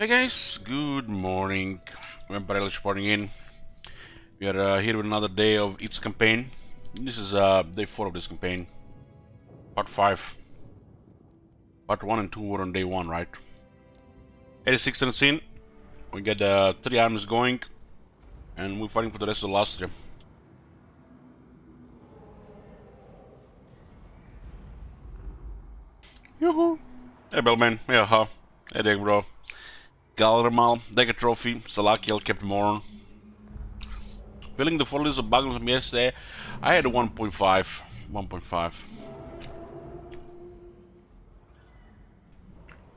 Hey guys, good morning. Vampire reporting in. We are here with another day of Itza campaign. This is day 4 of this campaign. Part 5. Part 1 and 2 were on day 1, right? 86 in the scene. We get 3 armies going. And we're fighting for the rest of the last year. Yoo-hoo! Hey Bellman, yeah, huh? Hey there, bro. Galramal, Decker Trophy, Salakiel, Captain Moron. Filling the 4 list of buggles from yesterday, I had a 1.5. 1.5.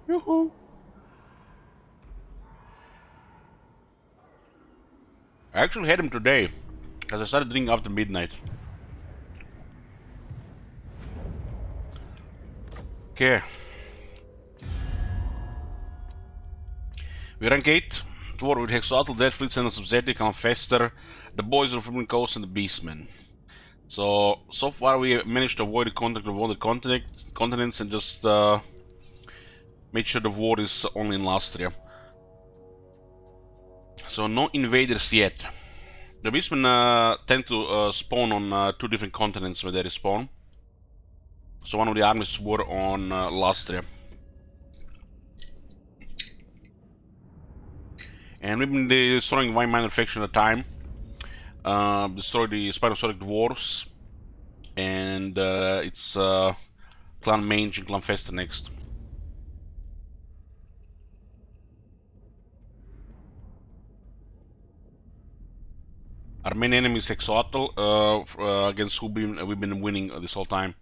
Yoo-hoo! I actually had him today, because I started drinking after midnight. Okay. We rank 8. War with Hexatl, Deadfleet, Sentence of Zetic, Fester, the Boys of the Forbidden Coast, and the Beastmen. So far we managed to avoid the contact of all the continents and just made sure the war is only in Lastria. So no invaders yet. The Beastmen tend to spawn on 2 different continents where they respawn. So one of the armies were on Lastria. And we've been destroying one minor faction at a time. Destroyed the Spinosauric Dwarves. And it's Clan Mange and Clan Fester next. Our main enemy is Hexatl, against who we've been winning this whole time.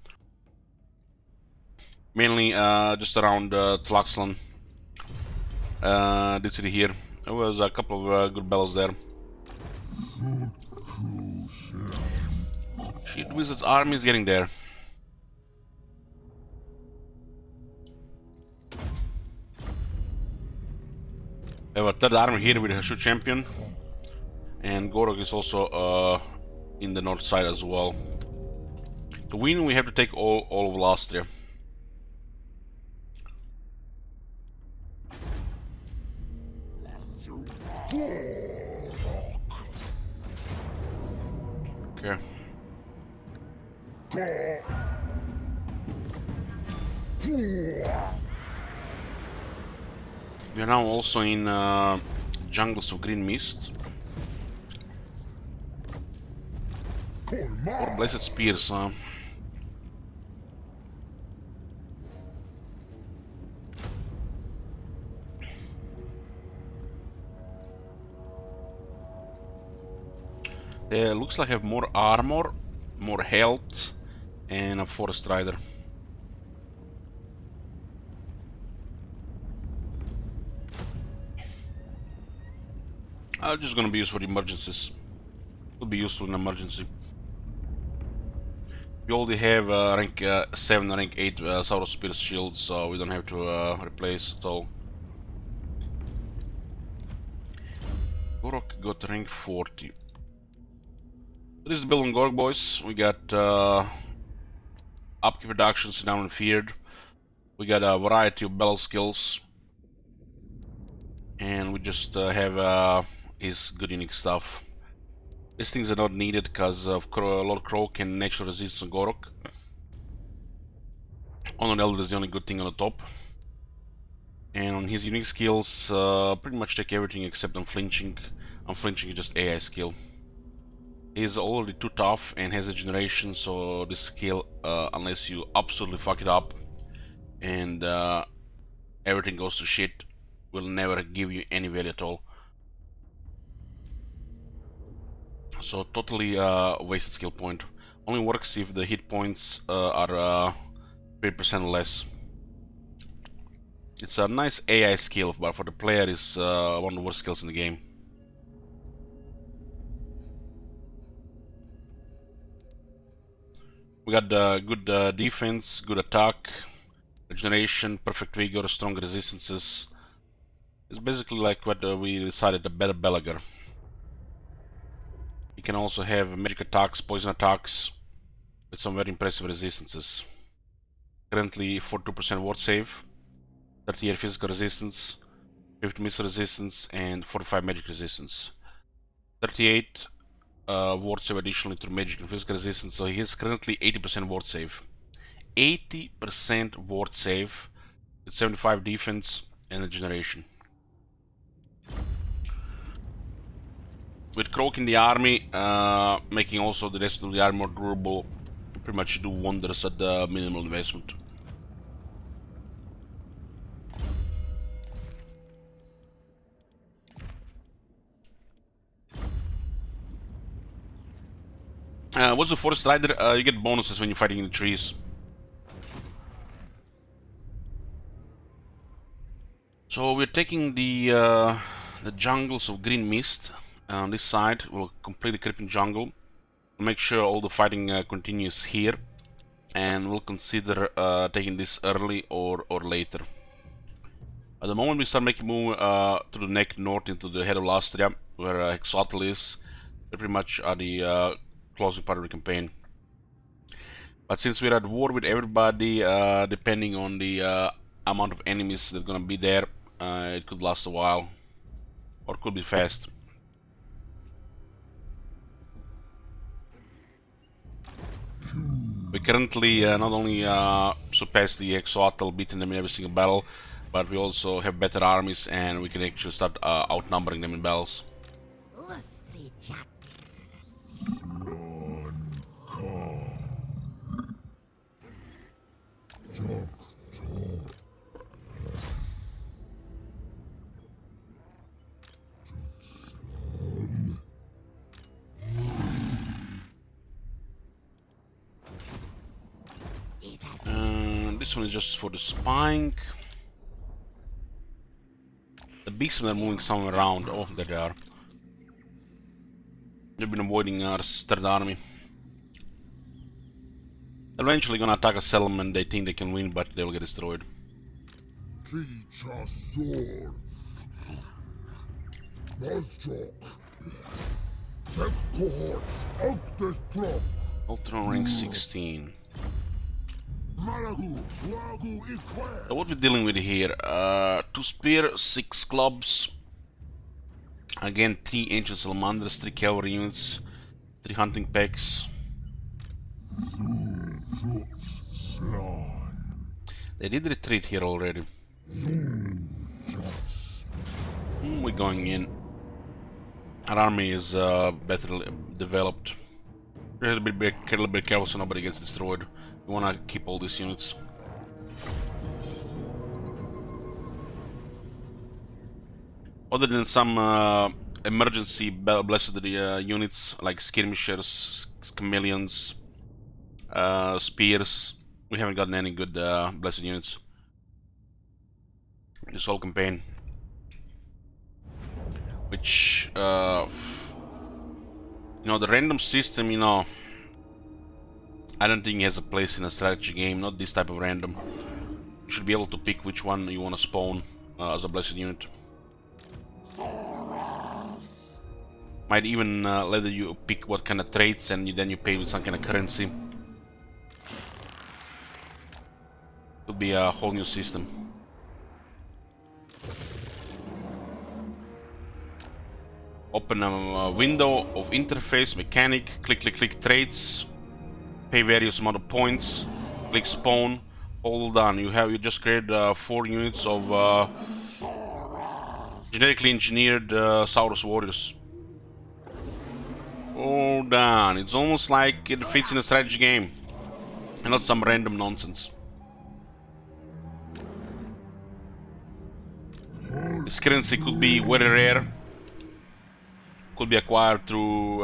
Mainly just around Tlaxlan. This city here. There was a couple of good battles there. Shit Wizard's army is getting there. We have a 3rd army here with Hashu Champion. And Gorok is also in the north side as well. To win, we have to take all of Lastria. Okay. We are now also in jungles of green mist. Or blessed spears, They looks like I have more armor, more health, and a forest rider. I'm just gonna be used for emergencies. Will be useful in emergency. We already have rank 7 and rank 8 Sauros Spear shields, so we don't have to replace at all. Gorok got rank 40. This is the build on Gorok, boys. We got upkeep reductions down and feared. We got a variety of battle skills. And we just have his good unique stuff. These things are not needed because of Lord Croak and natural resistance on Gorok. On Elder is the only good thing on the top. And on his unique skills, pretty much take everything except Unflinching. Unflinching is just AI skill. He's already too tough and has a generation, so this skill, unless you absolutely fuck it up and everything goes to shit, will never give you any value at all. So totally wasted skill point. Only works if the hit points are 3% less. It's a nice AI skill, but for the player it's one of the worst skills in the game. We got good defense, good attack, regeneration, perfect vigor, strong resistances. It's basically like what we decided, the better Belagar. He can also have magic attacks, poison attacks, with some very impressive resistances. Currently 42% ward save, 38 physical resistance, 50 missile resistance, and 45 magic resistance. 38 ward save additionally through magic and physical resistance, so he has currently 80% ward save. 80% ward save with 75 defense and a generation. With Croak in the army, making also the rest of the army more durable, pretty much do wonders at the minimal investment. What's the Forest Rider? You get bonuses when you're fighting in the trees. So we're taking the jungles of Green Mist. On this side, we'll complete the Creeping Jungle. Make sure all the fighting continues here. And we'll consider taking this early or later. At the moment we start making move to the neck north into the head of Lastria, where Hexotl is. They pretty much are the closing part of the campaign. But since we're at war with everybody, depending on the amount of enemies that are gonna be there, it could last a while, or could be fast. We currently not only surpass the Exoatl, beating them in every single battle, but we also have better armies and we can actually start outnumbering them in battles. This one is just for the spine. The beastmen are moving somewhere around. Oh, there they are. They've been avoiding our third army. They're eventually gonna attack a settlement. They think they can win, but they will get destroyed. Ultron rank 16. So what we're dealing with here, 2 spear, 6 clubs, again 3 ancient salamanders, 3 cavalry units, 3 hunting packs. They did retreat here already. We're going in. Our army is better developed. We have to be a little bit careful so nobody gets destroyed. We want to keep all these units. Other than some emergency blessed units like skirmishers, chameleons, spears, we haven't gotten any good blessed units this whole campaign. Which, you know, the random system, you know, I don't think it has a place in a strategy game, not this type of random. You should be able to pick which one you want to spawn as a blessed unit. Might even let you pick what kind of traits and then you pay with some kind of currency. Could be a whole new system. Open a window of interface, mechanic, click, click, click, traits. Pay various amount of points, click spawn, all done. You just created 4 units of genetically engineered Saurus warriors. All done. It's almost like it fits in a strategy game and not some random nonsense. This currency could be very rare, could be acquired through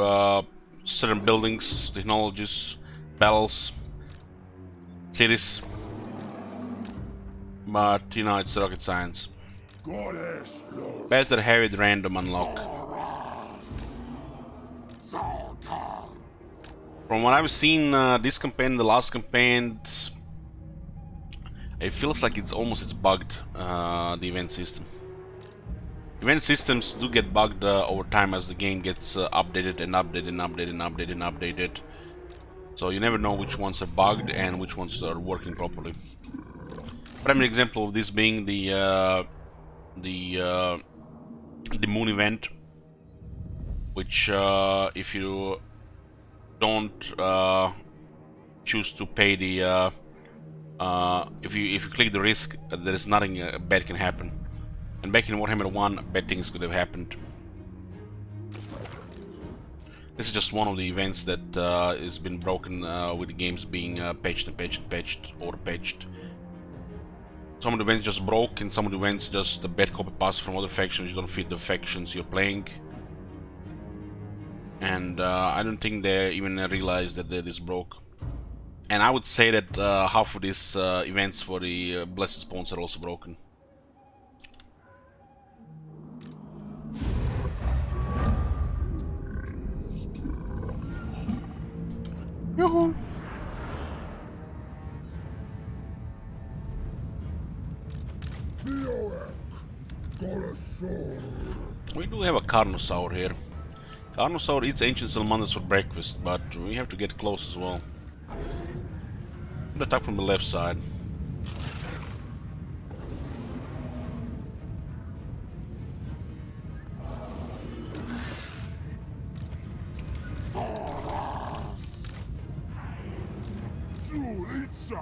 certain buildings, technologies, battles, cities, but you know, it's rocket science. Better have it random unlock. From what I've seen this campaign, the last campaign, it feels like it's bugged, the event system. Event systems do get bugged over time as the game gets updated and updated and updated and updated and updated. So you never know which ones are bugged and which ones are working properly. Prime example of this being the the moon event, which if you don't choose to pay the if you click the risk, there is nothing bad can happen. And back in Warhammer 1, bad things could have happened. This is just one of the events that has been broken with the games being patched and patched and patched, or patched. Some of the events just broke, and some of the events just a bad copy paste from other factions. You don't fit the factions you're playing. And I don't think they even realized that this broke. And I would say that half of these events for the Blessed Spawns are also broken. Yoo-hoo! We do have a Carnosaur here. Carnosaur eats ancient salamanders for breakfast, but we have to get close as well. Attack from the left side. Itza.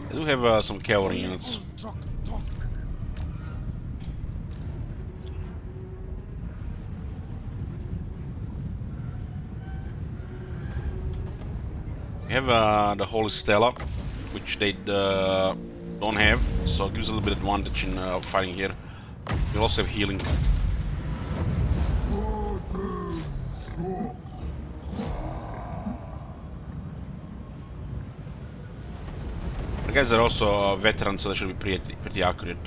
I do have some cavalry units. We have the Holy Stella, which they don't have, so it gives a little bit of advantage in fighting here. We also have healing. The guys are also veterans, so they should be pretty accurate.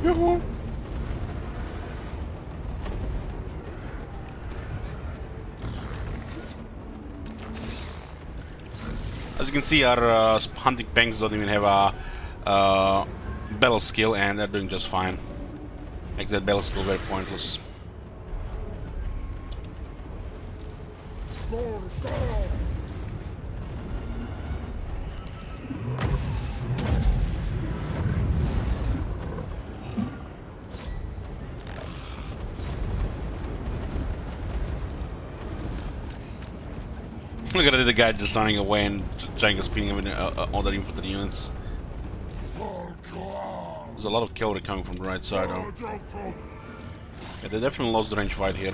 Yoo-hoo! As you can see, our hunting pangs don't even have a battle skill, and they're doing just fine. Makes that battle skill very pointless. Look at the guy just running away and trying to spin him with all the infantry units. There's a lot of cavalry coming from the right side though. Yeah, they definitely lost the range fight here.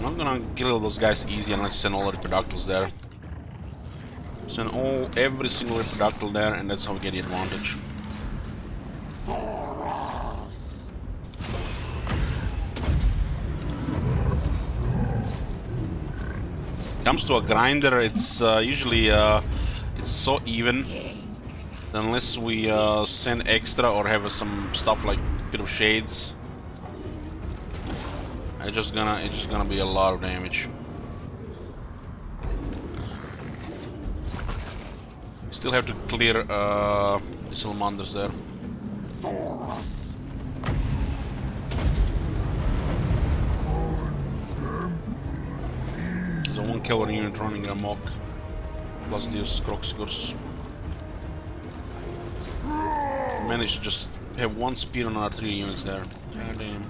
I'm not gonna kill those guys easy unless you send all the reproductiles there. Send every single reproductile there, and that's how we get the advantage. Comes to a grinder, it's usually it's so even. Unless we send extra or have some stuff like a bit of shades. It's just gonna be a lot of damage. Still have to clear the salamanders there. There's a one cavalry unit running amok, plus these Croxgurs. managed to just have one speed on our 3 units there. God damn.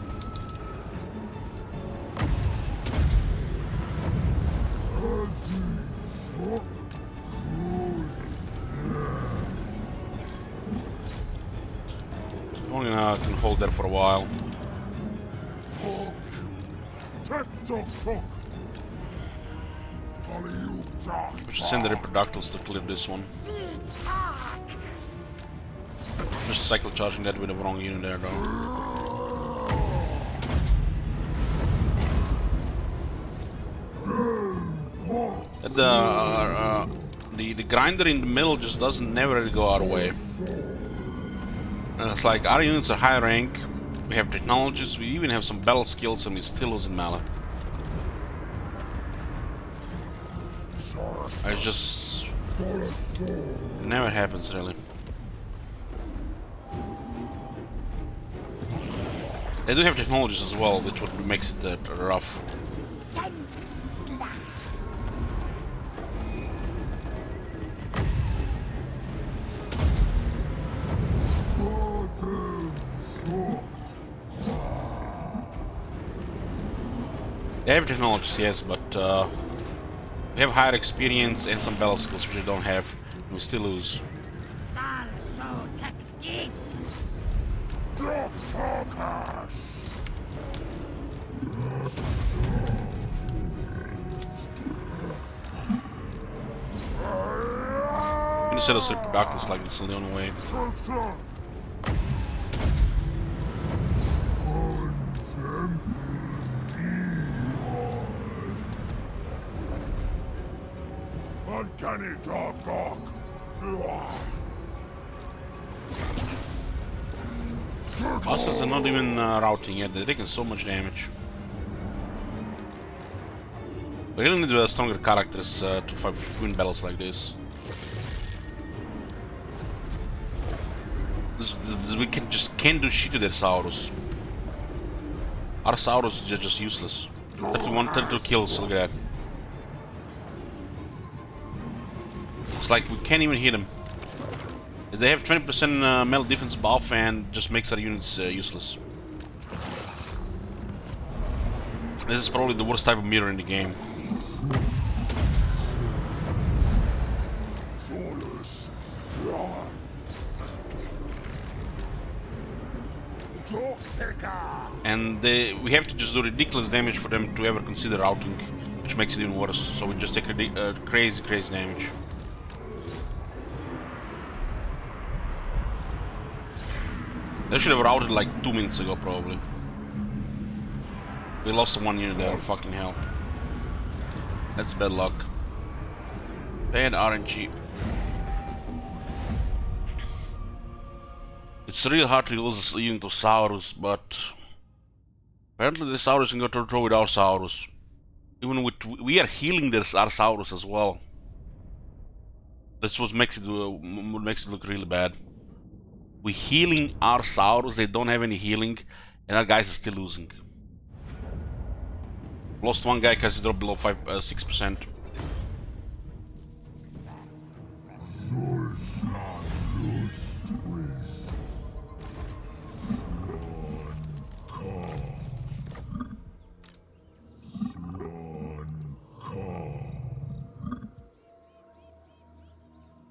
Only now I can hold there for a while. We should send the reproductors to clear this one. Just cycle charging that with the wrong unit there though. The grinder in the middle just doesn't never really go our way. It's like our units are high rank, we have technologies, we even have some battle skills, and we still losing melee. It just never happens really. They do have technologies as well, which what makes it rough. They have technologies, yes, but we have higher experience and some battle skills which we don't have, and we still lose. Instead of reproductors, like this is the only way. Bosses are not even routing yet, they're taking so much damage. We really need stronger characters to win battles like this. We can't do shit to their Saurus. Our Saurus are just useless. 31, 32 kills, look at that. It's like we can't even hit them. They have 20% melee defense buff and just makes our units useless. This is probably the worst type of mirror in the game. And we have to just do ridiculous damage for them to ever consider routing, which makes it even worse. So we just take crazy damage. They should have routed like 2 minutes ago, probably. We lost 1 unit there, fucking hell. That's bad luck. Bad RNG. It's really hard to lose a unit of Saurus, but apparently the Saurus can go to throw with our Saurus. Even with we are healing our Saurus as well. That's what makes it look really bad. We're healing our Saurus, they don't have any healing, and our guys are still losing. Lost 1 guy because he dropped below 6%.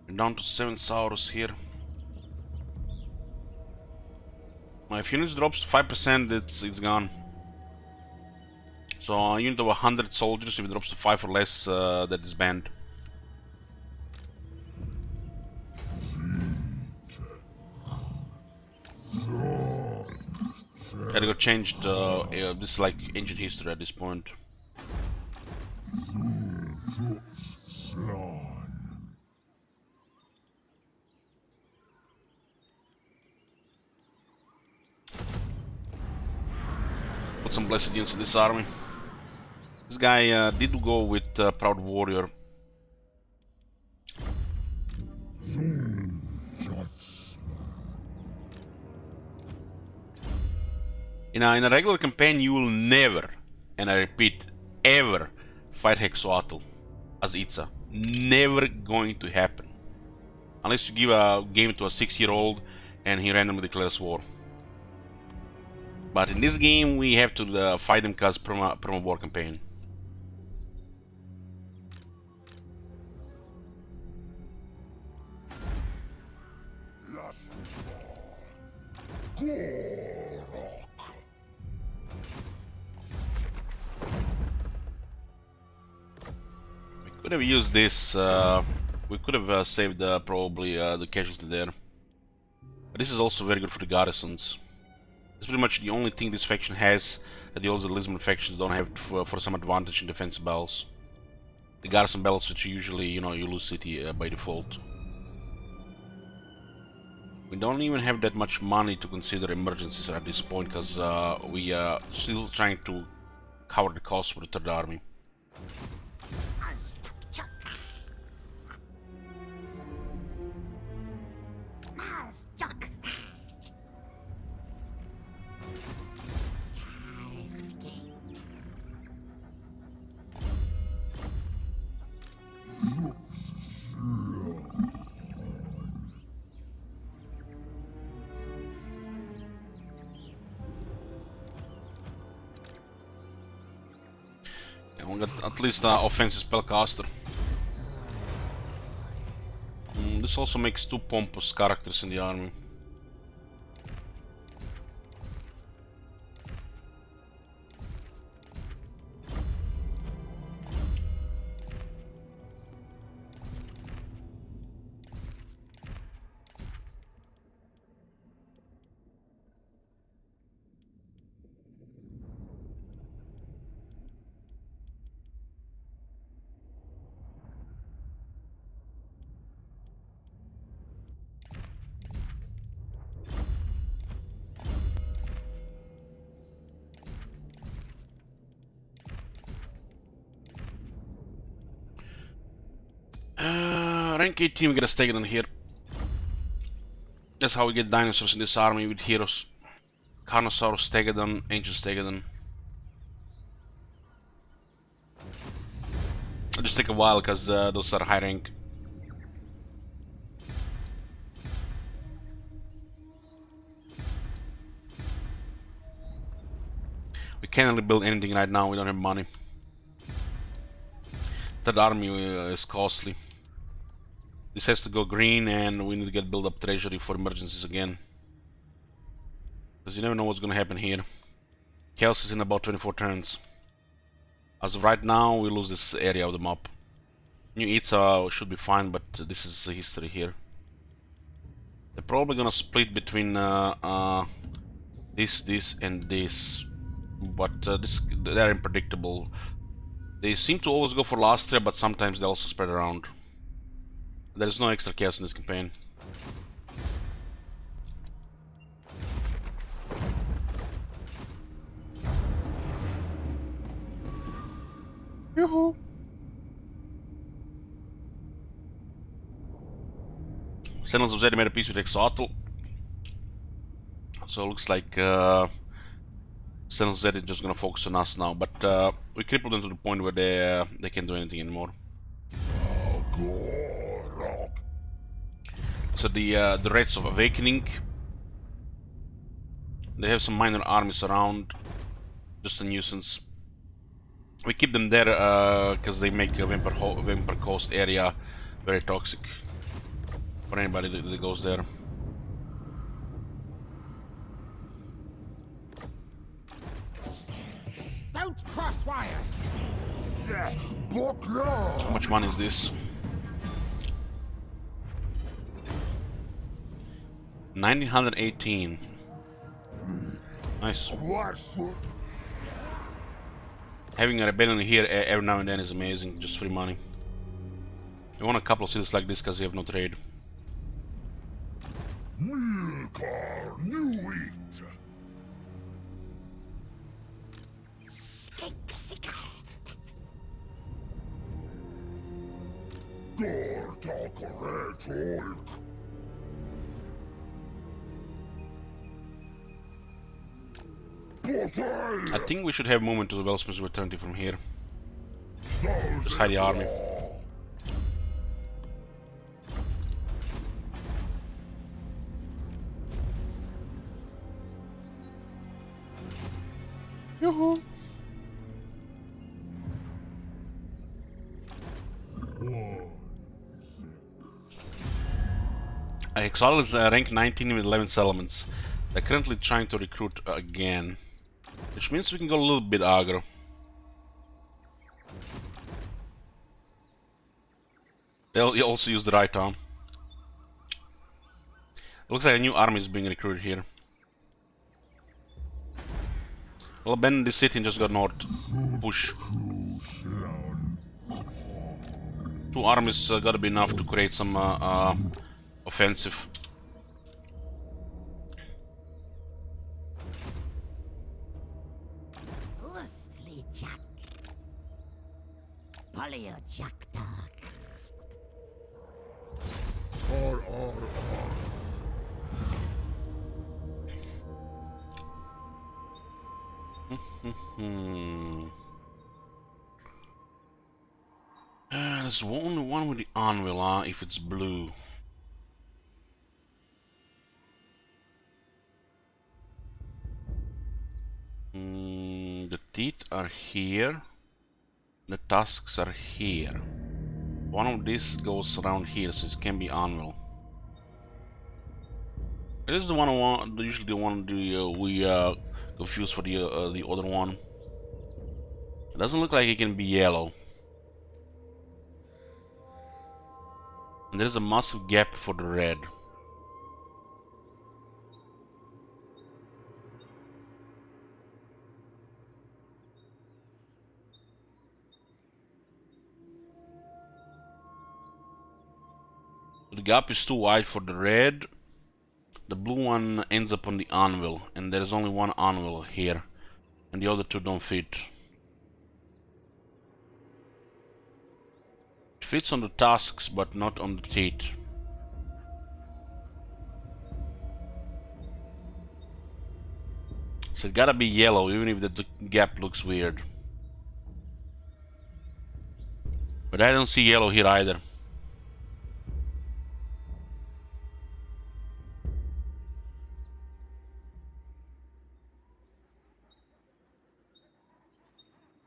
We're down to 7 Saurus here. If units drops to 5%, it's gone. So a unit of 100 soldiers, if it drops to 5 or less, that is banned. Gotta go change the this is like ancient history at this point. Put some blessed units in this army. This guy did go with Proud Warrior. In a regular campaign, you will never, and I repeat, ever fight Hexoatl as Itza. Never going to happen. Unless you give a game to a 6-year-old and he randomly declares war. But in this game we have to fight him because promo war campaign. We could have used this, we could have saved probably the casualty there. But this is also very good for the garrisons. It's pretty much the only thing this faction has that the other Lisbon factions don't have for some advantage in defense battles. The garrison battles, which usually, you know, you lose city by default. We don't even have that much money to consider emergencies at this point, because we are still trying to cover the cost for the Third Army. We got at least an offensive spellcaster. This also makes 2 pompous characters in the army. Rank 8 team get a Stegadon here. That's how we get dinosaurs in this army with heroes. Carnosaurus, Stegadon, Ancient Stegadon. It'll just take a while because those are high rank. We can't really build anything right now, we don't have money. That army is costly. This has to go green, and we need to get build up treasury for emergencies again. Because you never know what's gonna happen here. Chaos is in about 24 turns. As of right now, we lose this area of the map. New Itza should be fine, but this is history here. They're probably gonna split between this, and this. But they're unpredictable. They seem to always go for last year, but sometimes they also spread around. There is no extra chaos in this campaign. Yoo-hoo! Sentinels of Zed made a peace with Exotl. So it looks like Sentinels of Zed is just gonna focus on us now, but we crippled them to the point where they can't do anything anymore. So the Reds of Awakening, they have some minor armies around, just a nuisance. We keep them there because they make Vampire Coast area very toxic for anybody that goes there. Don't cross wires. How much money is this? 1918. Nice. Having a rebellion here every now and then is amazing, just free money. We want a couple of cities like this because we have no trade. I think we should have movement to the Wellsmith's Eternity from here. Just hide the army. Yoo-hoo. Exile is rank 19 with 11 settlements. They're currently trying to recruit again, which means we can go a little bit aggro. They'll also use the right arm. Looks like a new army is being recruited here. Well, abandon this city and just go north. Push. 2 armies gotta be enough to create some offensive. Lustly Jack. Polio Jack Dog. There's only one with the anvil, if it's blue. The teeth are here. The tusks are here. One of these goes around here, so it can be anvil. It is the one I want. Usually the one we confuse for the other one. It doesn't look like it can be yellow. And there's a massive gap for the red. The gap is too wide for the red. The blue one ends up on the anvil, and there's only one anvil here, and the other two don't fit. It fits on the tusks, but not on the teeth. So it gotta be yellow, even if the gap looks weird. But I don't see yellow here either.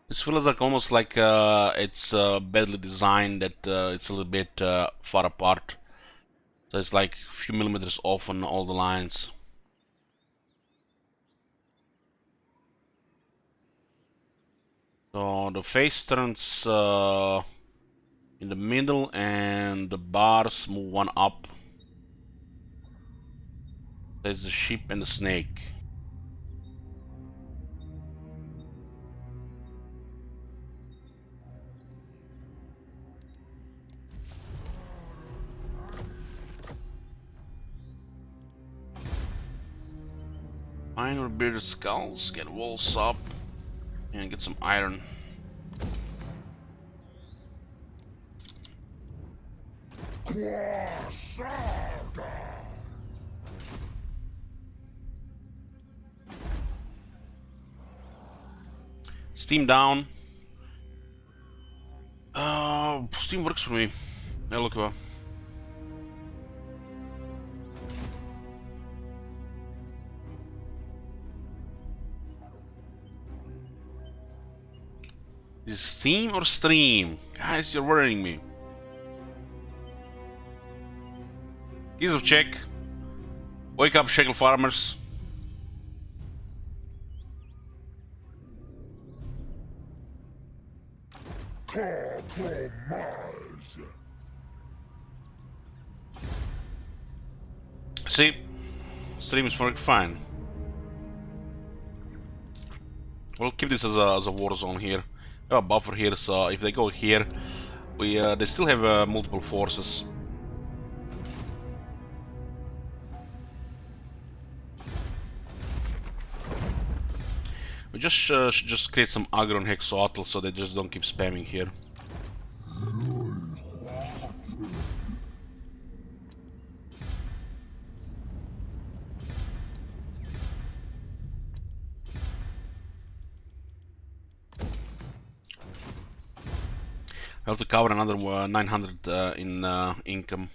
This feels like almost like it's badly designed, that it's a little bit far apart. So it's like a few millimeters off on all the lines. So the face turns in the middle, and the bars move one up. There's the sheep and the snake. Find our bearded skulls, get walls up, and get some iron. Steam down. Steam works for me. Yeah, look about. Is it Steam or Stream? Guys, you're worrying me. Keys of check. Wake up, Shekel farmers. See, stream is working fine. We'll keep this as a war zone here. We have a buffer here, so if they go here, they still have multiple forces. We just should just create some aggro on Hexoatl so they just don't keep spamming here. I have to cover another 900 in income.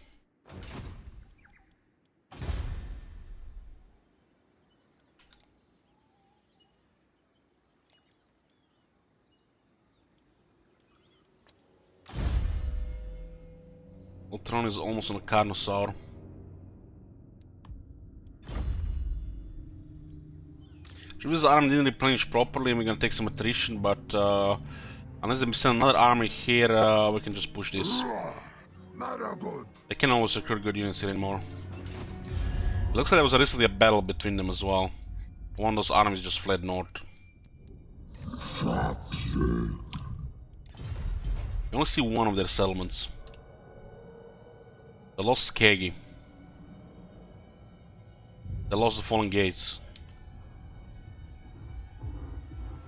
Ultron is almost on a Carnosaur. If this army didn't replenish properly, we're gonna take some attrition, but unless they send another army here, we can just push this. They can always recruit good units here anymore. It looks like there was recently a battle between them as well. One of those armies just fled north. You only see one of their settlements. They lost Skaggy. They lost the Fallen Gates.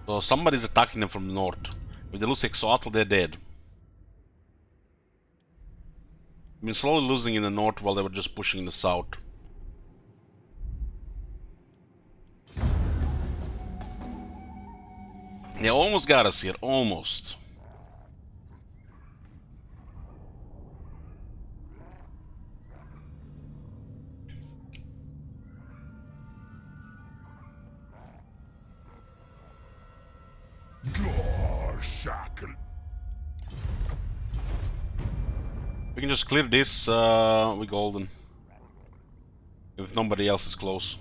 So somebody's attacking them from the north. If they lose Exoatl, they're dead. I've been slowly losing in the north while they were just pushing in the south. They almost got us here, almost. We can just clear this, we're golden. If nobody else is close.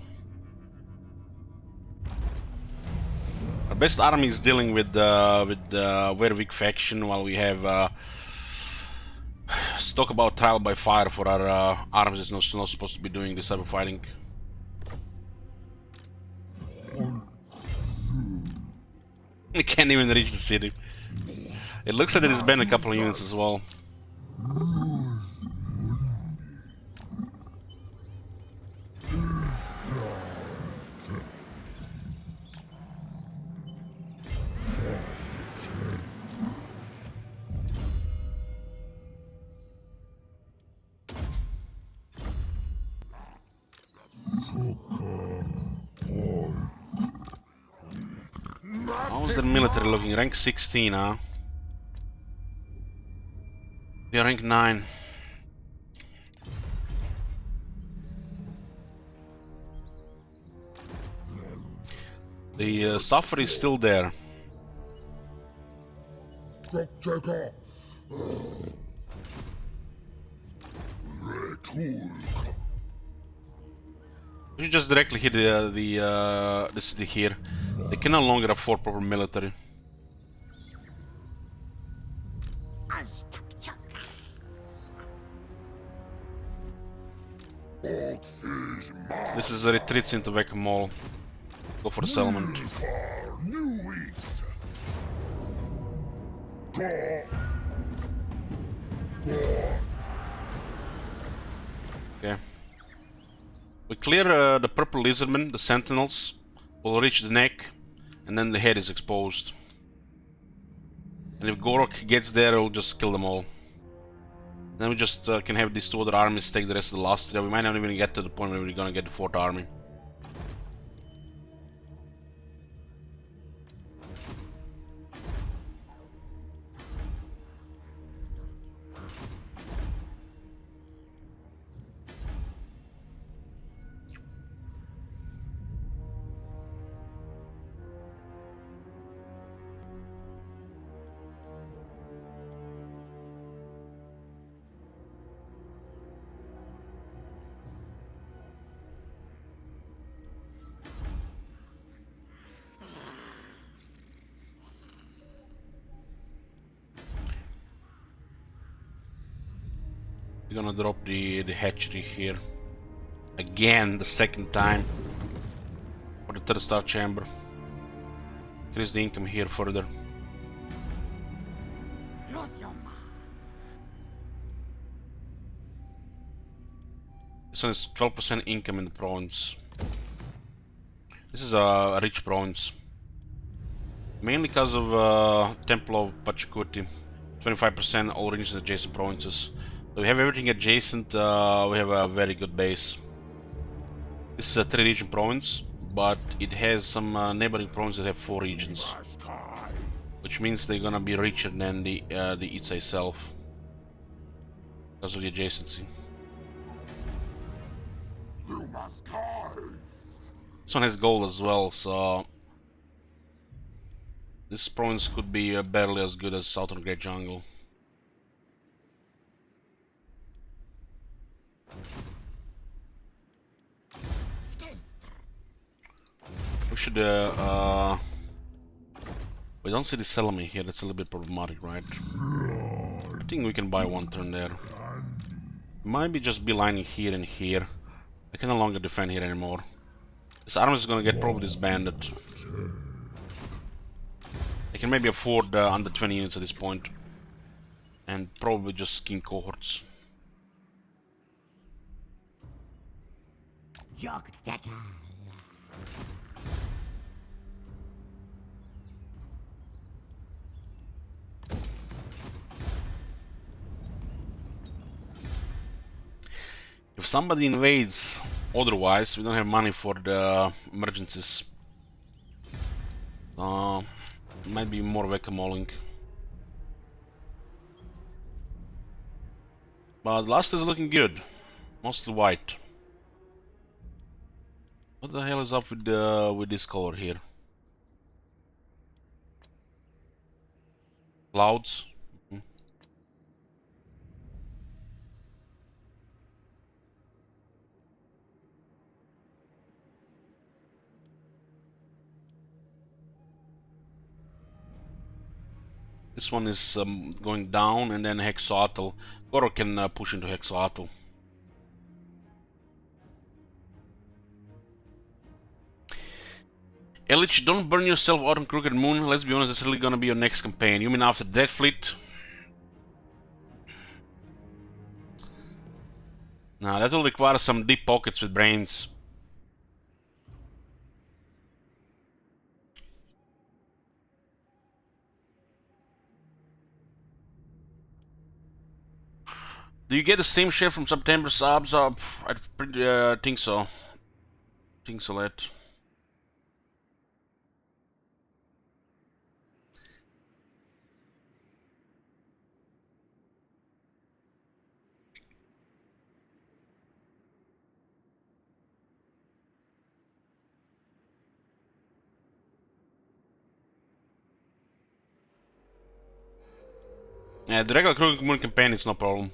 Our best army is dealing with very weak faction, while we have let's talk about trial by fire for our armies that's not supposed to be doing this type of fighting. We can't even reach the city. It looks like there's been a couple of units as well. How's the military looking? Rank 16, huh? Yeah, rank 9. The suffer is still there. We should just directly hit the city here. They can no longer afford proper military. This is a retreat into Vecca Mall. Go for the settlement. Okay. We clear the purple lizardmen, the sentinels. We'll reach the neck, and then the head is exposed. And if Gorok gets there, we'll just kill them all. Then we just can have these two other armies take the rest of the Lastria. We might not even get to the point where we're gonna get the 4th army. We're gonna drop the hatchery here. Again, the 2nd time. For the 3rd star chamber. Increase the income here further. This one is 12% income in the province. This is a rich province. Mainly because of Temple of Pachacuti. 25% all regions and adjacent provinces. So we have everything adjacent, we have a very good base. This is a 3-region province, but it has some neighboring provinces that have 4 regions. Which means they're gonna be richer than the Itza itself. Because of the adjacency. This one has gold as well, so this province could be barely as good as Southern Great Jungle. should we don't see the Selmy here, that's a little bit problematic, right? I think we can buy one turn there. Might be just beelining here and here. I can no longer defend here anymore. This army is gonna get probably disbanded. I can maybe afford under 20 units at this point. And probably just king cohorts. Jogdaka. If somebody invades otherwise, we don't have money for the emergencies. Might be more whack-a-moling. But last is looking good. Mostly white. What the hell is up with this color here? Clouds. This one is going down, and then Hexoatl. Goro can push into Hexoatl. Elich, don't burn yourself out on Crooked Moon. Let's be honest, that's really gonna be your next campaign. You mean after Dead Fleet? Nah, that will require some deep pockets with brains. Do you get the same share from September subs? I think so. Think so, lad. Yeah, the regular Crooked Moon campaign is no problem.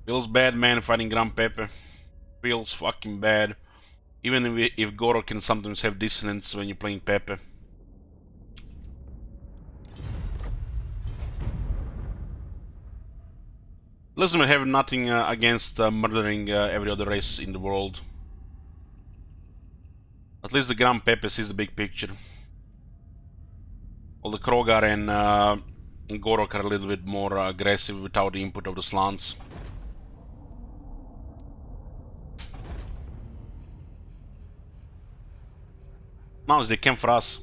Feels bad, man, fighting Grand Pepe. Feels fucking bad. Even if Goro can sometimes have dissonance when you're playing Pepe. Listen, we have nothing against murdering every other race in the world. At least the Grand Pepe sees the big picture. All the Krogar and Gorok are a little bit more aggressive without the input of the Slants. Now they came for us.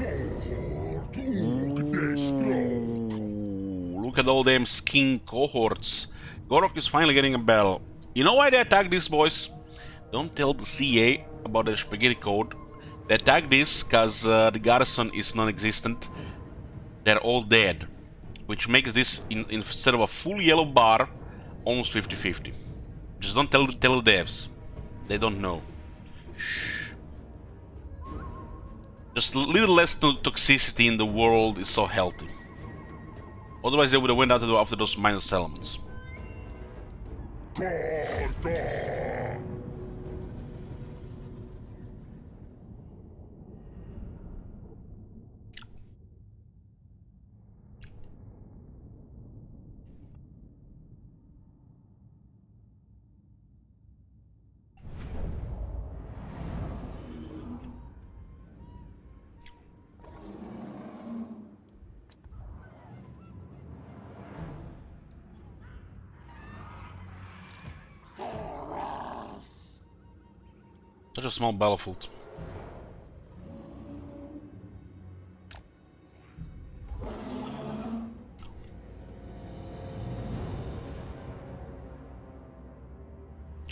Ooh, look at all them skin cohorts. Gorok is finally getting a bell. You know why they attack this, boys? Don't tell the CA about the spaghetti code. They attack this because the garrison is non-existent. They're all dead. Which makes this, instead of a full yellow bar, almost 50-50. Just don't tell the devs. They don't know. Shh. Just a little less toxicity in the world is so healthy. Otherwise they would have went out after those minus elements. Such a small battlefield.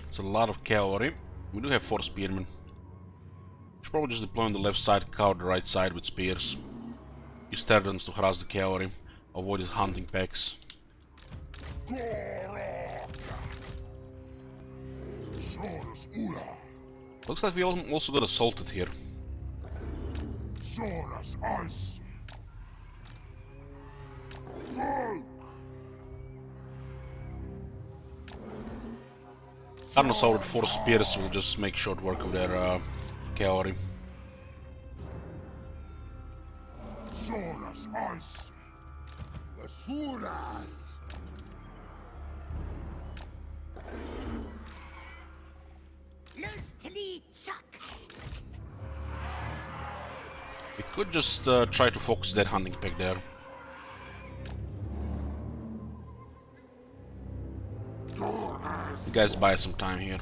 It's a lot of cavalry. We do have 4 spearmen. Should probably just deploy on the left side, cover the right side with spears. Use Terrans to harass the cavalry. Avoid his hunting packs. Looks like we also got assaulted here. Carnosaur with 4 spears will just make short work of their cavalry. We could just try to focus that hunting pack there. You guys buy some time here.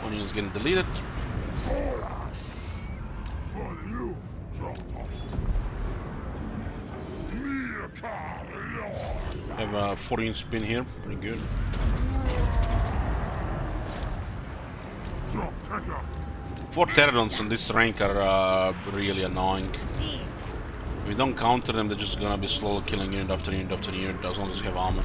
Onion is getting deleted. Have a 14 spin here, pretty good. Four Pterodons on this rank are really annoying. If we don't counter them, they're just gonna be slowly killing unit after unit after unit as long as you have armor.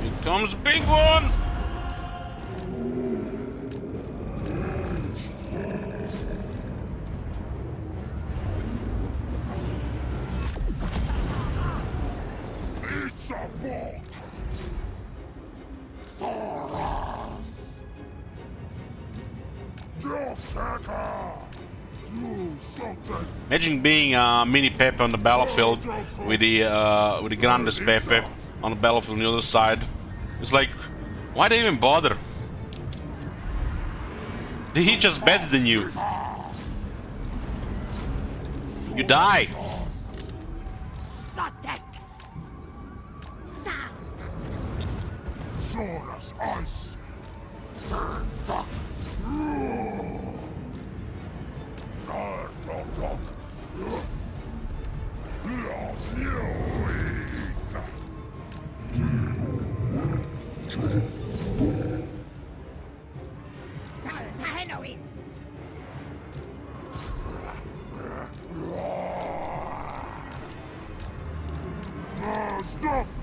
Here comes a big one! Imagine being mini Pepe on the battlefield with the Grandes Pepe on the battlefield on the other side. It's like, why they even bother? He just better than you. You die.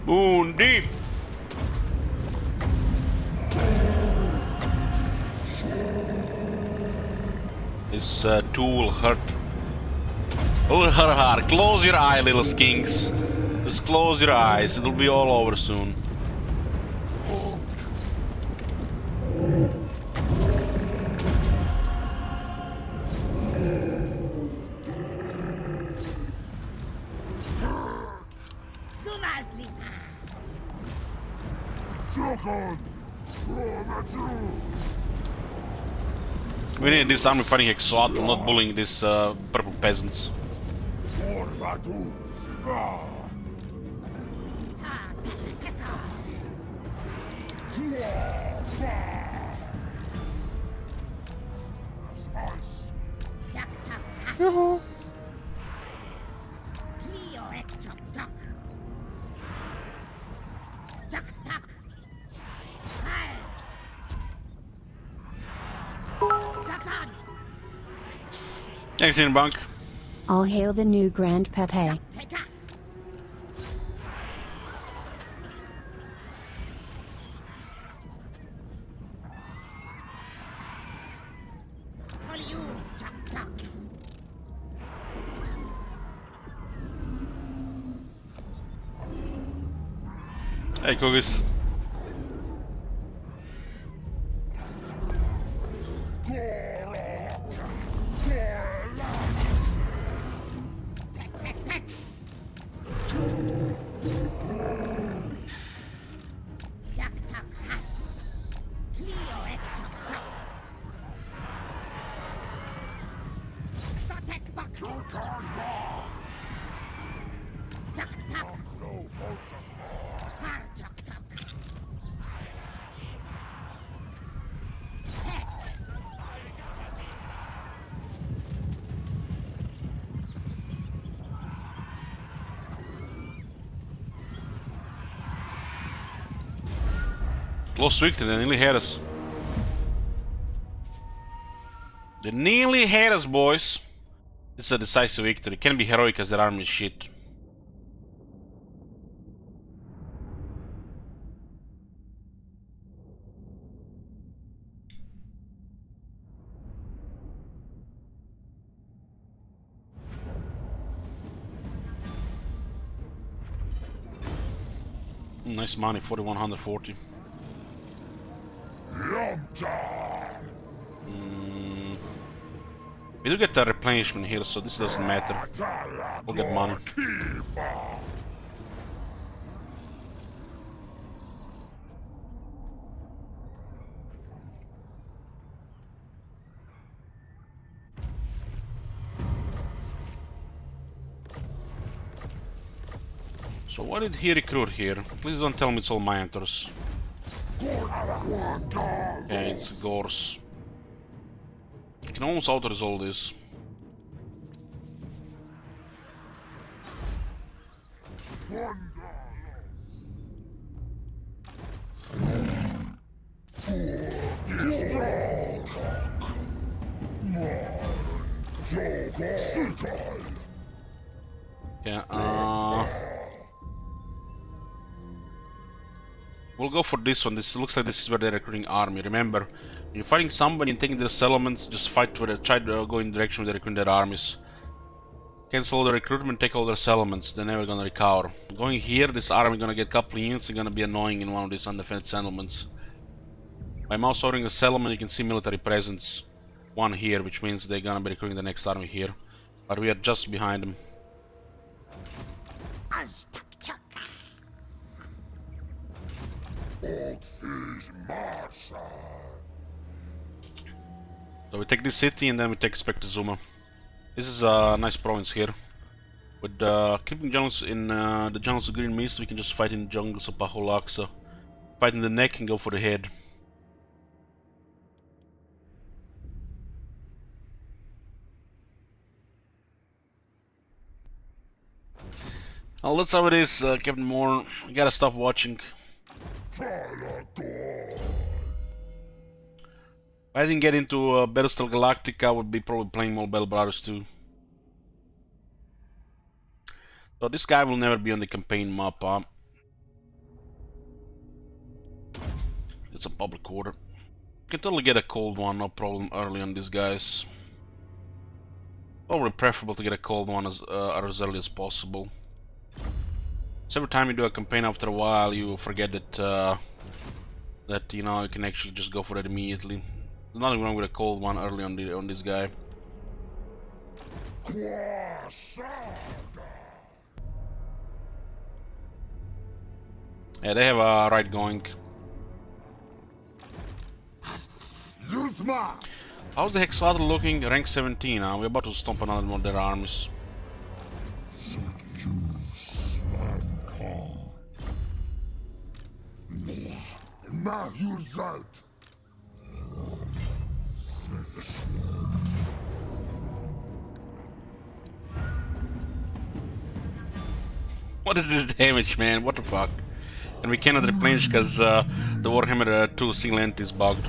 Moon deep. This tool will hurt. Oh, hurt hard. Close your eye, little skinks. Just close your eyes. It'll be all over soon. We need this army fighting Exoat, not bullying these purple peasants. Thanks, Inbank. All hail the new Grand Pepe. Hey, cookies. Close victory, they nearly had us. They nearly had us, boys. It's a decisive victory. Can be heroic as their army is shit. Nice money, 4140. We do get a replenishment here, so this doesn't matter. We'll get money. So what did he recruit here? Please don't tell me it's all Minotaurs. Yeah, it's Gors. You can almost auto-resolve this. Yeah, we'll go for this one. This looks like this is where they're recruiting army. Remember, when you're fighting somebody and taking their settlements, just fight for the try to go in the direction where they're recruiting their armies. Cancel all the recruitment, take all their settlements. They're never gonna recover. Going here, this army gonna get a couple of units and gonna be annoying in one of these undefended settlements. By mouse ordering a settlement, you can see military presence. One here, which means they're gonna be recruiting the next army here. But we are just behind them. So we take this city and then we take Spectazuma. This is a nice province here. With keeping jungles in the jungles of Green Mist, we can just fight in the jungles of Paholaxa. Fight in the neck and go for the head. Well, that's how it is, Captain Moore. You gotta stop watching. If I didn't get into Battlestar Galactica, I would be probably playing more Battle Brothers 2. So this guy will never be on the campaign map, huh? It's a public order. You can totally get a cold one, no problem, early on these guys. Probably preferable to get a cold one as early as possible. So every time you do a campaign, after a while, you forget that you know, you can actually just go for it immediately. There's nothing wrong with a cold one early on this guy. Yeah, they have a right going. How's the Hexadra looking? Rank 17, huh? We're about to stomp another one of their armies. What is this damage, man? What the fuck? And we cannot replenish because the Warhammer 2 single entity is bugged.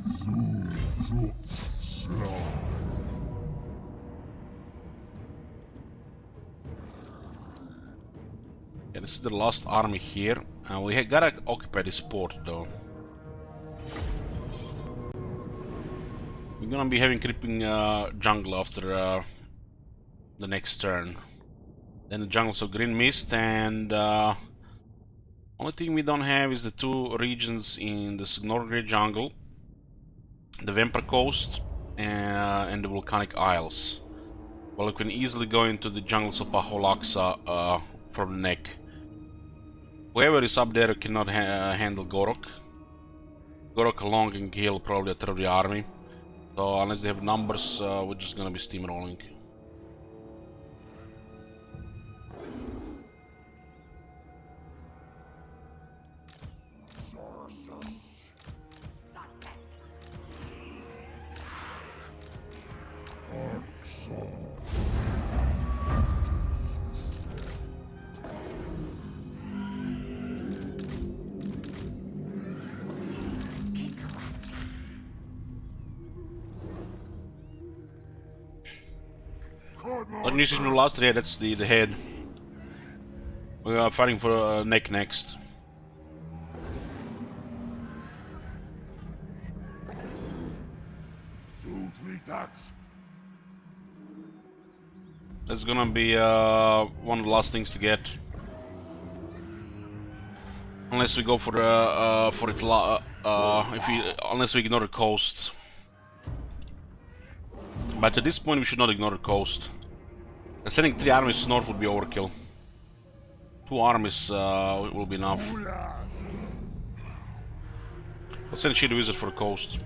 Yeah, this is the last army here. We gotta occupy this port though. We're gonna be having creeping jungle after the next turn. Then the jungles of green mist, and only thing we don't have is the two regions in the Signorgray jungle, the Vampire Coast and the Volcanic Isles. Well, we can easily go into the jungles of Paholaxa from the neck. Whoever is up there cannot handle Gorok. Gorok alone can kill probably a third of the army. So unless they have numbers, we're just gonna be steamrolling. Organization of last, yeah, that's the head. We are fighting for neck next. That's gonna be one of the last things to get, unless we go for it. Unless we ignore the coast. But at this point, we should not ignore the coast. Sending 3 armies north would be overkill. 2 armies will be enough. I'll send Shield Wizard for the coast.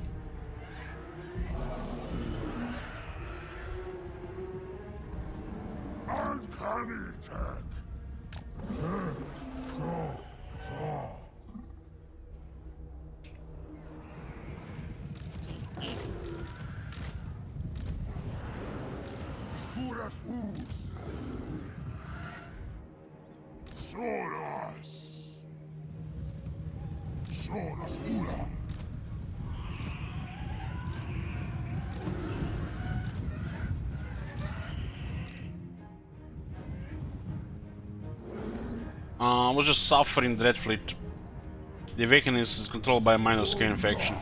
I was just suffering Dread Fleet. The Awakening is controlled by a minor scale infection.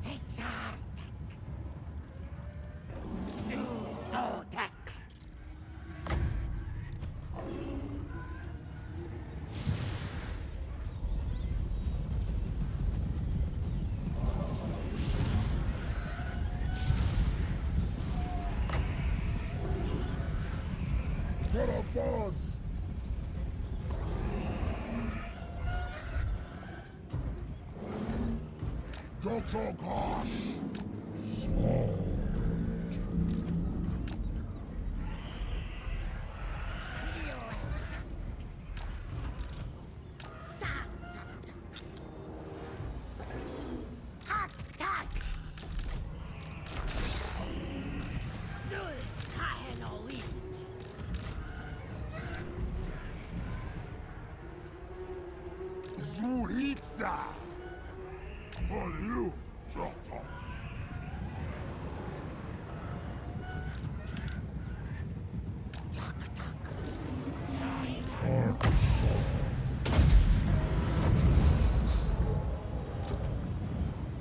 Itza. Boss. Dr. Gosh. Itza. Hallelujah.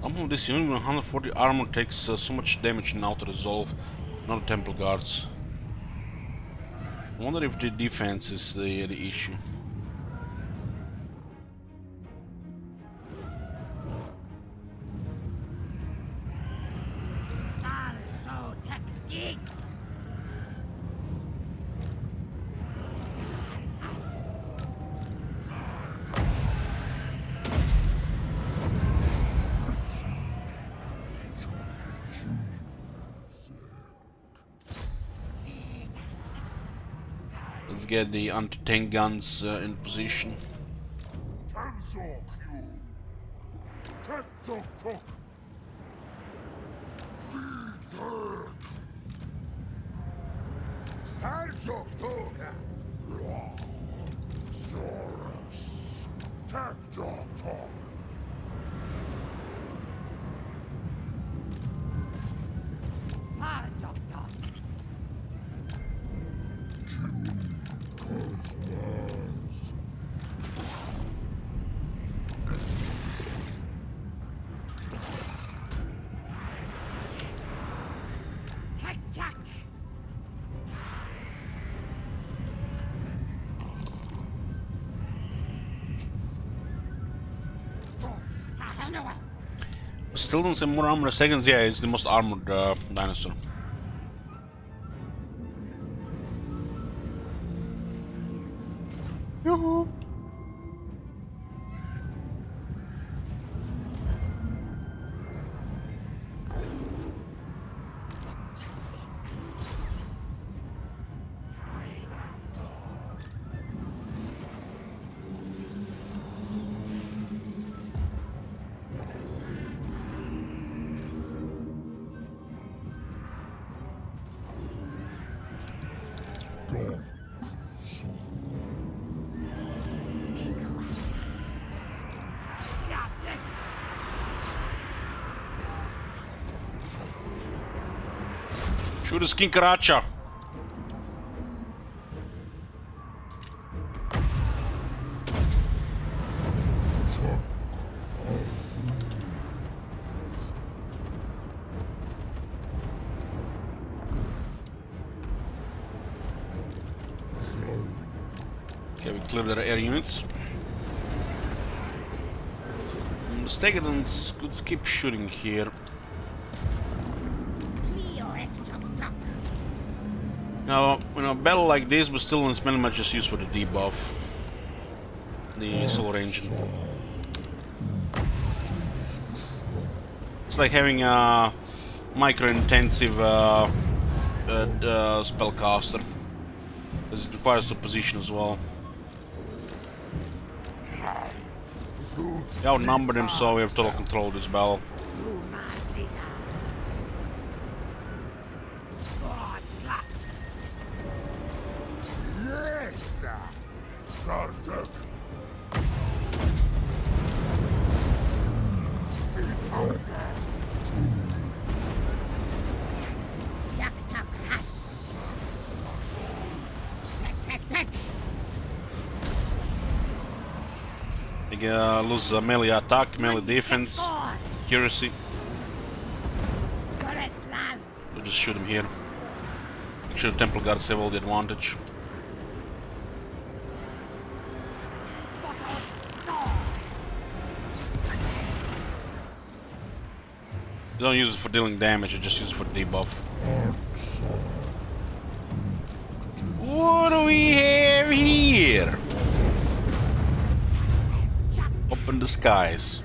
Somehow this unit with 140 armor takes so much damage now to resolve, not the Temple Guards. I wonder if the defense is the issue. Let's get the anti-tank guns in position. Tanzok you. Tek tok tok. Zerg. Sarjok toga. Saurus. Tek tok tok. Cosmos. Still don't say more armor seconds. Yeah, it's the most armored dinosaur. Yoo-hoo. Shoot his Kinkaracha! Okay, we cleared their air units. The Stegadons could keep shooting here. Now, in a battle like this, but still in smell match just used for the debuff. The solar engine. It's like having a micro-intensive spellcaster. Because it requires the position as well. We outnumbered them, so we have total control of this battle. Yes! Sartek. They lose melee attack, melee defense, accuracy. We'll just shoot him here. Make sure the Temple Guards have all the advantage. You don't use it for dealing damage, you just use it for debuff. What do we have here? Up in the skies.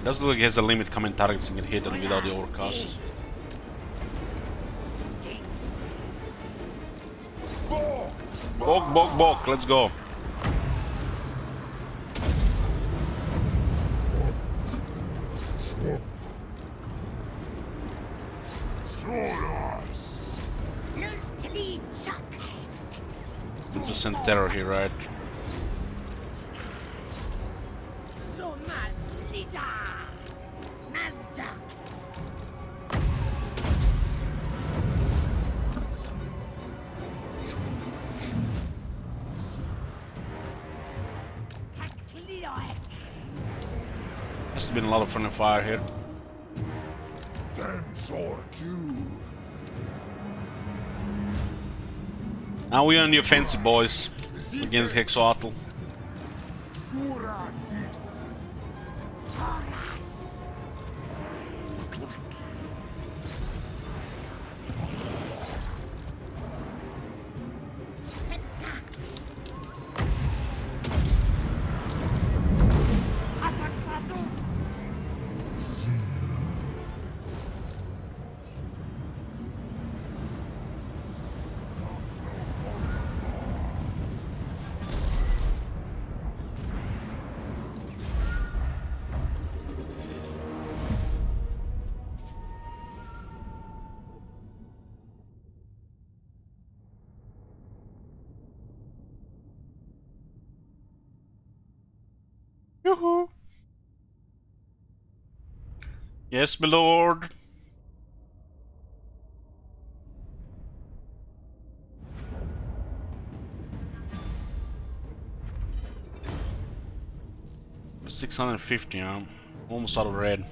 Does look like he has a limit common targets and can hit them without the overcast. Bok, bok, bok, let's go. We'll just send terror here, right? Must have been a lot of friendly fire here. Now we're on the offensive, boys, against Hexoatl. Yoo-hoo! Yes, my lord. $650, huh? Almost out of red.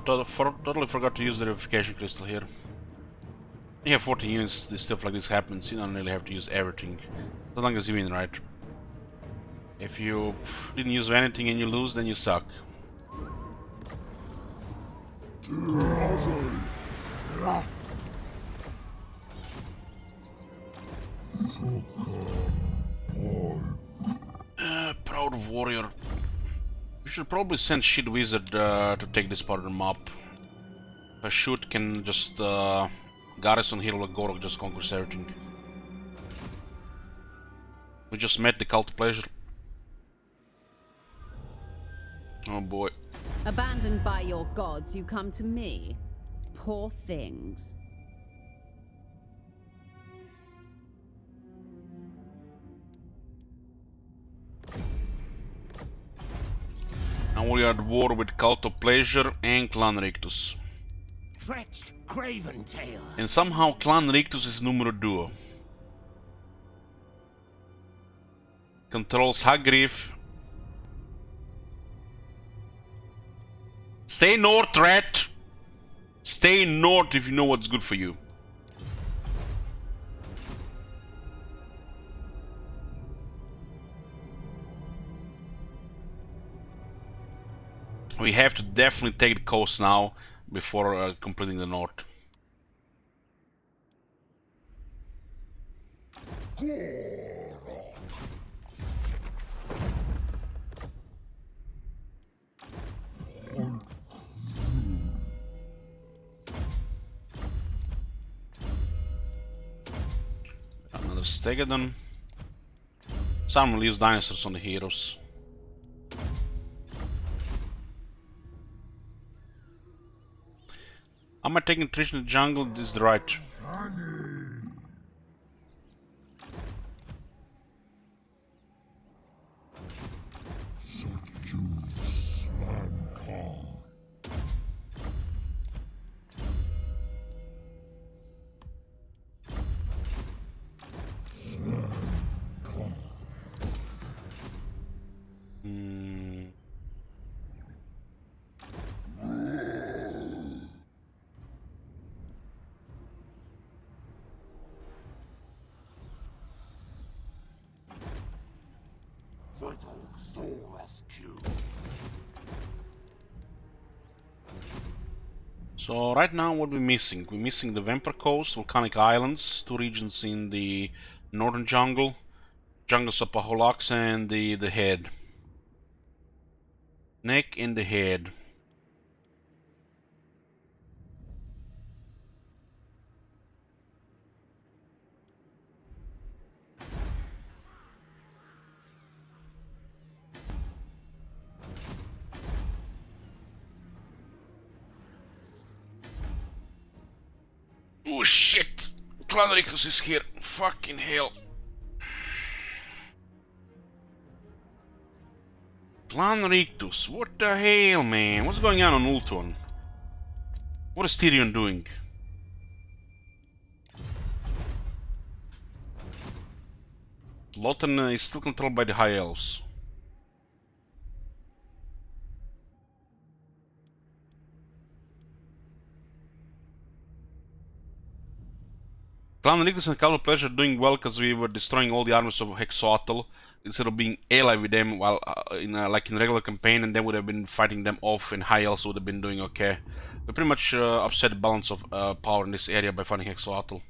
Totally forgot to use the revivification crystal here. You have 14 units, this stuff like this happens, you don't really have to use everything. As long as you win, right? If you didn't use anything and you lose, then you suck. Proud warrior. We should probably send Shit Wizard to take this part of the map. A shoot can just garrison here like Gorok just conquers everything. We just met the Cult of Pleasure. Oh boy. Abandoned by your gods, you come to me. Poor things. Now we are at war with Cult of Pleasure and Clan Rictus. Stretched craven tail. And somehow Clan Rictus is numero duo. Controls Hagriff. Stay north, rat! Stay north if you know what's good for you. We have to definitely take the coast now before completing the north. Another Stegadon. Some will use dinosaurs on the heroes. Am I taking traditional jungle? This is the right. Little soulless cube. So right now what we're missing? We're missing the Vampire Coast, Volcanic Islands, two regions in the northern jungle, jungles of Paholax, and the head. Neck and the head. Oh shit! Clan Rictus is here. Fucking hell. Clan Rictus, what the hell, man? What's going on Ultron? What is Tyrion doing? Lothar is still controlled by the High Elves. Clan Rictus and Cult of Pleasure are doing well because we were destroying all the armies of Hexoatl instead of being ally with them while like in regular campaign, and then would have been fighting them off, and High Elves would have been doing okay. We pretty much upset the balance of power in this area by fighting Hexoatl.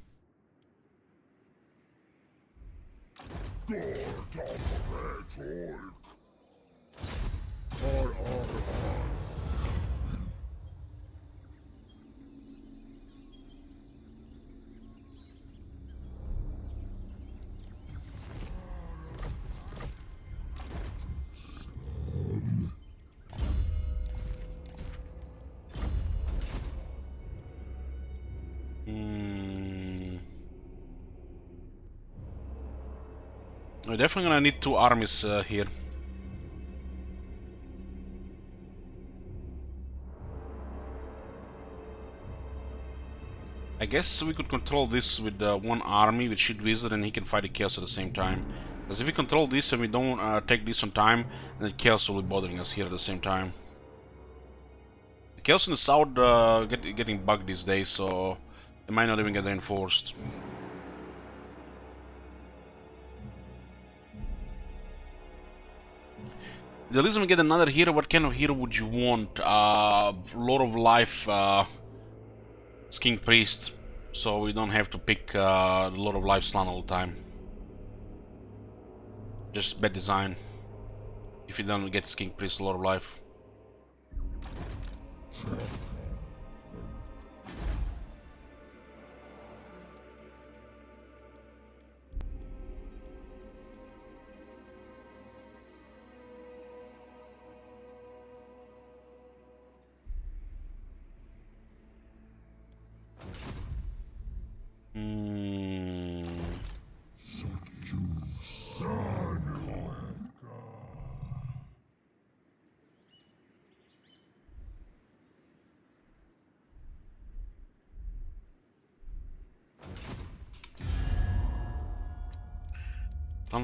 We're definitely gonna need 2 armies here. I guess we could control this with 1 army with Shield Wizard, and he can fight the Chaos at the same time. Because if we control this and we don't take this on time, then Chaos will be bothering us here at the same time. The Chaos in the south getting bugged these days, so they might not even get reinforced. The reason we get another hero, what kind of hero would you want? Lord of Life, King Priest, so we don't have to pick the Lord of Life slan all the time. Just bad design. If you don't get King Priest, Lord of Life.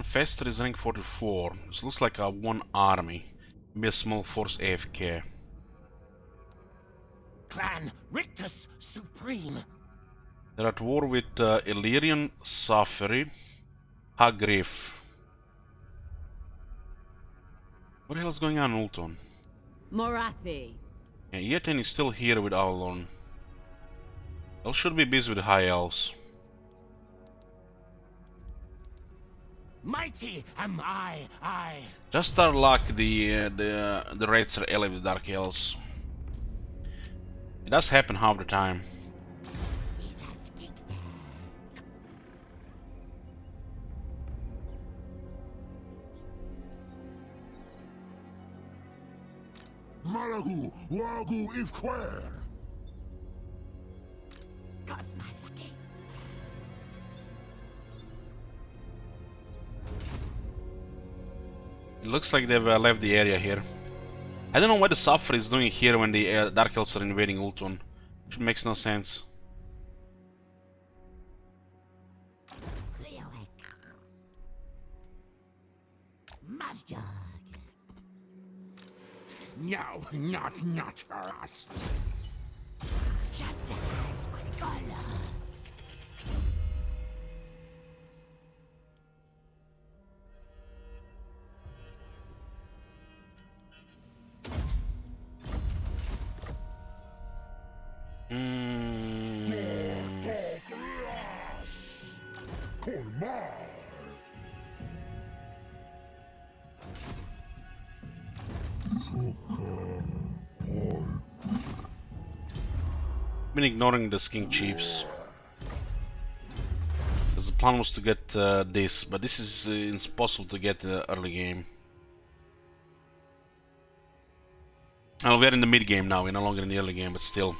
Fester is rank 44. This looks like a 1 army. Maybe a small force AFK. Clan Rictus Supreme. They're at war with Illyrian Safari, Hagrif. What the hell is going on in Ulton? Morathi. Yeah, Yeten is still here with Aulon. They should be busy with the High Elves. Mighty am I. Just our luck, the raids are ally with Dark Elves. It does happen half the time. Malagu, Wagu, Ifquare. It looks like they've left the area here. I don't know what the Suffer is doing here when the Dark Elves are invading Ultron. It makes no sense. No, not for us. Been ignoring the King Chiefs. Because the plan was to get this, but this is impossible to get early game. Oh, we're in the mid game now, we're no longer in the early game, but still.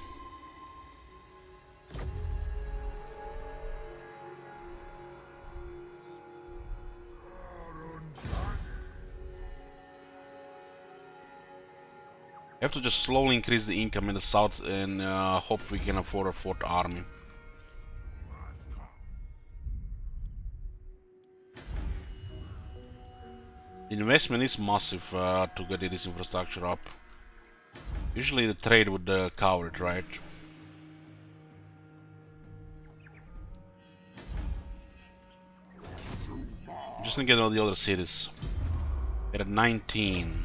We have to just slowly increase the income in the south and hope we can afford a 4th army. The investment is massive to get this infrastructure up. Usually the trade would cover it, right? Just gonna get all the other cities. We're at 19.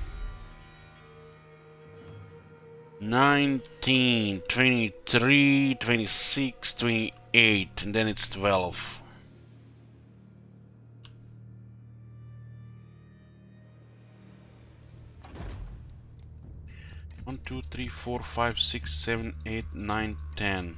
19, 23, 26, 28, and then it's 12. One, two, three, 4, 5, 6, 7, 8, 9, 10.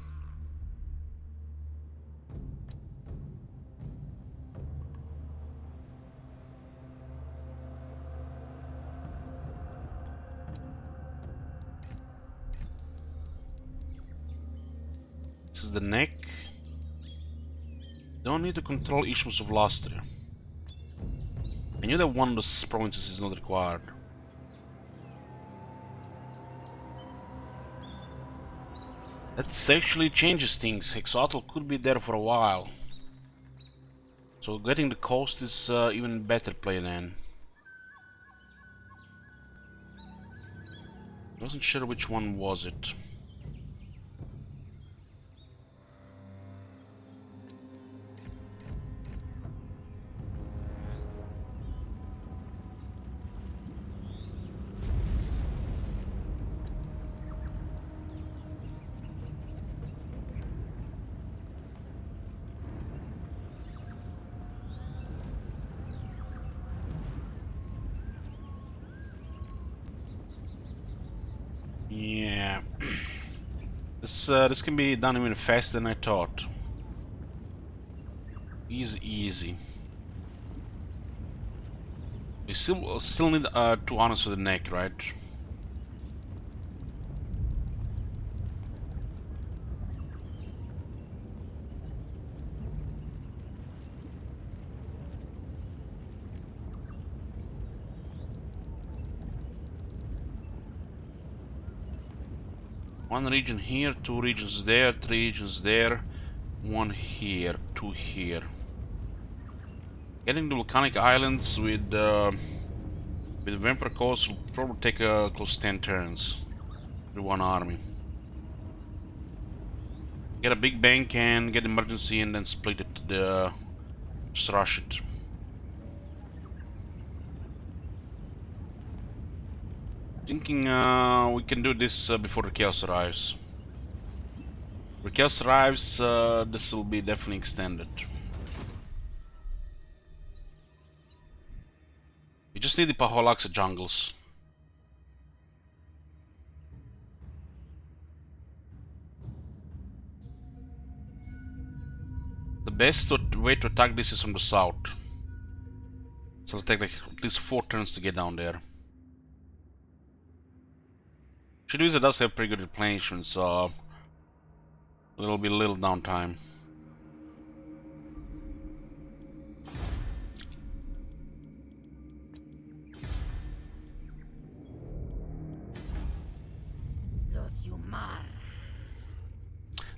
This is the neck. Don't need to control Isthmus of Lastria. I knew that one of those provinces is not required. That actually changes things. Hexatl could be there for a while. So getting the coast is even better play then. Wasn't sure which one was it. Yeah. This can be done even faster than I thought. Easy. We still need 2 honors for the neck, right? One region here, 2 regions there, 3 regions there, 1 here, 2 here. Getting the volcanic islands with Vampire Coast will probably take close to 10 turns with 1 army. Get a big bank and get emergency and then split it. Just rush it. Thinking we can do this before the chaos arrives. When chaos arrives, this will be definitely extended. We just need the Paholaxa jungles. The best way to attack this is from the south. So it'll take like at least 4 turns to get down there. Shidwiza does have pretty good replenishment, so there'll be a little downtime.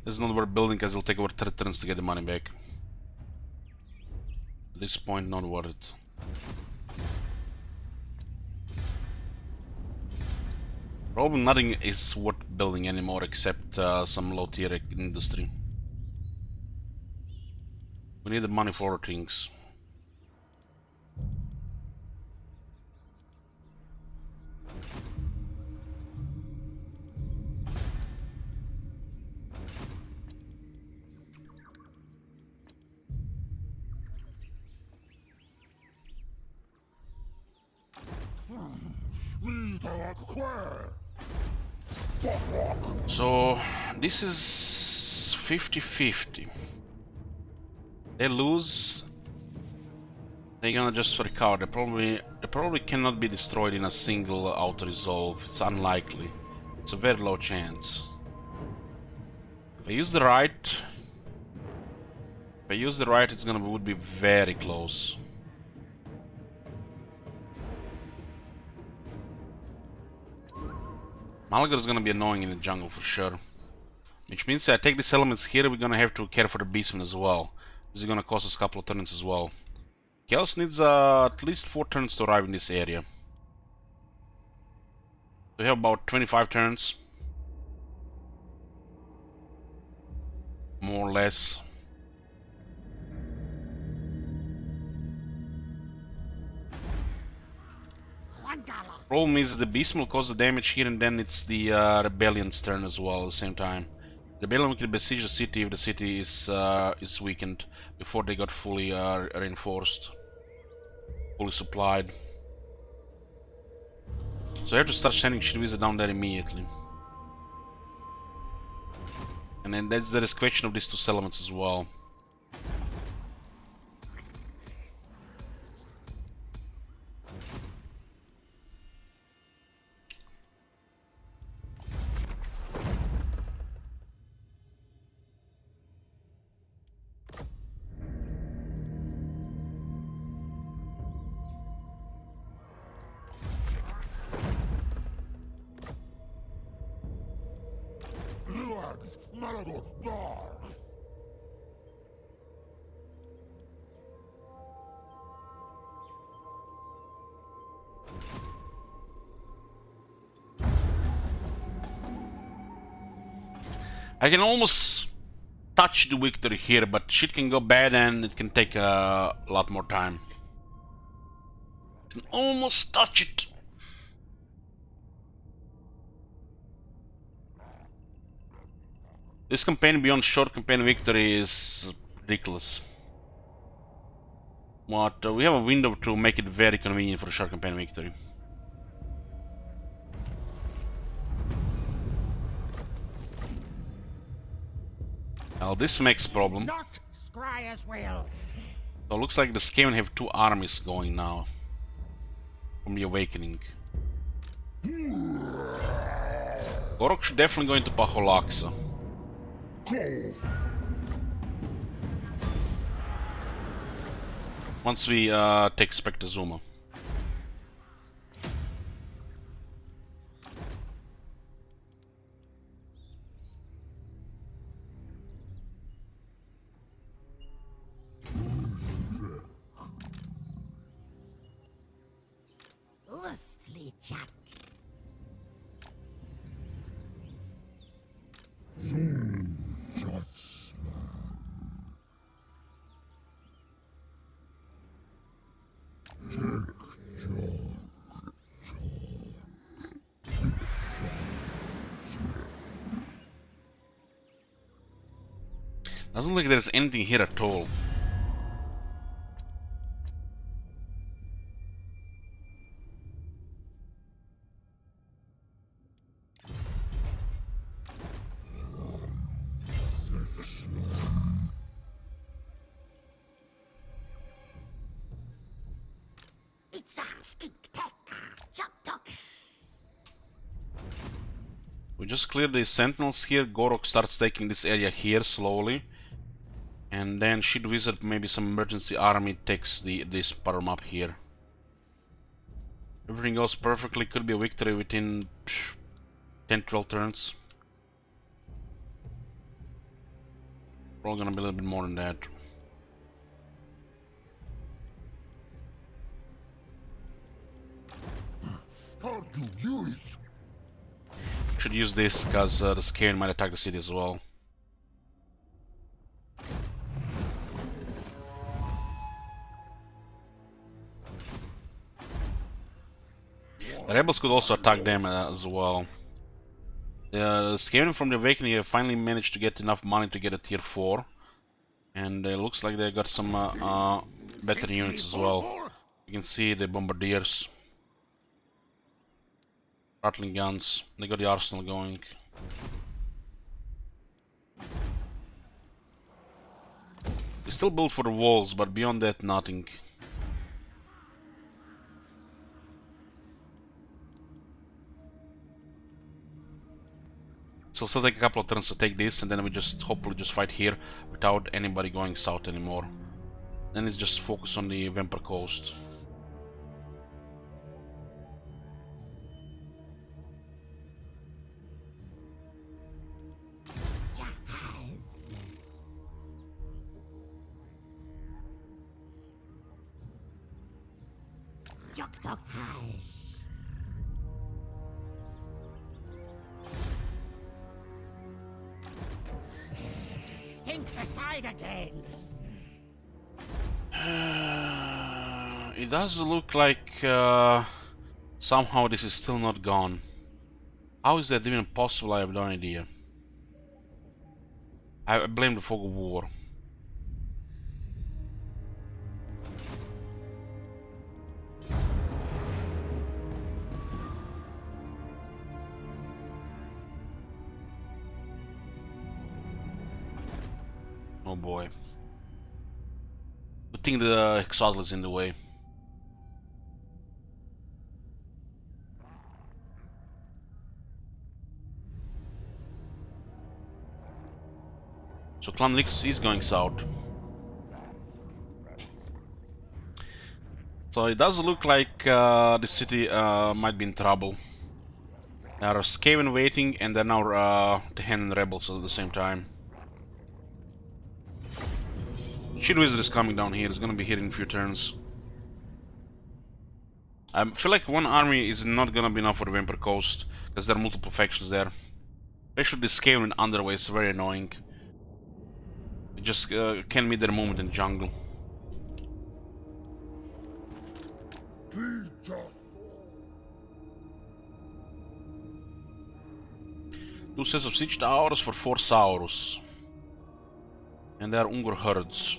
This is not worth building because it'll take over 3 turns to get the money back. At this point, not worth it. Probably nothing is worth building anymore except some low tier industry. We need the money for other things. So this is 50-50. They lose, they're gonna just recover. They probably cannot be destroyed in a single auto resolve. It's unlikely. It's a very low chance. If I use the right, it's would be very close. Malgar is gonna be annoying in the jungle for sure. Which means I take these elements here, we're gonna have to care for the beastmen as well. This is gonna cost us a couple of turns as well. Chaos needs at least 4 turns to arrive in this area. We have about 25 turns. More or less. Problem is the beast will cause the damage here, and then it's the rebellion's turn as well at the same time. The rebellion can besiege the city if the city is weakened before they got fully reinforced, fully supplied. So I have to start sending Shidwiza down there immediately. And then there is question of these 2 settlements as well. Malago, bar. I can almost touch the victory here, but shit can go bad and it can take a lot more time. Can almost touch it. This campaign beyond short campaign victory is ridiculous. But we have a window to make it very convenient for a short campaign victory. Well, this makes problem. Not Scryer's will. So it looks like the Skaven have two armies going now from the Awakening. Gorok should definitely go into Paholaxa. Once we take Spectazuma. Loosely, Jack. Doesn't look like there's anything here at all. Itza, skink, tek, chok, tok. We just cleared the sentinels here. Gorok starts taking this area here slowly. And then Shit Wizard, maybe some emergency army, takes this farm up here. Everything goes perfectly. Could be a victory within 10-12 turns. Probably gonna be a little bit more than that. Can't you use? Should use this because the Skaven might attack the city as well. The rebels could also attack them as well. The Skaven from the Awakening have finally managed to get enough money to get a tier 4. And it looks like they got some better units as well. You can see the Bombardiers. Rattling guns. They got the arsenal going. They still built for the walls, but beyond that, nothing. So it'll still take a couple of turns to take this, and then we just hopefully just fight here without anybody going south anymore. Then it's just focus on the Vampire Coast. Chok, tok, hash. Think aside again. It does look like somehow this is still not gone. How is that even possible? I have no idea. I blame the fog of war. Oh boy. Good thing the Hexatl is in the way. So Clan Lictus is going south. So it does look like the city might be in trouble. There are Skaven waiting, and then our the Hen Rebels at the same time. Shield Wizard is coming down here. It's gonna be here in a few turns. I feel like one army is not gonna be enough for the Vampire Coast, because there are multiple factions there. Especially the Skaven underway is very annoying. It just can't meet their movement in jungle. Two sets of siege towers for 4 Saurus. And they are Ungur herds.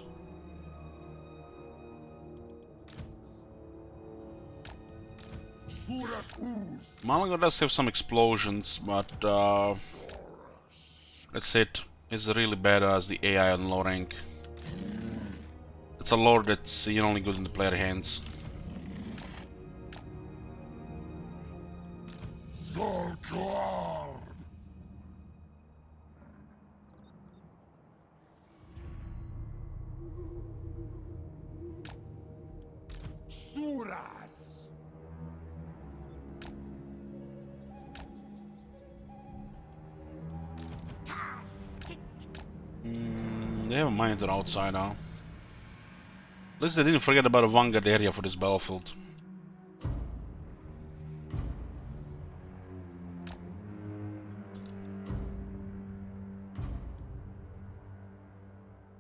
Malaga does have some explosions, but that's it. It's really bad as the AI on low rank. It's a lore that's only good in the player hands. They have a monitor outside now. At least they didn't forget about a vanguard area for this battlefield.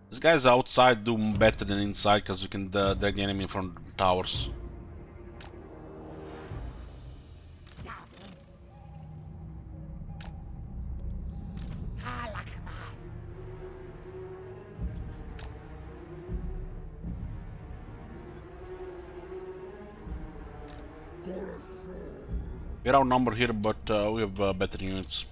These guys outside do better than inside because we can drag the enemy from towers. We're outnumbered here, but we have better units.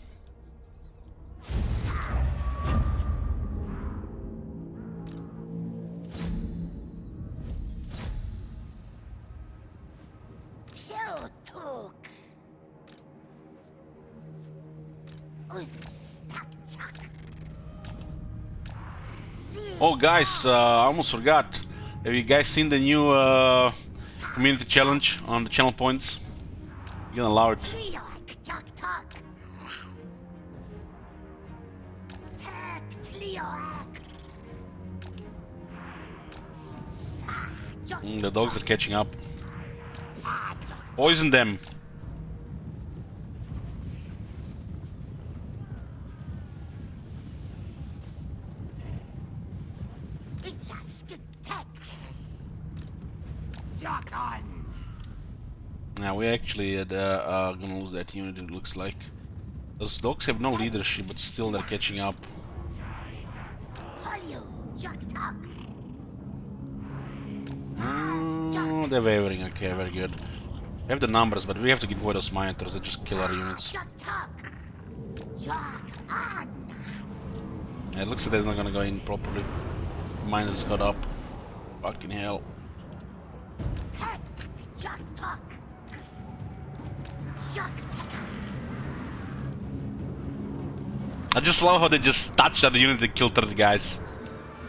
Oh guys, I almost forgot. Have you guys seen the new community challenge on the channel points? You can allow it. The dogs are catching up. Poison them. Now we actually gonna lose that unit, it looks like. Those dogs have no leadership, but still they're catching up. They're wavering, okay, very good. We have the numbers, but we have to get avoid those monitors that just kill our units. Yeah, it looks like they're not gonna go in properly. Miners got up. Fucking hell. I just love how they just touched at the unit and killed 30 guys.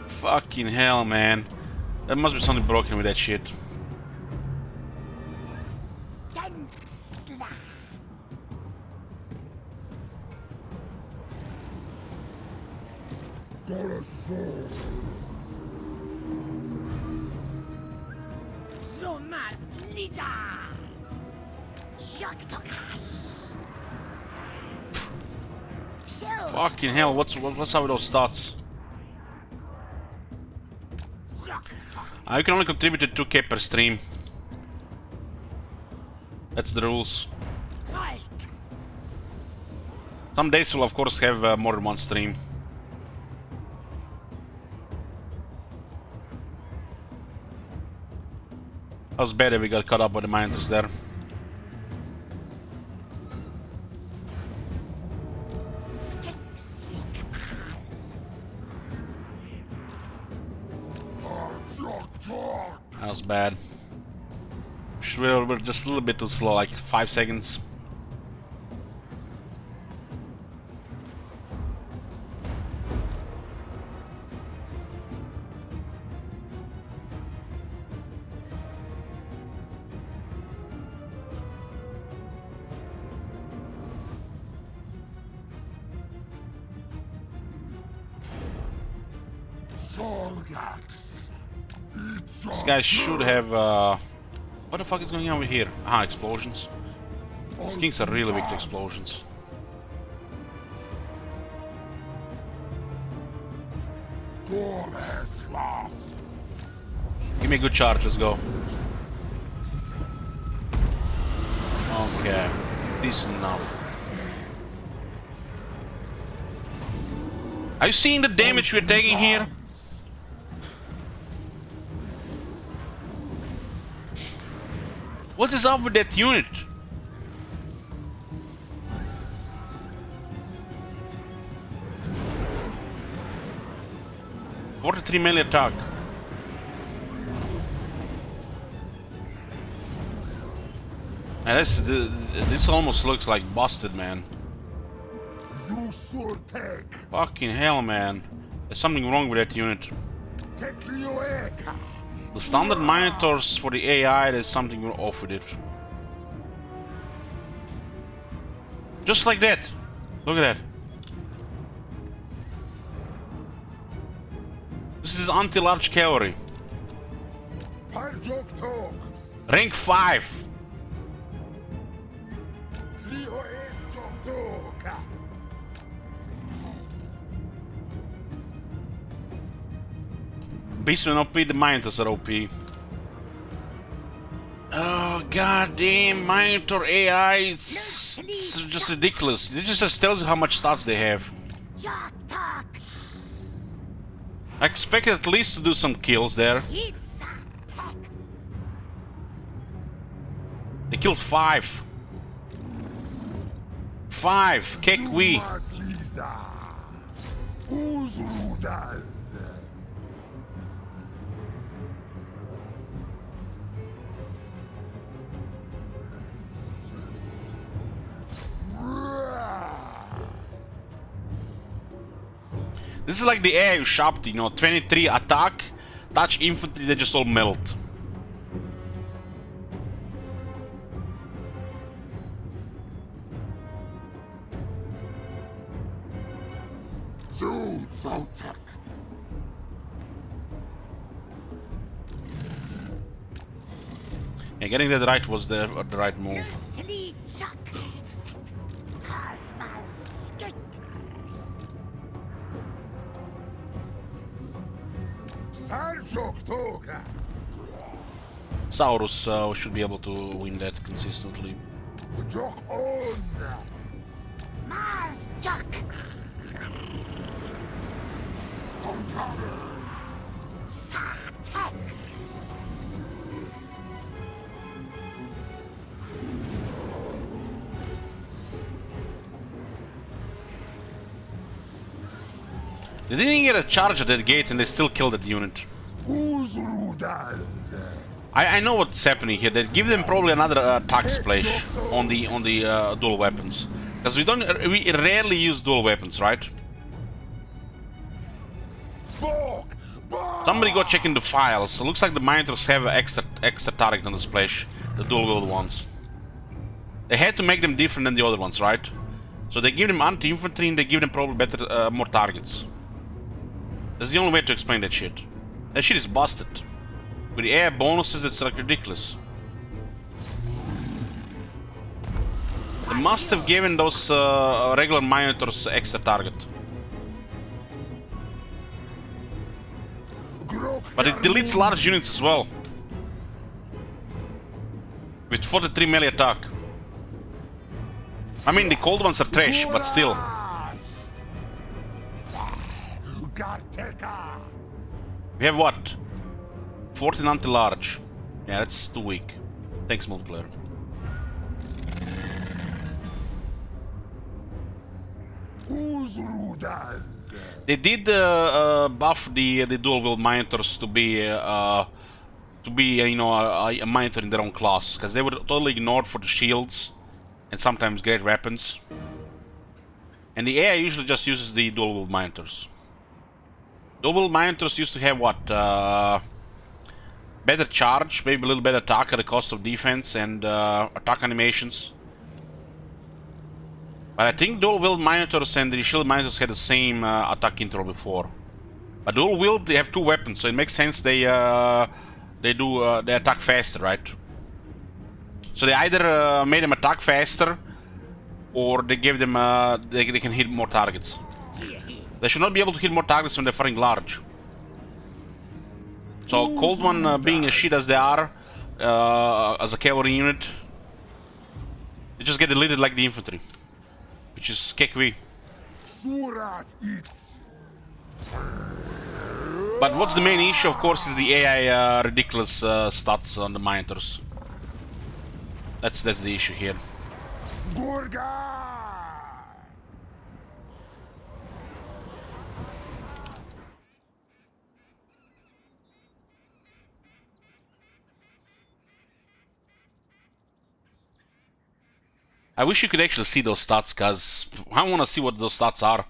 Fucking hell, man. There must be something broken with that shit. Fucking hell, what's up with those stats? You can only contribute to 2k per stream. That's the rules. Some days will of course have more than one stream. That was bad that we got caught up by the miners there. That was bad. We're just a little bit too slow, like 5 seconds. Sorgax. Itza. This guy should have. What the fuck is going on over here? Ah, explosions. These kings are really weak to explosions. Gorgeslas. Give me a good charge. Let's go. Okay, this is enough. Are you seeing the damage we're taking here? What is up with that unit? $43 melee attack. And this almost looks like busted, man. Zusurtek. Fucking hell, man. There's something wrong with that unit. Teklioeka. The standard monitors for the AI, there's something off with it. Just like that. Look at that. This is anti-large cavalry. Parjok tok. Rank 5. Tlioeka. Beastmen OP, the monitors are OP. Oh goddamn, monitor AI, it's just ridiculous. It just tells you how much stats they have. Jock talk. I expected at least to do some kills there. Itza tech. They killed 5. 5. Kekwi. Masliza. Uzrudals. This is like the AI you shopped, you know, 23 attack, touch infantry, they just all melt. Zuzotek. Yeah, getting that right was the right move. Lustly chuck. Cosmos skink. Sarjok toka. Saurus should be able to win that consistently. Jok on. Mars chuck. Sa-tech. They didn't get a charge at that gate and they still killed that unit. Uzrudals. I know what's happening here. They give them probably another attack splash on the dual weapons, because we rarely use dual weapons, right? Fuck. Somebody go check in the files. It looks like the monitors have an extra target on the splash, the dual wield ones. They had to make them different than the other ones, right? So they give them anti-infantry and they give them probably better, more targets. That's the only way to explain that shit. That shit is busted. With the air bonuses, it's like ridiculous. They must have given those regular monitors extra target. But it deletes large units as well. With 43 melee attack. I mean, the cold ones are trash, but still. Garteka. We have what? 14 anti-large. Yeah, that's too weak. Thanks, multiplayer. Uzrudals. They did buff the dual wield monitors to be you know a monitor in their own class, because they were totally ignored for the shields and sometimes great weapons. And the AI usually just uses the dual wield monitors. Dual wield monitors used to have what? Better charge, maybe a little better attack at the cost of defense and attack animations. But I think dual wield monitors and the shield monitors had the same attack intro before. But dual wield, they have two weapons, so it makes sense they attack faster, right? So they either made them attack faster, or they gave them they can hit more targets. They should not be able to hit more targets when they're fighting large. So Cold One, being as shit as they are, as a cavalry unit, they just get deleted like the infantry, which is kekwi. Suras Itza. But what's the main issue, of course, is the AI ridiculous stats on the Minotors. That's the issue here. Gorga. I wish you could actually see those stats, cause I want to see what those stats are.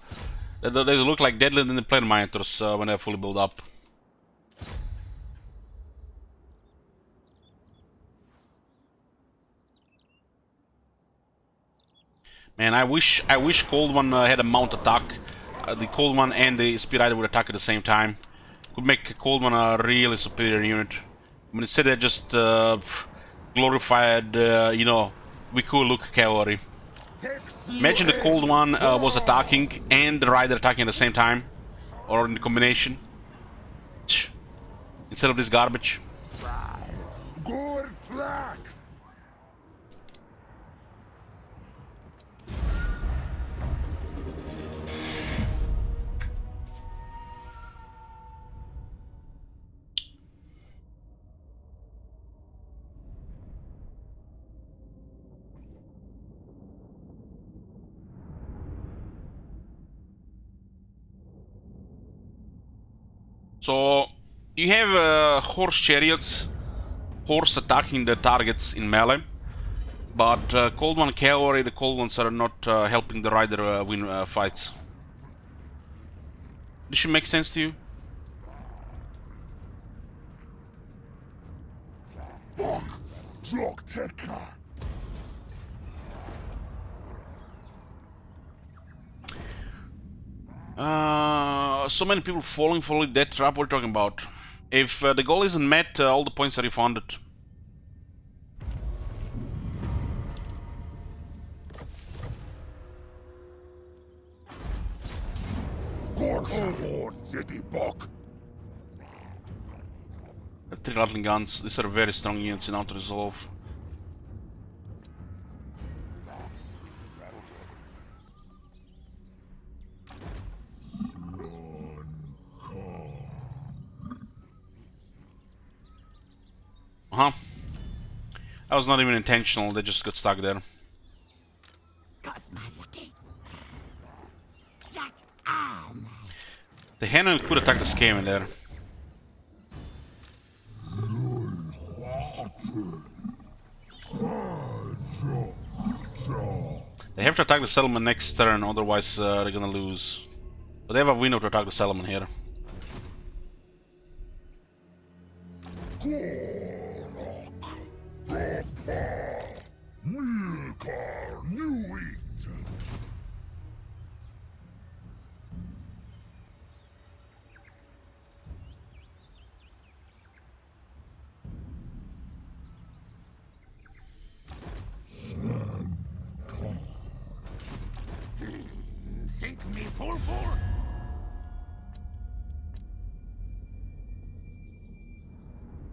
They look like deadly than the player Minotors when they're fully built up. Man, I wish Cold One had a mount attack. The Cold One and the Speed Rider would attack at the same time. Could make Cold One a really superior unit. But instead they just glorified, you know, we cool look cavalry. Imagine the Cold One was attacking and the Rider attacking at the same time. Or in the combination. Instead of this garbage. Gor Plax. So you have horse chariots, horse attacking the targets in melee, but Cold One cavalry, the Cold Ones are not helping the Rider win fights. This should make sense to you? Drog Tekka. So many people falling for that trap. What are you talking about? If the goal isn't met, all the points are refunded. Gor City Bok. Three Rattling guns. These are very strong units in auto resolve. That was not even intentional, they just got stuck there. Cosmaski. Jack Arm. The Hanon could attack the Skaven there. They have to attack the settlement next turn, otherwise they're gonna lose. But they have a window to attack the settlement here. Milkar Nuit. Think me full.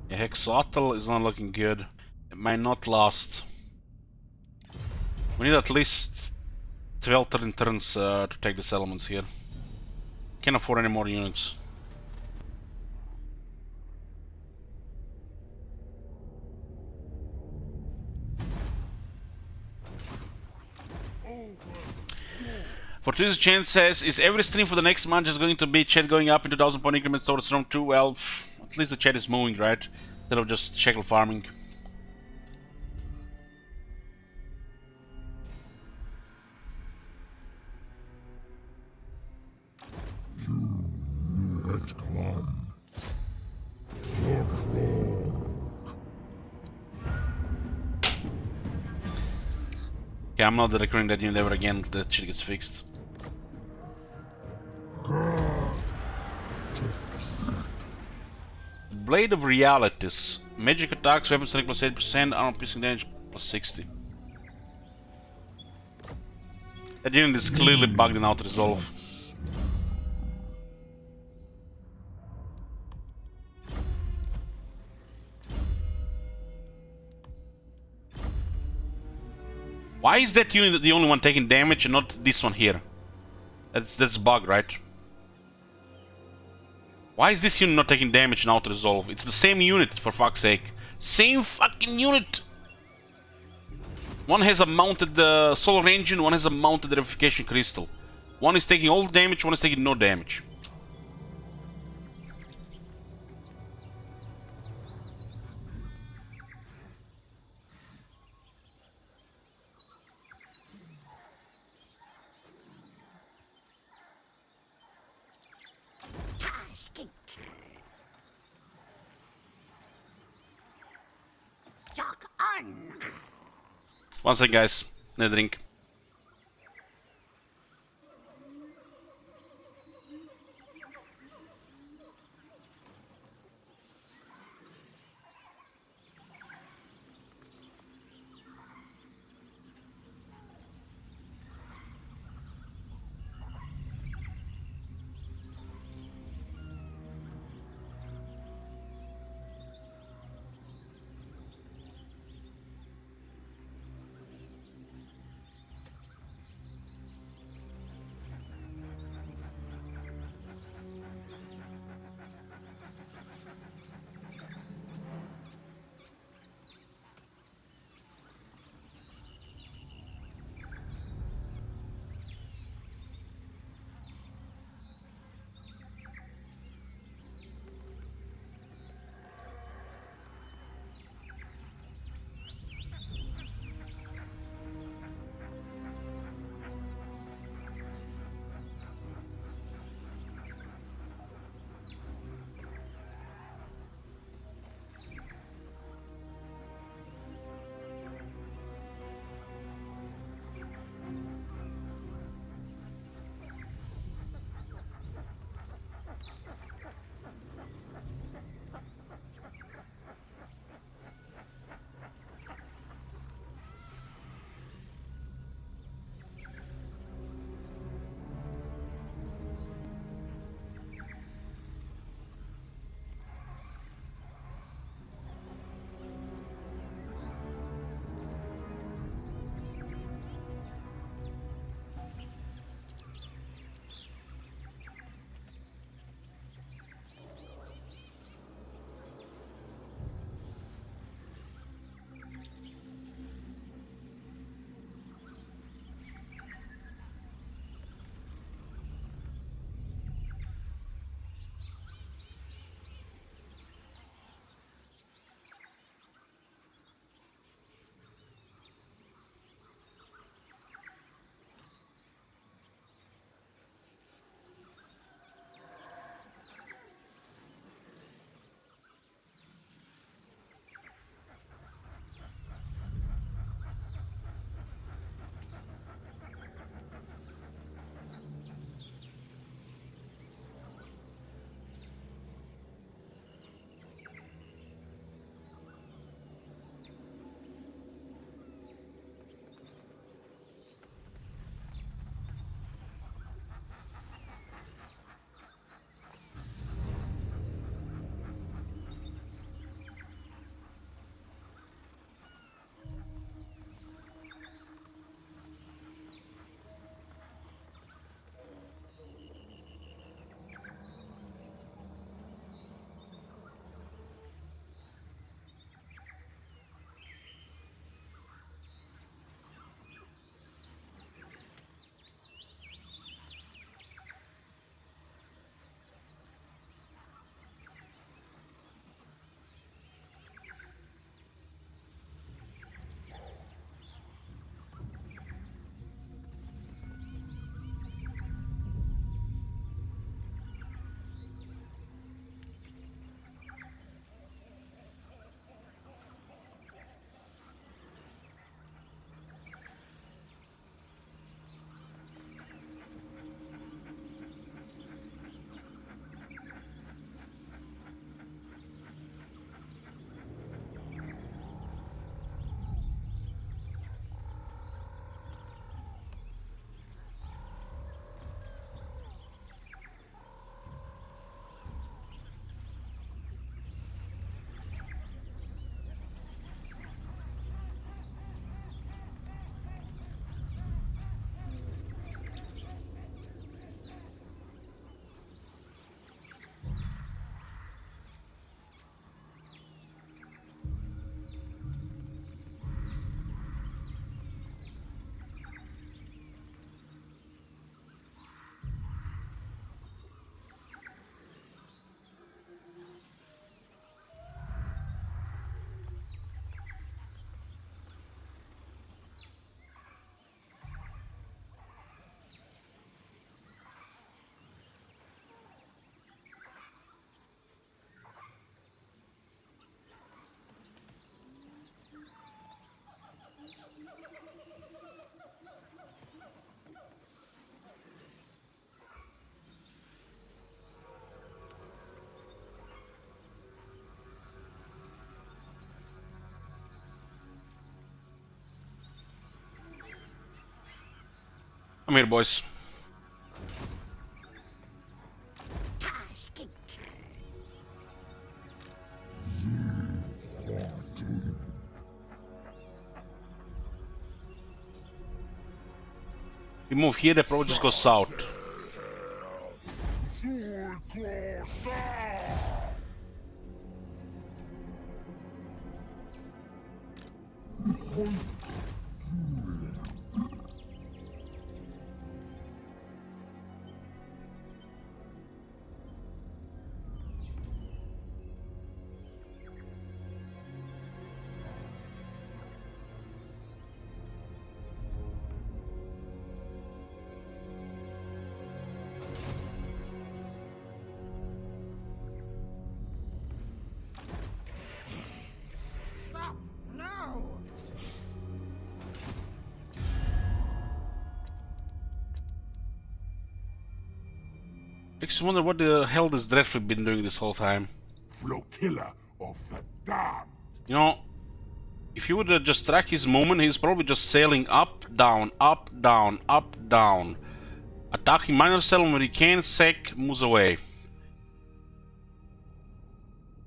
Yeah, Hexatl is not looking good. It might not last. We need at least 12-13 turns to take the settlements here. Can't afford any more units. Fortuitous Chance says, is every stream for the next month just going to be chat going up in 2000 point increments towards Storm 2? Well, at least the chat is moving, right? Instead of just shekel farming. Okay, I'm not recurring that unit ever again, that shit gets fixed. Blade of Realities. Magic attacks, weapon strength plus 8%, armor piercing damage plus 60. That unit is clearly bugged in Out Resolve. Why is that unit the only one taking damage and not this one here? That's bug, right? Why is this unit not taking damage in Out Resolve? It's the same unit, for fuck's sake. Same fucking unit! One has a mounted Solar Engine, one has a mounted Verification Crystal. One is taking all damage, one is taking no damage. Skink. Talk on. One second, guys. Need a drink. Come here, boys. Tasking. We move here, they probably just go south. Stop! No! Makes you wonder what the hell this Dreadfleet been doing this whole time. Flotilla of the damned. You know, if you would just track his movement, he's probably just sailing up, down, up, down, up, down. Attacking minor settlement when he can, sec, moves away.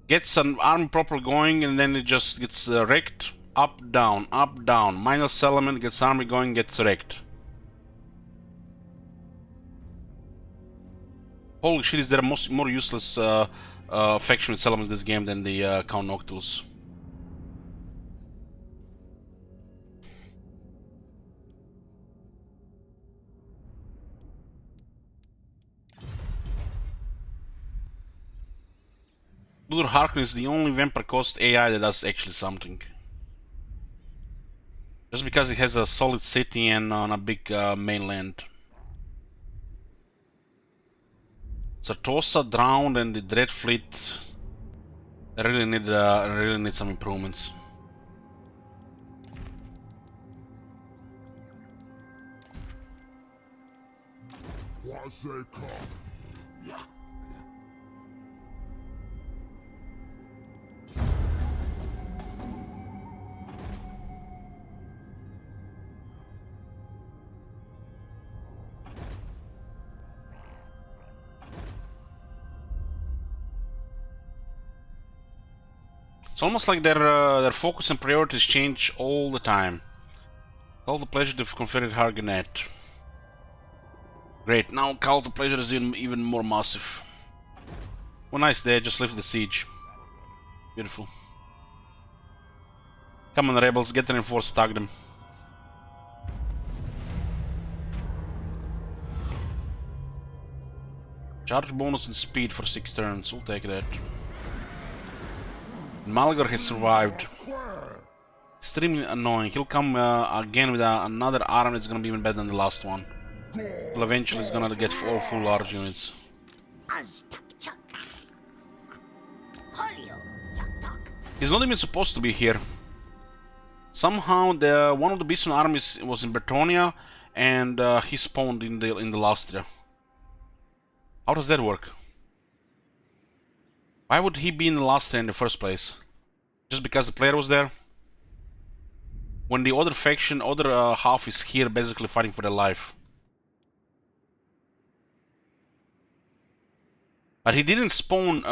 Gets an army proper going and then it just gets wrecked. Up, down, up, down. Minor settlement gets army going, gets wrecked. Holy shit, is there a more useless faction with settlements in this game than the Count Noctilus? Luther Harkness is the only Vampire Coast AI that does actually something. Just because it has a solid city and on a big mainland. Sartosa drowned and the Dread Fleet really need some improvements. Waseka. It's almost like their focus and priorities change all the time. Call the Pleasure to confederate Hargonet. Great, now Call the Pleasure is even more massive. Well, nice there, just lifted the siege. Beautiful. Come on, rebels, get reinforced, attack them. Charge bonus and speed for 6 turns, we'll take that. Malagor has survived. Extremely annoying. He'll come again with another arm that's gonna be even better than the last one. Well, eventually he's gonna get all full large units. He's not even supposed to be here. Somehow one of the Beastman armies was in Bretonia and he spawned in the Lastria. How does that work? Why would he be in the Lastria in the first place? Just because the player was there? When the other faction, other half is here basically fighting for their life. But he didn't spawn,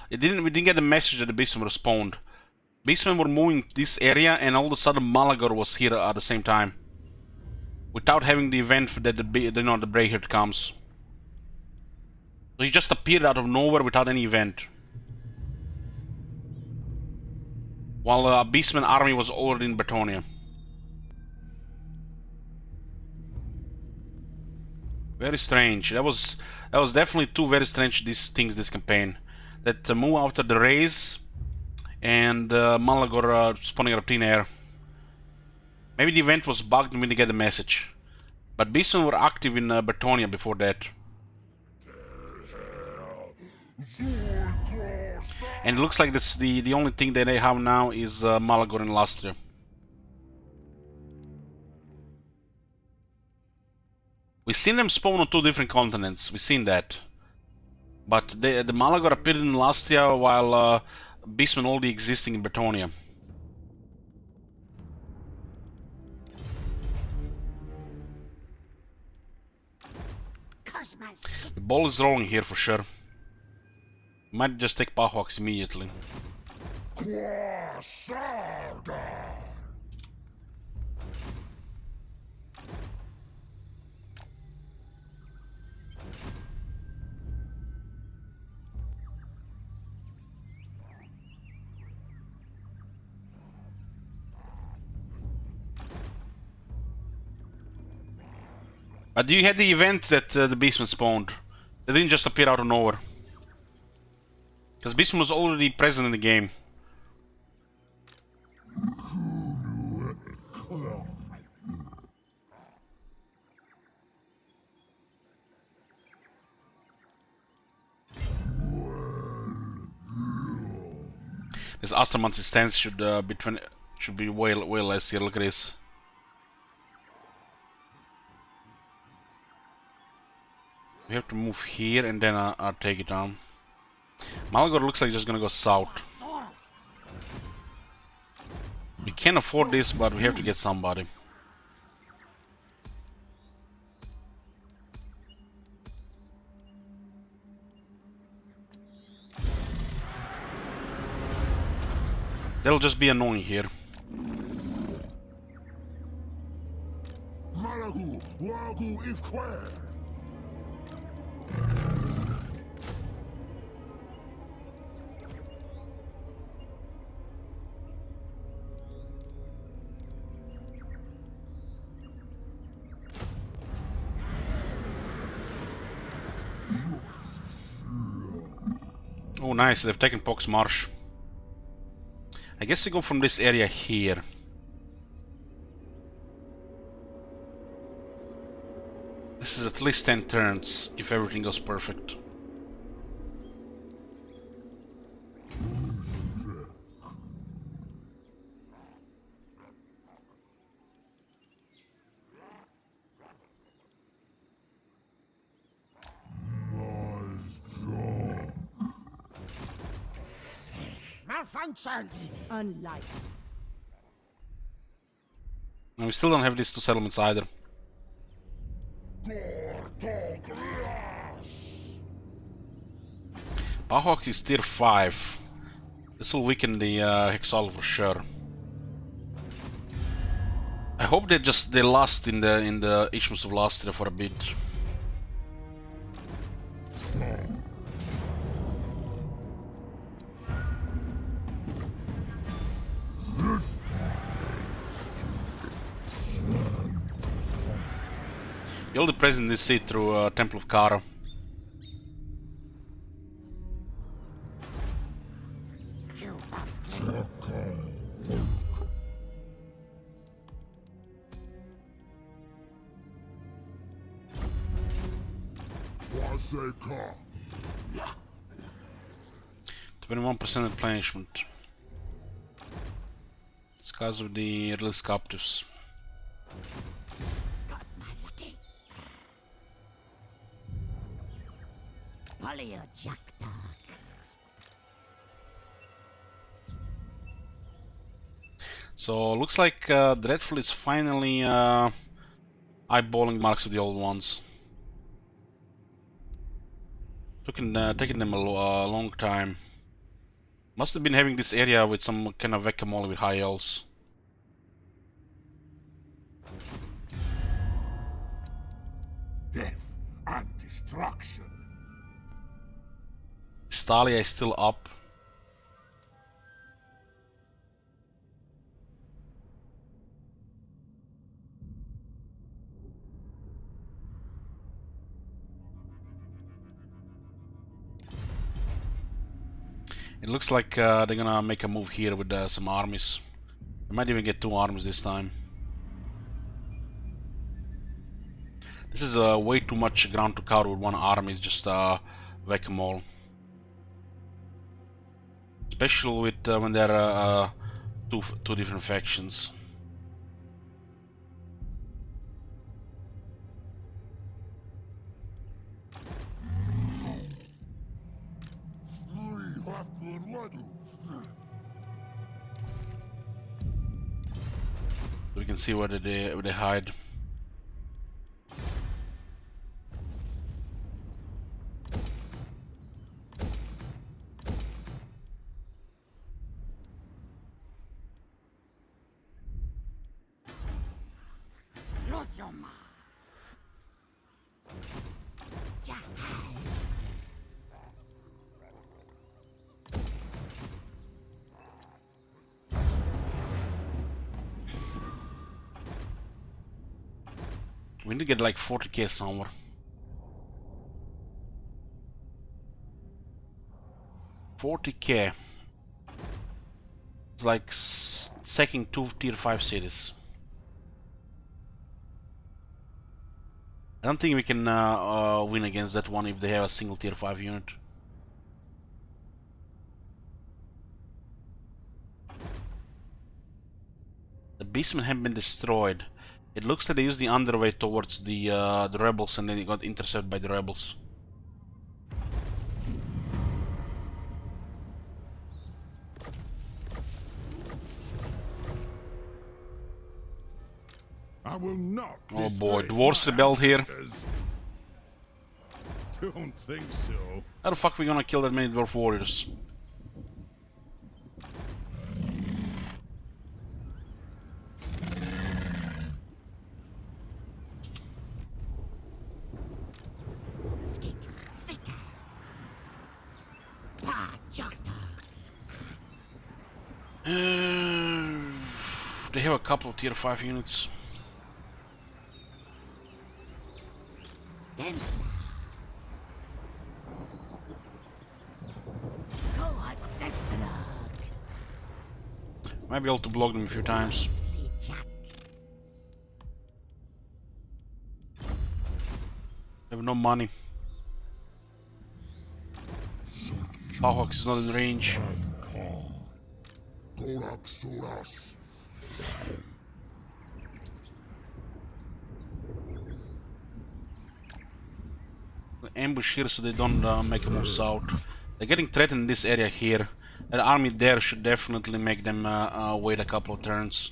we didn't get the message that the Beastmen were spawned. Beastmen were moving this area and all of a sudden Malagor was here at the same time. Without having the event that the Brayheart comes. So he just appeared out of nowhere without any event. While a Beastman army was already in Bretonia. Very strange. That was definitely two very strange things this campaign. That move after the raise and Malagor spawning out of thin air. Maybe the event was bugged and we didn't get the message. But Beastmen were active in Bretonia before that. And it looks like this the only thing that they have now is Malagor and Lastria. We've seen them spawn on 2 different continents, we've seen that. But the Malagor appeared in Lastria while Beastmen already existing in Bretonia. my skin. The ball is rolling here for sure. Might just take Pahwax immediately. Quasarga! But you had the event that the Beastman spawned. They didn't just appear out of nowhere. Because Beastman was already present in the game. This Astromancy stance should be should be way less here. Look at this. We have to move here and then I'll take it down. Malagor looks like just gonna go south. We can't afford this, but we have to get somebody. They'll just be annoying here. Malagu, Wagu Ifquare! Oh nice, they've taken Pox Marsh. I guess they go from this area here. This is at least 10 turns, if everything goes perfect. Malfunction. Unlike. And we still don't have these two settlements either. Pahwax is tier 5. This will weaken the Hexal for sure. I hope they last in the Isthmus of Lastria for a bit. You're the present in this seat through Temple of Kara. Waseka! 21% replenishment. It's because of the release captives. Cosmascape. Polio Jackdog. So looks like Dreadful is finally eyeballing marks of the old ones. Taking them a long time. Must have been having this area with some kind of whack-a-mole with high elves. Death and destruction! Stalia is still up. It looks like they're gonna make a move here with some armies. They might even get 2 armies this time. This is way too much ground to cover with 1 army. It's just whack-a-mole. Especially with when there are two different factions. We can see where they hide. We need to get like 40k somewhere. $40k. It's like sacking 2 tier 5 cities. I don't think we can win against that one if they have a single tier 5 unit. The beastmen have been destroyed. It looks like they used the underway towards the rebels and then it got intercepted by the rebels. I will not. Oh boy, disgrace dwarves my rebelled here. ancestors. Don't think so. How the fuck are we gonna kill that many dwarf warriors? They have a couple of tier 5 units. Might be able to block them a few times. They have no money. Pawhawks is not in range. Ambush here so they don't make a move south. They're getting threatened in this area here. That army there should definitely make them wait a couple of turns.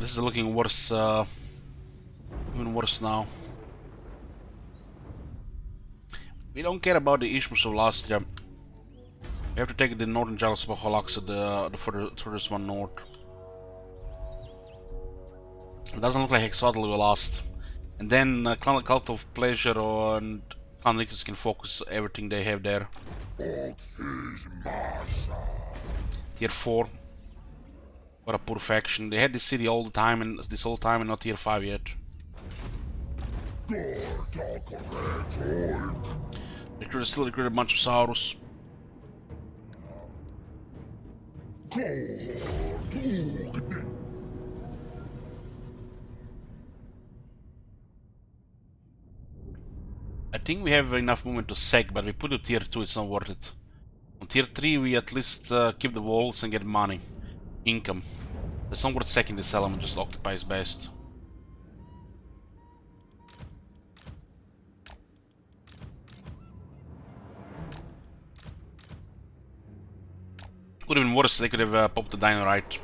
This is looking worse, even worse now. We don't care about the Ishmaels of last year. We have to take the northern Giles of Holaxa, the furthest one north. It doesn't look like Hexadal we lost. And then Cult of Pleasure and Clan Nicholas can focus everything they have there. Tier 4. What a poor faction. They had this city all the time and this whole time and not tier 5 yet. They still recruited a bunch of Saurus. I think we have enough movement to sack, but we put it tier 2, it's not worth it. On tier 3 we at least keep the walls and get money. Income. There's not worth sacking this element, just occupies best. Would have been worse, they could have popped the dino right.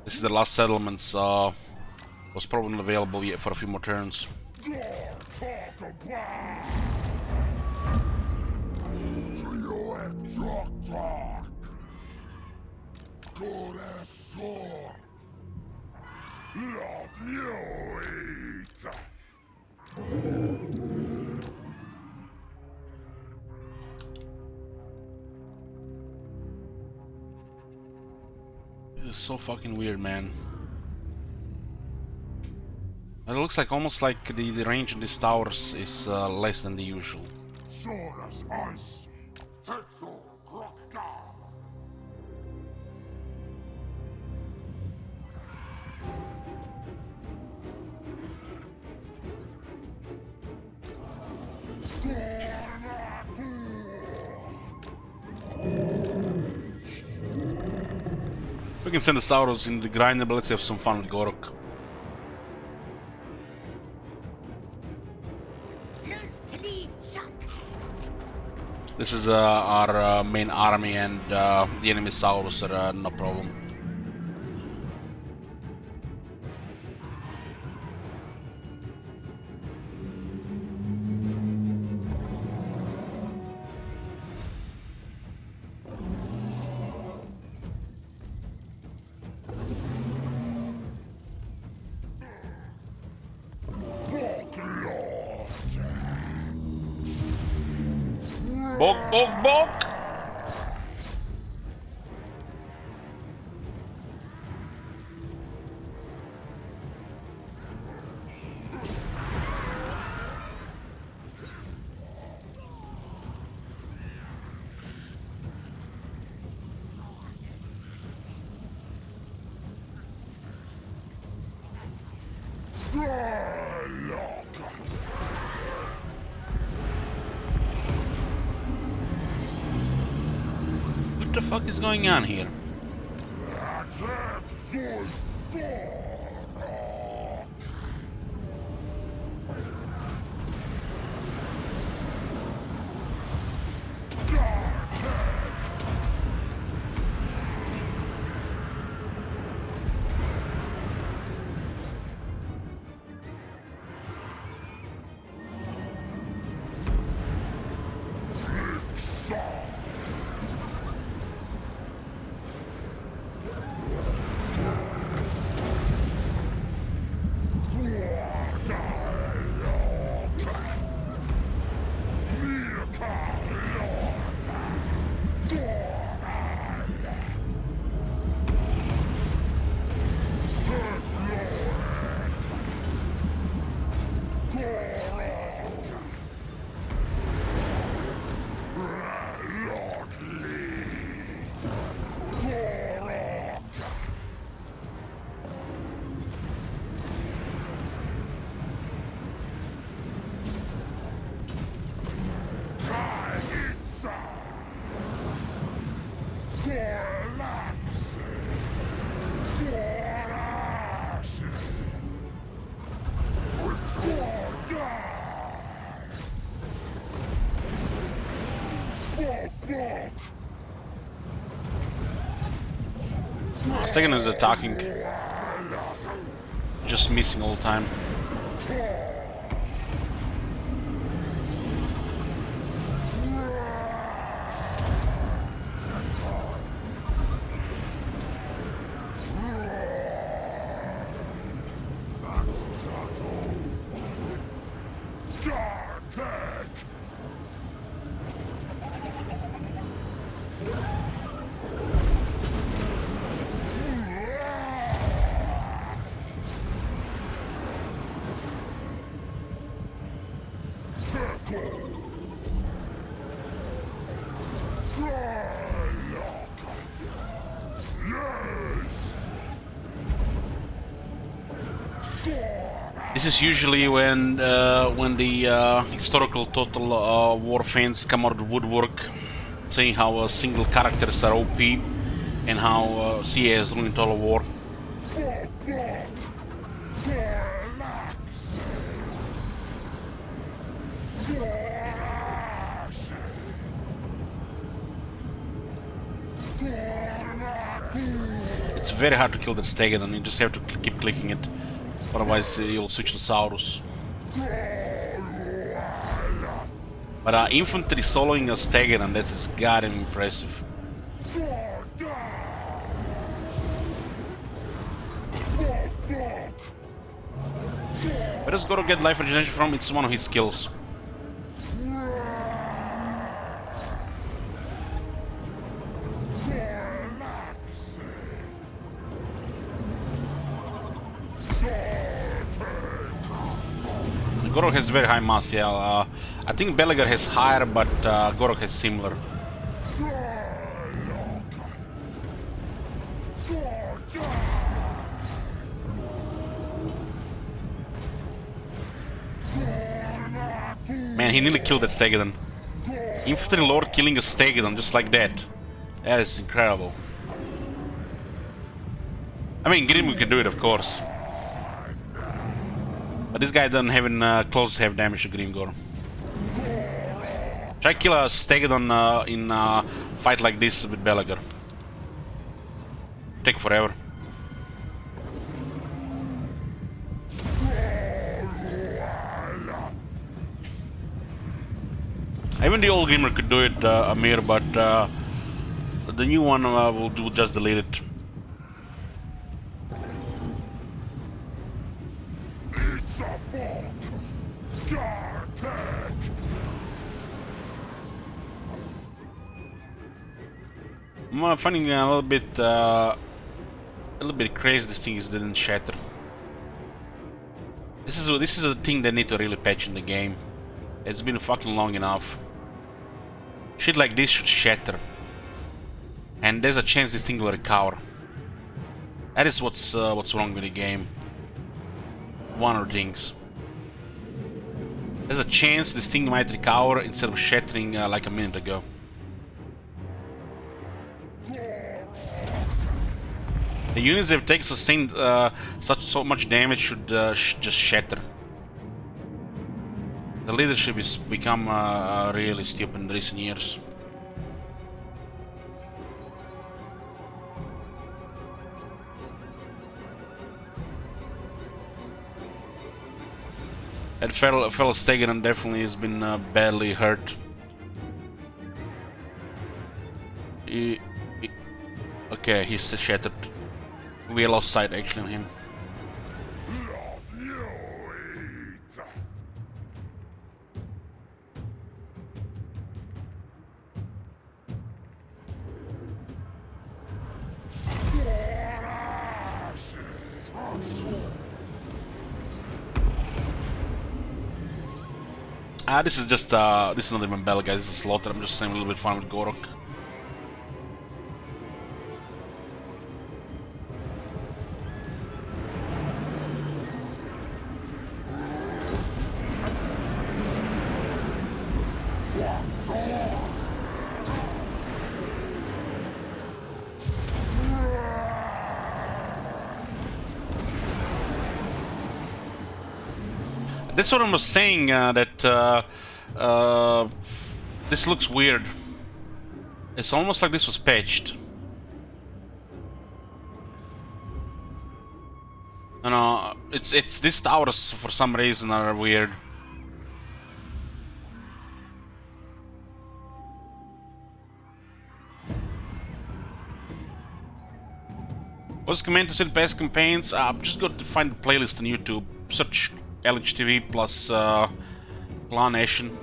This is the last settlements, was probably not available yet for a few more turns. This is so fucking weird, man. It looks like almost like the range of these towers is less than the usual. We can send the Sauros in the grinder, but let's have some fun with Gorok. This is our main army, and the enemy Sauros are no problem. Bog, bog, bog! What the fuck is going on here? Second is attacking. Just missing all the time. This is usually when the historical Total War fans come out of the woodwork, saying how single characters are OP and how CA has ruined Total War. It's very hard to kill that Stegadon, you just have to keep clicking it. Otherwise, you'll switch to Saurus. But infantry soloing a Stegadon, that is goddamn impressive. Where does Goro get life regeneration from? It's one of his skills. Gorok has very high mass, yeah. I think Belagar has higher, but Gorok has similar. Man, he nearly killed that Stegadon. Infantry Lord killing a Stegadon just like that. That is incredible. I mean, Grim can do it, of course. But this guy doesn't have close have damage to Grimgor. Try kill a Stegadon in a fight like this with Belagar. Take forever. Even the old Grimmer could do it, Amir, but the new one will just delete it. I'm finding a little bit crazy this thing didn't shatter. This is a thing they need to really patch in the game. It's been fucking long enough. Shit like this should shatter. And there's a chance this thing will recover. That is what's wrong with the game. One or things. There's a chance this thing might recover instead of shattering like a minute ago. The units that take sustained so much damage should just shatter. The leadership has become really stupid in recent years. That fellow Stegeran definitely has been badly hurt. Okay, he's shattered. We lost sight actually on him. This is just this is not even Bell, guys. This is Slaughter. I'm just saying a little bit fun with Gorok. That's what I was saying, that this looks weird. It's almost like this was patched. You know, it's these towers for some reason are weird. What's command to set past campaigns? I'm just going to find the playlist on YouTube. Search LHTV plus Clan Nation.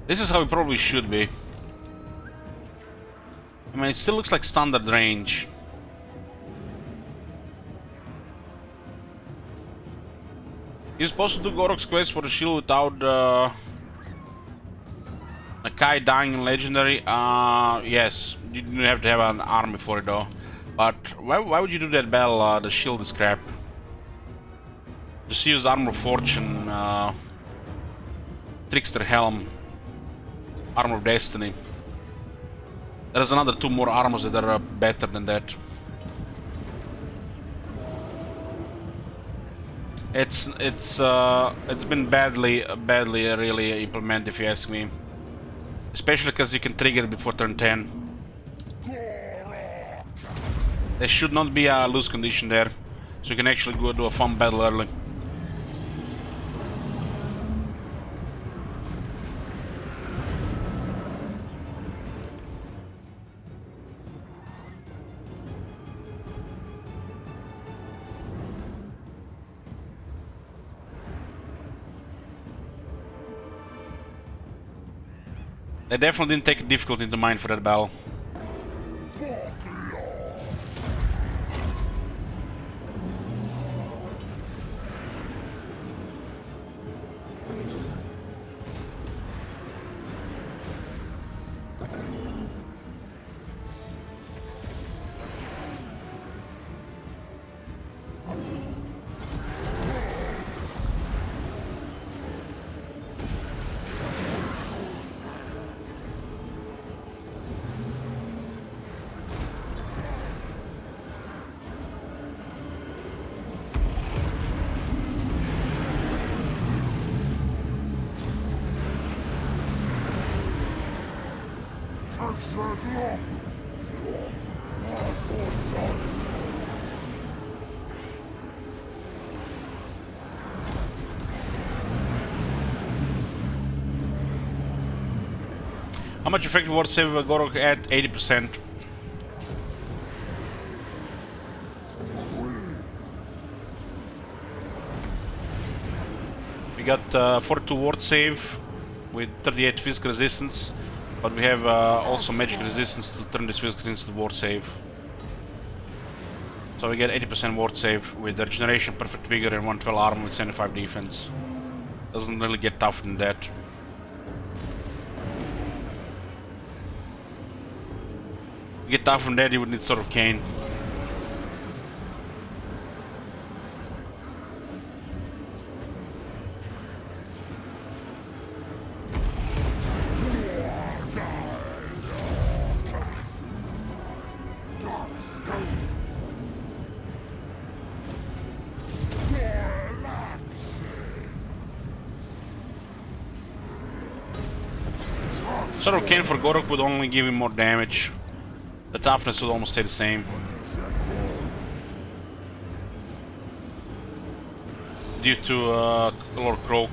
This is how it probably should be. I mean, it still looks like standard range. You're supposed to do Gorok's quest for the shield without a Kai dying in Legendary? Yes. You do have to have an army for it though. But why would you do that, Bell? The shield is crap. Just use Armor of Fortune, Trickster Helm, Armor of Destiny. There's another 2 more armors that are better than that. It's been badly really implemented, if you ask me. Especially because you can trigger it before turn 10. There should not be a lose condition there, so you can actually go do a fun battle early. They definitely didn't take difficulty into mind for that battle. How much effective ward save Gorok at 80%? We got 42 ward save, with 38 physical resistance, but we have also magic resistance to turn this physical into ward save. So we get 80% ward save with regeneration, perfect vigor, and 112 armor with 75 defense. Doesn't really get tougher than that. To get tougher than that, you would need Sword of Cain. Sword of Cain for Gorok would only give him more damage. The toughness would almost stay the same. Due to Lord Croak.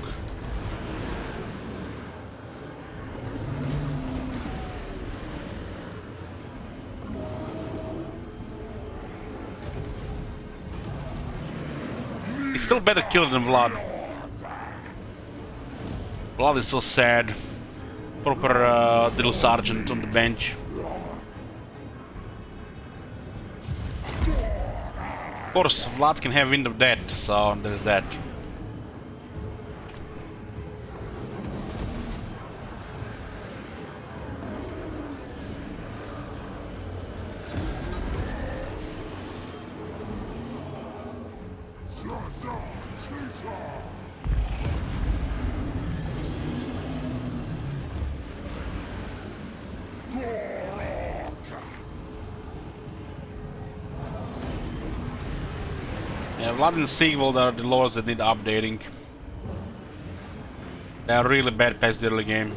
He's still better killed than Vlad. Vlad is so sad. Proper drill sergeant on the bench. Of course, Vlad can have Wind of Death, so there's that. Yeah, Vlad and Sigvald are the lords that need updating. They are really bad past the early game.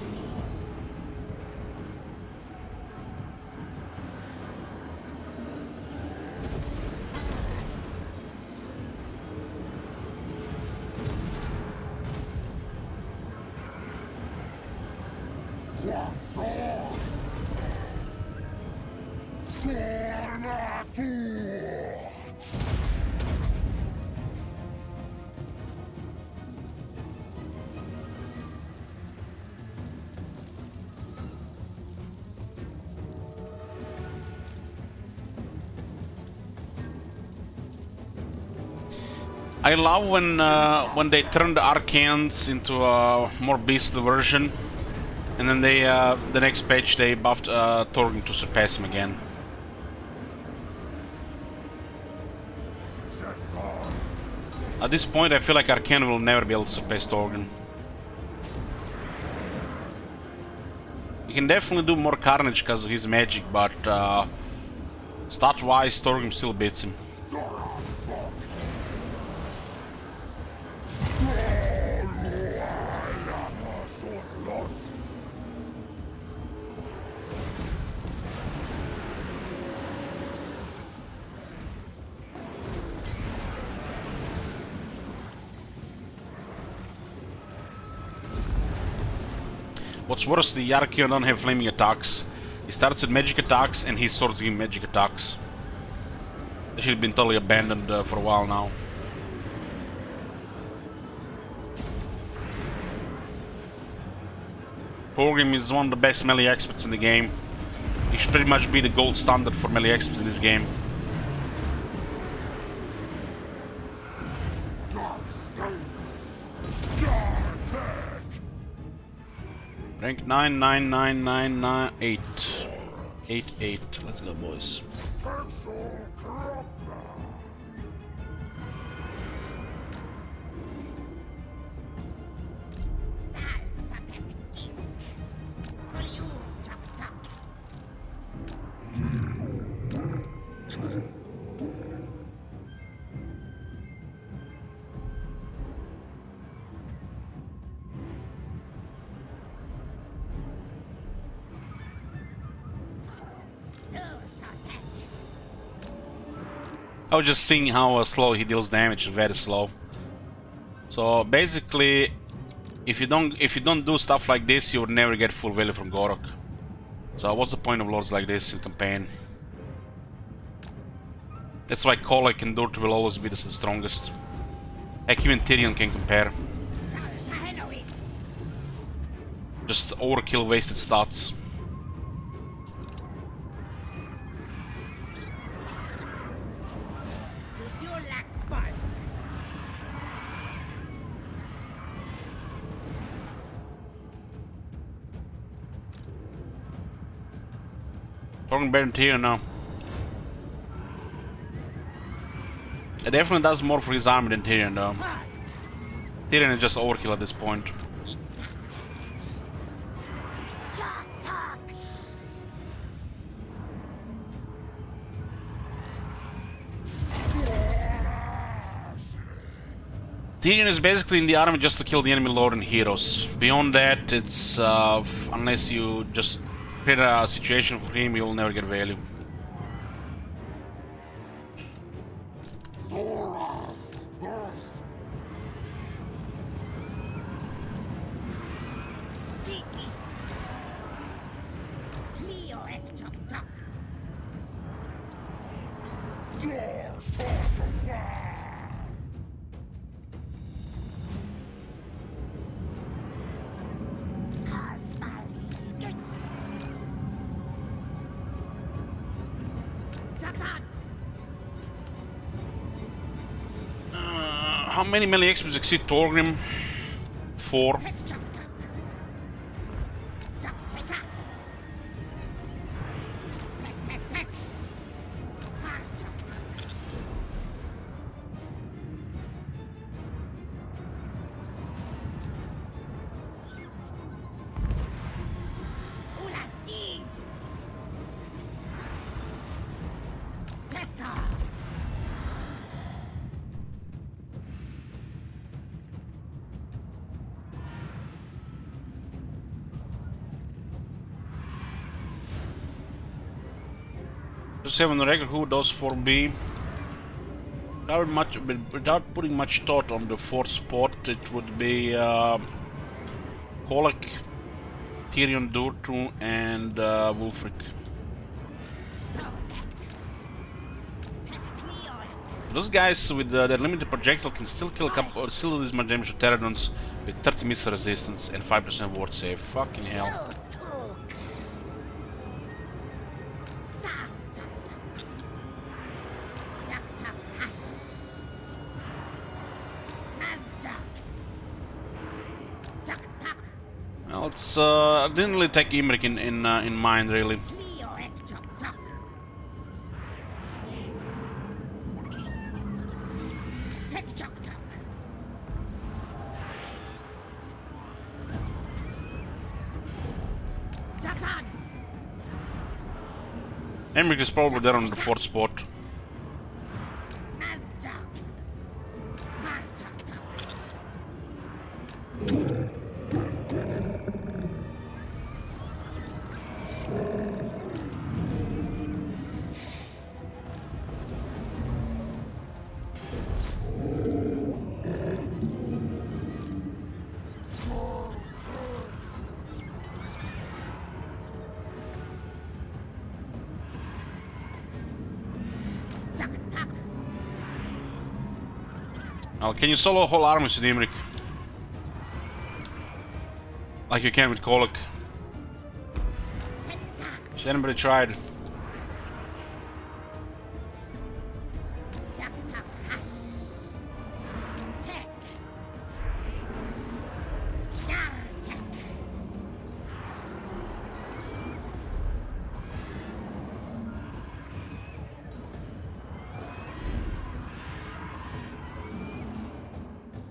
I love when they turn the Arcans into a more beastly version, and then they the next patch they buffed Torgrim to surpass him again. At this point, I feel like Arcane will never be able to surpass Torgrim. He can definitely do more carnage because of his magic, but stat-wise, Torgrim still beats him. What's worse, the Archeon don't have flaming attacks. He starts with magic attacks and his swords give magic attacks. They should have been totally abandoned for a while now. Torgrim is one of the best melee experts in the game. He should pretty much be the gold standard for melee experts in this game. Rank 999998. 88. Let's go, boys. I was just seeing how slow he deals damage, very slow. So basically, if you don't do stuff like this, you would never get full value from Gorok. So what's the point of lords like this in campaign? That's why Kolek and Durt will always be the strongest. Heck, even Tyrion can compare. Just overkill wasted stats. You lack fun. Talking better Tyrion now. It definitely does more for his army than Tyrion though. Tyrion is just overkill at this point. Talk, talk. Tyrion is basically in the army just to kill the enemy lord and heroes. Beyond that, it's unless you just create a situation for him, you'll never get value. Zoras. Yes. Speak it. Cleo ek talk, talk. Your talk of war. Cosmos skins. Talk on. How many melee experts exceed Thorgrim? 4. Tick, talk, talk. Talk, take up. Tick, tick, tick. Hard, talk, talk. Una skins. Tick off. Just have on the record who does 4B. Without putting much thought on the 4th spot, it would be Kolek, Tyrion Durtru, and Wulfric. So tick. Tick Cleo. Those guys with their limited projectile can still kill a couple, still do this much damage to Pterodons with 30 missile resistance and 5% ward save. Fucking hell. Oh, talk. Sound, talk, talk. Talk, talk, hush. Nasdaq. Talk, talk. Well, it's I didn't really take Imrik in mind really. Cleo ek talk, talk. Tick, talk, talk. Talk on. Imrik is probably there on the 4th spot. Nasdaq. Hard, talk, talk. Talk, talk. Well, can you solo a whole army with Imrik? Like you can with Kolek. Tick, talk. Has anybody tried? Talk, talk, hush. Tick. Yar, tick.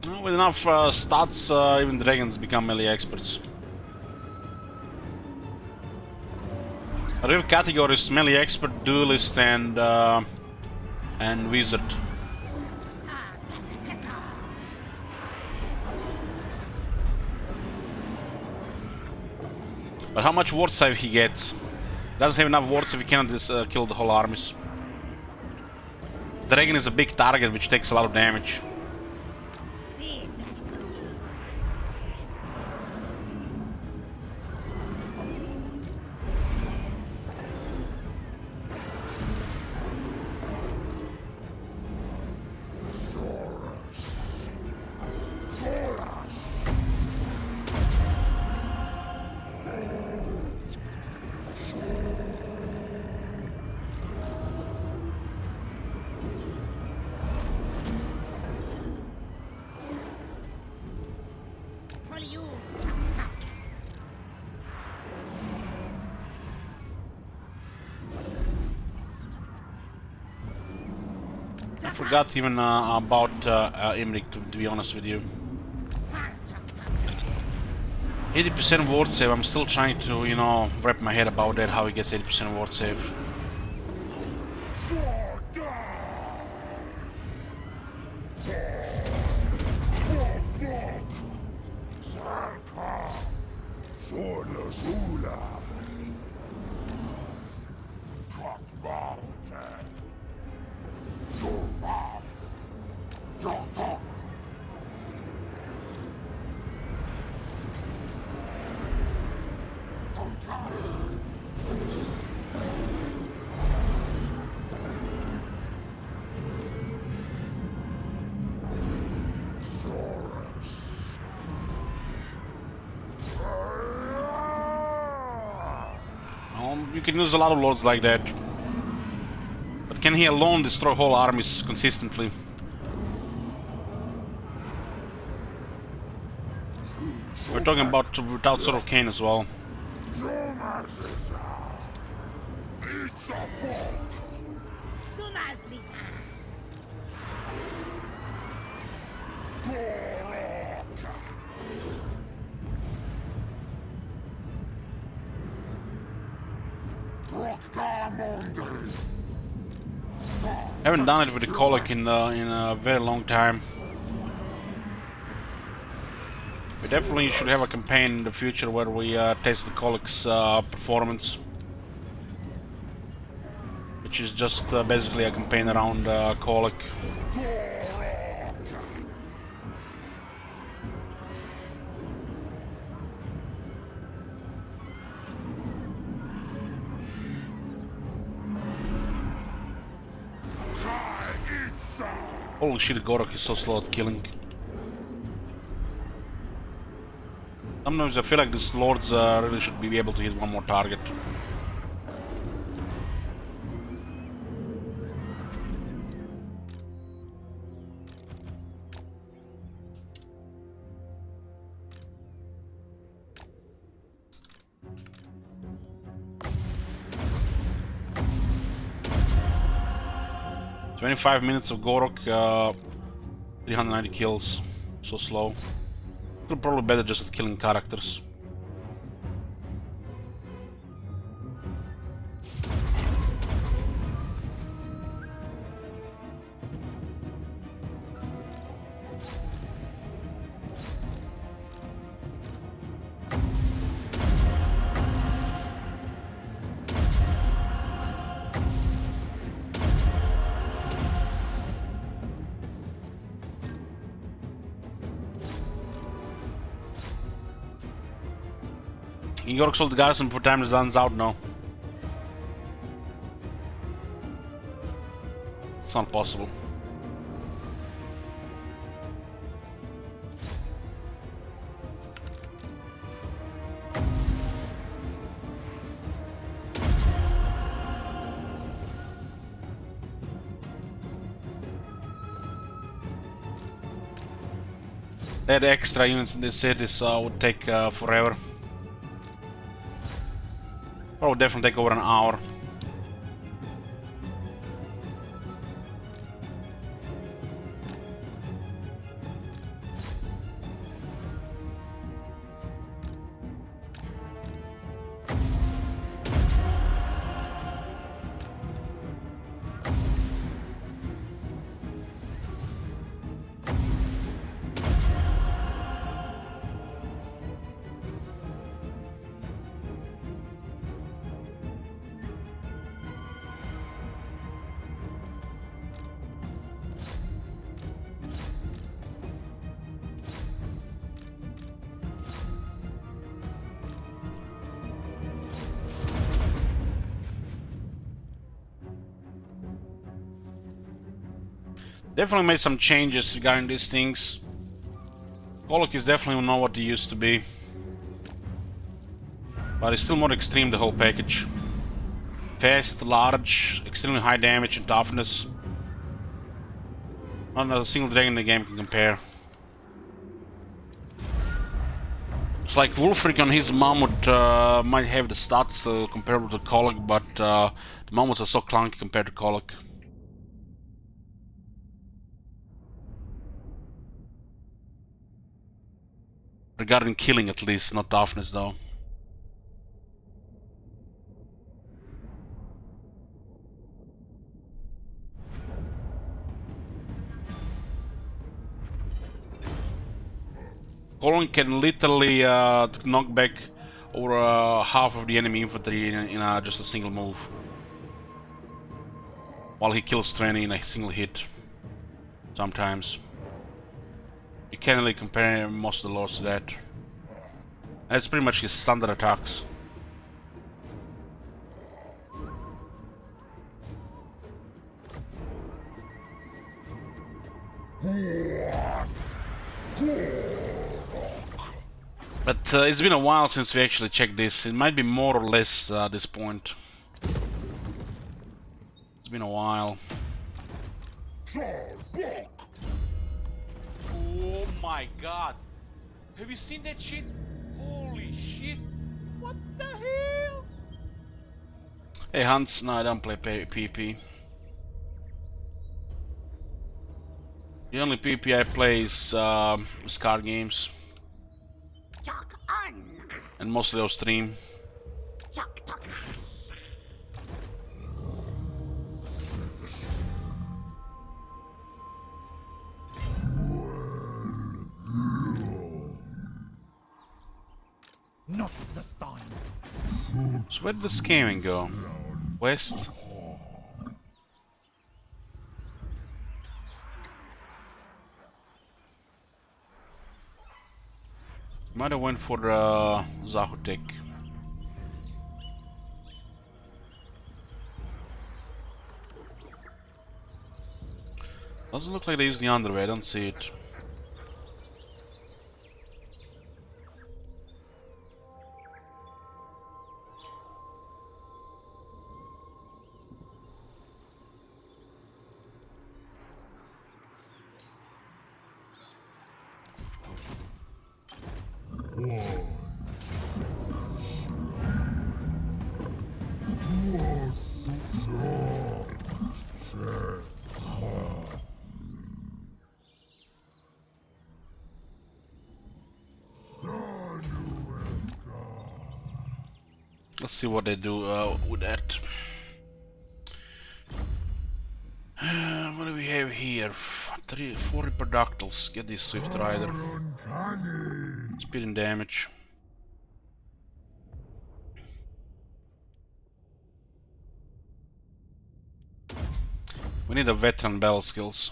Well, with enough stats, even dragons become melee experts. A real category is melee expert, duelist, and wizard. Ah, tick, tick, ah. But how much ward save he gets? Doesn't have enough wards if he cannot kill the whole armies. Dragon is a big target which takes a lot of damage. See, tick. Forgot even about Imrik, to be honest with you. 80% ward save, I'm still trying to, you know, wrap my head about that, how he gets 80% ward save. You can use a lot of lords like that. But can he alone destroy whole armies consistently? We're talking about without Sword of Cain as well. Haven't done it with the Colic in a very long time. We definitely should have a campaign in the future where we test the Colic's performance, which is just basically a campaign around Colic. Holy shit, Gorok is so slow at killing. Sometimes I feel like these lords really should be able to hit one more target. "25 minutes of Gorok, 390 kills. So slow. Still probably better just at killing characters." York sold the garrison before time runs out? No. It's not possible. That extra units in this cities would take forever. Or would definitely take over an hour. Definitely made some changes regarding these things. Colic is definitely not what he used to be. But it's still more extreme, the whole package. Fast, large, extremely high damage and toughness. Not a single dragon in the game can compare. It's like Wulfric on his Mammoth might have the stats comparable to Colic, but the Mammoths are so clunky compared to Colic. Regarding killing at least, not toughness though. Colin can literally knock back over half of the enemy infantry in just a single move. While he kills 20 in a single hit. Sometimes. You can't really compare most of the lords to that. That's pretty much his standard attacks. But it's been a while since we actually checked this. It might be more or less at this point. It's been a while. Oh my god! Have you seen that shit? Holy shit! What the hell? Hey Hans, no I don't play PP. The only PP I play is card games. Talk on. And mostly off stream. Talk. Not this time. So where did the scamming go? West? Might have went for Zahotek. Doesn't look like they use the underway, I don't see it. Let's see what they do with that. What do we have here? 4 Reproductals. Get this Swift Rider. Speed and damage. We need a veteran battle skills.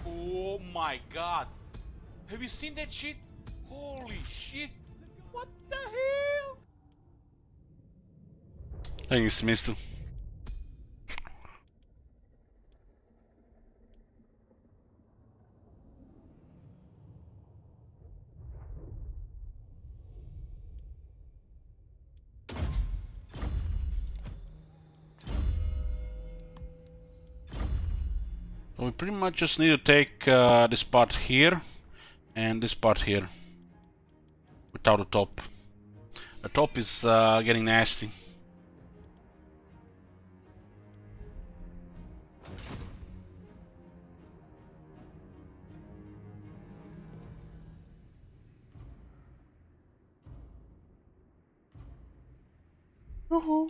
Oh my god! Have you seen that shit? Holy shit! What the hell? Thanks, mister. We pretty much just need to take this part here and this part here without the top. The top is getting nasty. Uh-huh.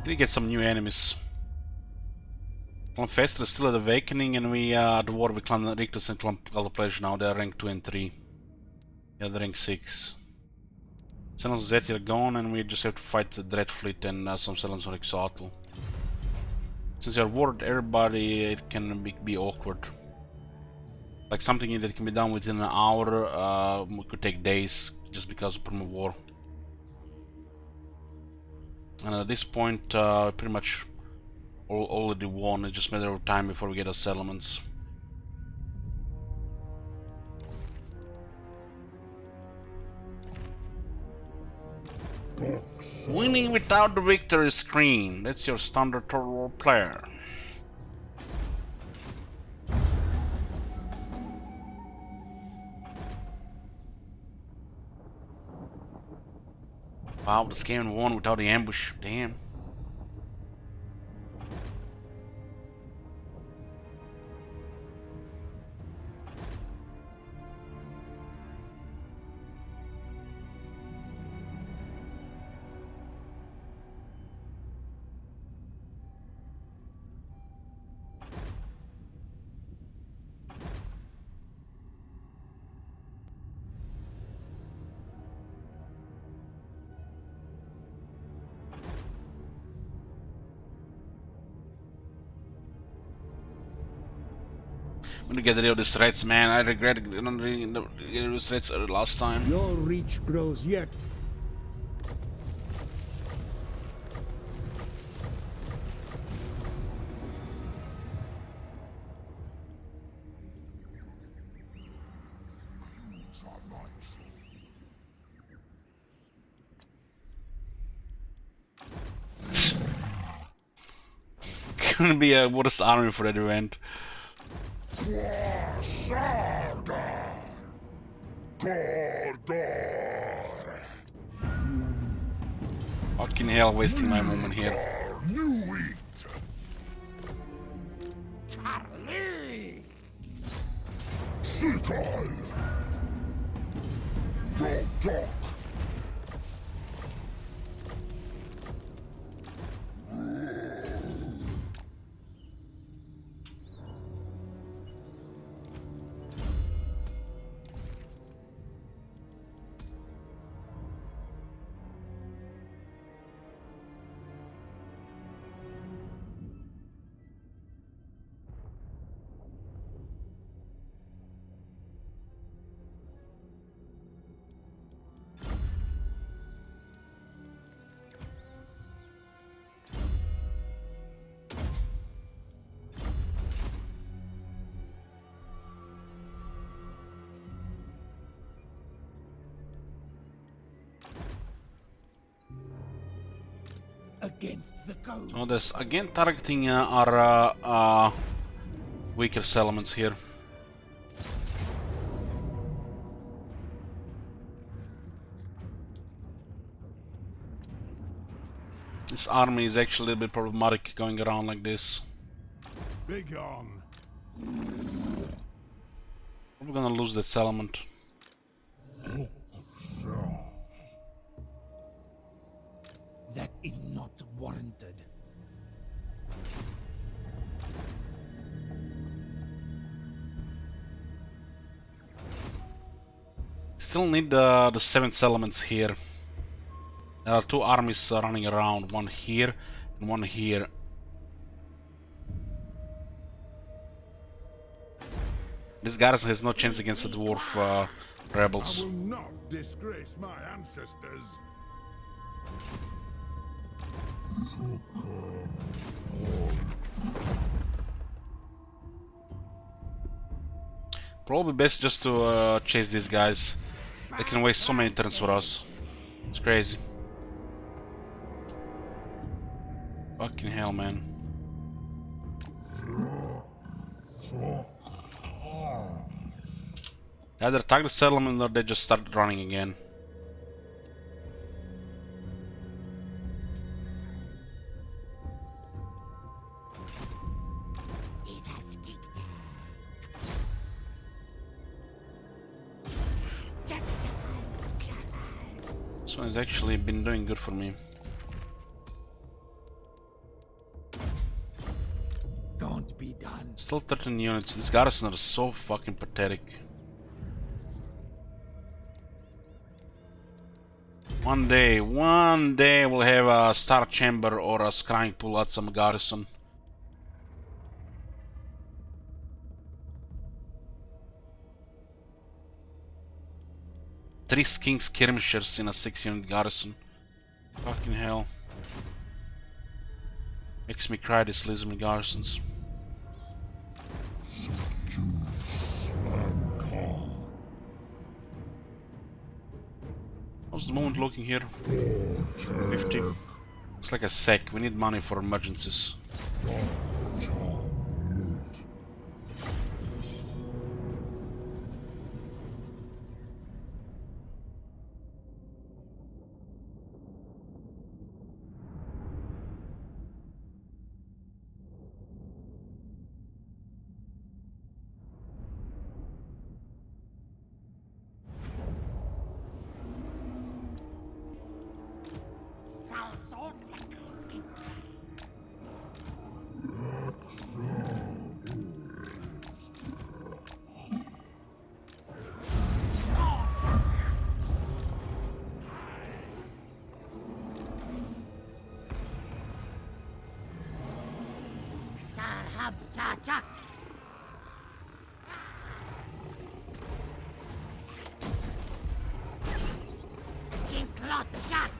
We get some new enemies. Clan Fester is still at Awakening, and we are at war with Clan Rictus and Clan Pleasure now. They are rank 2 and 3. Yeah, they're rank 6. Senons Zeti are gone, and we just have to fight the Dreadfleet and some Senons on Exotl. Since you are warded everybody, it can be awkward. Like something that can be done within an hour, could take days just because of Prima War. And at this point, pretty much already won. It's just a matter of time before we get our settlements. Winning without the victory screen. That's your standard Total War player. Wow, this game won without the ambush. Damn. I'm gonna get rid of the threats, man. I regret not getting rid of the threats last time. Your reach grows yet. Gonna be a worst army for that event. Fucking hell, wasting my moment here. Charlie! Against the code. So there's again targeting our weaker settlements here. This army is actually a little bit problematic going around like this. Big on. We're gonna lose that settlement. That is not warranted. Still need the 7 settlements here. There are 2 armies running around, one here and one here. This garrison has no chance against the dwarf rebels. I will not disgrace my ancestors. Probably best just to chase these guys. They can waste so many turns for us. It's crazy. Fucking hell, man. They either attack the settlement or they just start running again. This one has actually been doing good for me. Can't be done. Still 13 units. These garrisons are so fucking pathetic. One day we'll have a Star Chamber or a Scrying Pool at some garrison. 3 king skirmishers in a 6-unit garrison. Fucking hell. Makes me cry, these Lisbon garrisons. How's the moment looking here? 50. Looks like a sec. We need money for emergencies. Sarhab Chachak. Skinklot Jack.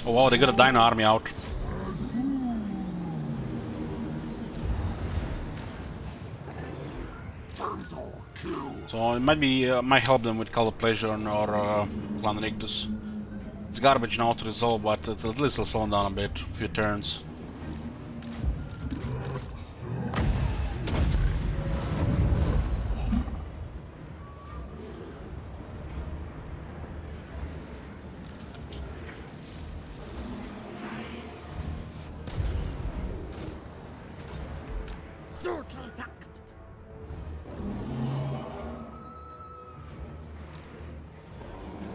Oh wow, they got a Dino army out. So it might be, might help them with Call of Pleasure or Clan Rictus. It's garbage now to resolve, but at least it'll slow them down a bit, a few turns.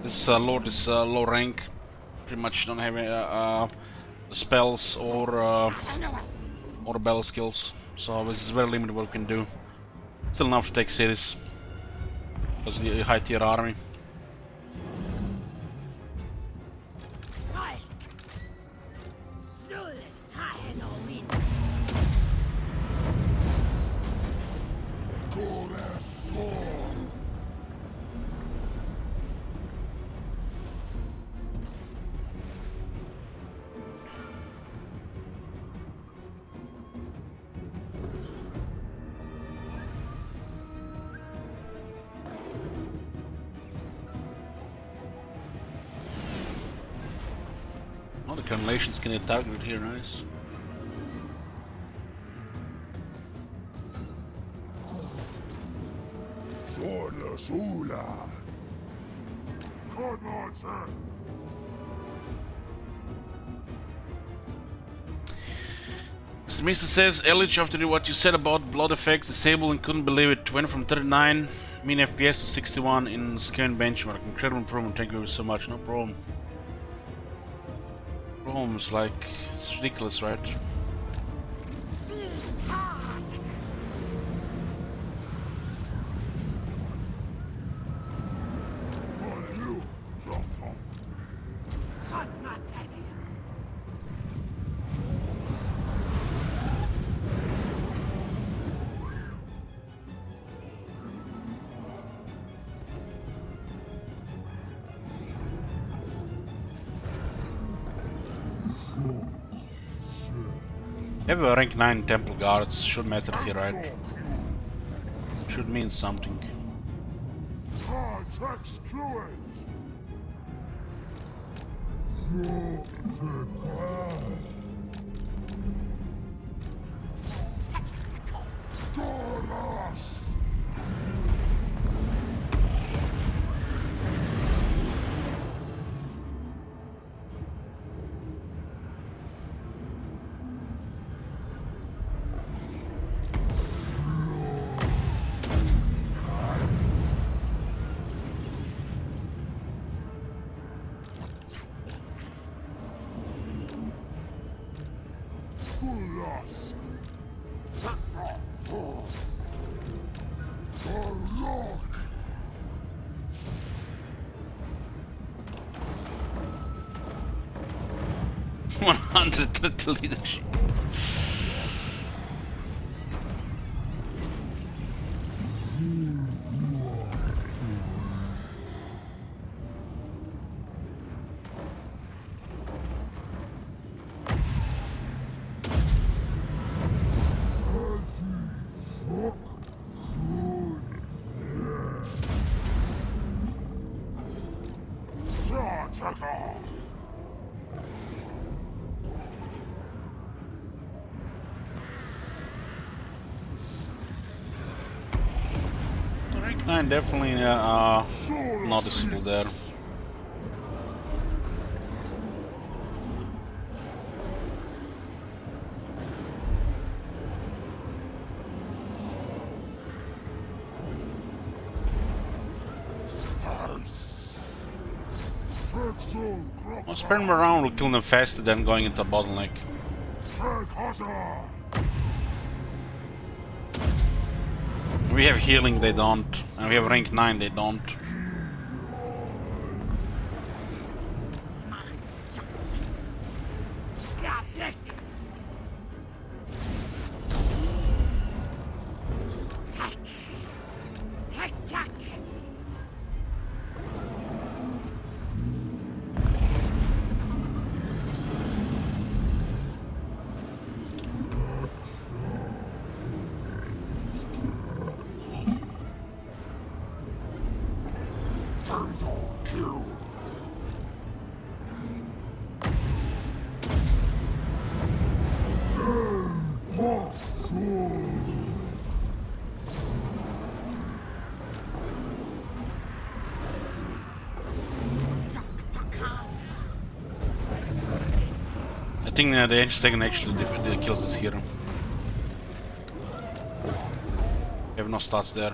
This lord is low rank, pretty much don't have spells or battle skills, so it's very limited what we can do. Still enough to take cities because of the high tier army. Oh, the Carnations can get targeted here, nice. Sola Sula. Good Lord, sir. Mr. says, Elich, after what you said about blood effects, disabled and couldn't believe it. Went from 39 mean FPS to 61 in scan benchmark. Incredible improvement, thank you so much, no problem. Problems, like, it's ridiculous, right? We have a rank 9 Temple Guards, should matter here, right? Should mean something. Solas. Barok. 130 leadership. Sataka. Rank 9 definitely noticeable there. Well, spreading them around will kill them faster than going into a bottleneck. We have healing, they don't. And we have rank 9, they don't. I think the Ancient Second actually kills this hero. We have no stats there.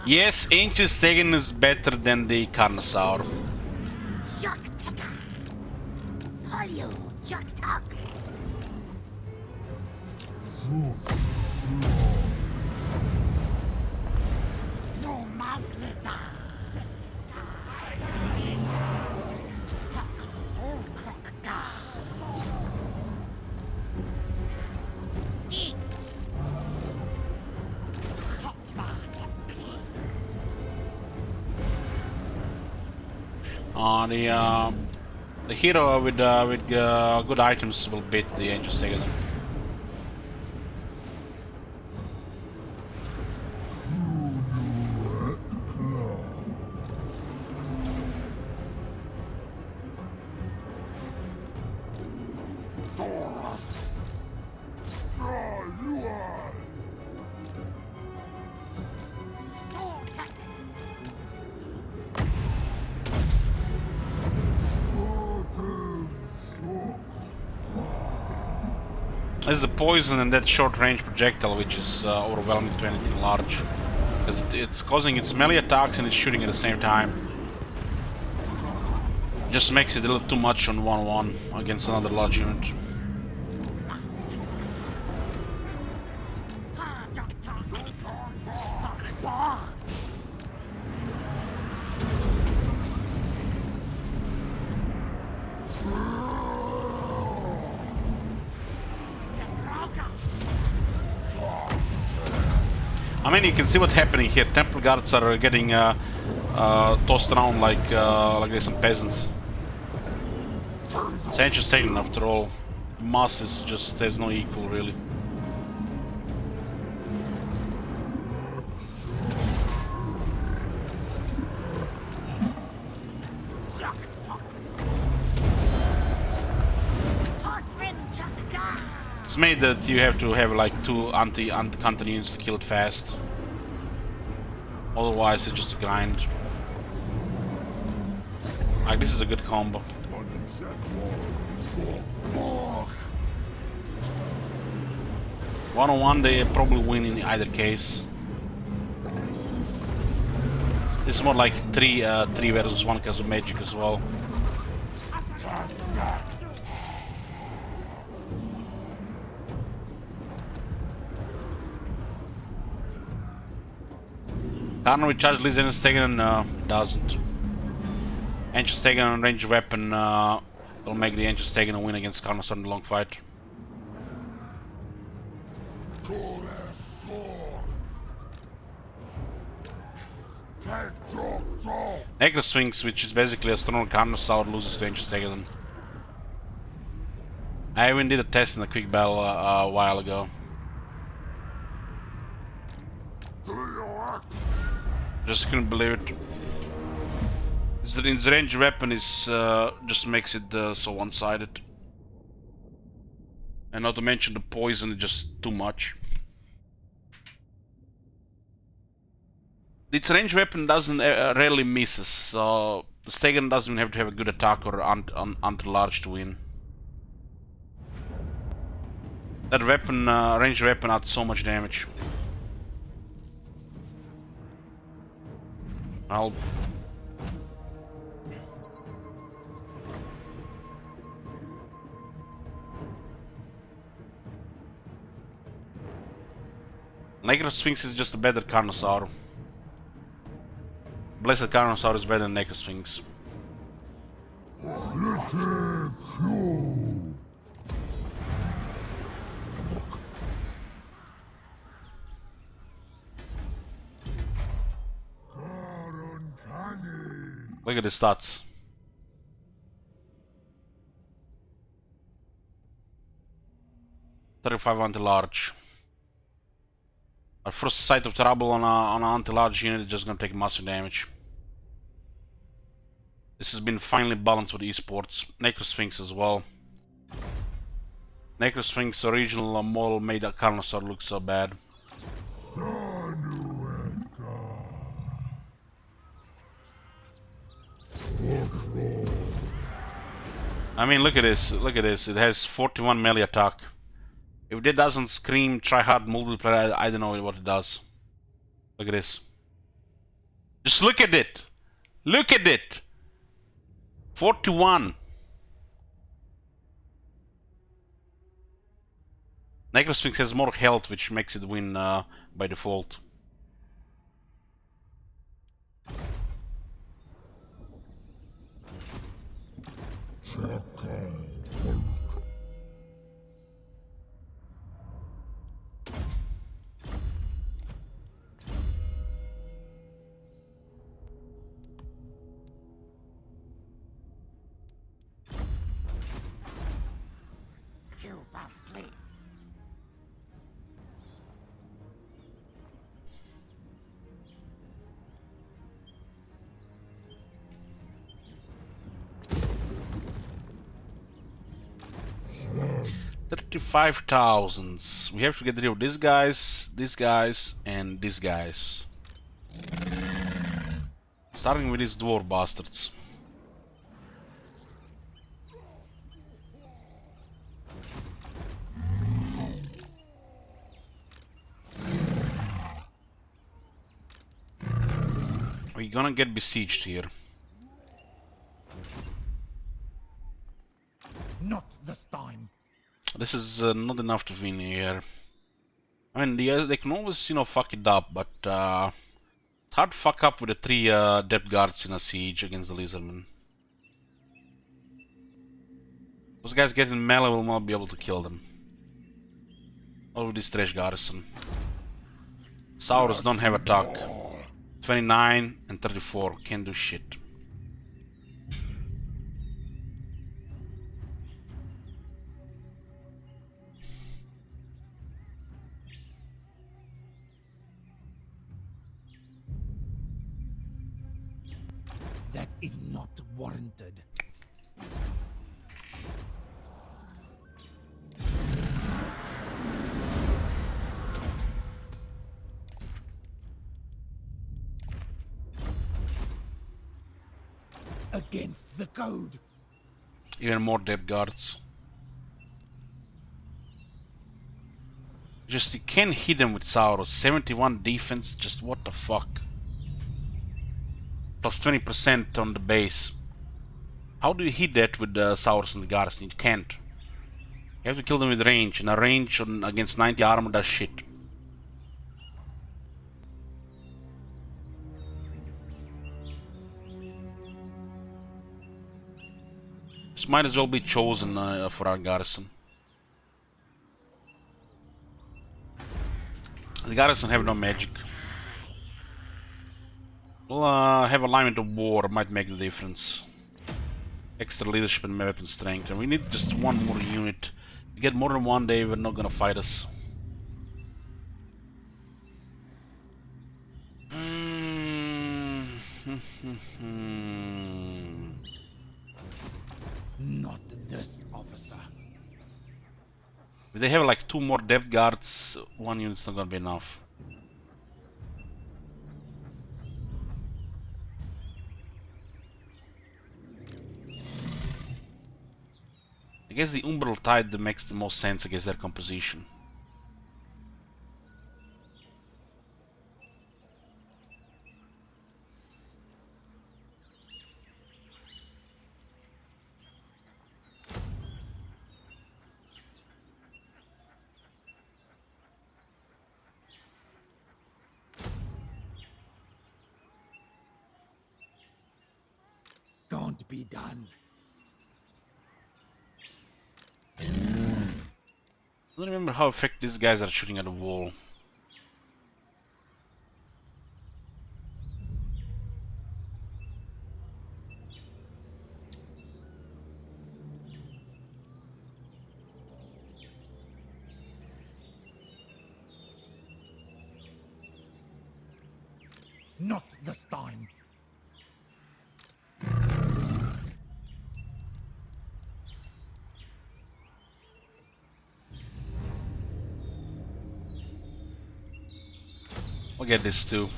Yes, Ancient Second is better than the Carnosaur. The hero with good items will beat the Ancient Second. There's the poison and that short range projectile, which is overwhelming to anything large. Because it's causing its melee attacks and it's shooting at the same time. Just makes it a little too much on 1-1 against another large unit. I mean, you can see what's happening here. Temple guards are getting tossed around like they're some peasants. It's Ancient Second after all. Mass is just, there's no equal really. It's made that you have to have like 2 anti-counter units to kill it fast. Otherwise it's just a grind. Like, this is a good combo. One-on-one, they probably win in either case. It's more like three versus one because of magic as well. Karno with charge leads Ancient Stegan doesn't. Ancient Stegan on ranged weapon will make the Ancient Stegan win against Karnos on the long fight. Necro Sphinx, which is basically a stronger Carnosaur, loses to Ancient Stegan. I even did a test in the quick battle a while ago. Just couldn't believe it. His ranged weapon is just makes it so one-sided, and not to mention the poison is just too much. Its ranged weapon doesn't rarely misses, so the Stegan doesn't even have to have a good attack or until large to win. That weapon, ranged weapon, adds so much damage. I'll. Necro Sphinx is just a better Carnosaur. Blessed Carnosaur is better than Necro Sphinx. Look at the stats. $35 anti-large. Our first sight of trouble on an anti-large unit is just gonna take massive damage. This has been finally balanced with esports. Necro Sphinx as well. Necro Sphinx original model made a Carnosaur look so bad. I mean, look at this, look at this. It has 41 melee attack. If that doesn't scream try hard multiplayer, I don't know what it does. Look at this. Just look at it! Look at it! 41! Necro Sphinx has more health, which makes it win by default. $35,000. We have to get rid of these guys, and these guys. Starting with these dwarf bastards. We're gonna get besieged here. Not this time. This is not enough to win here. I mean, they can always, you know, fuck it up, but it's hard to fuck up with the 3 depth guards in a siege against the Lizardmen. Those guys getting melee will not be able to kill them. Or with this trash garrison. Saurus don't have attack. 29 and 34, can't do shit. That is not warranted. Against the code. Even more depth guards. Just you can't hit them with Saurus. 71 defense, just what the fuck. Plus 20% on the base. How do you hit that with the Saurus and the Garrison? You can't. You have to kill them with range, and a range on, against 90 armor does shit. This might as well be chosen for our Garrison. The Garrison have no magic. Well, have alignment of war, might make the difference. Extra leadership and weapon strength, and we need just one more unit. We get more than one, they were not gonna fight us. Not this officer. If they have like 2 more depth guards, one unit's not gonna be enough. I guess the Umbral Tide makes the most sense against their composition. Can't be done. I don't remember how effective these guys are shooting at the wall. Not this time. We'll get this too.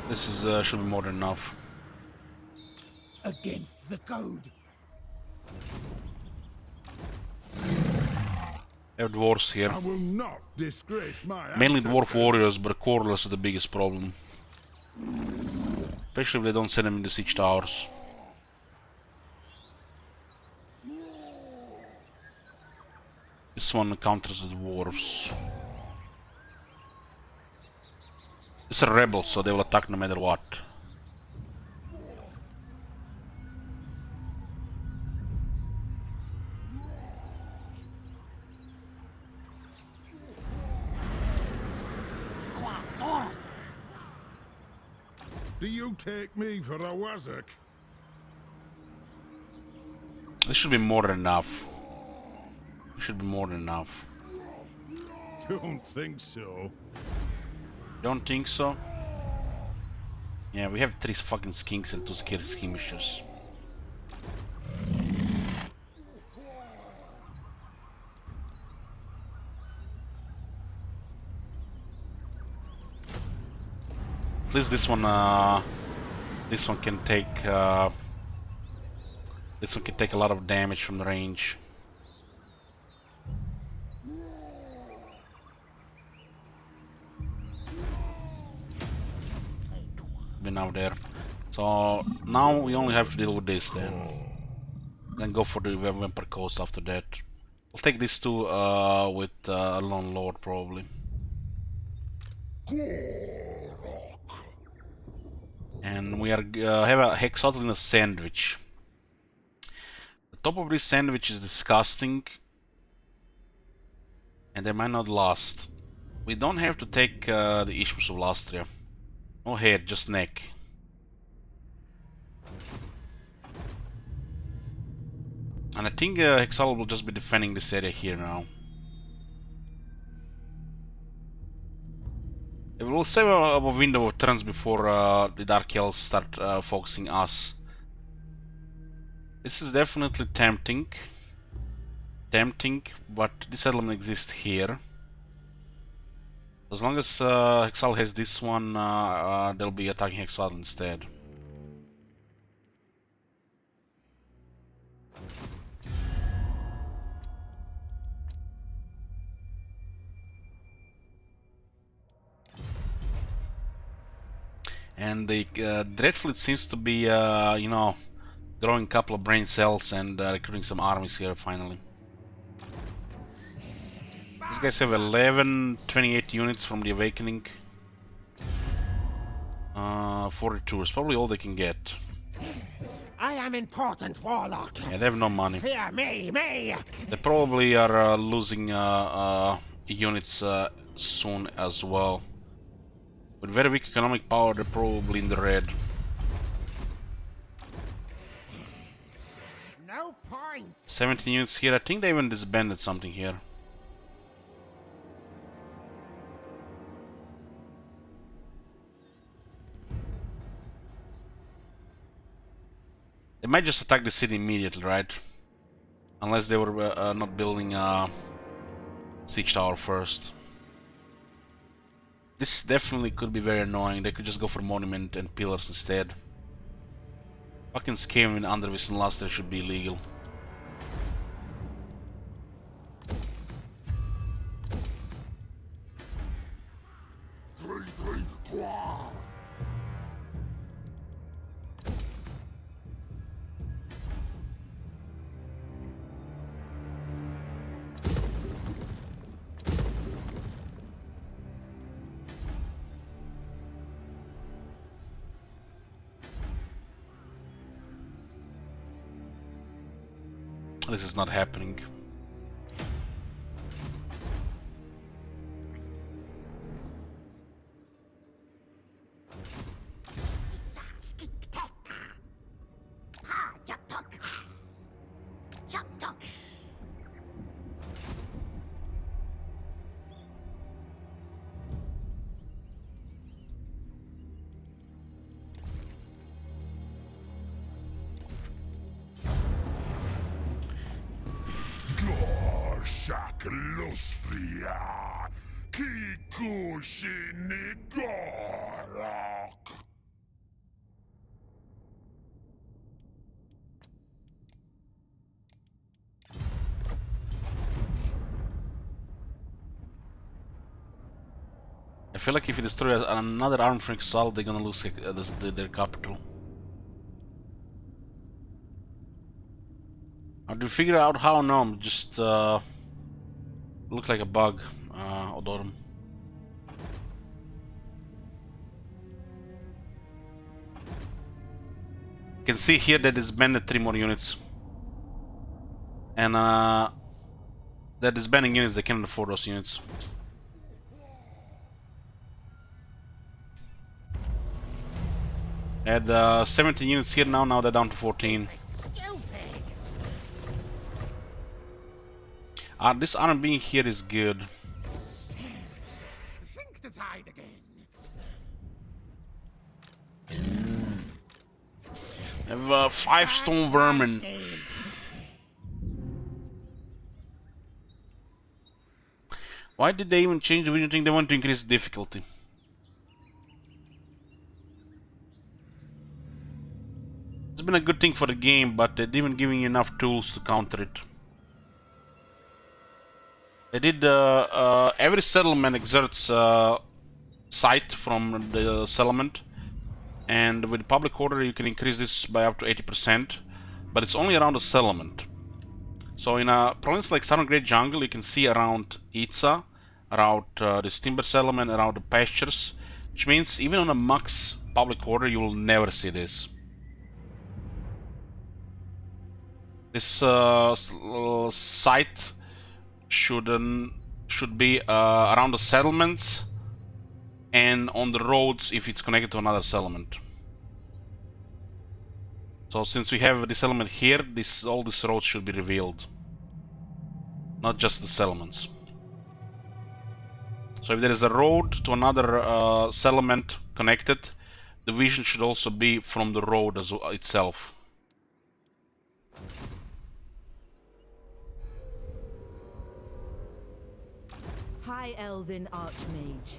This is should be more than enough. Against the code. We have dwarves here. I will not disgrace my Mainly dwarf ancestors. warriors, but Corless are the biggest problem. Especially if they don't send them in the siege towers. This one counters the dwarves. It's a rebel, so they will attack no matter what. Do you take me for a wazzock? This should be more than enough. This should be more than enough. Don't think so. Don't think so? Yeah, we have 3 fucking skinks and 2 skirmishers. At least this one can take this one can take a lot of damage from the range. Been out there. So now we only have to deal with this then. Then go for the Vampire Coast after that. We'll take these two with Lone Lord probably. And we are have a Hexatl in a sandwich. The top of this sandwich is disgusting, and they might not last. We don't have to take the Ishmus of Lastria. No head, just neck. And I think Hexatl will just be defending this area here now. We will save a window of turns before the Dark Elves start focusing us. This is definitely tempting. But this settlement exists here. As long as Hexatl has this one, they'll be attacking Hexatl instead. And the Dreadfleet seems to be, you know, growing a couple of brain cells and recruiting some armies here finally. These guys have 28 units from the Awakening. 42 is probably all they can get. I am important, Warlock. Yeah, they have no money. Fear me. They probably are losing units soon as well. With very weak economic power, they're probably in the red. No point. 17 units here. I think they even disbanded something here. They might just attack the city immediately, right? Unless they were not building a siege tower first. This definitely could be very annoying. They could just go for monument and pillars instead. Fucking scaling in Undervis and Luster should be illegal. This is not happening. Itza, skink tek. Ha, jaktok. Jaktok. Gorshak Lustria, Kikushini Gorok. I feel like if you destroy another armed Frank assault, they're gonna lose their capital. How do you figure out how? No, just look like a bug, Odorum. You can see here that it's banned 3 more units. And that is banning units, they cannot afford those units. Had 17 units here now they're down to 14. This arm being here is good. Think the tide again. I have 5 stone vermin. Why did they even change the vision thing? They want to increase difficulty. It's been a good thing for the game, but they didn't giving you enough tools to counter it. They did every settlement exerts sight from the settlement, and with public order you can increase this by up to 80%, but it's only around the settlement. So in a province like Southern Great Jungle, you can see around Itza, around this timber settlement, around the pastures, which means even on a max public order you will never see this. This site should be around the settlements and on the roads if it's connected to another settlement. So since we have this settlement here, all these roads should be revealed, not just the settlements. So if there is a road to another settlement connected, the vision should also be from the road itself. High Elven Archmage.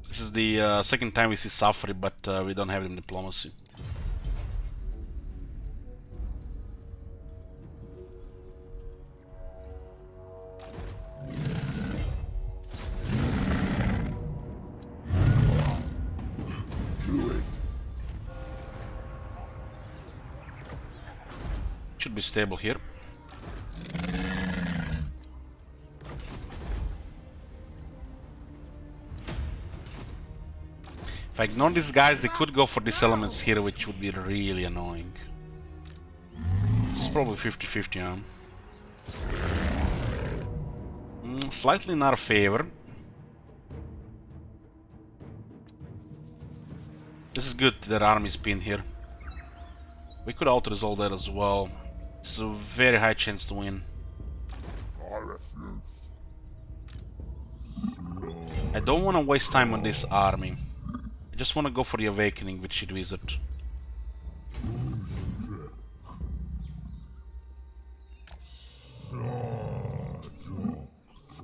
This is the second time we see Safri, but we don't have him in diplomacy. should be stable here. If I ignore these guys, they could go for these elements here, which would be really annoying. It's probably 50-50, huh? Slightly in our favor. This is good that army's pinned here. We could auto-resolve that as well. It's a very high chance to win. I don't want to waste time on this army. I just want to go for the awakening with Shit Wizard.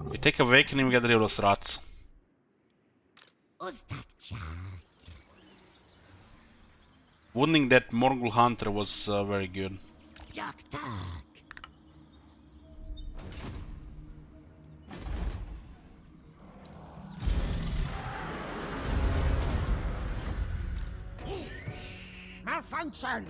We take awakening, we get rid of those rats. Wounding that Morgul Hunter was very good. Malfunction!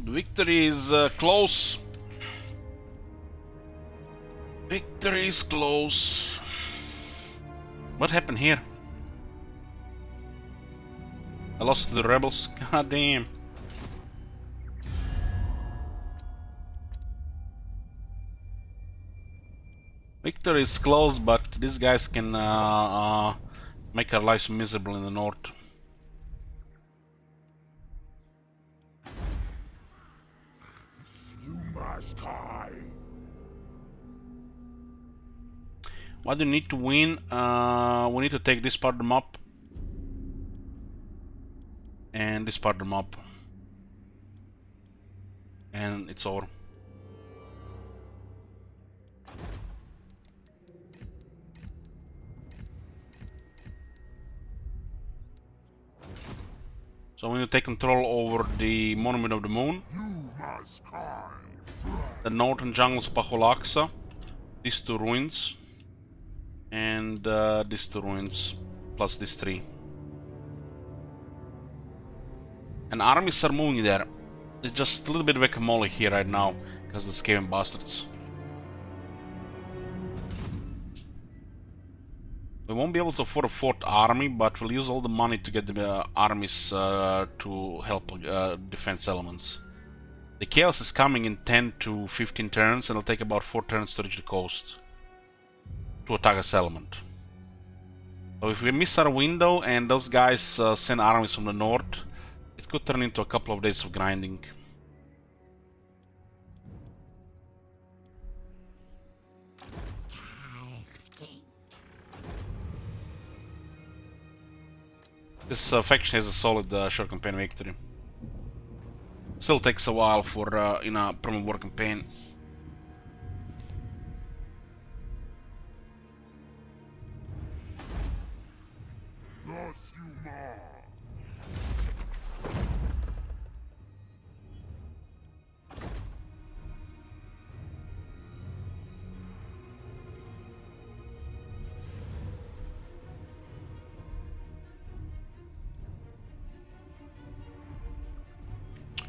The victory is close. Victory is close. What happened here? I lost to the rebels. God damn. Victory is close, but these guys can make our lives miserable in the north. What do we need to win? We need to take this part of the map. And this part of the map. And it's over. So we need to take control over the Monument of the Moon. The northern jungles of Paholaxa. These two ruins. And these two ruins. Plus these three. And armies are moving there. It's just a little bit whack-a-mole here right now. Because the Skaven bastards. We won't be able to afford a fourth army, but we'll use all the money to get the armies to help defense elements. The chaos is coming in 10 to 15 turns, and it'll take about 4 turns to reach the coast to attack a settlement. So if we miss our window and those guys send armies from the north, it could turn into a couple of days of grinding. This faction has a solid short campaign victory. Still takes a while for in a promo war campaign.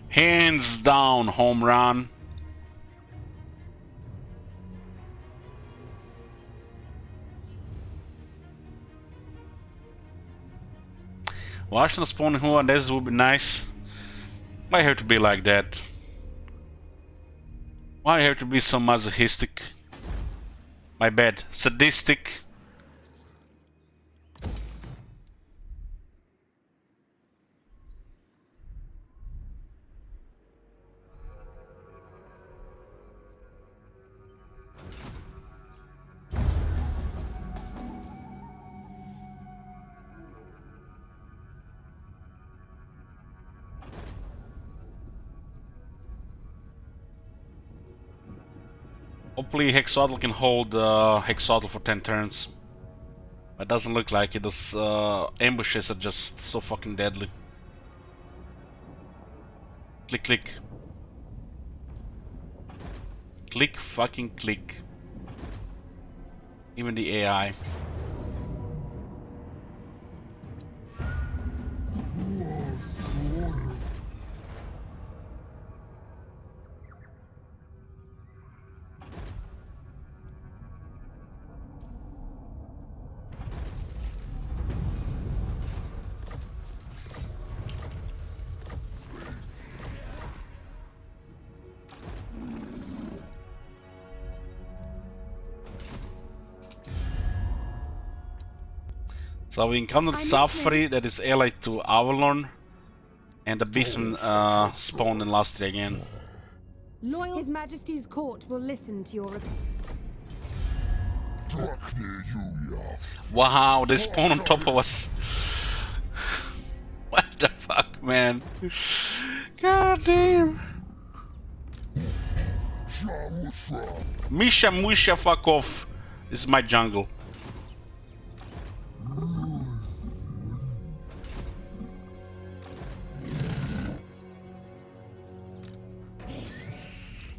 Hands down home run. Washington spawn who and this would be nice. Why have to be like that? Why have to be so masochistic? My bad. Sadistic. Hopefully Hexodal can hold Hexodal for 10 turns. It doesn't look like it. Those ambushes are just so fucking deadly. Click, click. Click, fucking click. Even the AI. So we encountered Safari that is allied to Avalon, and the Beastman spawned in Lastria again. Loyal. His Majesty's court will listen to your. Wow, they spawned on top of us. What the fuck, man? God damn. Misha Musha, fuck off. This is my jungle.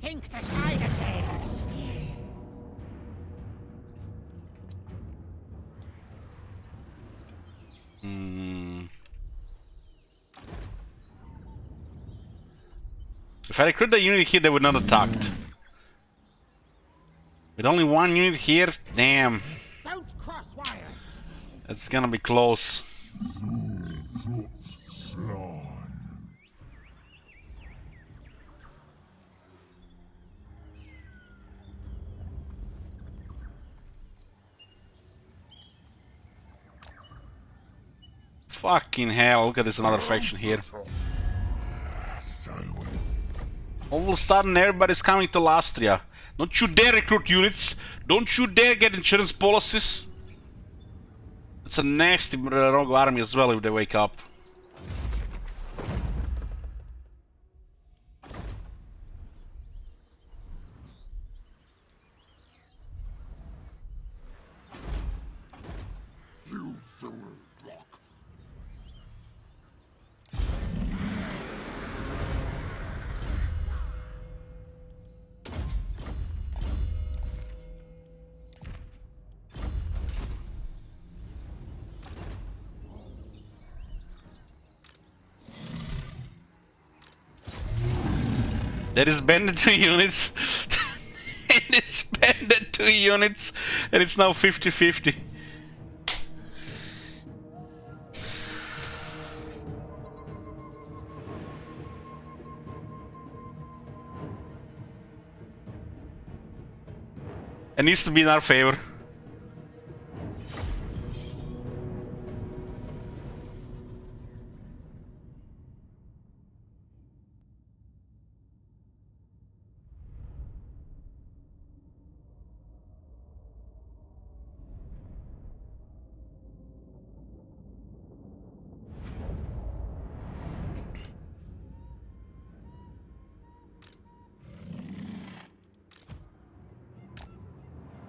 Think the side of things. If I recruit the unit here, they would not attacked. With only one unit here, damn. Don't cross wires. It's gonna be close. Fucking hell, look at this another faction here. All of a sudden everybody's coming to Lastria. Don't you dare recruit units! Don't you dare get insurance policies! It's a nasty rogue army as well if they wake up. There is banded 2 units. It is banded 2 units. And it's now 50-50. It needs to be in our favor.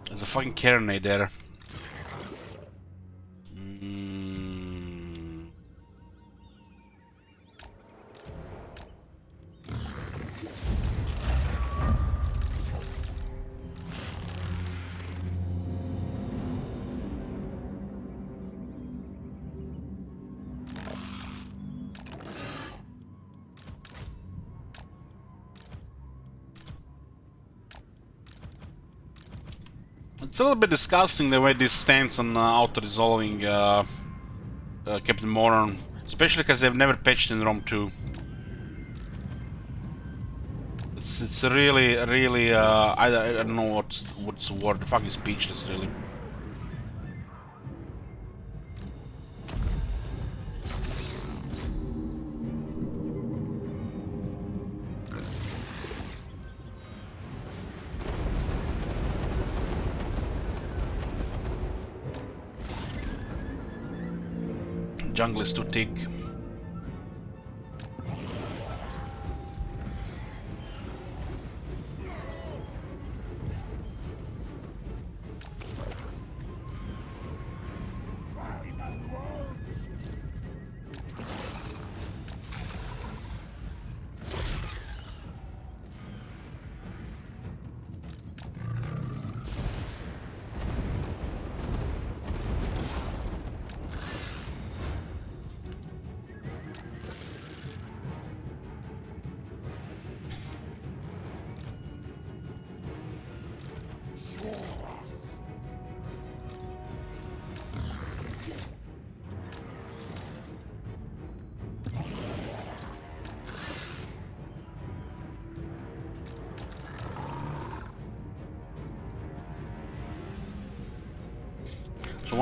There's a fucking carronade there. It's a little bit disgusting the way this stands on auto-resolving Captain Moron, especially because they've never patched in ROM 2. It's really, really, I don't know what's the word, fucking speechless, really. Jungle is too thick.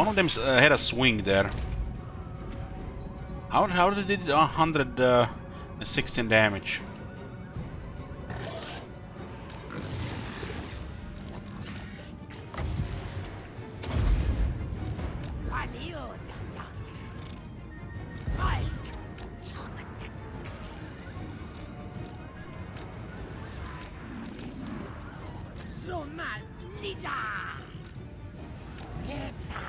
one of them had a swing there. How did it 116 damage? Itza! Itza!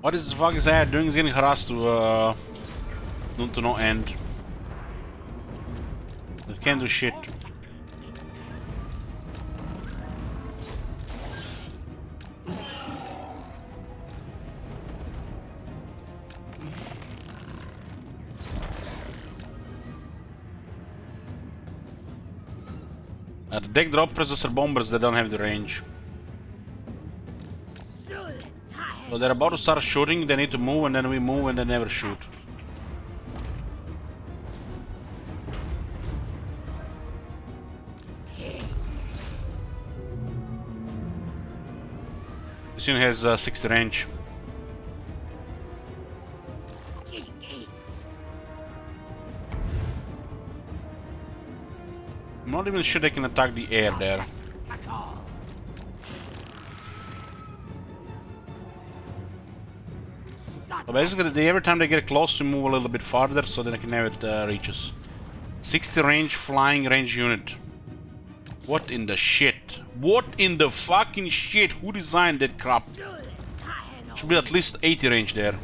What is the fuck is that doing? He's getting harassed to no end. They can't do shit. The deck drop processor bombers, they don't have the range. So they're about to start shooting, they need to move, and then we move, and they never shoot. This unit has 60 range. I'm not even sure they can attack the air there. So basically, every time they get close, we move a little bit farther so they can have it reach us. 60 range flying range unit. What in the shit? What in the fucking shit? Who designed that crap? Should be at least 80 range there.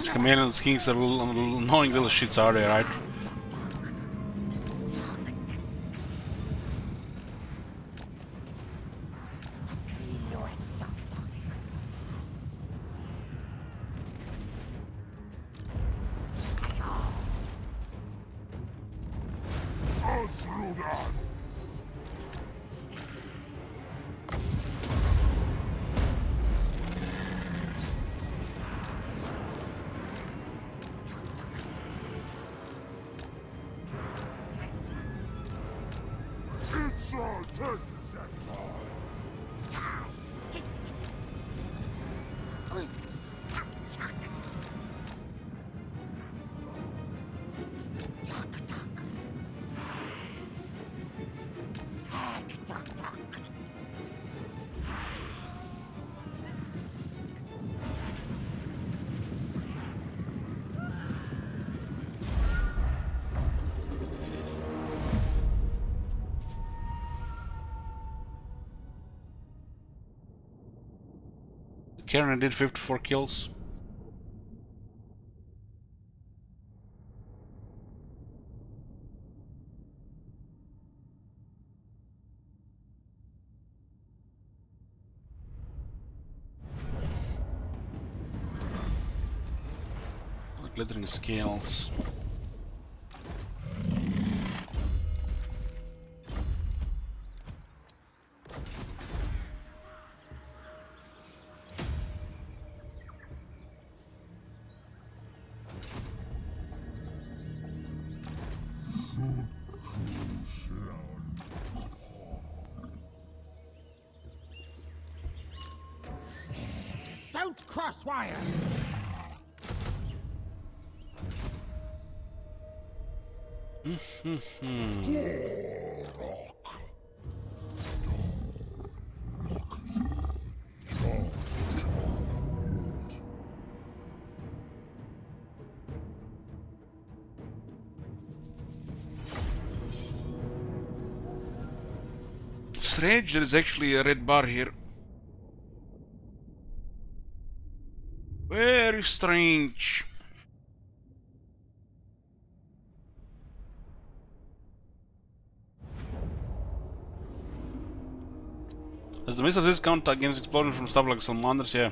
These chameleon skinks are little annoying little shits, are they, right? Itza, take Karen did 54 kills. Glittering scales. Don't cross wires! Strange, there is actually a red bar here. Very strange. Does the missile discount against explosion from stuff like salamanders? Yeah.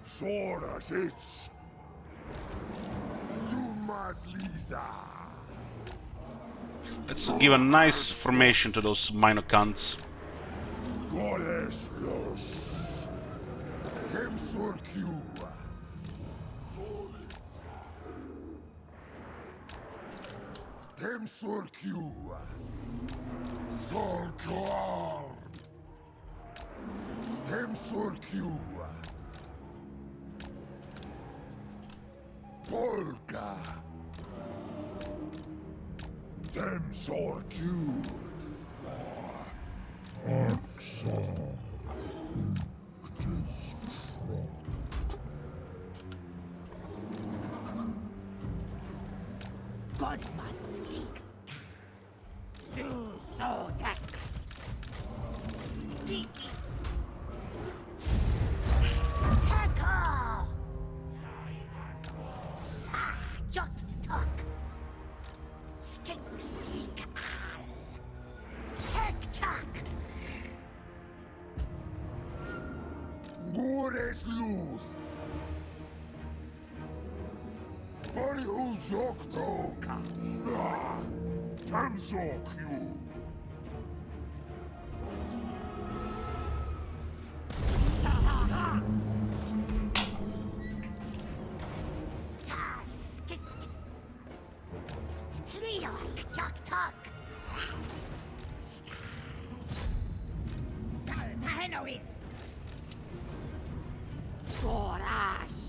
Soras it's Sumas Lisa. Let's give a nice formation to those minor cunts. Goddess los Kemsur Q. Kemsur Q. Sol Klar. Kemsur Q. Polka. Kemsur Q. Axon. Cosmaskik. Susodak. Skikits. Tackle. Sajottok. Skinksik al. Tektak. Gores luz. Bari ul joktoka. Tamsok you. Taskik. Tliok tok. Saltahenoin. Gorash.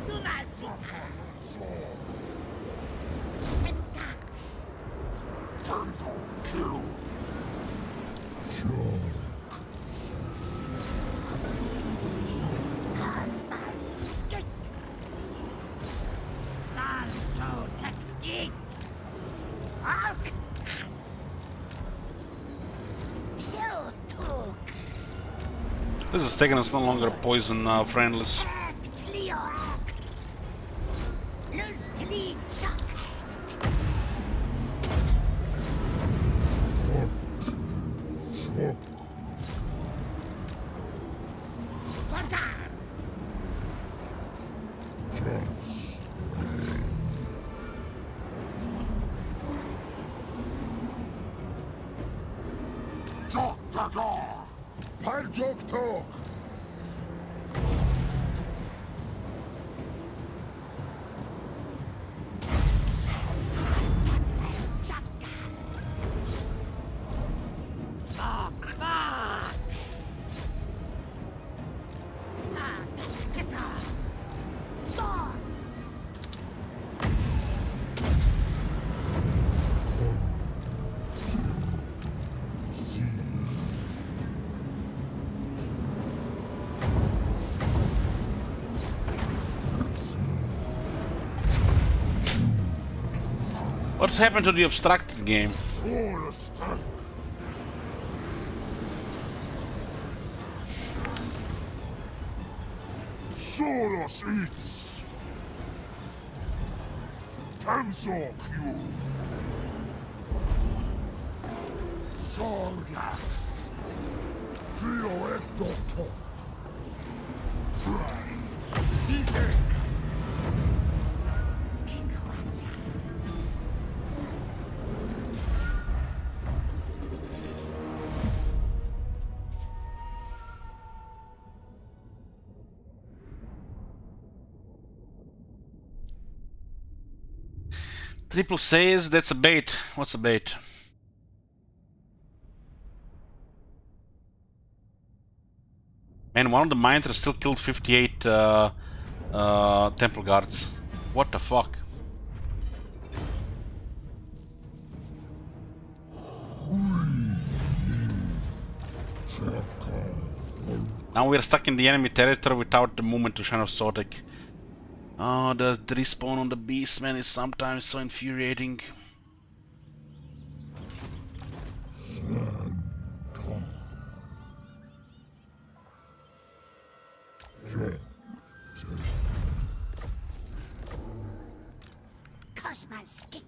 Sumas Lisa. Tektak. Cosmos skink. Sanso texki. Alk. Pewtuk. This is taking us no longer poison friendless. Act Leo act. Lust lead shock. Vandar. Parjok talk. What happened to the obstructed game? Soros eats. Tamsok you. Sorgax. Trio Ekdoktor. Seeking. Triple says that's a bait. What's a bait? Man, one of the miners still killed 58 temple guards. What the fuck? Now we're stuck in the enemy territory without the movement to Shan of Sotek. Oh, the respawn on the beast, man, is sometimes so infuriating. Cosmos skink.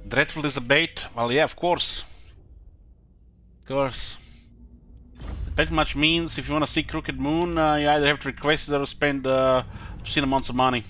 Dreadful is a bait? Well, yeah, of course. Of course. It pretty much means if you want to see Crooked Moon, you either have to request it or spend obscene amounts of money.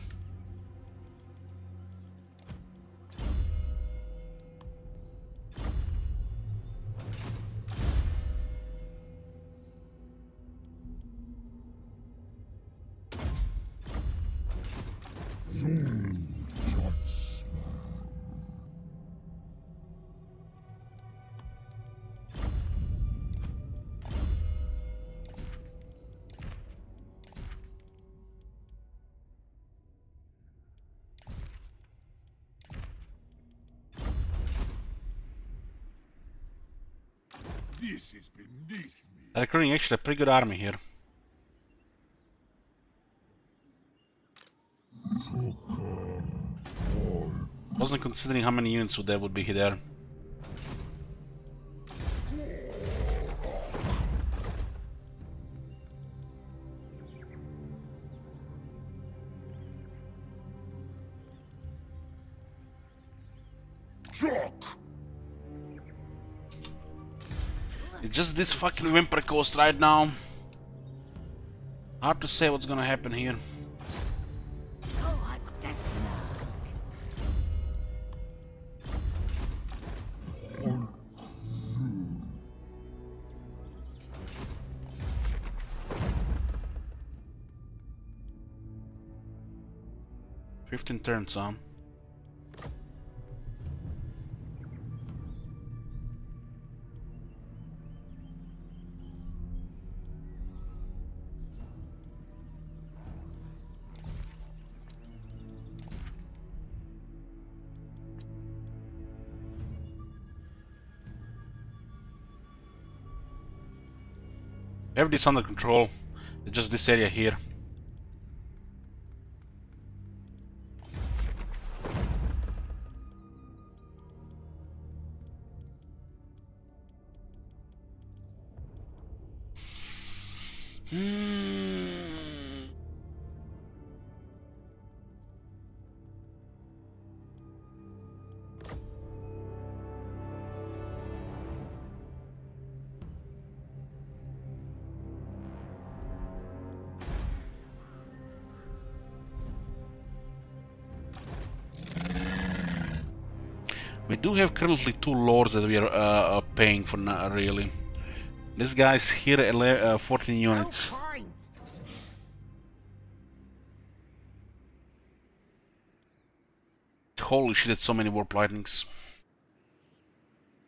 This is beneath me. They're recruiting actually a pretty good army here. Wasn't considering how many units there would be there. It's just this fucking Whimper Coast right now. Hard to say what's gonna happen here. What's this? 15 turns, huh? have this under control. It's just this area here. We do have currently 2 lords that we are paying for now, really. This guy's here at 14 units. Holy shit, that's so many warp lightnings.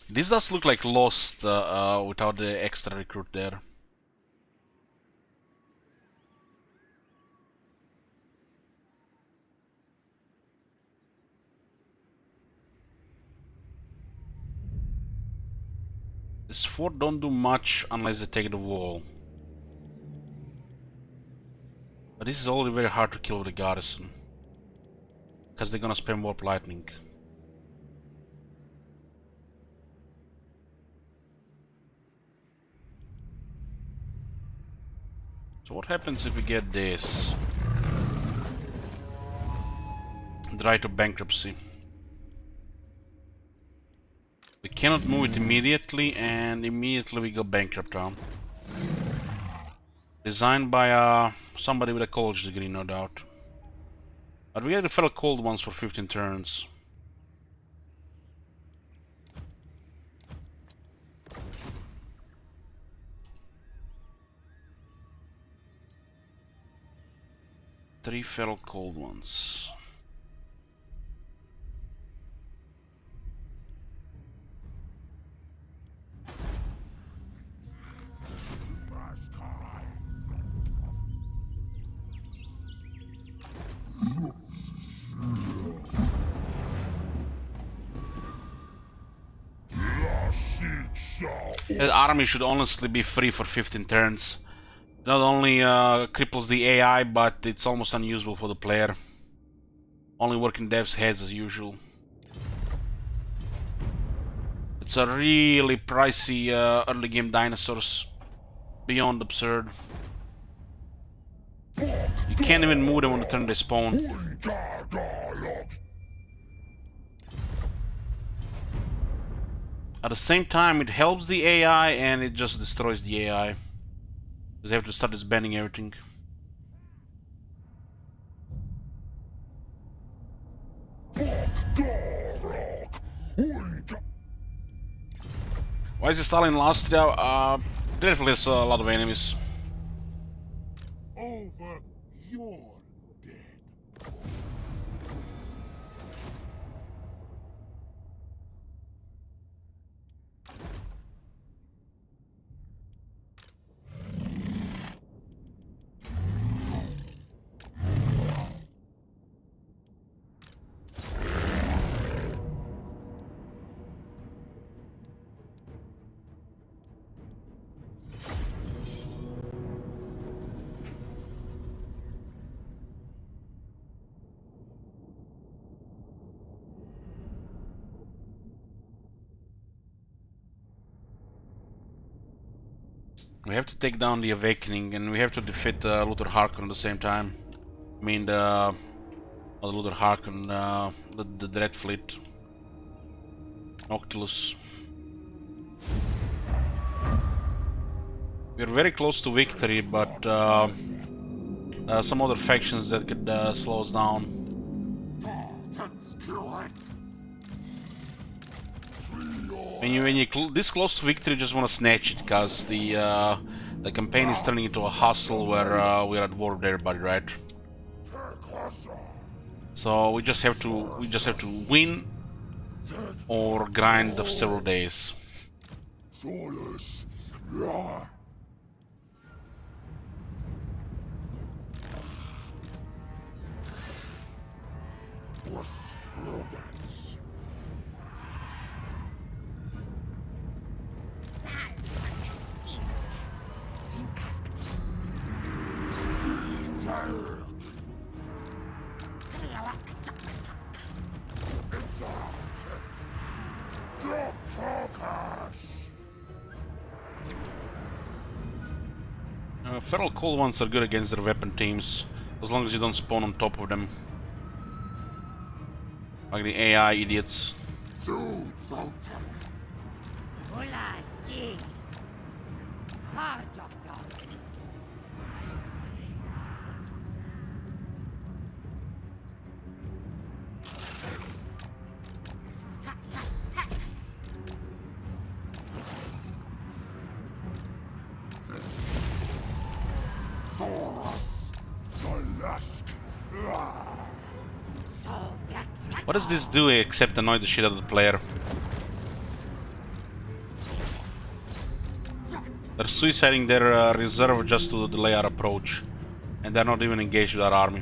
This does look like Lost without the extra recruit there. This fort don't do much unless they take the wall. But this is already very hard to kill with the garrison. Because they're gonna spam warp lightning. So what happens if we get this? Dry to bankruptcy. We cannot move it immediately, and immediately we go bankrupt now. Designed by somebody with a college degree, no doubt. But we had the fellow cold ones for 15 turns. Three feral cold ones. That army should honestly be free for 15 turns. Not only cripples the AI, but it's almost unusable for the player. Only working devs' heads as usual. It's a really pricey early game dinosaurs. Beyond absurd. You can't even move them on the turn they spawn. At the same time, it helps the AI and it just destroys the AI. Because they have to start disbanding everything. Why is he Stalin last? Dreadful has a lot of enemies. Over your dead. We have to take down the Awakening, and we have to defeat Luther Harkon at the same time. I mean, the Luther Harkon, the Dread Fleet. Noctilus. We're very close to victory, but some other factions that could slow us down. When you this close to victory, you just want to snatch it, because the campaign is turning into a hustle where we're at war with everybody, right? So we just have to win or grind of several days. Feral cold ones are good against their weapon teams, as long as you don't spawn on top of them. Like the AI idiots. Ulas gigs. Hardokdog. What does this do except annoy the shit out of the player? They're suiciding their reserve just to delay our approach. And they're not even engaged with our army.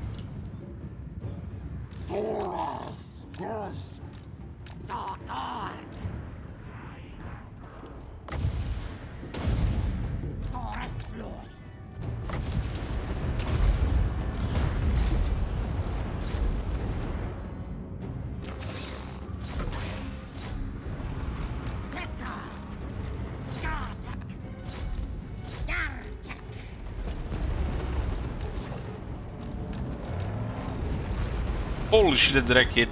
Holy shit, a direct hit.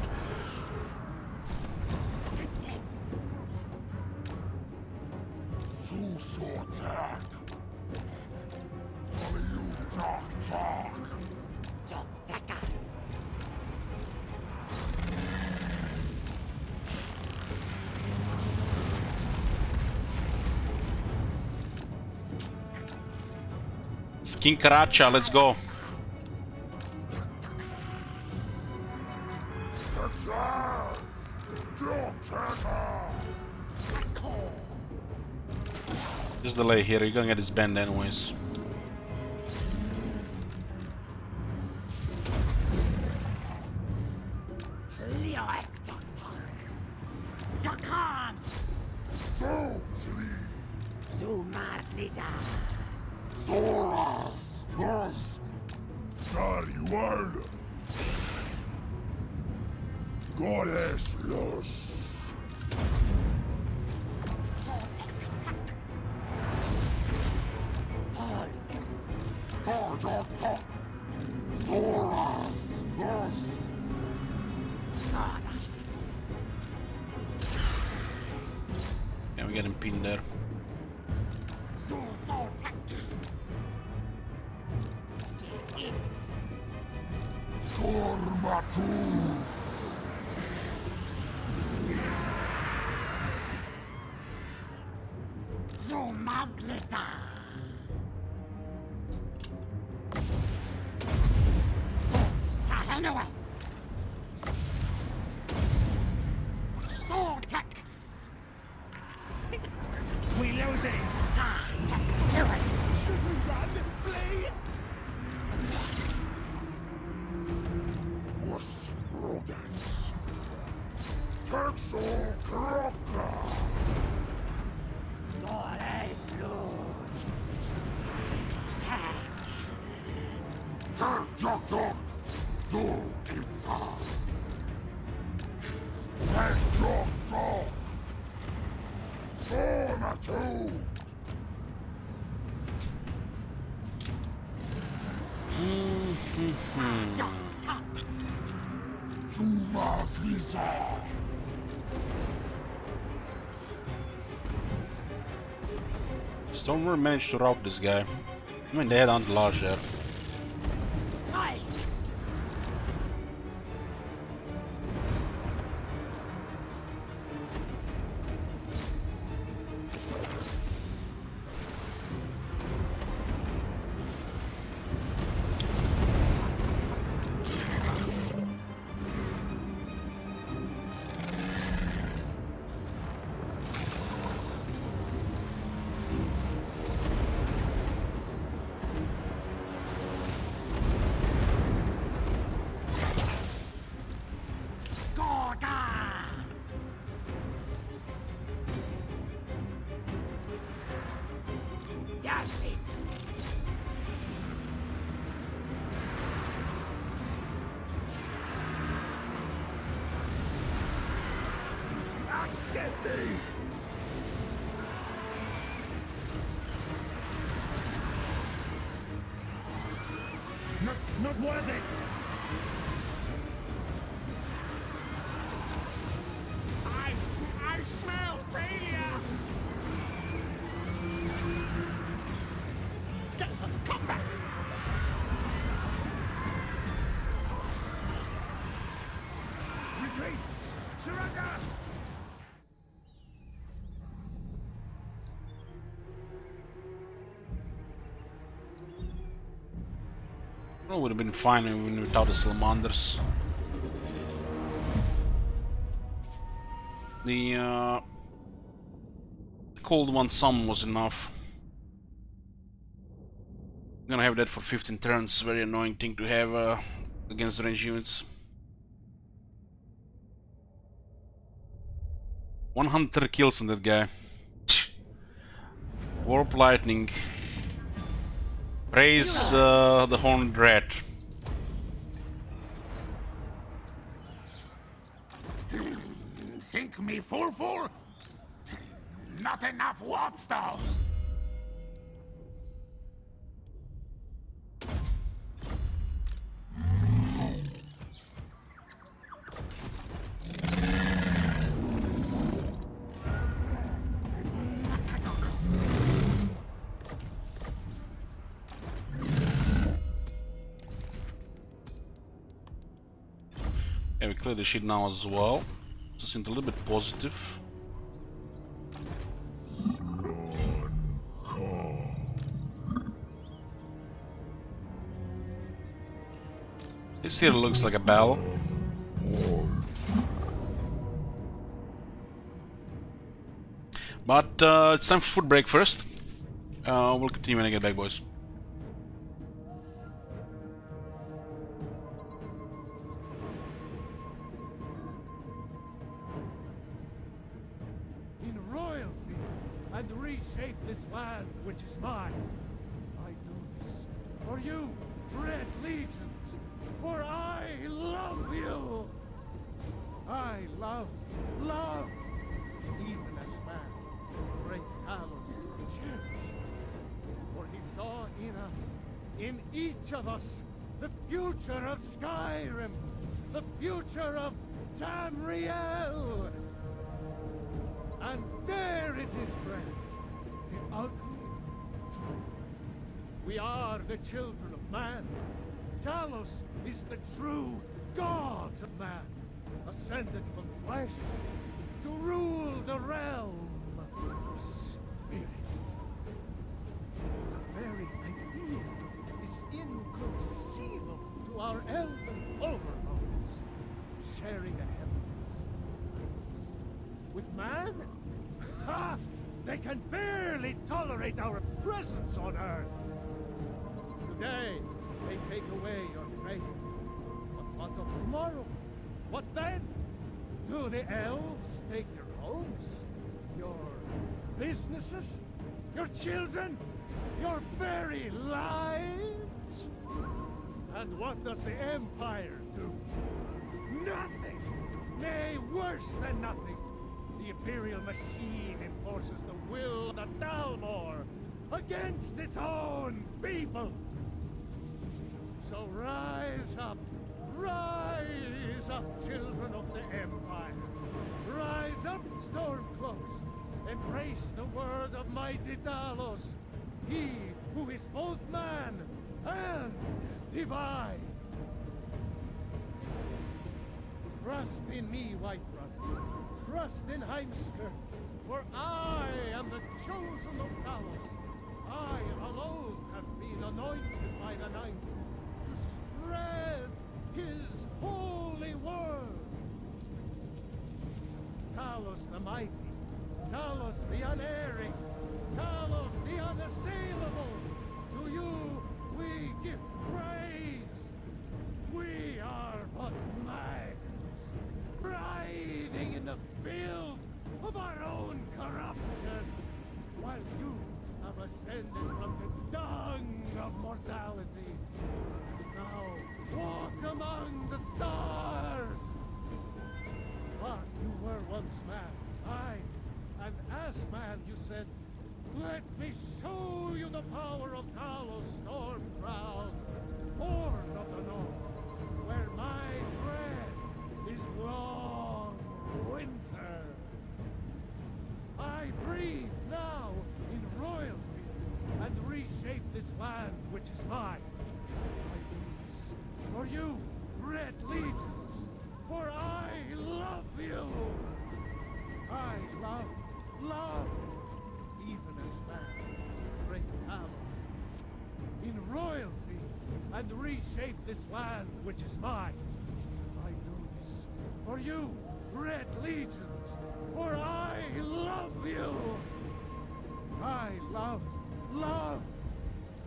Skin Karacha, let's go. Just delay here, you're gonna get his bend anyways. Goddess los. Yeah, we get him pinned there. We losing. Was rodents. Turksol Krokka. Goddess loose. Turk. Zul Itza. Turk. Forma Sumas Lisa. Stormward managed to rob this guy. I mean, they had Anti-Large there. worth it! I smell failure! Come back! Retreat! Surrender! It would have been fine even without the salamanders. The cold one summon was enough. I'm gonna have that for 15 turns. Very annoying thing to have against range units. 100 kills on that guy. Warp lightning. Praise the horned rat. Think me fool? Not enough warp stone! Yeah, we clear the shit now as well. Just seemed a little bit positive. This here looks like a bell. But it's time for food break first. We'll continue when I get back, boys. In royalty and reshape this land which is mine. I do this for you, Red Legions, for I love you. I love, even as man, great Talos cherishes, for he saw in us, in each of us, the future of Skyrim, the future of Tamriel. And there it is, friends, the ugly truth. We are the children of man. Talos is the true god of man, ascended from flesh to rule the realm of spirit. The very idea is inconceivable to our elven overlords, sharing a heaven with man. Ha! They can barely tolerate our presence on Earth. Today, they take away your faith. But what of tomorrow? What then? Do the elves take your homes? Your businesses? Your children? Your very lives? And what does the Empire do? Nothing! Nay, worse than nothing! The Imperial machine enforces the will of the Dalmor against its own people! So rise up, children of the Empire. Rise up, Stormcloaks. Embrace the word of mighty Talos, he who is both man and divine. Trust in me, Whiterun. Trust in Heimskr, for I am the chosen of Talos. I alone have been anointed by the Ninth to spread his holy word. Talos the mighty, Talos the unerring, Talos the unassailable, to you we give praise. We are but maggots, writhing in the filth of our own corruption, while you have ascended from the dung of mortality. Now walk among the stars. But you were once man, aye, and as man you said, let me show you the power of Talos Stormcrown, Horde of the the north, where my bread is long winter. I breathe now in royalty and reshape this land which is mine. I do this for you, Red Legions, for I love you. I love, even as man, great Talos. In royalty and reshape this land which is mine. I do this for you, Red Legions, for I love you. I love,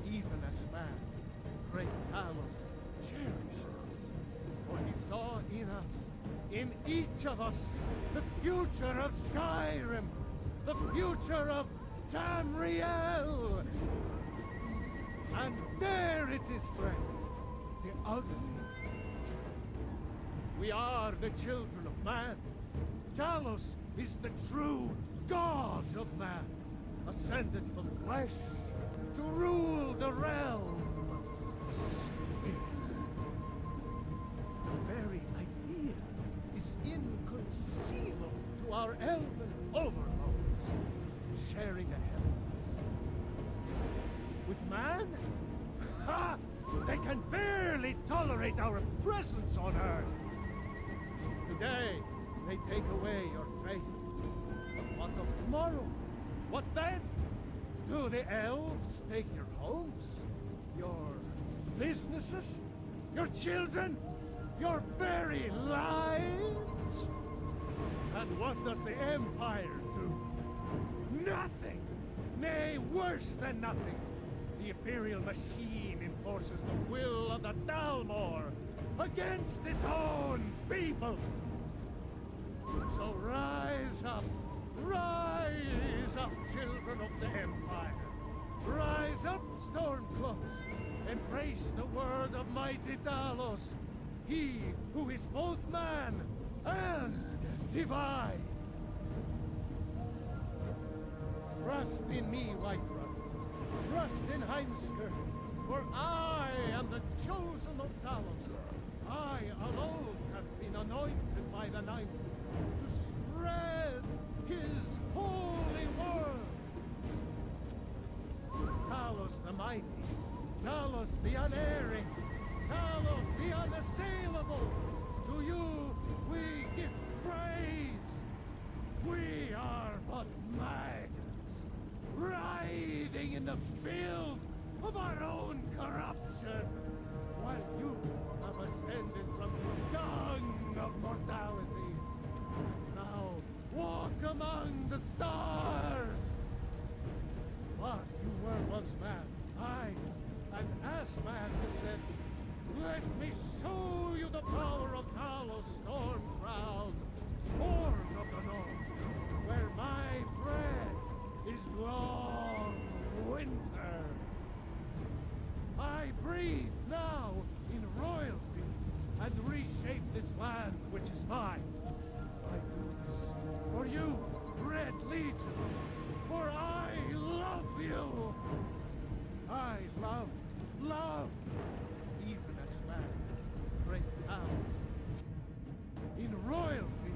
even as man, great Talos cherished us. For he saw in us, in each of us, the future of Skyrim, the future of Tamriel. And there it is, friends, the ugly truth. We are the children of man. Talos is the true god of man, ascended from flesh to rule the realm of spirit. The very idea is inconceivable to our elven overlords, sharing a heaven. With man? Ha! They can barely tolerate our presence on Earth. Today, they take away your faith. But what of tomorrow? What then? Do the elves take your homes? Your businesses? Your children? Your very lives? And what does the Empire do? Nothing! Nay, worse than nothing! The Imperial machine enforces the will of the Dalmor against its own people! So rise up, children of the Empire! Rise up, Stormcloaks! Embrace the word of mighty Talos, he who is both man and divine! Trust in me, Whiterun. Trust in Heimskr, for I am the chosen of Talos. I alone have been anointed by the Ninth to spread his holy word. Talos the mighty, Talos the unerring, Talos the unassailable, to you we give praise. We are but maggots, writhing in the filth of our own corruption, while you have ascended from the dung of mortality. Now walk among the stars. But you were once man, aye, and as man you said, let me show you the power of Talos Stormcrown, born of the north, where my bread is long winter. I breathe now in royalty and reshape this land which is mine. I do this for you, Red Legions, for I love you. I love, even as man, great towns. In royalty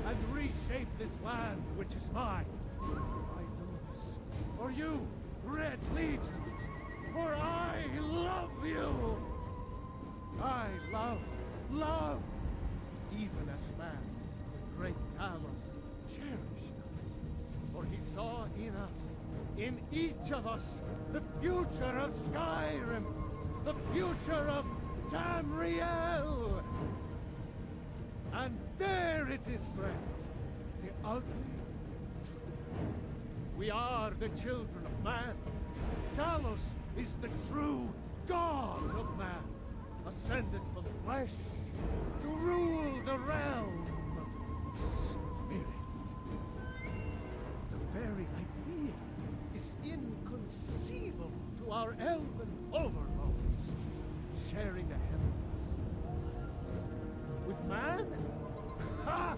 and reshape this land which is mine. I do this for you, Red Legions, for I love you. I love, even as man, great Talos cherished us. For he saw in us, in each of us, the future of Skyrim, the future of Tamriel. And there it is, friends, the ugly truth. We are the children of man. Talos is the true god of man, ascended from flesh to rule the realm of spirit. The very idea is inconceivable to our elven overlords, sharing the heavens. With man? Ha!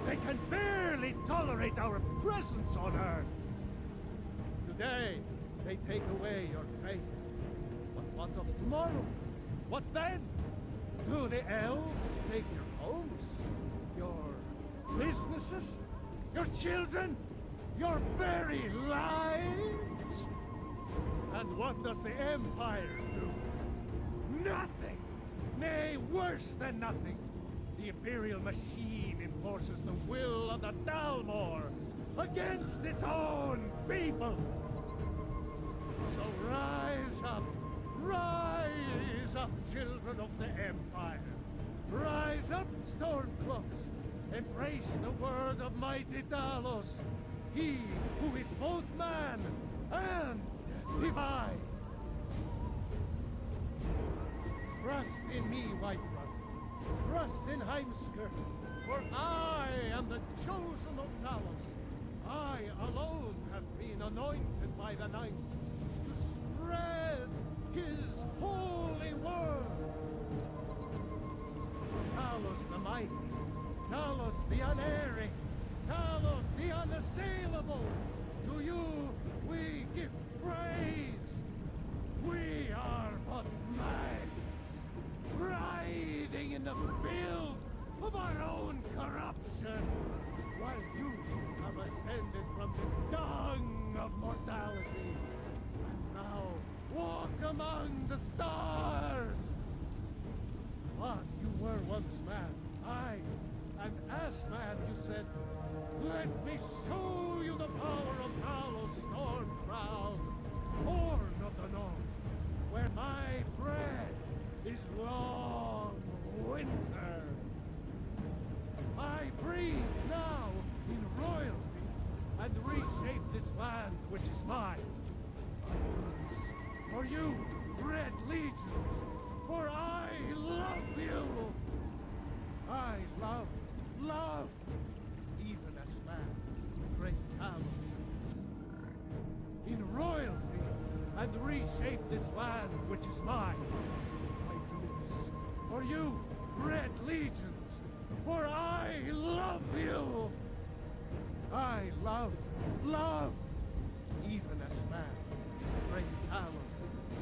They can barely tolerate our presence on Earth. Today, they take away your faith. But what of tomorrow? What then? Do the elves take your homes? Your businesses? Your children? Your very lives? And what does the Empire do? Nothing! Nay, worse than nothing! The Imperial machine enforces the will of the Dalmor against its own people! So rise up, children of the Empire! Rise up, Stormcloaks! Embrace the word of mighty Talos, he who is both man and divine! Trust in me, Whiterun. Trust in Heimskr, for I am the chosen of Talos. I alone have been anointed by the Ninth to spread his holy word. Talos the mighty, Talos the unerring, Talos the unassailable, to you we give praise. We are but mags, writhing in the filth of our own corruption, while you have ascended from the dung of mortality, and now walk among the stars. But you were once man, aye, and as man you said, let me show you the power of Talos Stormcrown, born of the north, where my bread is long winter. I breathe now in royalty and reshape this land which is mine. I do this for you, Red Legions, for I love you. I love, even as man, the great Talos. In royalty and reshape this land which is mine. I do this for you, Red Legions, for I love you. I love, even as man, the great Talos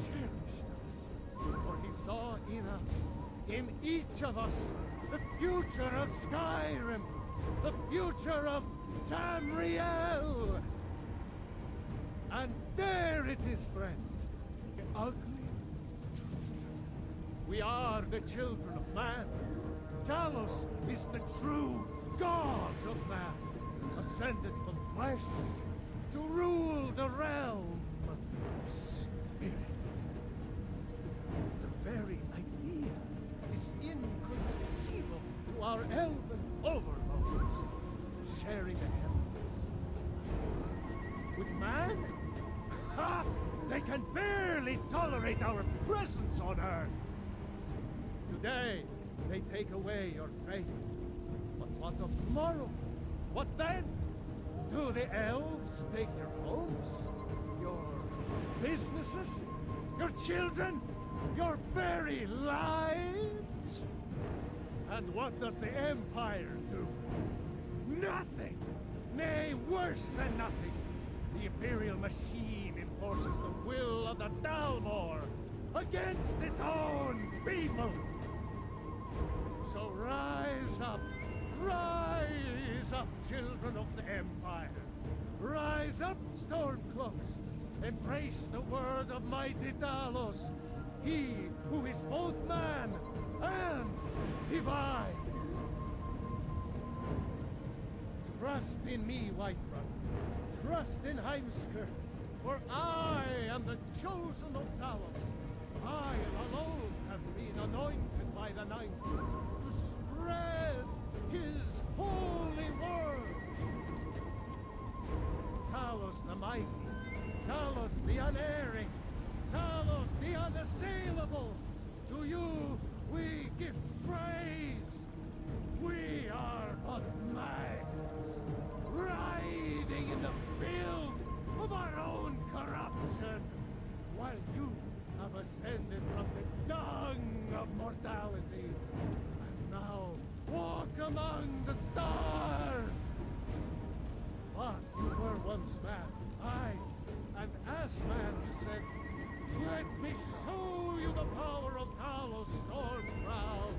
cherished us, for he saw in us, in each of us, the future of Skyrim, the future of Tamriel. And there it is, friends, the ugly truth. We are the children of man. Talos is the true god of man, ascended from flesh to rule the realm of spirit. The very idea is inconceivable to our elven overlords, sharing the heavens. With man? Ha! They can barely tolerate our presence on Earth! Today, they take away your faith. But what of tomorrow? What then? Do the elves take your homes? Your businesses? Your children? Your very lives? And what does the Empire do? Nothing! Nay, worse than nothing! The Imperial machine enforces the will of the Dalmor against its own people! So rise up, children of the Empire! Rise up, Stormcloaks! Embrace the word of mighty Talos, he who is both man and divine! Trust in me, Whiterun. Trust in Heimskr, for I am the chosen of Talos. I alone have been anointed by the Ninth to spread his holy word. Talos the mighty, Talos the unerring, Talos the unassailable, to you we give praise. We are but mags, writhing in the filth of our own corruption, while you have ascended from the dung of mortality, and now walk among the stars. But you were once man, aye, and as man you said, let me show you the power of Talos Stormcrown,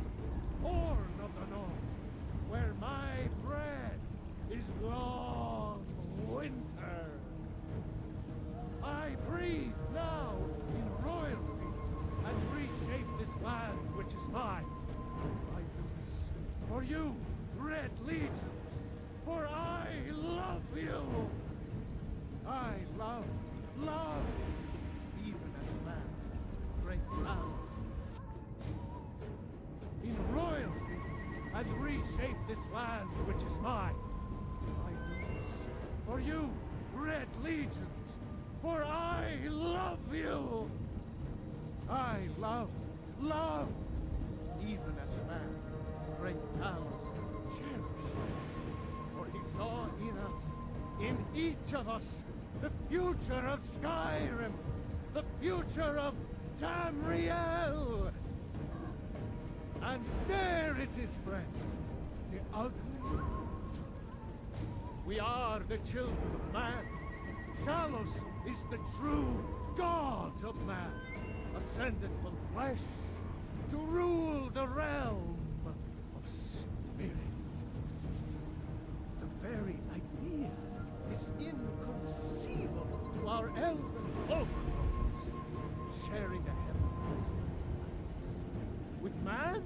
I do this for you, Red Legions, for I love you. I love, even as man, great powers. In royalty, and reshape this land which is mine. I do this for you, Red Legions, for I love you. I love, even as man, great Talos cherishes. For he saw in us, in each of us, the future of Skyrim, the future of Tamriel. And there it is, friends, the ugly truth. We are the children of man. Talos is the true god of man, ascended from flesh to rule the realm of spirit. The very idea is inconceivable to our elven overlords, sharing a heaven. With man?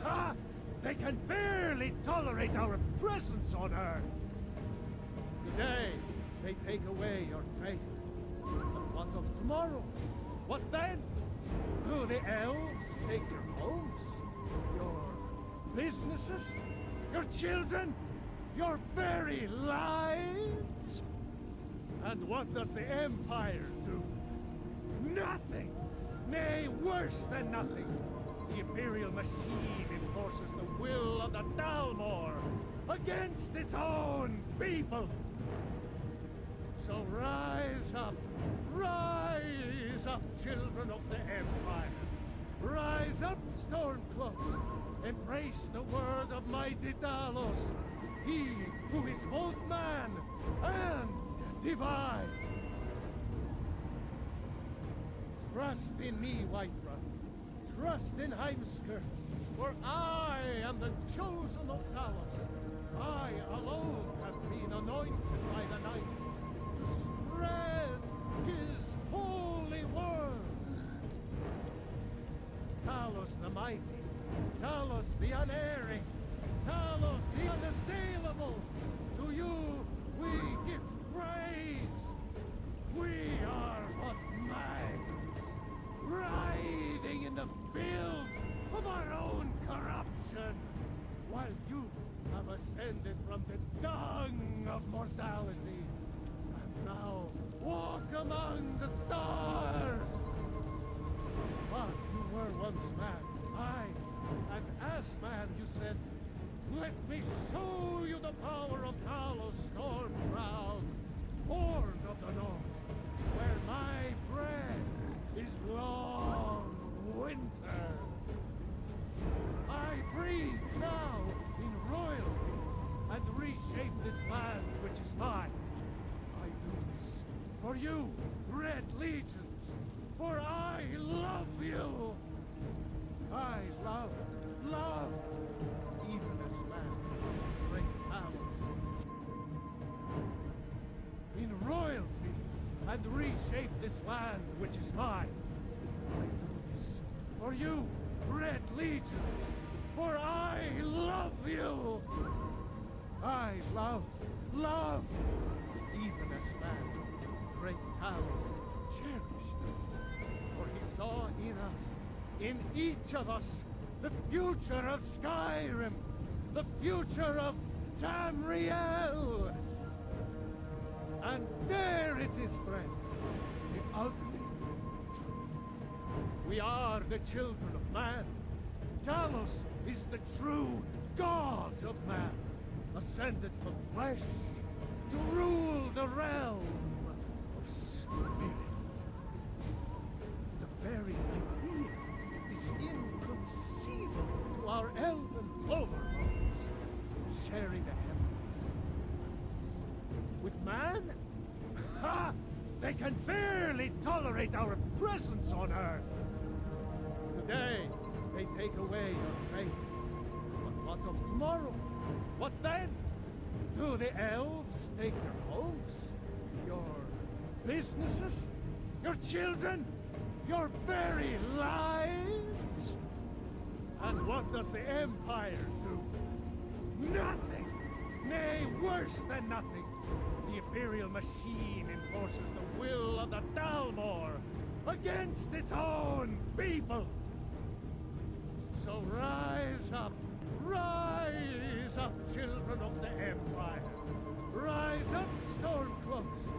Ha! They can barely tolerate our presence on Earth! Today, they take away your faith. But what of tomorrow? What then? Do the elves take your homes? Your businesses? Your children? Your very lives? And what does the Empire do? Nothing! Nay, worse than nothing! The Imperial machine enforces the will of the Dalmor against its own people! So rise up, children of the Empire! Rise up, Stormcloaks! Embrace the word of mighty Talos, he who is both man and divine! Trust in me, Whiterun. Trust in Heimskir, for I am the chosen of Talos. I alone have been anointed by the Night to spread his holy word. Talos the mighty, Talos the unerring, Talos the unassailable, to you we give praise. We are but minds, writhing in the filth of our own corruption, while you have ascended from the dung of mortality, and now walk among the stars. But you were once man, aye, and as man you said, let me show you the power of Talos Stormcrown, Horde of the North, where my bread is long winter. I breathe now in royalty and reshape this land which is mine. I do this for you, Red Legions, for I love you. I love, even as man, great Talos. In royalty and reshape this land which is mine. I do this for you, Red Legions, for I love you. I love, even as man, great Talos cherished us, for he saw in us, in each of us, the future of Skyrim, the future of Tamriel. And there it is, friends, the ugly truth. We are the children of man. Talos is the true god of man, ascended from flesh to rule the realm of spirit. The very idea is inconceivable to our elven overlords, sharing a heaven. With man? Ha! They can barely tolerate our presence on Earth! Today, they take away your faith. But what of tomorrow? What then? Do the elves take your homes? Your businesses? Your children? Your very lives? And what what does the Empire do? Nothing! Nay, worse than nothing! The Imperial machine enforces the will of the Dalmor against its own people! So rise up, children of the Empire! Rise up, Stormcloaks!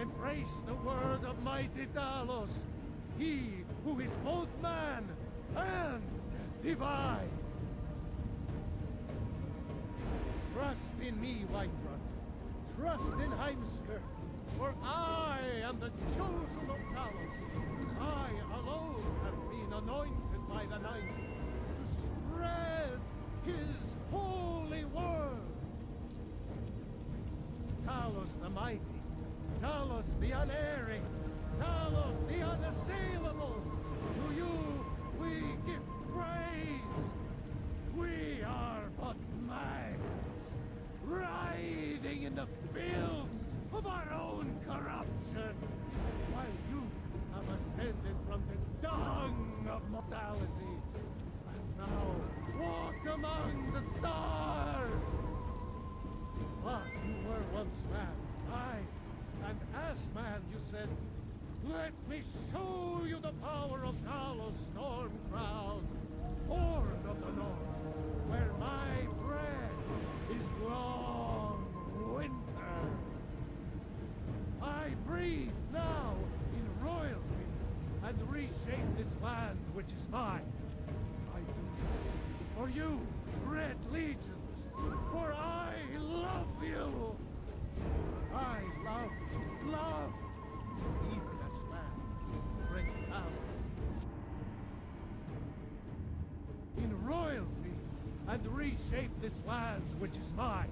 Embrace the word of mighty Talos, he who is both man and divine! Trust in me, Whiterun. Trust in Heimskir, for I am the chosen of Talos. I alone have been anointed by the Ninth to spread his holy word. Talos the mighty, Talos the unerring, Talos the unassailable, to you we give praise. We are but maggots, writhing in the filth of our own corruption, while you have ascended from the dung of mortality, and now walk among the stars. But you were once man, aye, and as man you said, let me show you the power of Talos Stormcrown, Horde of the North, where my bread is long winter. I breathe now in royalty and reshape this land which is mine. I do this for you, Red Legions, for I love you. I love, even as man, great Talos. In royalty and reshape this land which is mine.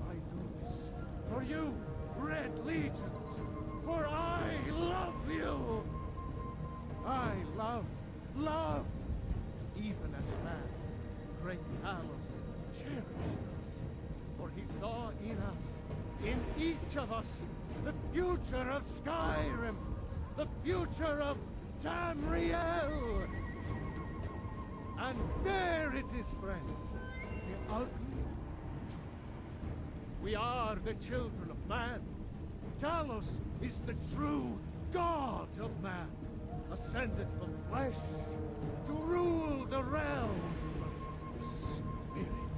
I do this for you, Red Legions, for I love you. I love, even as man, great Talos cherished us, for he saw in us, in each of us, the future of Skyrim, the future of Tamriel. And there it is, friends, the ultimate truth. We are the children of man. Talos is the true god of man, ascended from flesh to rule the realm of spirit.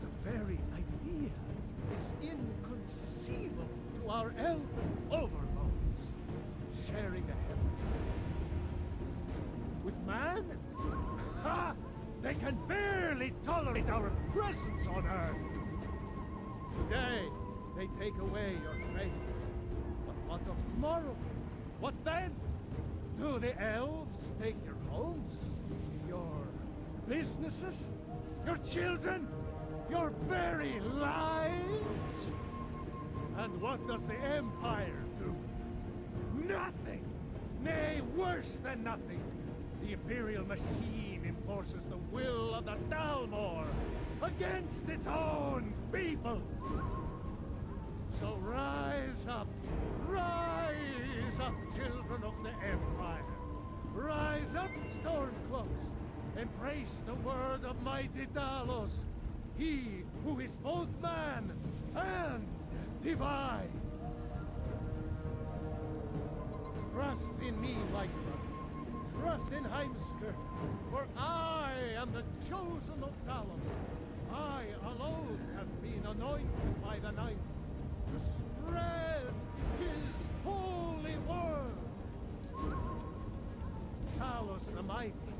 The very idea is inconceivable to our elven overlords, sharing a heaven. With man? Ha! They can barely tolerate our presence on Earth! Today, they take away your faith. But what of tomorrow? What then? Do the elves take your homes? Your businesses? Your children? Your very lives? And what does the Empire do? Nothing! Nay, worse than nothing! The Imperial machine enforces the will of the Dalmor against its own people! So rise up, children of the Empire! Rise up, Stormcloaks! Embrace the word of mighty Talos, he who is both man and divine! Trust in me, Whiterun. Trust in Heimskir, for I am the chosen of Talos. I alone have been anointed by the Ninth to spread his holy word. Talos the mighty,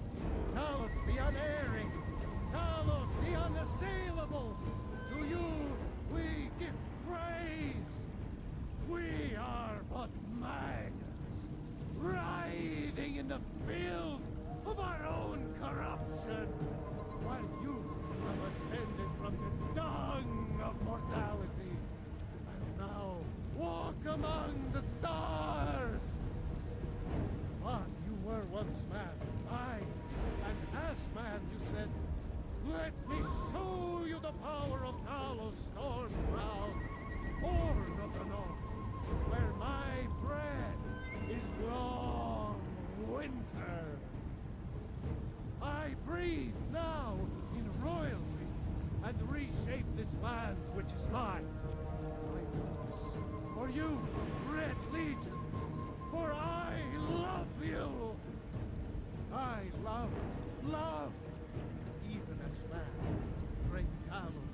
Talos the unerring, Talos the unassailable, to you we give praise. We are but maggots, writhing in the filth of our own corruption, while you have ascended from the dung of mortality, and now walk among the stars. But you were once man, aye, and as man you said, let me show you the power of Talos Stormcrown, Horde of the North, where my bread is long winter. I reshape this land which is mine. I do this for you, Red Legions, for I love you. I love, even as man, great Talos.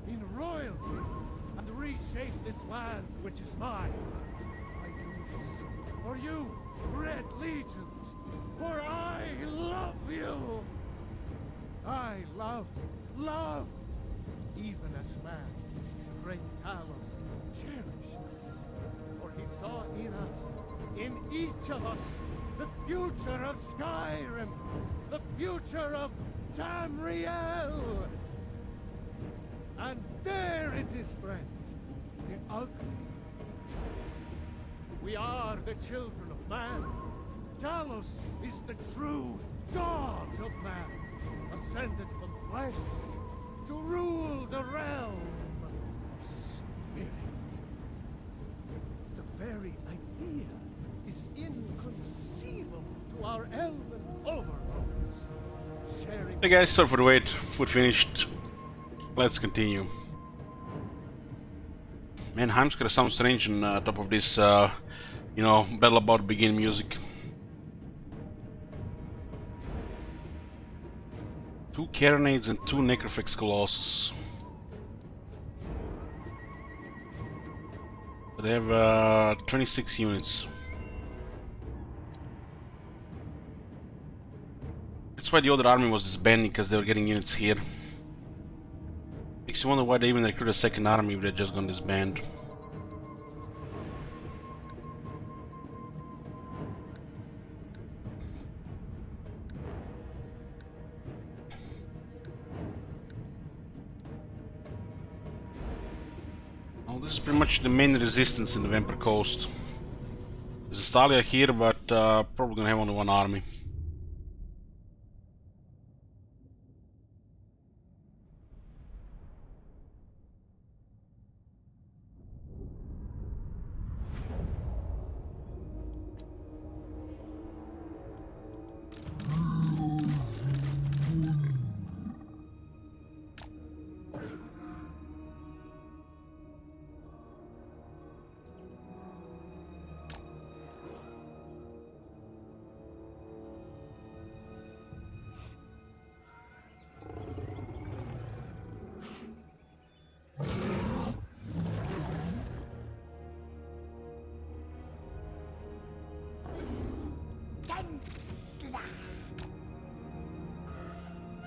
In royalty, and reshape this land which is mine. I do this for you, Red Legions, for I love you. I love, even as man, great Talos cherished us, for he saw in us, in each of us, the future of Skyrim, the future of Tamriel. And there it is, friends, the ugly. We are the children of man. Talos is the true god of man, ascended from flesh to rule the realm of spirit. The very idea is inconceivable to our elven overlords. Sharing. Hey guys, sorry for the wait. Food finished. Let's continue. Man, Heim's gonna sound strange on top of this, you know, Battle About to Begin music. 2 Carronades and 2 Necrofex Colossus. They have 26 units. That's why the other army was disbanding, because they were getting units here. Makes you wonder why they even recruit a second army if they're just gonna disband. Well, this is pretty much the main resistance in the Vampire Coast. There's a Stalia here, but probably gonna have only one army.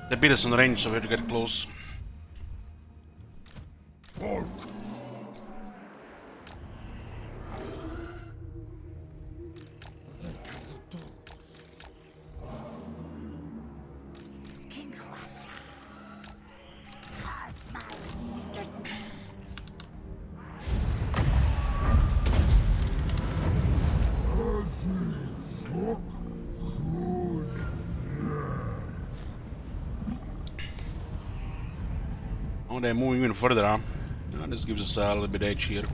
They beat us on range, so we have to get close. Oh, they're moving even further, huh? This gives us a little bit edge here.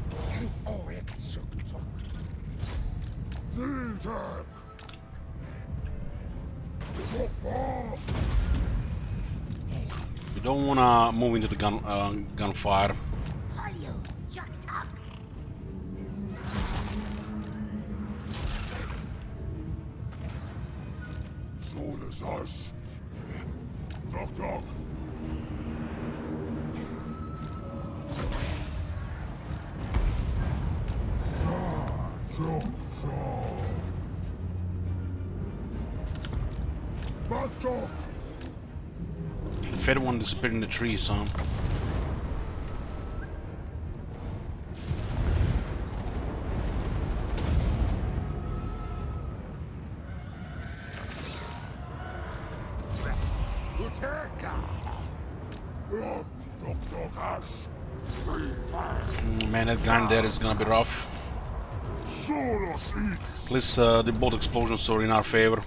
We don't wanna move into the gunfire. So does us. Knock, knock. Fed one disappeared in the trees, huh? Man, that gun there is gonna be rough. At least the bolt explosions are in our favor.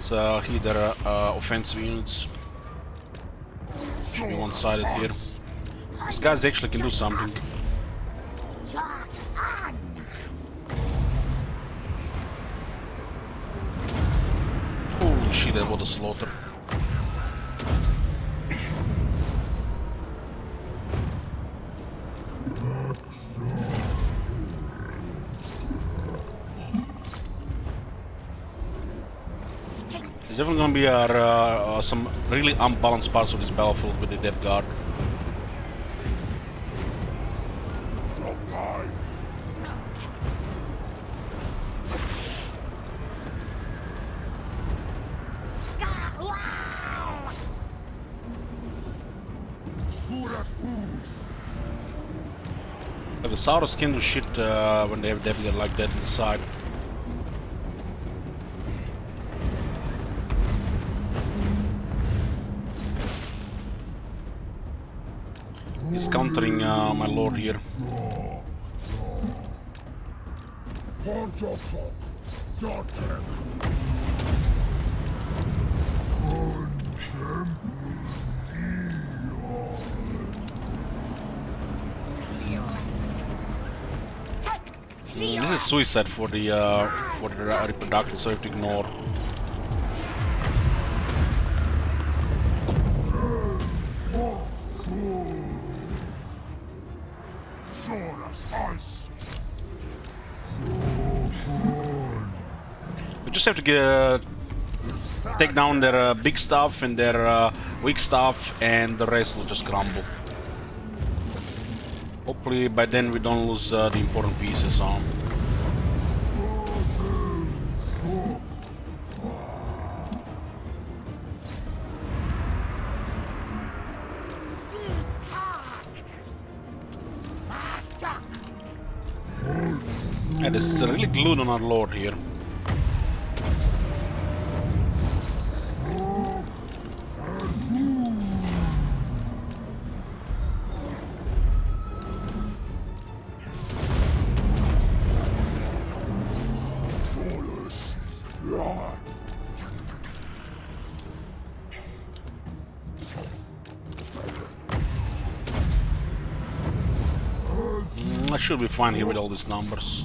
Let's hit their offensive units. Should be one-sided here. These guys actually can do something. shit, that was a slaughter. There's definitely gonna be some really unbalanced parts of this battlefield with the Death Guard. But the Saurus can do shit when they have Death Guard like that inside. He's countering my lord here. This is suicide for the reproduction, so you have to ignore. We just have to take down their big stuff and their weak stuff, and the rest will just crumble. Hopefully by then we don't lose the important pieces on. Yeah, this is really glued on our lord here. I should be fine here with all these numbers.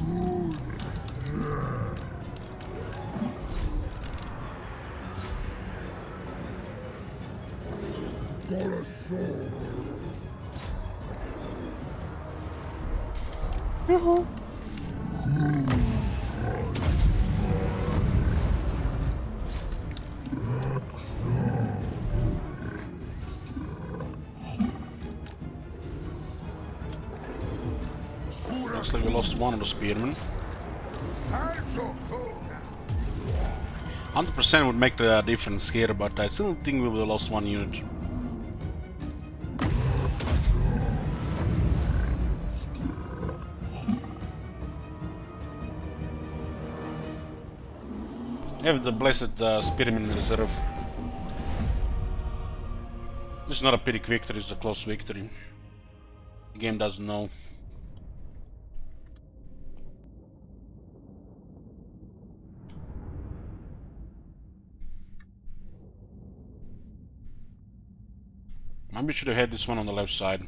Looks like we lost one of the spearmen. 100% would make the difference here, but I still think we would have lost one unit. Have the blessed spearmen in reserve. This is not a pyrrhic victory, it's a close victory. The game doesn't know. Maybe we should have had this one on the left side.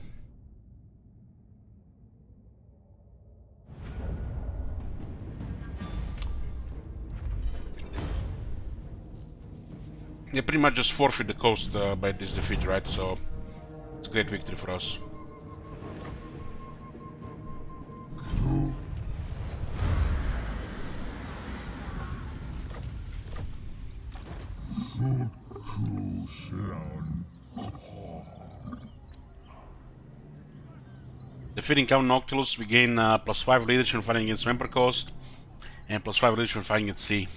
They pretty much just forfeit the coast by this defeat, right? So it's a great victory for us. Defeating Count Noctilus, we gain +5 leadership when fighting against Vampire Coast, and +5 leadership when fighting at sea.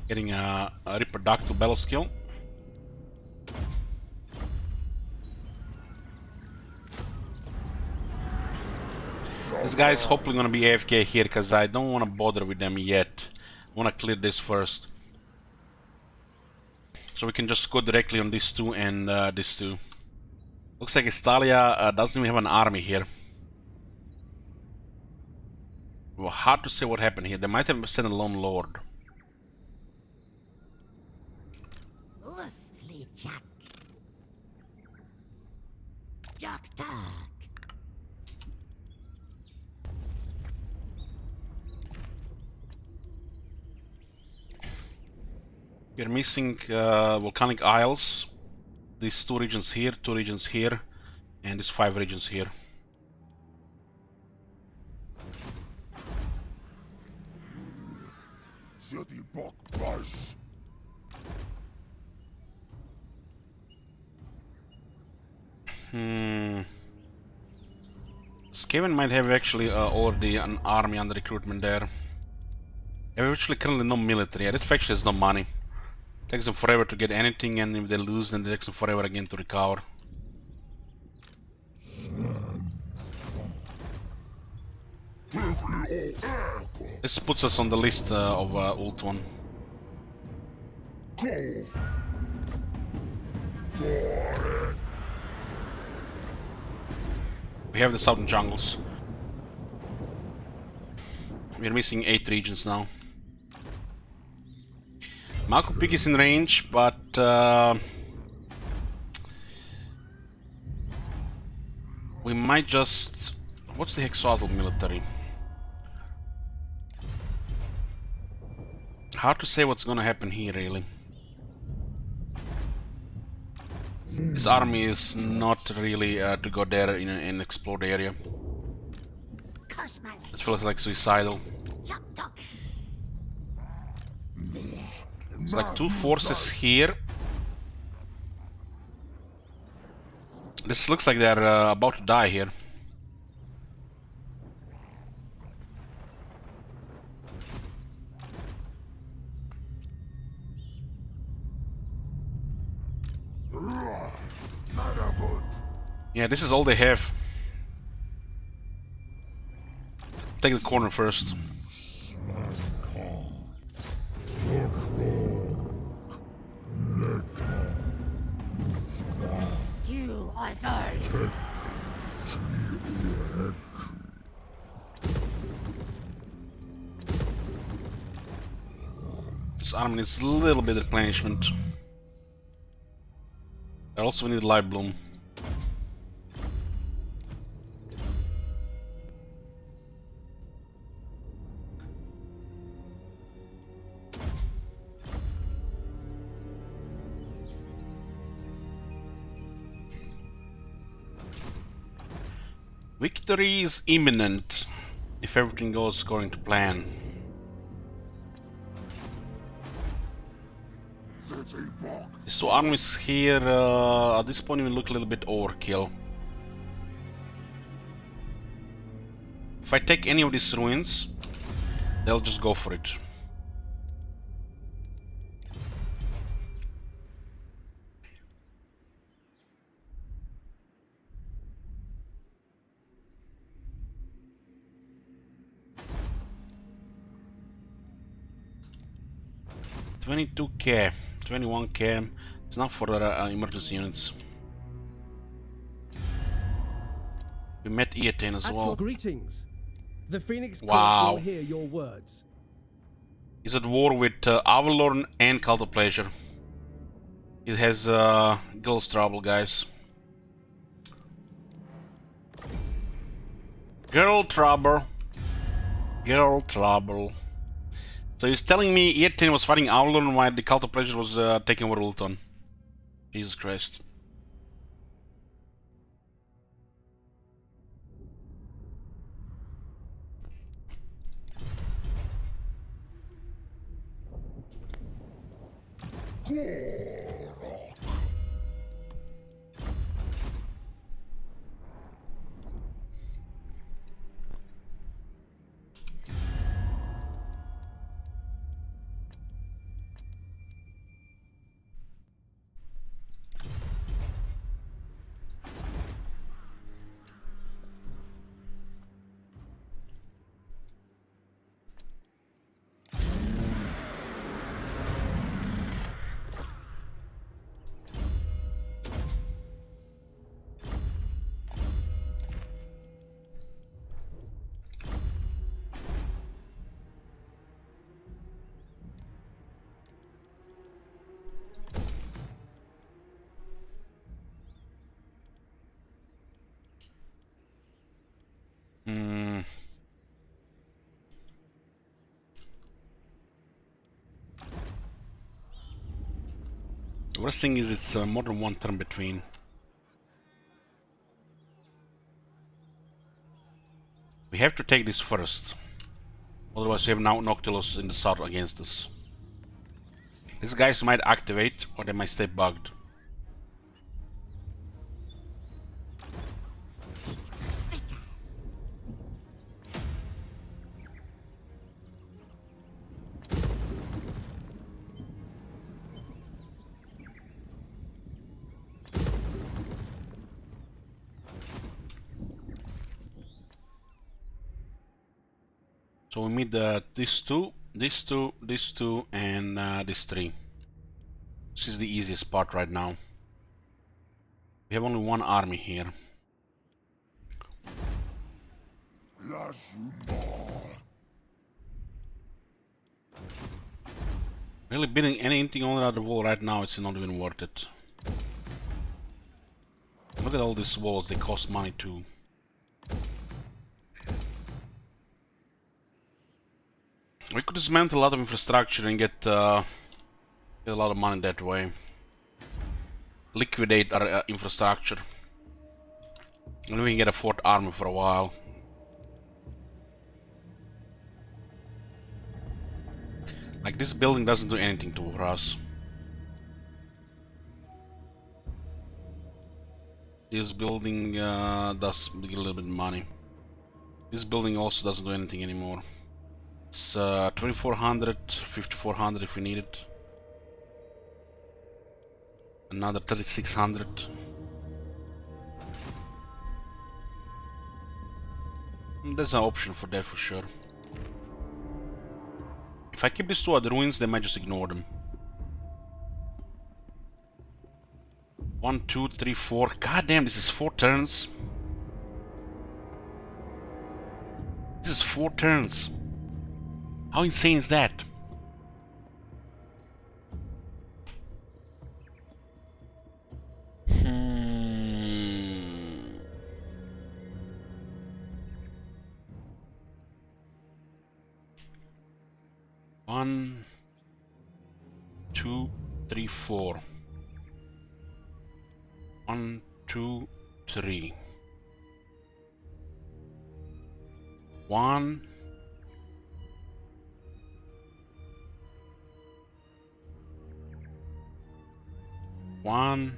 Getting a reproductive battle skill. This guy's hopefully gonna be AFK here because I don't want to bother with them yet. I want to clear this first. So we can just go directly on these two and these two. Looks like Estalia doesn't even have an army here. Well, hard to say what happened here. They might have sent a lone lord. We're missing volcanic isles. These 2 regions here, 2 regions here, and these 5 regions here. City Buck Bus. Skaven might have actually already an army under recruitment there. They have actually currently no military. Yeah, this faction has no money. Takes them forever to get anything, and if they lose, then it takes them forever again to recover. This puts us on the list of Ult 1. We have the southern jungles. We're missing 8 regions now. Malcolm Pig is in range, but we might just... What's the Hexatl military? Hard to say what's gonna happen here, really. This army is not really to go there in an explored area. It feels like suicidal. It's like 2 forces here. This looks like they're about to die here. Yeah, this is all they have. Take the corner first. You wizard! This army needs a little bit of replenishment. Also, we need live bloom. Victory is imminent if everything goes according to plan. These 2 armies here at this point even look a little bit overkill. If I take any of these ruins, they'll just go for it. $22k, $21k. It's not for emergency units. We met Eatane as At well. your greetings. The Phoenix Court Wow. will hear your words. He's at war with Avalorn and Cult of Pleasure. It has girls trouble, guys. Girl trouble. Girl trouble. So he's telling me Eatane was fighting Avalorn while the Cult of Pleasure was taking over Ulton. Jesus Christ. The worst thing is it's more than one turn between. We have to take this first. Otherwise we have now Noctilus in the south against us. These guys might activate or they might stay bugged. So we meet these two, these two, these two, and these three. This is the easiest part right now. We have only one army here. Really building anything on the other wall right now, it's not even worth it. Look at all these walls, they cost money too. We could dismantle a lot of infrastructure and get a lot of money that way. Liquidate our infrastructure. And we can get a fourth army for a while. Like, this building doesn't do anything for us. This building does get a little bit of money. This building also doesn't do anything anymore. It's 2400, 5400 if we need it. Another 3600. There's an option for that for sure. If I keep these two at the ruins, they might just ignore them. 1, 2, 3, 4. God damn, this is 4 turns. This is 4 turns. How insane is that? One, 2, 3, 4. 1, 2, 3. 1. 1,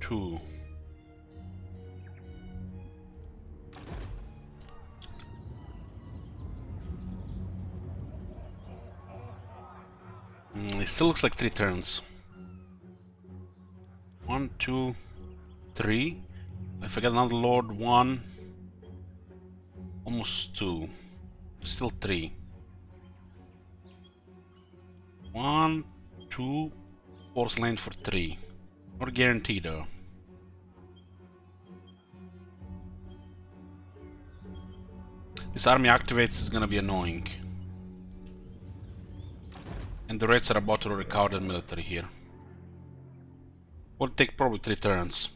2. It still looks like 3 turns. 1, 2, 3. If I get another lord, 1. Almost 2. Still 3. 1, 2, force land for 3. Not guaranteed though. This army activates is gonna be annoying. And the Reds are about to recover their military here. Will take probably 3 turns.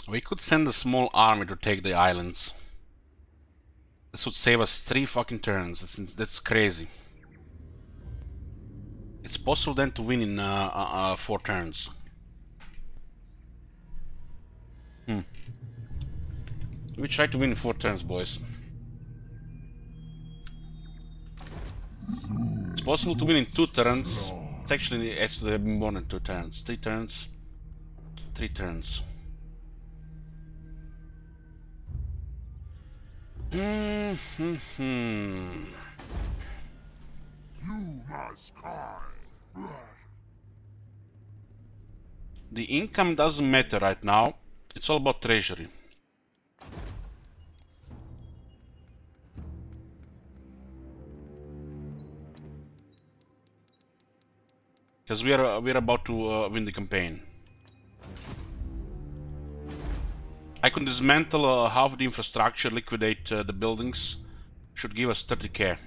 We could send a small army to take the islands. This would save us 3 fucking turns. That's crazy. It's possible then to win in 4 turns. We try to win in 4 turns, boys. It's possible to win in 2 turns. It's actually have been more than 2 turns. 3 turns. 3 turns. You must cry. The income doesn't matter right now. It's all about treasury. Because we're about to win the campaign. I can dismantle half the infrastructure, liquidate the buildings. Should give us 30k.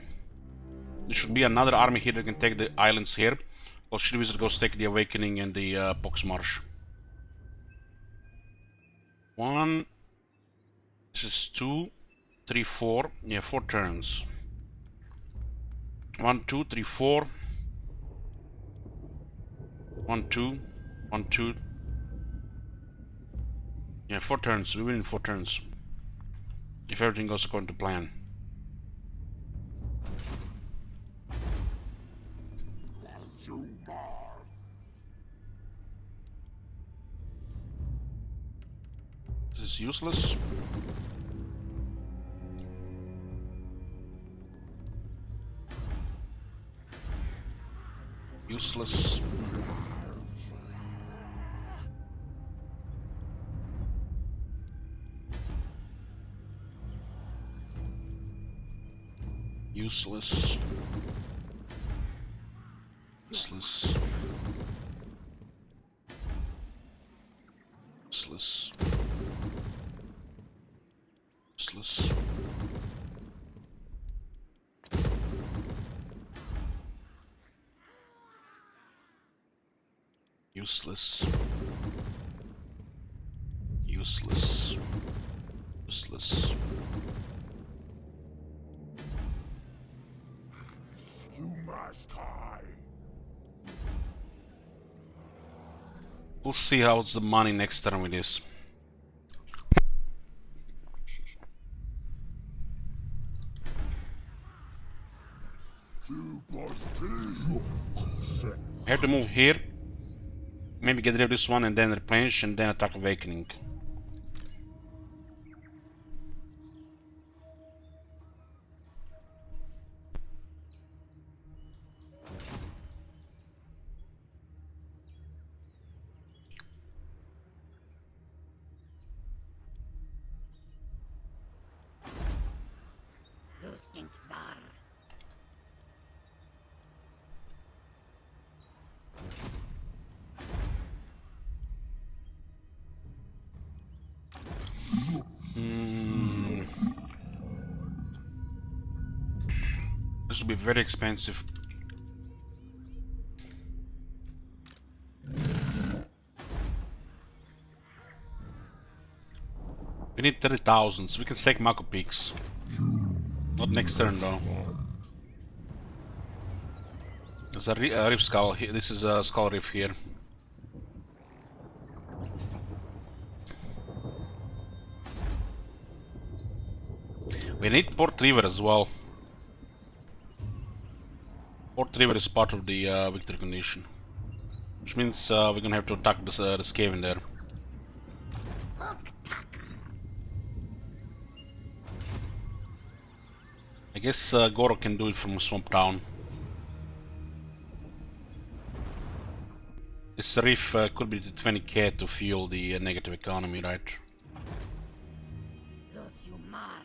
There should be another army here that can take the islands here. Or should we go take the Awakening and the Poxmarsh? 1. This is 2, 3, 4. Yeah, 4 turns. 1, 2, 3, 4. 1, 2. 1, 2. Yeah, 4 turns. We win in 4 turns. If everything goes according to plan. This is useless. Useless. Useless. Useless. Useless. Useless. Useless. Useless. Useless. You must die. We'll see how's the money next turn with this. I have to move here. Maybe get rid of this one and then replenish and then attack Awakening. Los Inkzar. This will be very expensive. We need 30,000, so we can stake Mako Peaks. Not next turn though. There's a Reef Skull here. This is a Skull Reef here. We need Port River as well. Port River is part of the victory condition. Which means we're gonna have to attack this, the Skaven there. I guess Goro can do it from Swamp Town. This reef could be the 20k to fuel the negative economy, right? Los Yumar.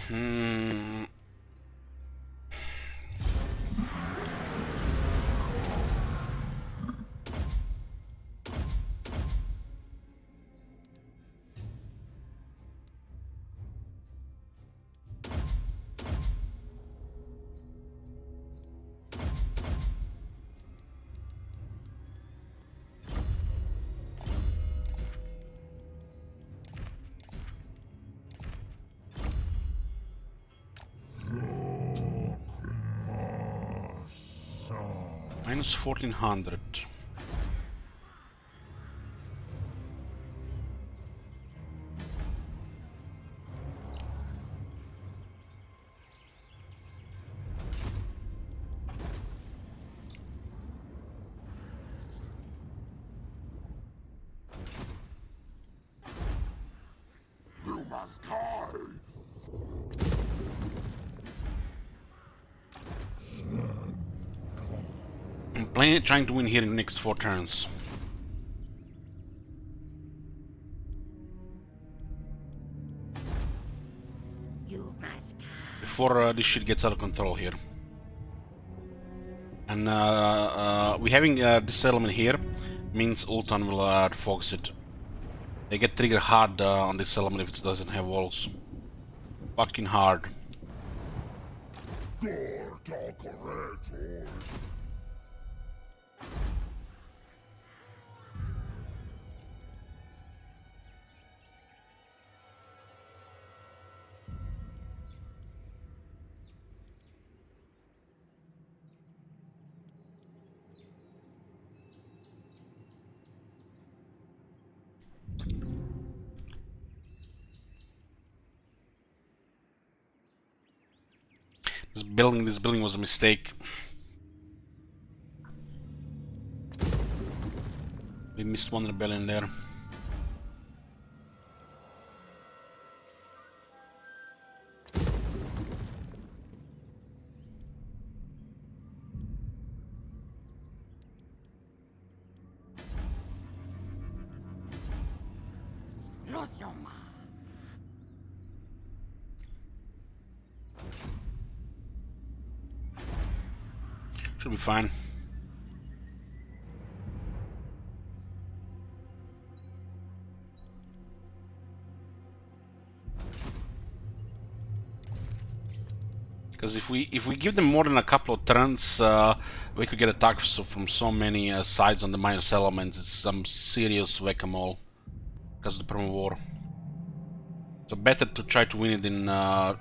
Hmm. Minus 1400. You must die. Trying to win here in the next 4 turns. You must Before this shit gets out of control here. And we having this settlement here means Ultan will focus it. They get triggered hard on this settlement if it doesn't have walls. Fucking hard. This building was a mistake. We missed one rebellion there. lose your mind. Should be fine. Because if we give them more than a couple of turns, we could get attacks from so many sides on the minor settlements. It's some serious whack-a-mole because of the perma war. So better to try to win it in the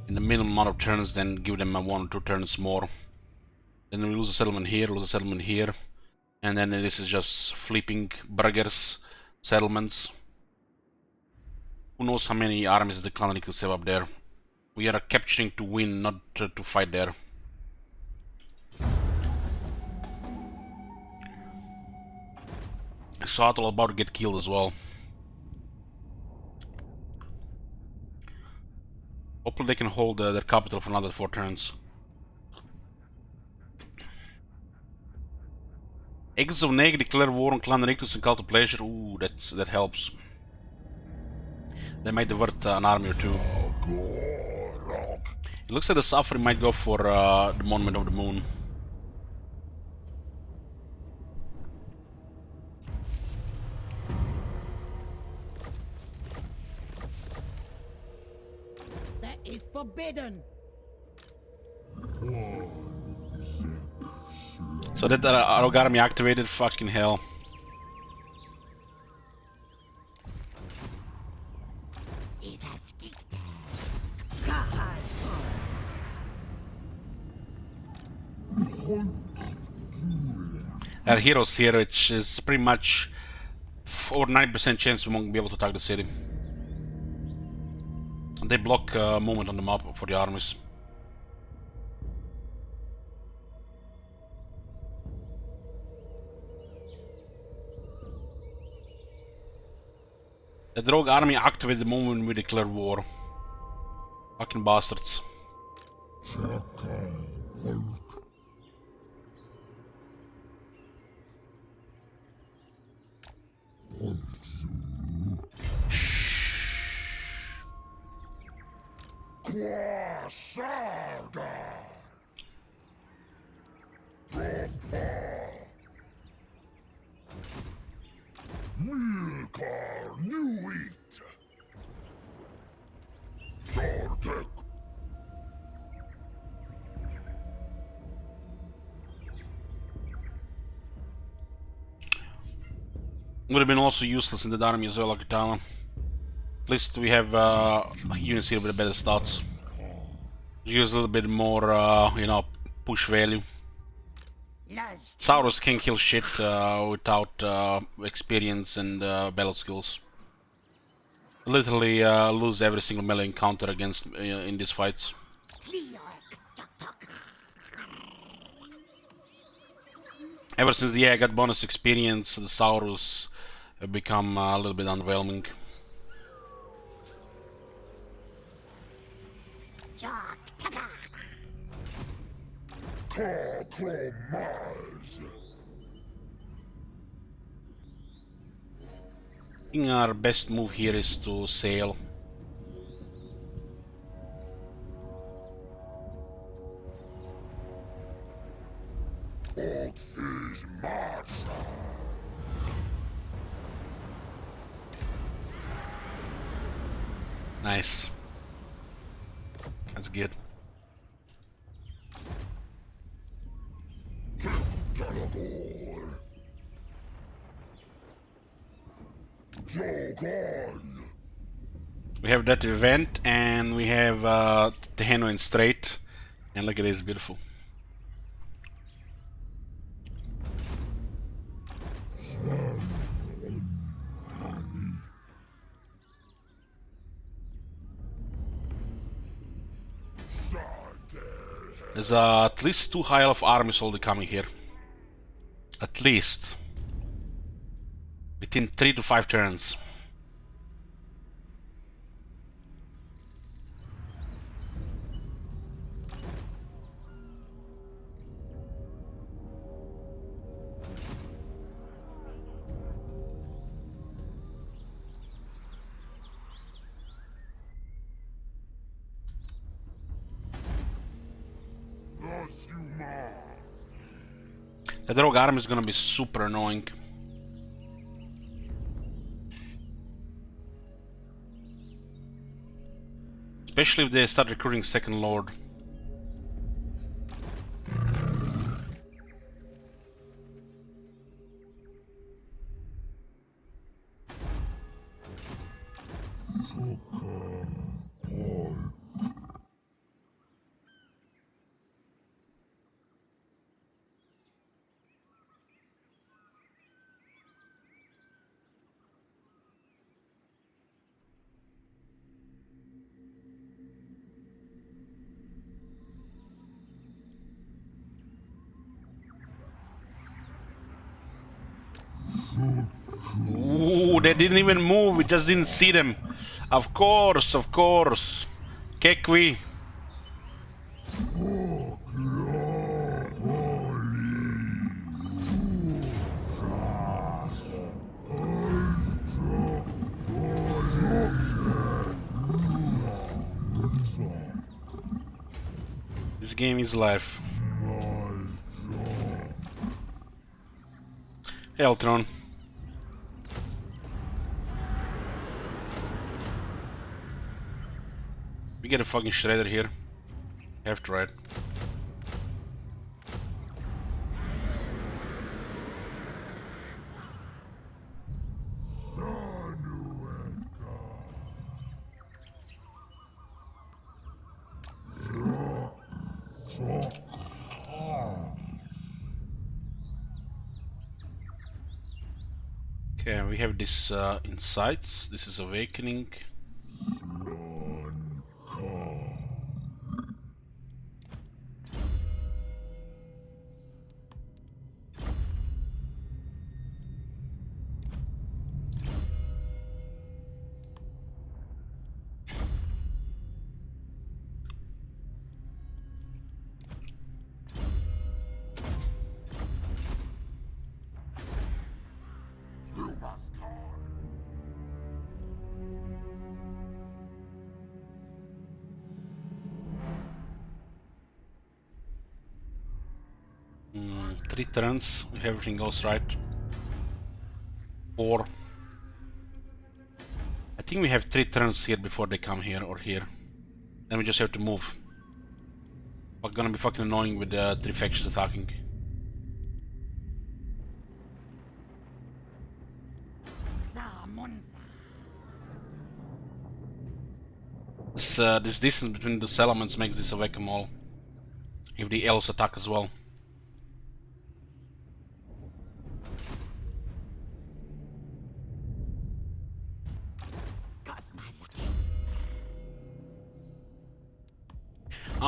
minimum amount of turns than give them 1 or 2 turns more. Then we lose a settlement here, lose a settlement here, and then this is just flipping burgers, settlements. Who knows how many armies the clan will save up there. We are capturing to win, not to fight there. Sato about to get killed as well. Hopefully they can hold their capital for another 4 turns. Exes of Neg declare war on Clan Rictus and Cult of Pleasure. Ooh, that helps. They might divert an army or 2. It looks like the Suffering might go for the Monument of the Moon. That is forbidden. So that Rogue army activated, fucking hell. Our heroes here, which is pretty much over 90% chance we won't be able to attack the city. They block movement on the map for the armies. The rogue army activated the moment we declared war. Fucking bastards. Would have been also useless in the army as well, Akitana. At least we have units here with better stats. Use a little bit more, you know, push value. Saurus can kill shit without experience and battle skills. Literally lose every single melee encounter against in these fights. Ever since the got bonus experience, the Saurus have become a little bit underwhelming. I think our best move here is to sail. Nice. That's good. We have that event, and we have the Hanoi Strait, and look at this, beautiful. There's at least 2 High Elf armies already coming here. At least. Within 3 to 5 turns. The rogue army is gonna be super annoying. Especially if they start recruiting second lord. Ooh, they didn't even move, we just didn't see them. Of course, of course. Kekwi. This game is life. Hey, Eltron. We get a fucking shredder here. Have to ride. Okay, we have this insights. This is awakening. Three turns, if everything goes right. 4. I think we have 3 turns here before they come here or here. Then we just have to move. But gonna be fucking annoying with the 3 factions attacking. This distance between the settlements makes this a whack-a-mole. If the elves attack as well.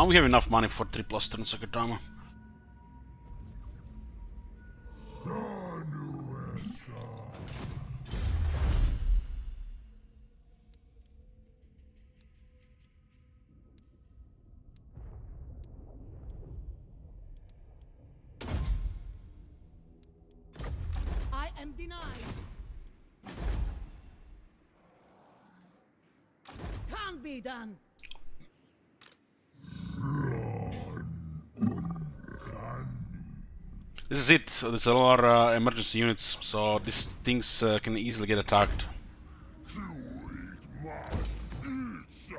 We have enough money for 3+ turns Sakatama. am denied. Can't be done. This is it. So there's a lot of emergency units, so these things can easily get attacked. Itza.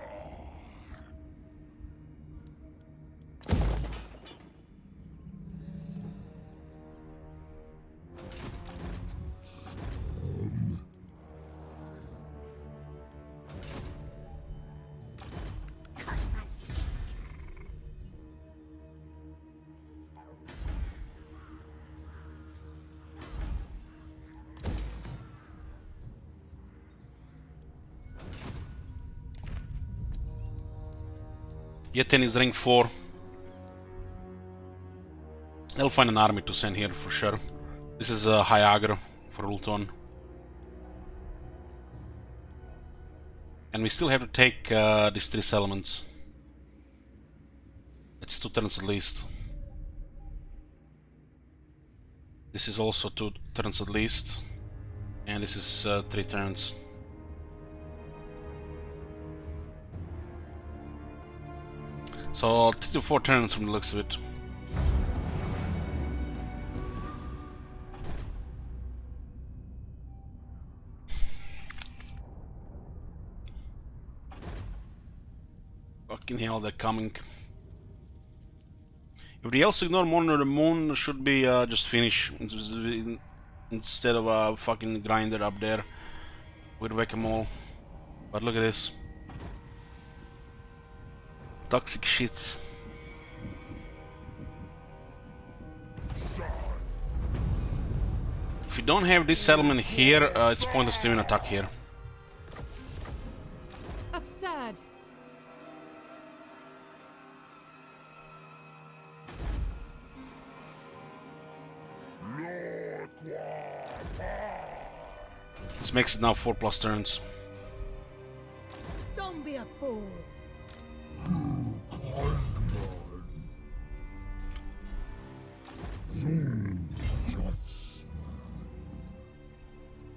Yeten is rank 4. They'll find an army to send here for sure. This is high aggro for Ulton. And we still have to take these 3 settlements. It's 2 turns at least. This is also 2 turns at least. And this is 3 turns. So 3 to 4 turns from the looks of it. Fucking hell, they're coming. If they also ignore Mourner, the moon should be just finish instead of a fucking grinder up there with whack-a-mole. But look at this. Toxic shit. If you don't have this settlement here, it's pointless to even attack here. Absurd. This makes it now 4+ turns. Don't be a fool.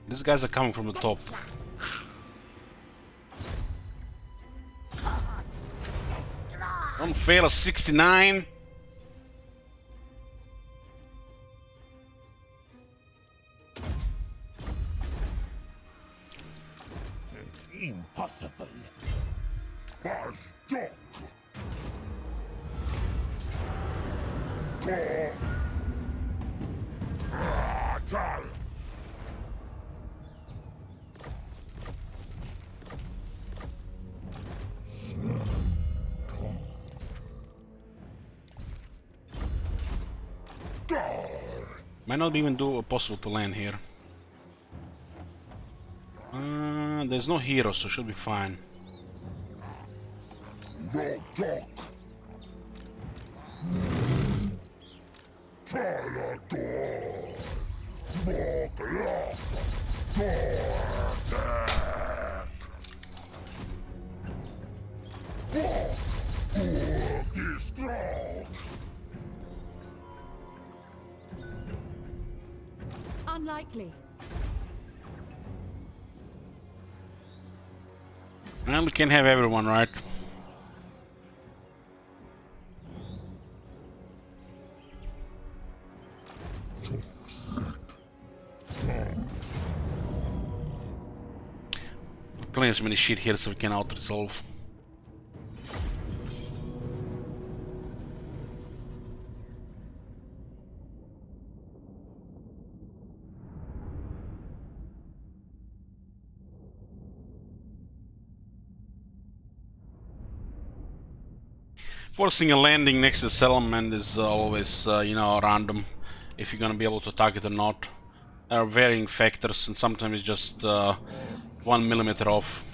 These guys are coming from the top. Don't fail a 69. Impossible. Bas Doc. Go. Tal. Might not even do possible to land here. There's no hero, so should be fine. No Doc. Talador. Moklok. Gordak. Bok. Urgistrok. Unlikely. Well, we can't have everyone, right? Playing so many shit here so we can out-resolve. Forcing a landing next to the settlement is always, you know, random if you're gonna be able to attack it or not. There are varying factors, and sometimes it's just 1 millimeter off.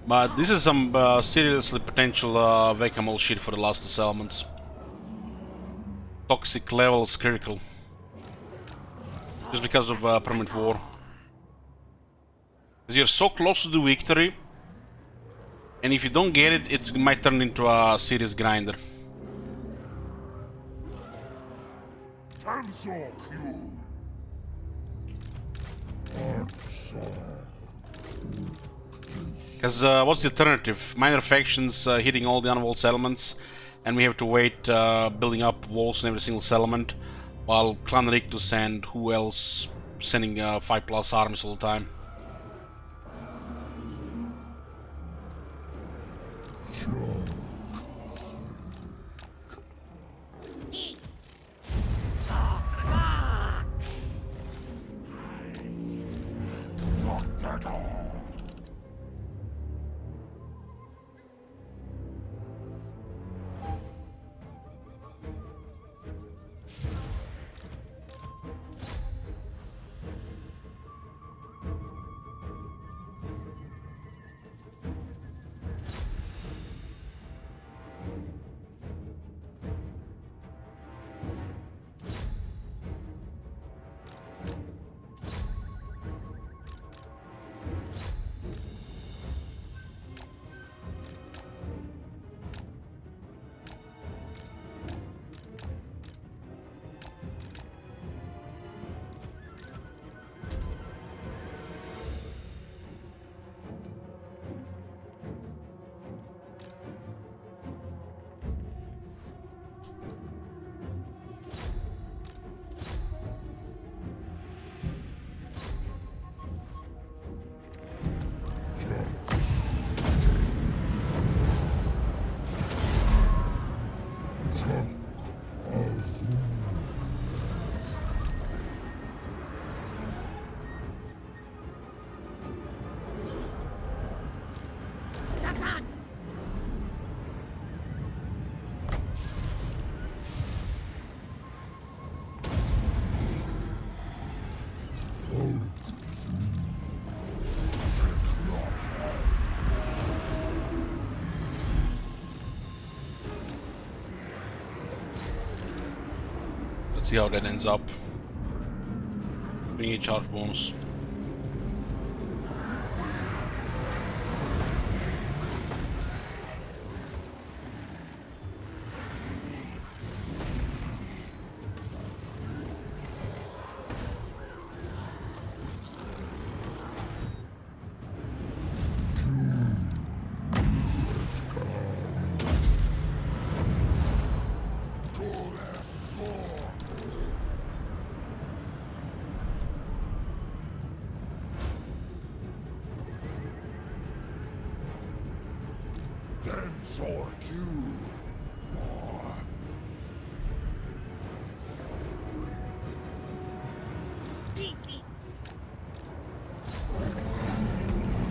But this is some seriously potential whack-a-mole shit for the last 2 settlements. Toxic levels critical. Just because of permanent war. Because you're so close to the victory, and if you don't get it, it might turn into a serious grinder. Because what's the alternative? Minor factions hitting all the unwalled settlements, and we have to wait building up walls in every single settlement, while Clan Rictus and who else sending 5+ armies all the time. Let's see how that ends up. Bring a charge bonus.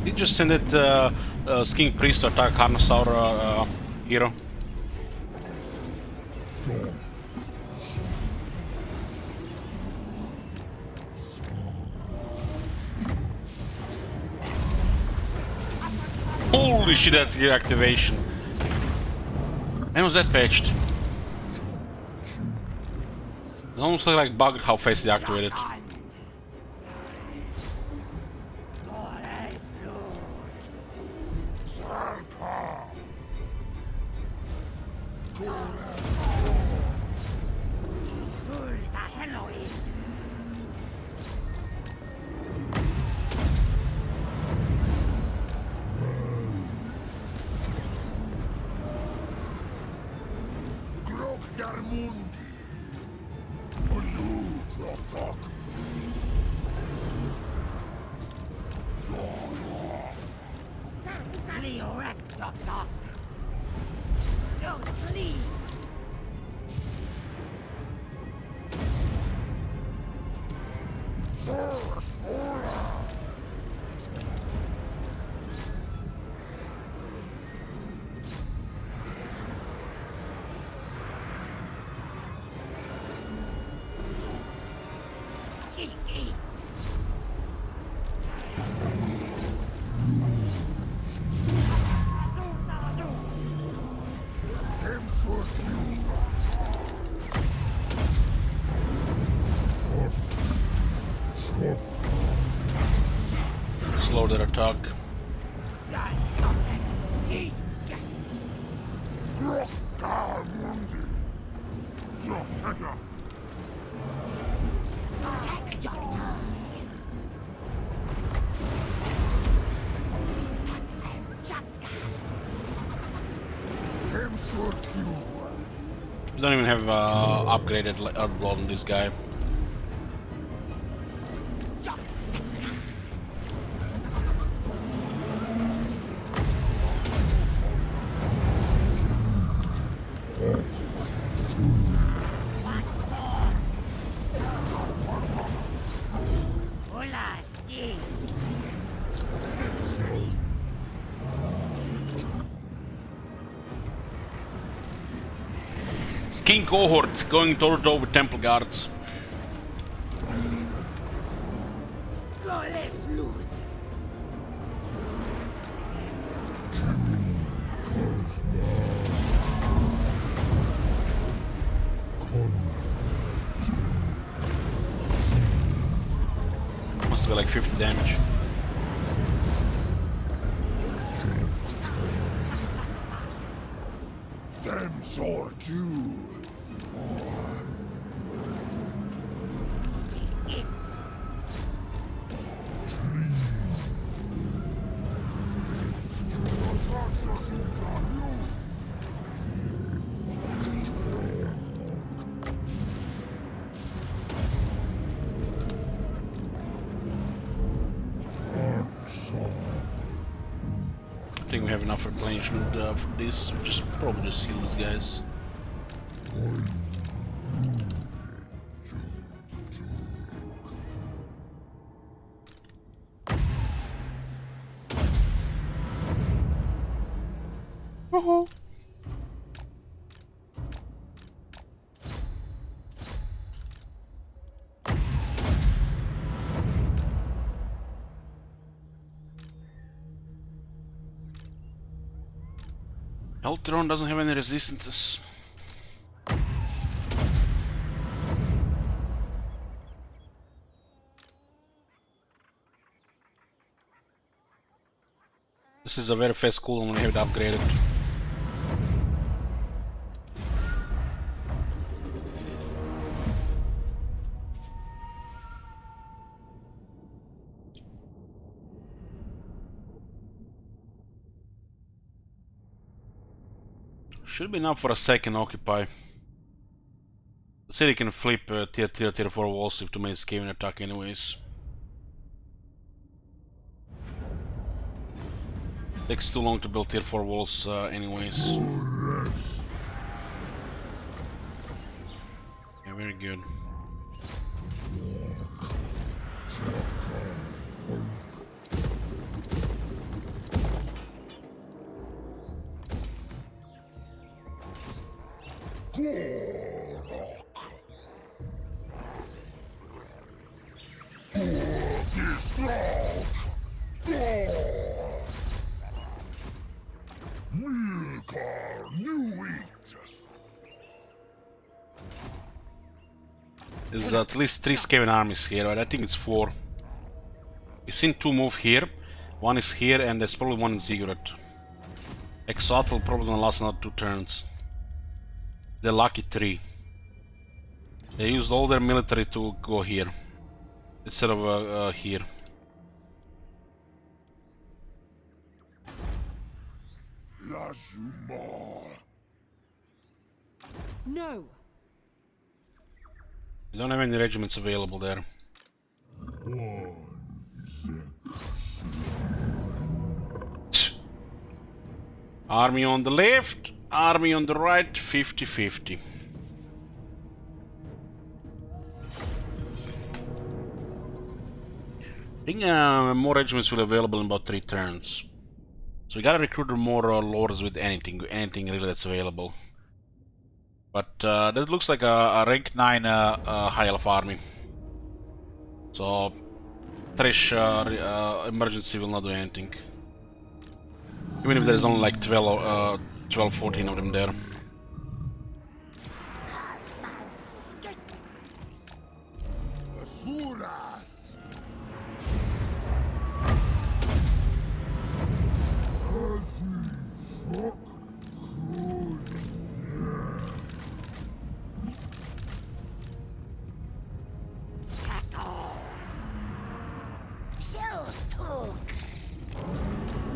He just sent it King Priest to attack Carnosaur hero. Holy shit, that reactivation. When was that patched? It almost looked like bugged how fast they activated. slow their attack. We don't even have upgraded Earthblood on this guy. King cohort going toe to toe with Temple Guards. Must be like 50 damage. Them sword you. I think we have enough replenishment for this. We just probably just heal these guys. Eltron doesn't have any resistances. This is a very fast cooldown when you have it upgraded. Should be enough for a second occupy. The city can flip tier 3 or tier 4 walls if too many scaling attack anyways. Takes too long to build tier 4 walls anyways. Yeah, very good. There's at least 3 Skaven armies here, but I think it's 4. We've seen 2 move here. One is here, and there's probably one in Ziggurat. Exalt probably gonna last another 2 turns. They're lucky 3. They used all their military to go here instead of here. No. We don't have any regiments available there. Army on the left, army on the right, 50-50. I think more regiments will be available in about 3 turns. So we gotta recruit more lords with anything really that's available. But that looks like a rank 9 high elf army. So Thresh emergency will not do anything. Even if there's only like 12, 14 of them there.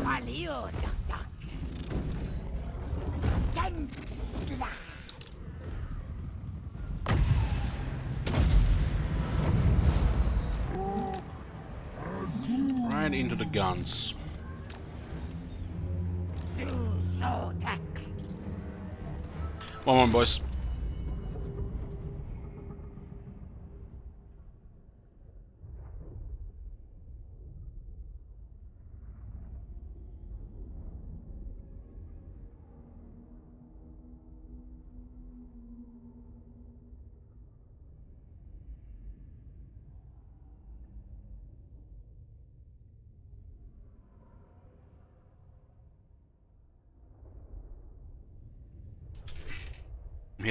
Valio, Duck. Gensla. Right into the guns. Susotek. One more, boys.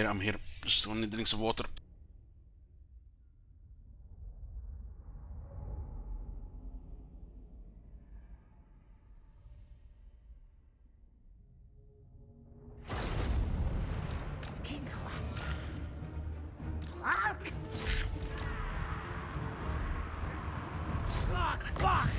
I'm here. Just only drink some water. Skinwatch. Ark. Lock, lock.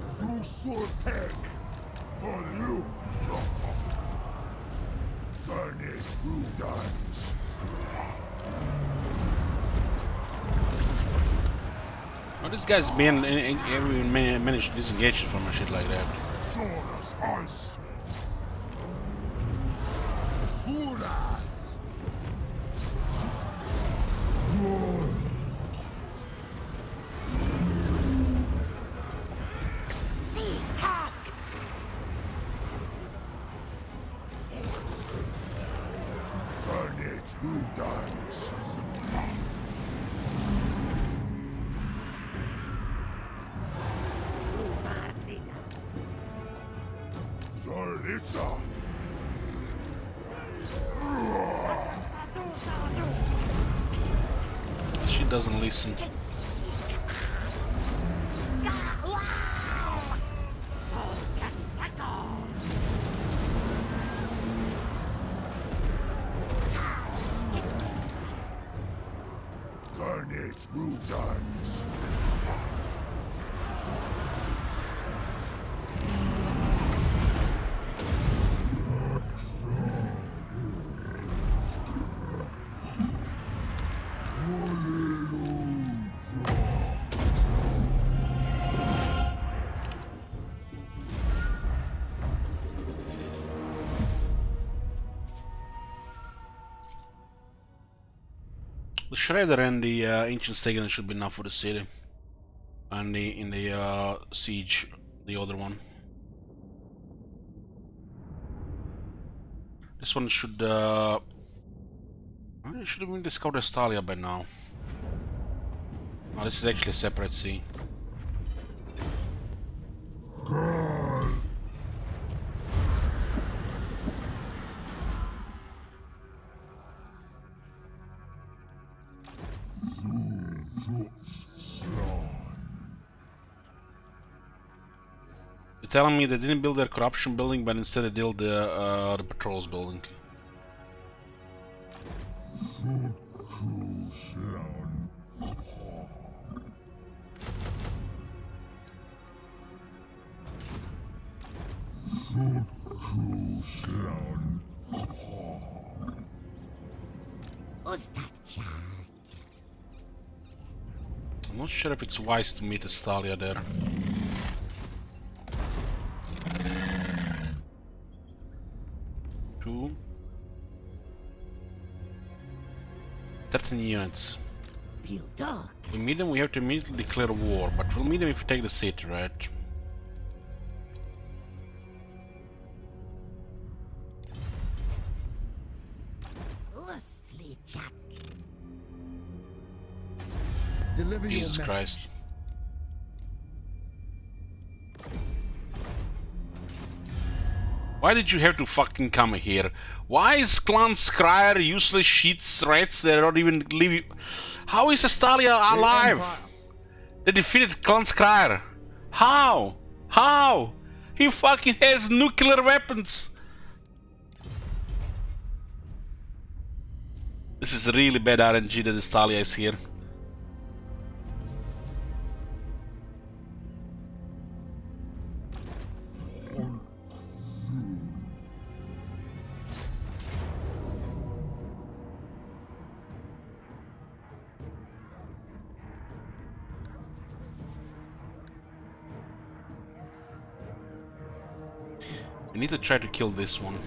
Susotek. Valio. Garnet Rudans. Oh, this guy's been every managed to disengage from a shit like that. Soras Ice. Suras. Sea-tack. Garnet Rudans. Itza. She doesn't listen. Garnet Rudans. The Shredder and the Ancient Stegan should be enough for the city. And in the siege, the other one. This one should have been discovered as Thalia by now. Oh, this is actually a separate sea. You're telling me they didn't build their corruption building, but instead they built the patrols building. I'm not sure if it's wise to meet Estalia there. 13 units. You talk. We meet them, we have to immediately declare war, but we'll meet them if we take the city, right? Lustly Jack. Deliver Jesus your message. Christ. Why did you have to fucking come here? Why is Clan Scryer useless shit threats that don't even leave you? How is Astalia alive? They defeated Clan Scryer. How? How? He fucking has nuclear weapons. This is really bad RNG that Astalia is here. We need to try to kill this one.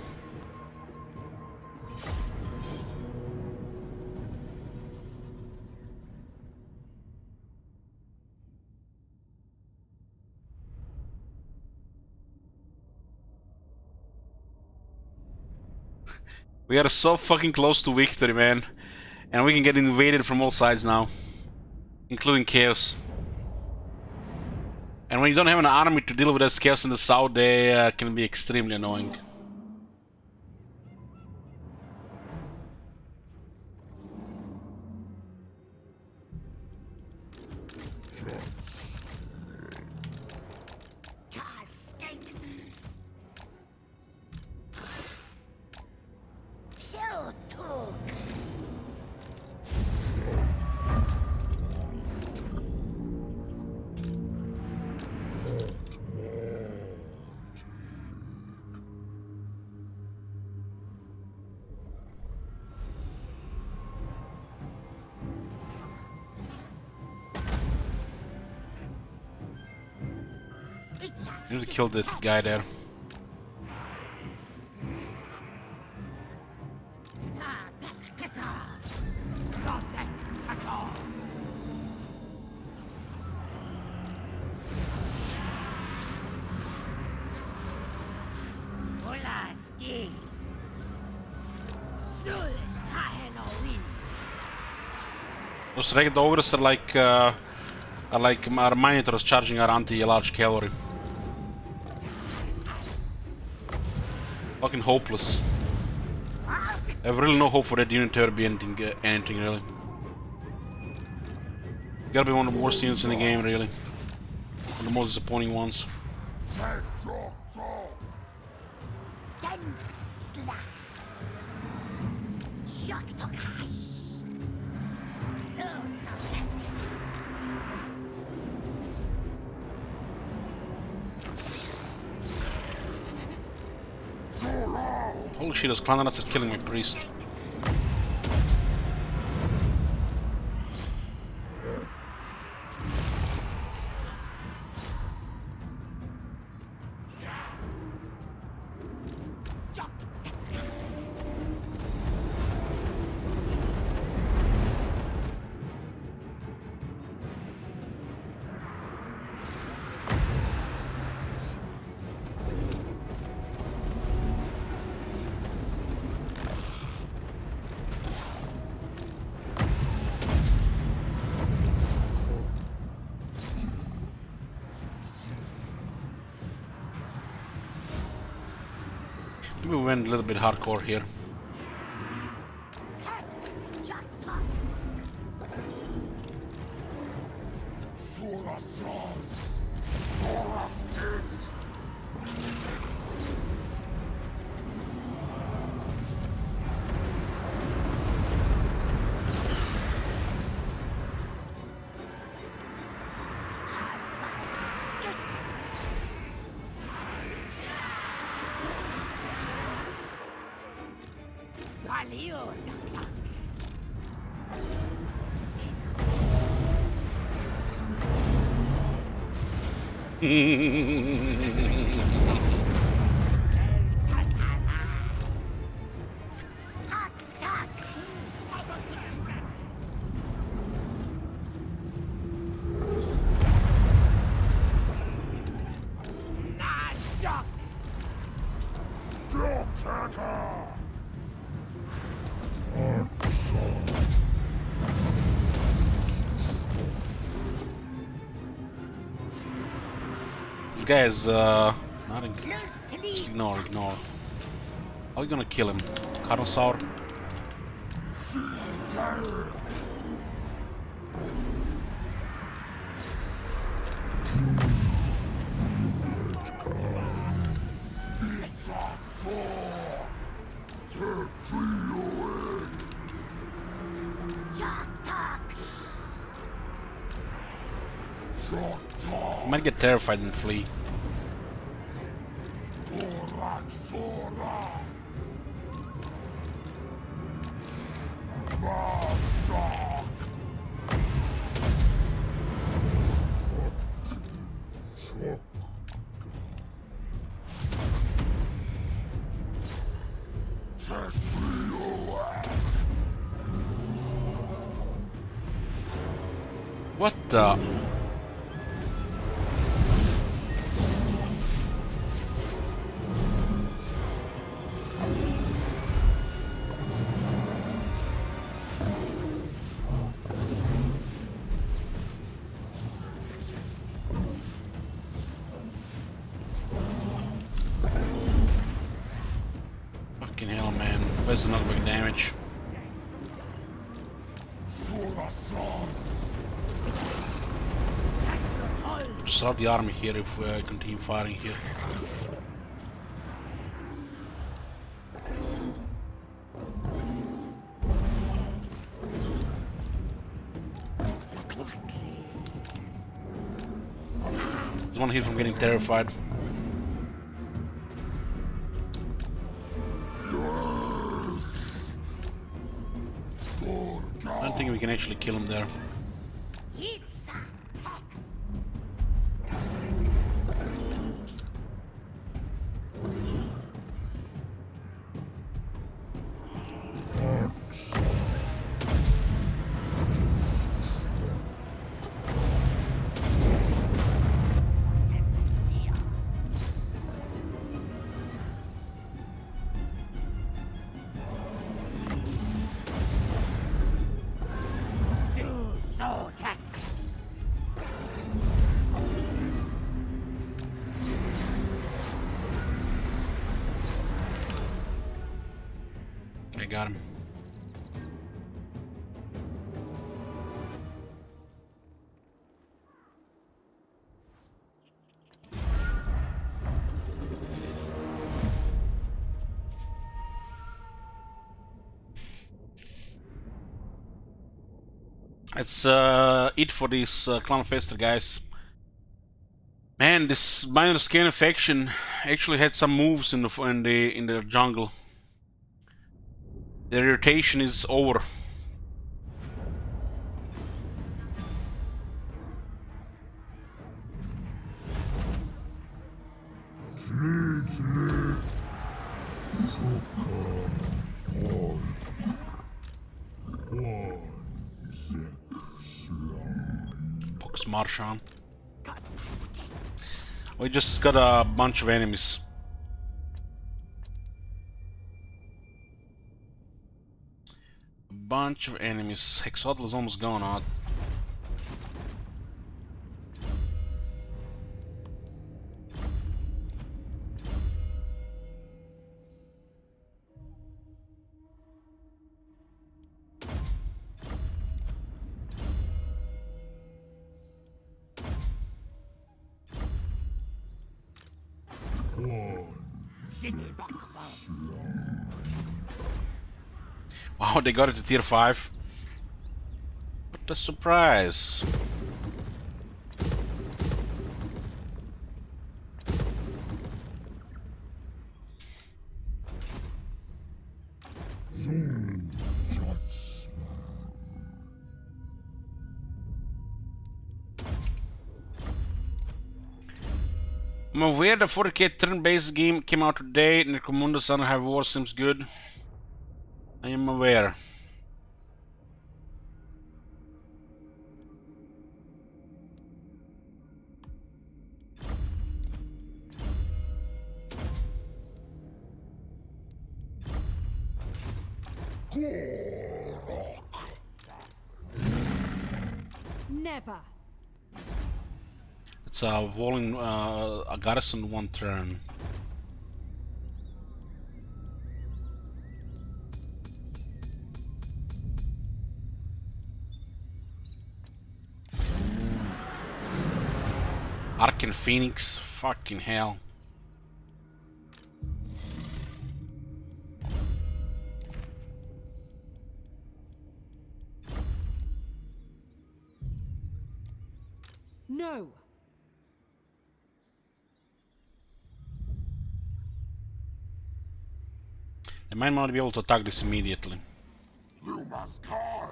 We are so fucking close to victory, man. And we can get invaded from all sides now. Including Chaos. And when you don't have an army to deal with this Chaos in the south, they can be extremely annoying. I need to kill that guy there. Those ragged ogres are like our miners charging our anti-large cavalry. Fucking hopeless. I have really no hope for that unit to ever be anything really. Gotta be one of the worst units in the game, really. One of the most disappointing ones. Holy shit, those clanrats are killing my priest. Maybe we went a little bit hardcore here. This guy is not just ignore. How are you gonna kill him? Carnosaur? I might get terrified and flee. What the? Fucking hell, man. Where's the knockback damage? Just out the army here if we continue fighting here. There's one here from getting terrified. I don't think we can actually kill him there. Itza. I got him. That's it for this Clan Fester, guys. Man, this minor scan faction actually had some moves in the jungle. Their irritation is over. Box Marshan. We just got a bunch of enemies. Bunch of enemies. Hexotl is almost gone out. Wow, they got it to tier 5. What a surprise. I'm aware the 40k turn-based game came out today. Necromundo's Son Have War seems good. I am aware. Never. It's a walling a garrison 1 turn. Arcane Phoenix, fucking hell. No. I might not be able to attack this immediately. You must die.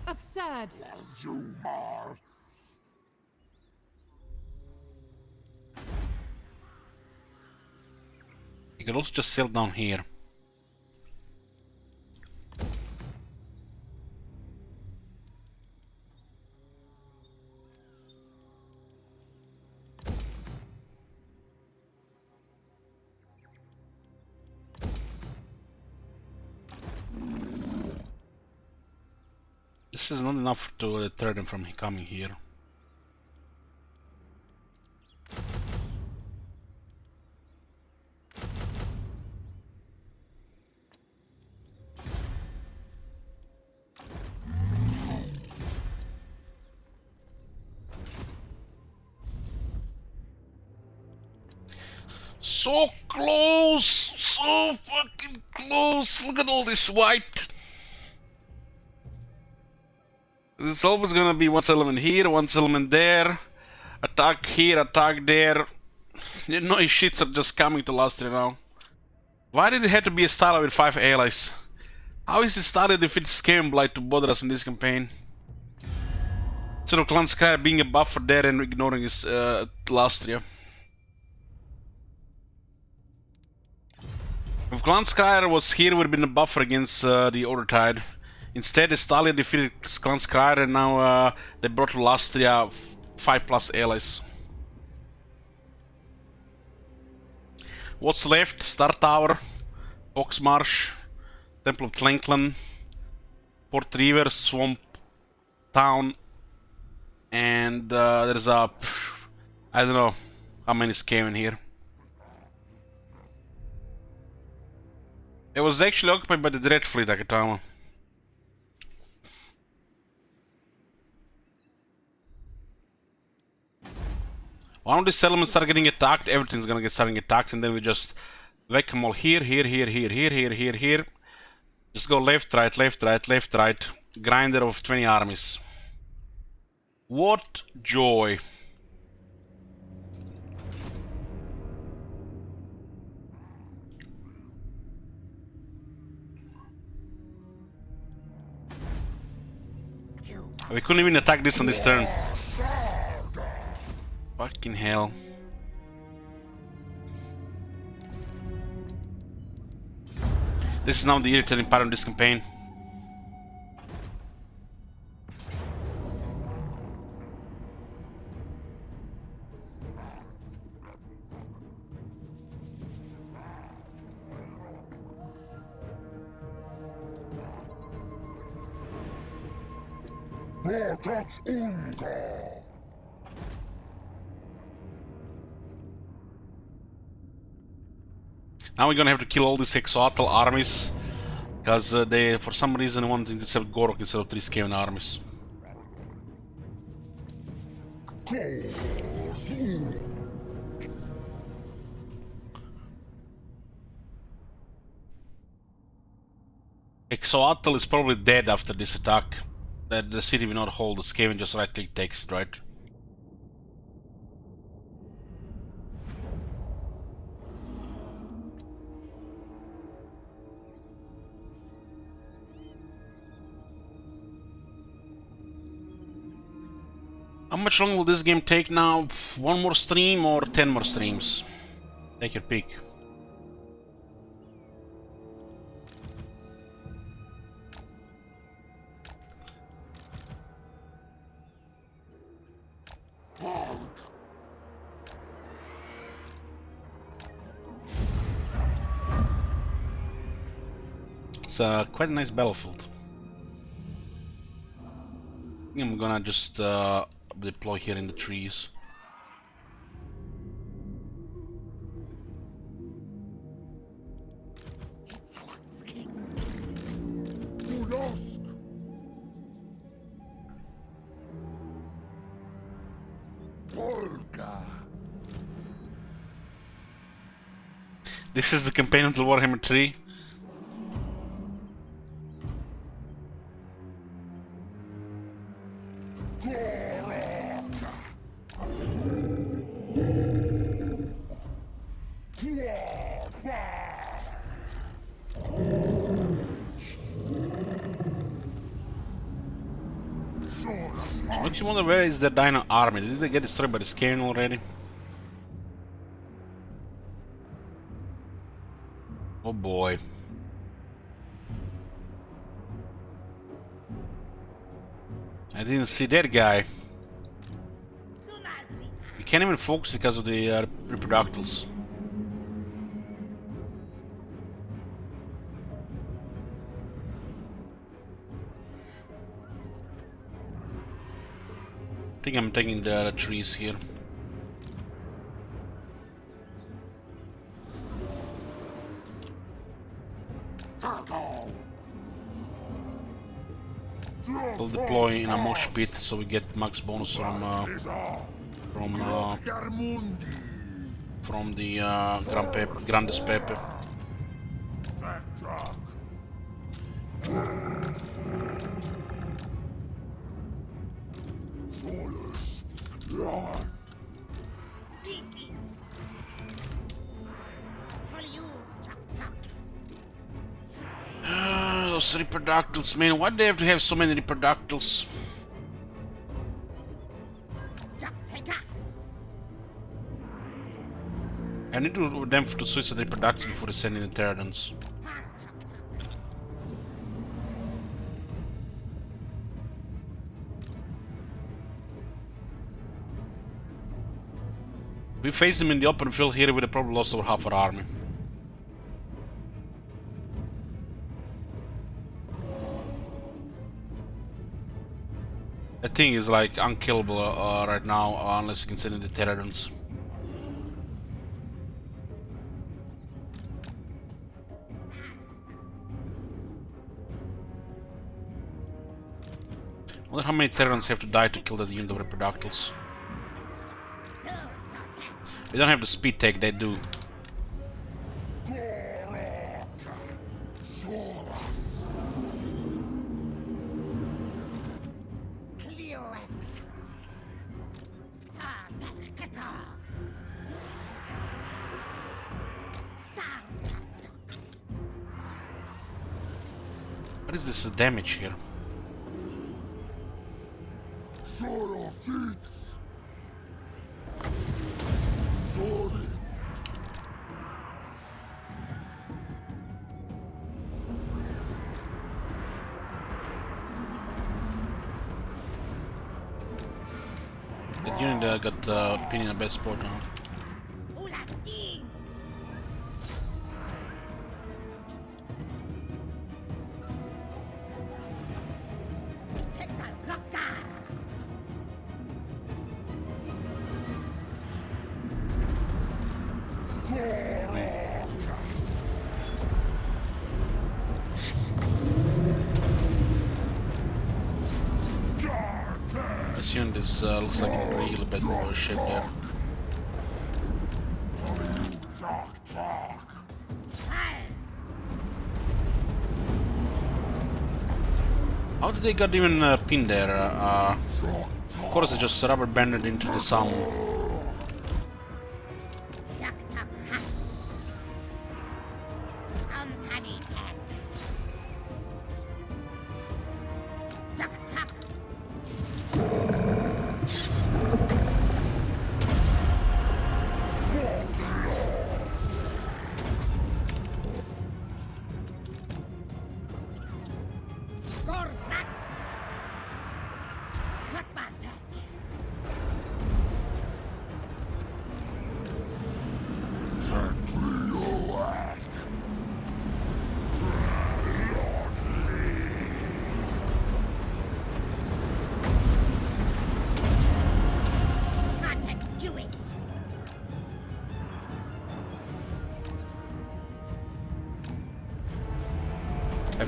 Absurd. As you are. You could also just sail down here. This is not enough to deter them from coming here. So close! So fucking close! Look at all this white! There's always gonna be one settlement here, one settlement there. Attack here, attack there. You know, his shits are just coming to Lastria now. Why did it have to be a Stala with 5 allies? How is it started if it's Scam Blight to bother us in this campaign? Instead of Clan Sky being a buffer there and ignoring his Lastria. If Clan Sky was here, it would have been a buffer against the Order Tide. Instead, Stalia defeated Clan Sky and now they brought to Lastria 5+ allies. What's left? Star Tower, Foxmarsh, Temple of Tlanklan, Port River, Swamp Town, and there's a... I don't know how many came in here. It was actually occupied by the Dread Fleet, Akatama. One of these settlements start getting attacked, everything's gonna get starting attacked, and then we just whack them all here, here, here, here, here, here, here, here. Just go left, right, left, right, left, right. Grinder of 20 armies. What joy. We couldn't even attack this on this turn. Fucking hell. This is now the irritating part of this campaign. Now we're gonna have to kill all these Hexoatl armies because they, for some reason, want to intercept Gorok instead of 3 Skaven armies. Hexoatl is probably dead after this attack. That the city will not hold. The Skaven just right click takes it, right? How much longer will this game take now? 1 more stream or 10 more streams? Take your pick. It's quite a nice battlefield. I'm gonna just deploy here in the trees. This is the campaign until Warhammer 3. Makes you wonder, where is the Dino army? Did they get destroyed by the scan already? Oh boy. I didn't see that guy. You can't even focus because of the reproductals. I think I'm taking the trees here. We'll deploy in a mosh pit so we get max bonus from the Grandes Pepe. Those reproductals, man, why do they have to have so many reproductals? I need to them to switch the reproductals before they send in the Terradons. We face them in the open field here with a probably lost over half our army. That thing is like unkillable right now, unless you can send in the Terradons. I wonder how many Terrans have to die to kill that unit of reproductals. They don't have the speed tech, they do. What is this damage here? The unit got pinned in a bad spot now. This unit is, looks like a real bad more shit there. How did they got even pinned there? Of course, they just rubber banded into the sun.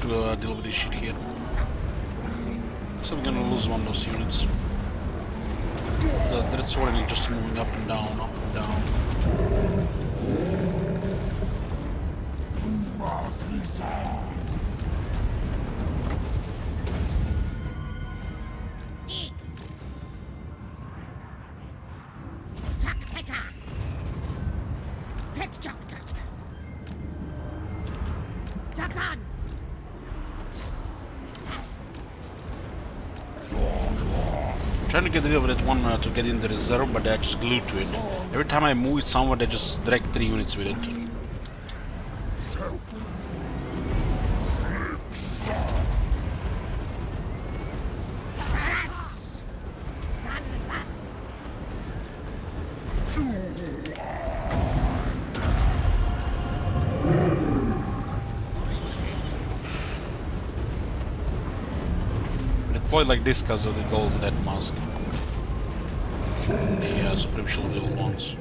to deal with this shit here. So we're gonna lose one of those units. The Dread Sword is just moving up and down, up and down. Trying to get rid of that one to get in the reserve, but they're just glued to it. Every time I move it somewhere, they just drag 3 units with it. Deployed like this because of the golden dead mask. The superficial little ones.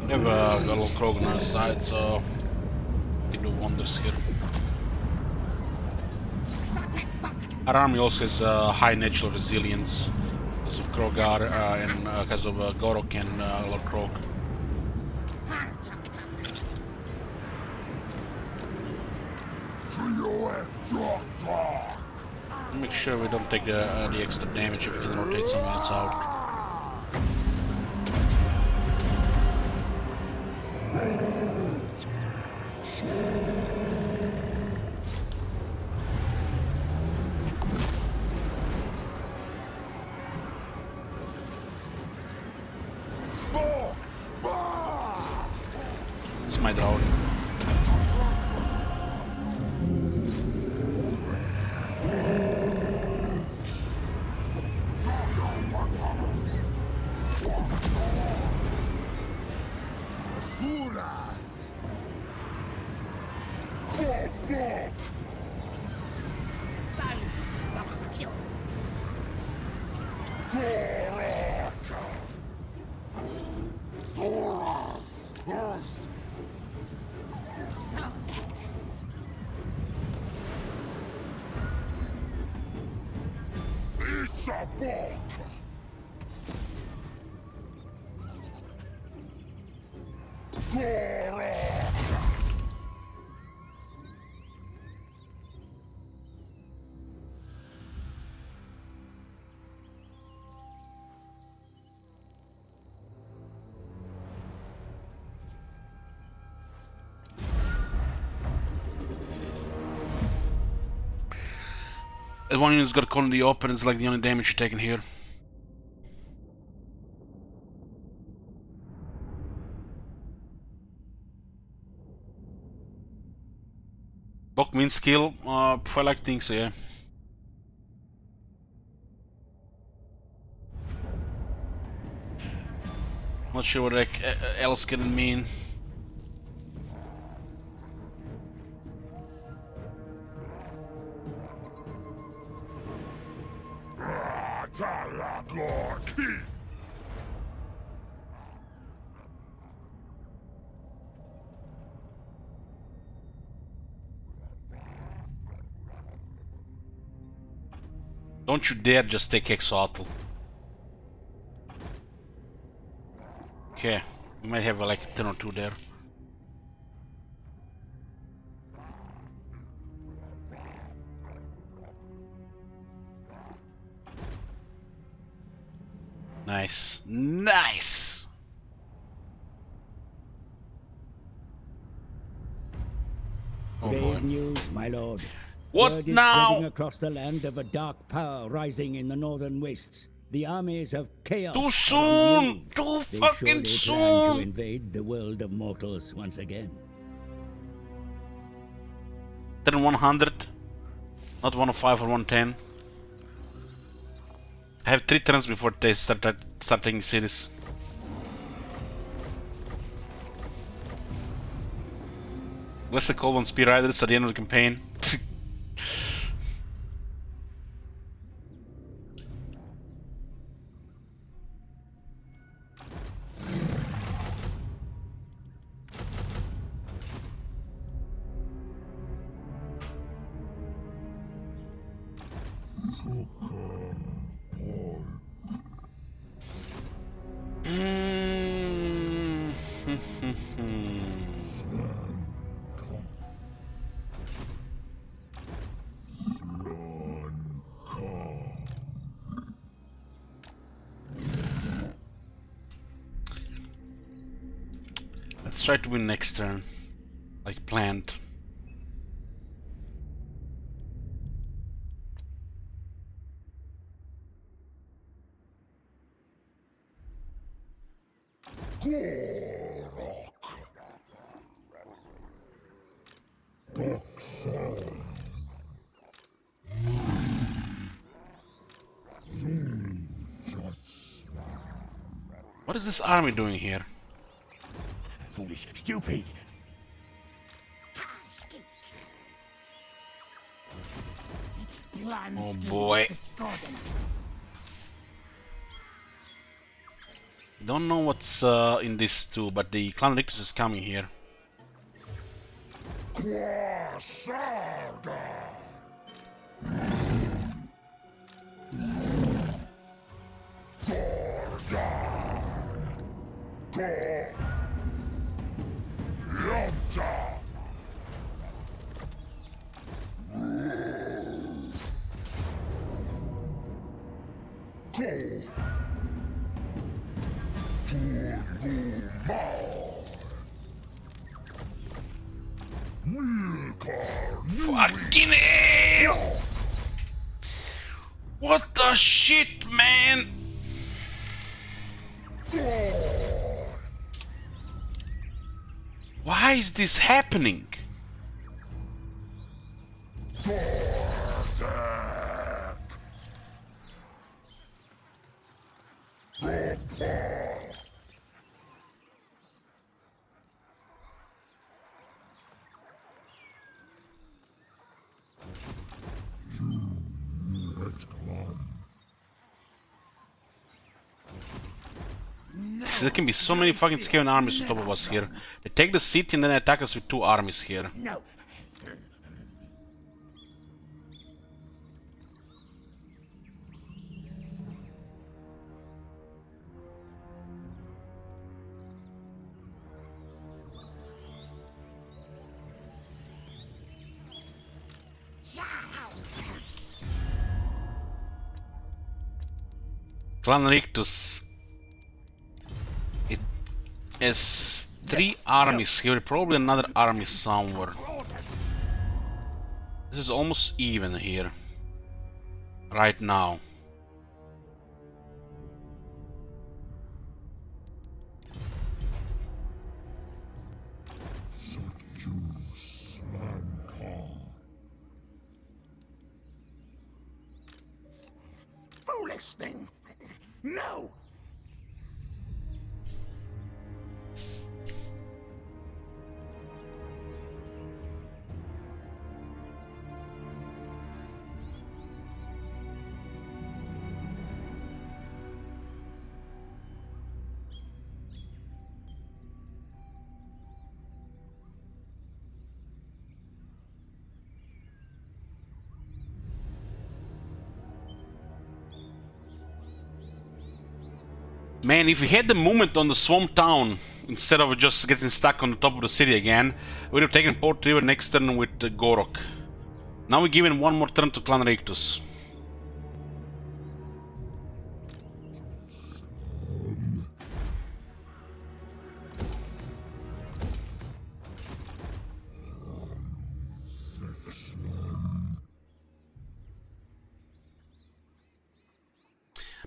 We have got a little Krogan on our side, so we can do wonders here. Our army also has high natural resilience because of Krogar and because of Gorok and Lord Krog. Make sure we don't take the extra damage if we can rotate some units out. It's my drone. That one unit's got caught in the open, it's like the only damage taken here. Bokmin skill, I like things, yeah. Not sure what else can it mean. Don't you dare just take Exotl. Okay, we might have like a 10 or 2 there. Nice. Nice! Oh boy. Grave news, my lord. What Word is now? spreading across the land of a dark power rising in the northern wastes. The armies of chaos. Too are on the soon! move. Too They fucking surely plan to soon! invade the world of mortals once again. Turn 100. Not 105 or 110. I have 3 turns before they start taking cities. Let's call on Spear Riders at the end of the campaign. Let's try to win next turn, like planned. What is this army doing here? Foolish, stupid. Oh boy. Don't know what's in this too, but the Clan Rictus is coming here. Fucking hell! What the shit, man? Why is this happening? There can be so many fucking Skaven armies on top of us here. They take the city and then attack us with 2 armies here. No. Clan Rictus. It has 3 armies here, probably another army somewhere. This is almost even here. Right now. Foolish thing. No. Man, if we had the movement on the Swamp Town, instead of just getting stuck on the top of the city again, we would have taken Port River next turn with Gorok. Now we're giving one more turn to Clan Rictus.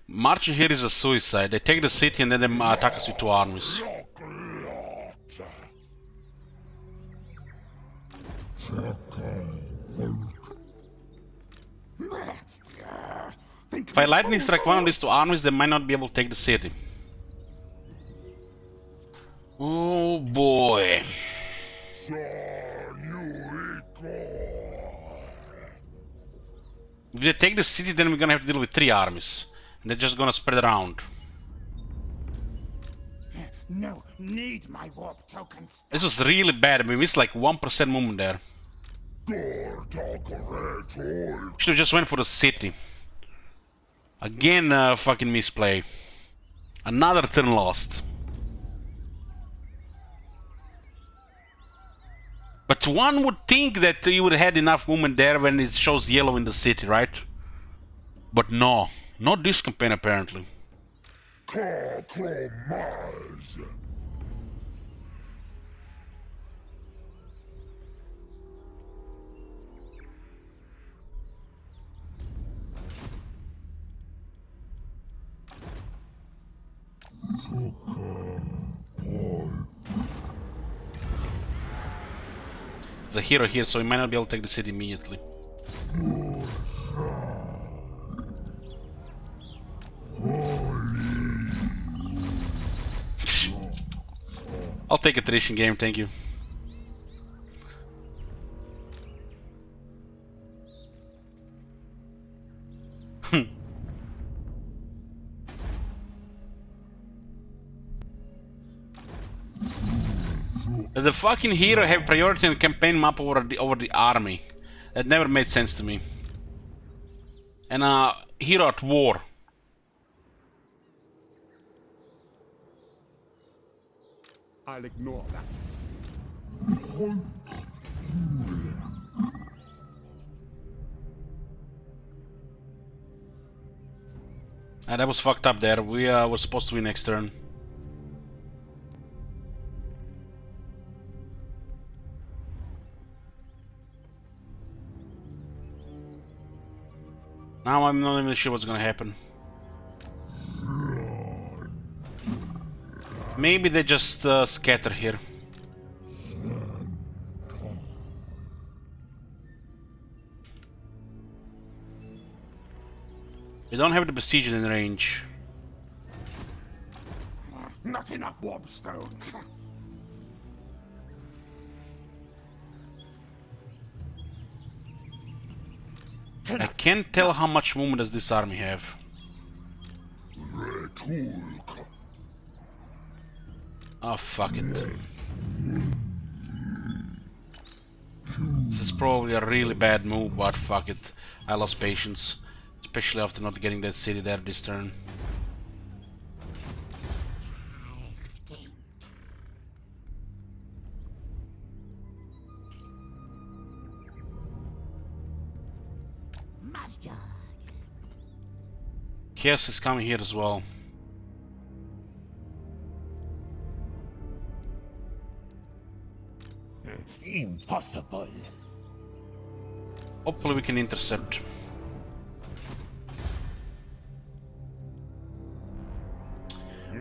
Marching here is a suicide. They take the city and then they attack us with 2 armies. Chocolate. If I lightning strike one of these two armies, they might not be able to take the city. Oh boy. If they take the city, then we're gonna have to deal with 3 armies. And they're just gonna spread around. No, need my warp tokens. This was really bad. We missed like 1% movement there. Should have just went for the city. Again, fucking misplay. Another turn lost. But one would think that you would have had enough movement there when it shows yellow in the city, right? But no, not this campaign apparently. There's a hero here, so he might not be able to take the city immediately. I'll take a attrition game, thank you. The fucking hero have priority on the campaign map over the army. That never made sense to me. And hero at war. I'll ignore that. That was fucked up there. We were supposed to win next turn. Now I'm not even sure what's gonna happen. Maybe they just scatter here. We don't have the besieged in range. Not enough warpstone. I can't tell how much movement does this army have. Oh, fuck it. This is probably a really bad move, but fuck it. I lost patience. Especially after not getting that city there this turn. Chaos is coming here as well. Impossible. Hopefully we can intercept.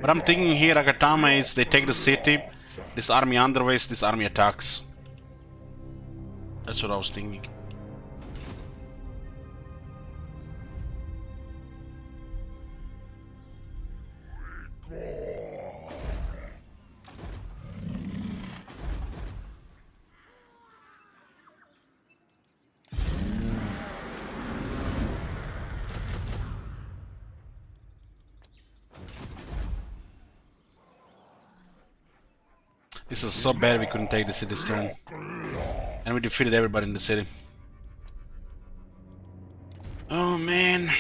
What I'm thinking here, Agatama, is they take the city, this army underways, this army attacks. That's what I was thinking. This is so bad we couldn't take the city this turn. And we defeated everybody in the city. Oh man.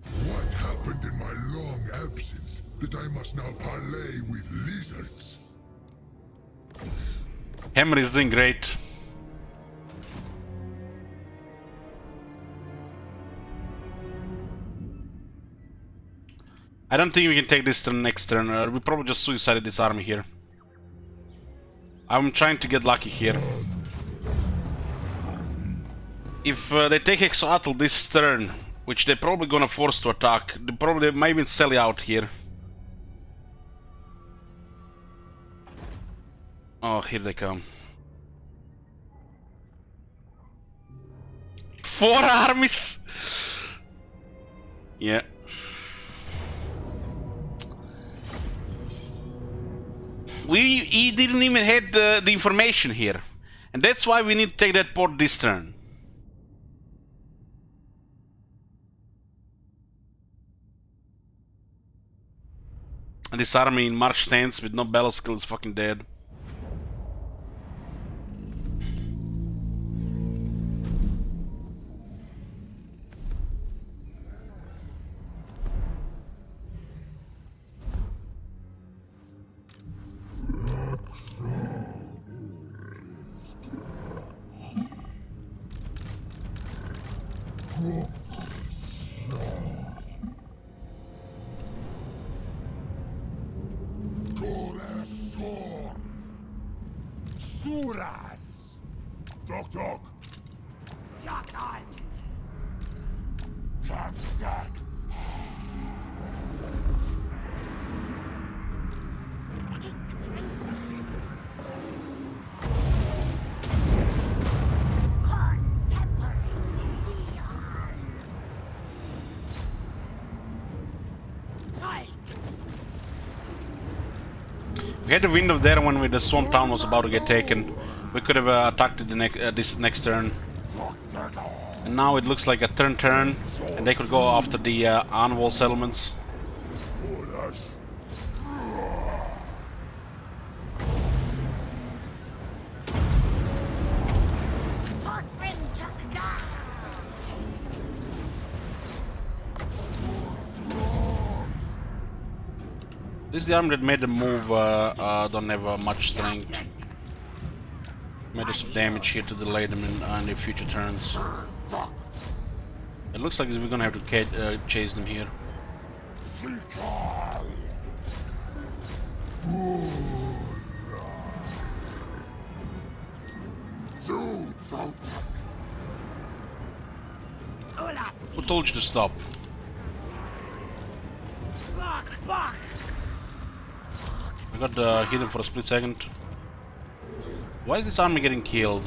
What happened in my long absence that I must now parley with lizards? Hammer is doing great. I don't think we can take this turn next turn. We probably just suicided this army here. I'm trying to get lucky here. If they take Exoatl this turn, which they're probably gonna force to attack, they might even sell out here. Oh, here they come. 4 armies. Yeah. He didn't even have the information here. And that's why we need to take that port this turn. And this army in march stance with no battle skill is fucking dead. Suras! Talk, talk. Jatan! Capstack! We had the window there when the swamp town was about to get taken. We could have attacked it this next turn. And now it looks like a turn, and they could go after the Anvil settlements. This is the army that made the move, don't have much strength. Made us some damage here to delay them in their future turns. It looks like we're gonna have to chase them here. Who told you to stop? I got hidden for a split second. Why is this army getting killed?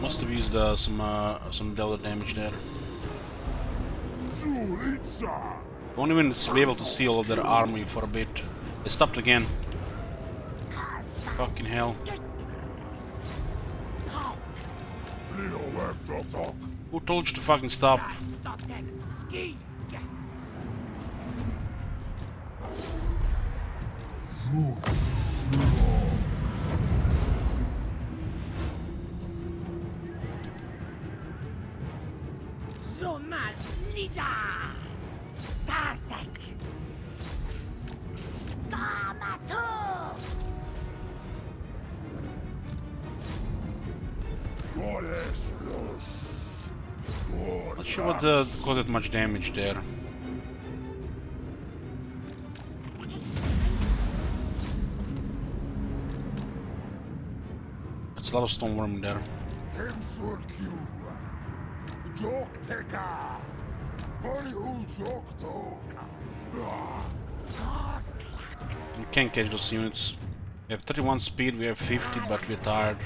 Must have used some delta damage there. Itza. Won't even be able to see all of their army for a bit. They stopped again. Fucking hell. Who told you to fucking stop? Not sure what caused much damage there. That's a lot of stoneworm there. You can't catch those units. We have 31 speed, we have 50, but we're tired.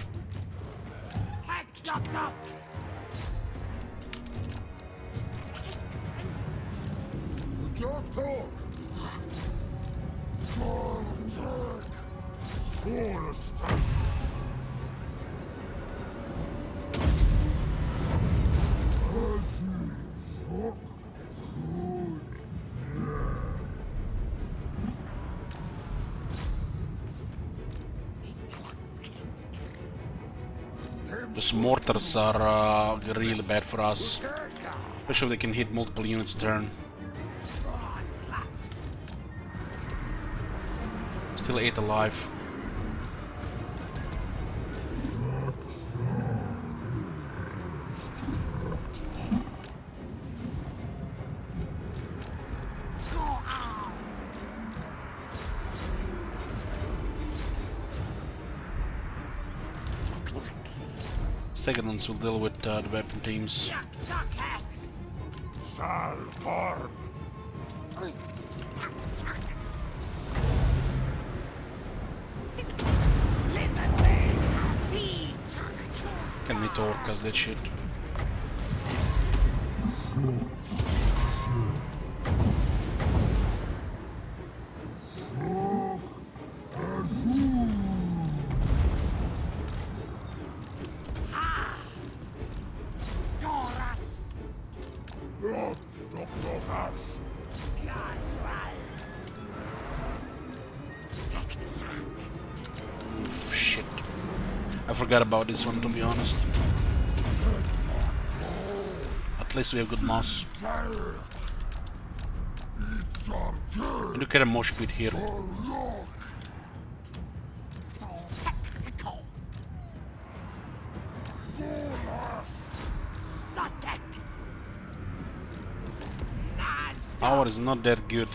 Those mortars are really bad for us, especially if they can hit multiple units a turn. Still 8 alive. Second ones will deal with the weapon teams. Can need to overcast that shit. Shit. I forgot about this one, to be honest. At least we have good moss. And you get a mosh pit here. So tactical. Suck it. Power is not that good.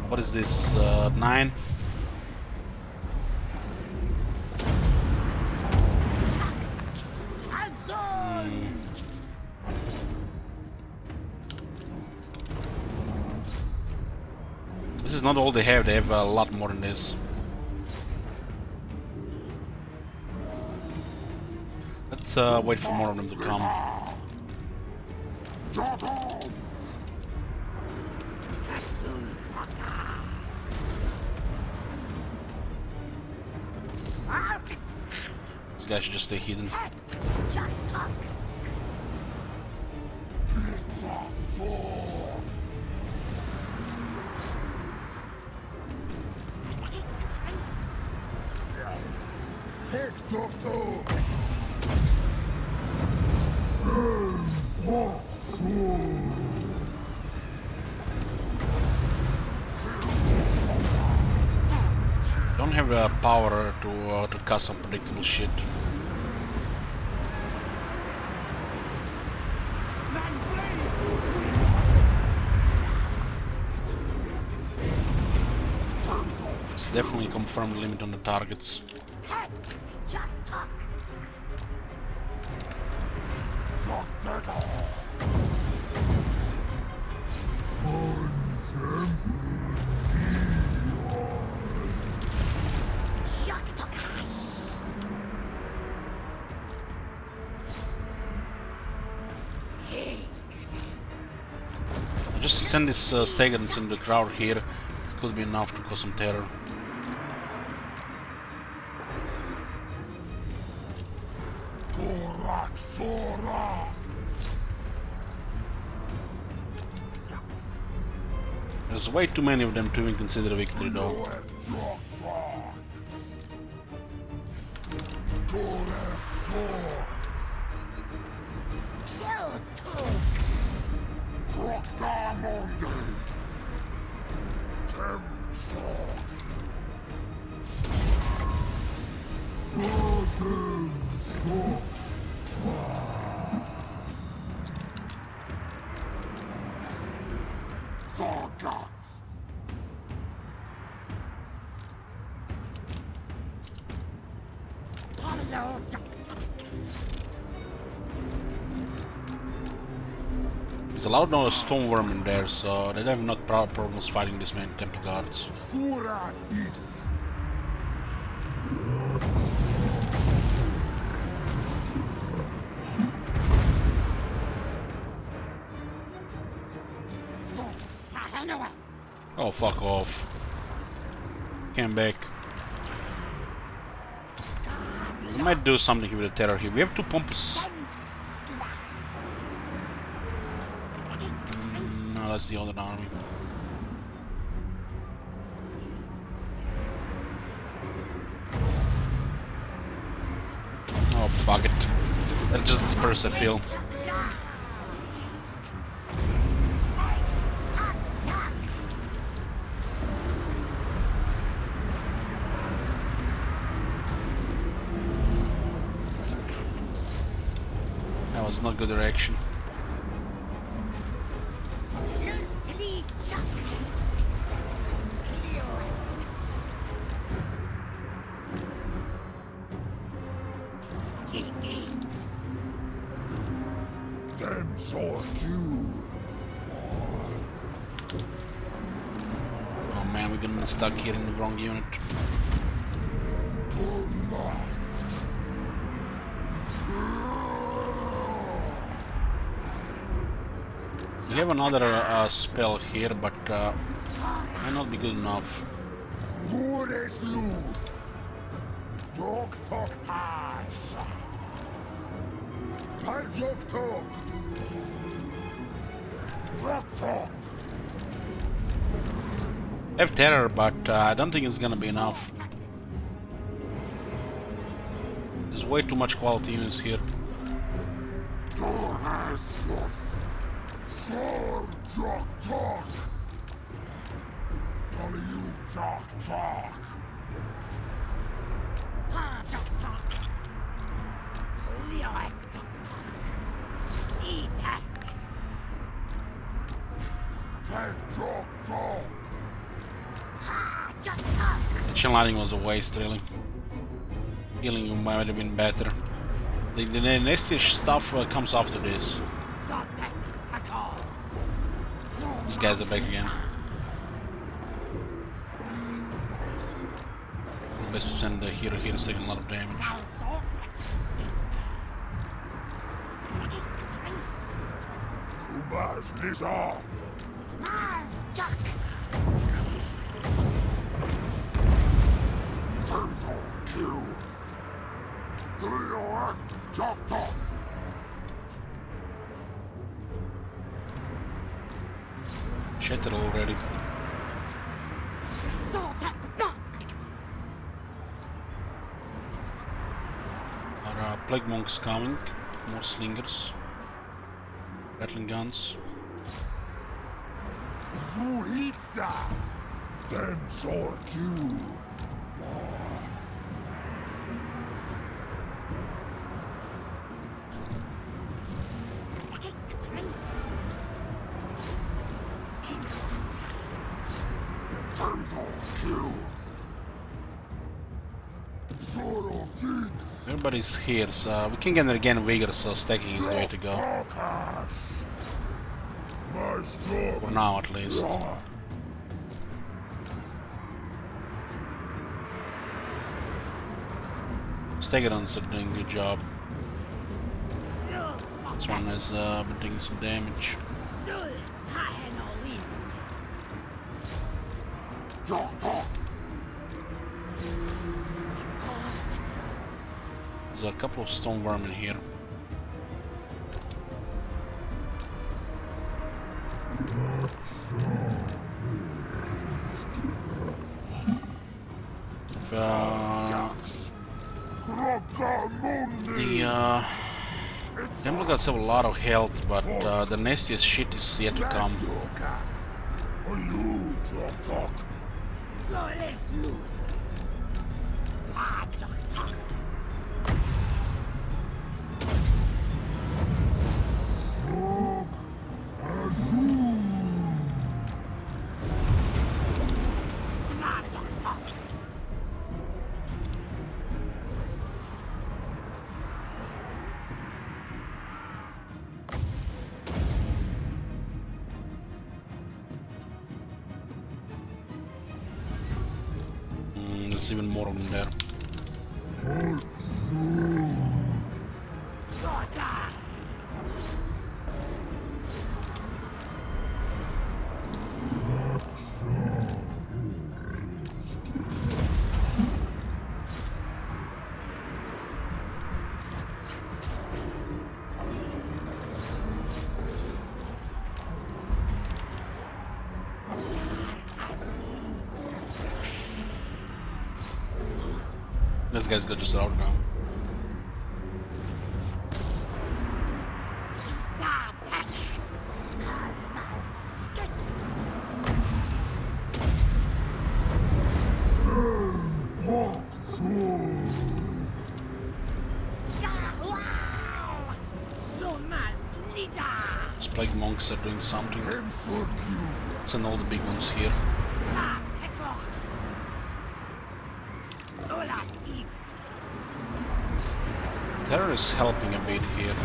What is this? 9? This is not all they have a lot more than this. Let's wait for more of them to come. This guy should just stay hidden. Don't have the power to cast unpredictable shit. It's definitely confirmed limit on the targets. Just send this Stegans in the crowd here. It could be enough to cause some terror. There's way too many of them to even consider a victory though. There's a lot of Stoneworm in there, so they have not problems fighting this many Temple Guards. Oh, fuck off. Came back. We might do something with the terror here. We have 2 Pompous. No, that's the other army. Oh, fuck it. Let's just disperse, I feel. That was not good direction. Them sword too. Oh man, we're gonna be stuck here in the wrong unit. We have another spell here, but might not be good enough. Wood is loose. Talk, talk, hash. Talk, talk. Talk, talk. I have terror, but I don't think it's gonna be enough. There's way too much quality units here. Sword, talk, talk. Only you talk, talk. Ha, talk, talk. Like, talk, talk. Eat that. Take, talk, talk. Ha, talk, talk. The chain lightning was a waste, really. Healing might have been better. The nestish stuff comes after this. These guys are back again. Best to send the hero here is taking a lot of damage. Tuba's Lisa. Mars, Jack. Turtle, Q. Trio, Jack, talk. Shattered already. Our plague monks coming. More slingers. Rattling guns. Itza. Them sword Q. Everybody's here, so we can get it again vigor, so stacking is the way to go. For now, at least. Stegadons are doing a good job. This one has been taking some damage. There's a couple of stone vermin here. The Temple Gods have a lot of health, but the nastiest shit is yet to come. There's even more of them there. This guy's got just out now. These plague monks are doing something. Send all the big ones here. Terror is helping a bit here.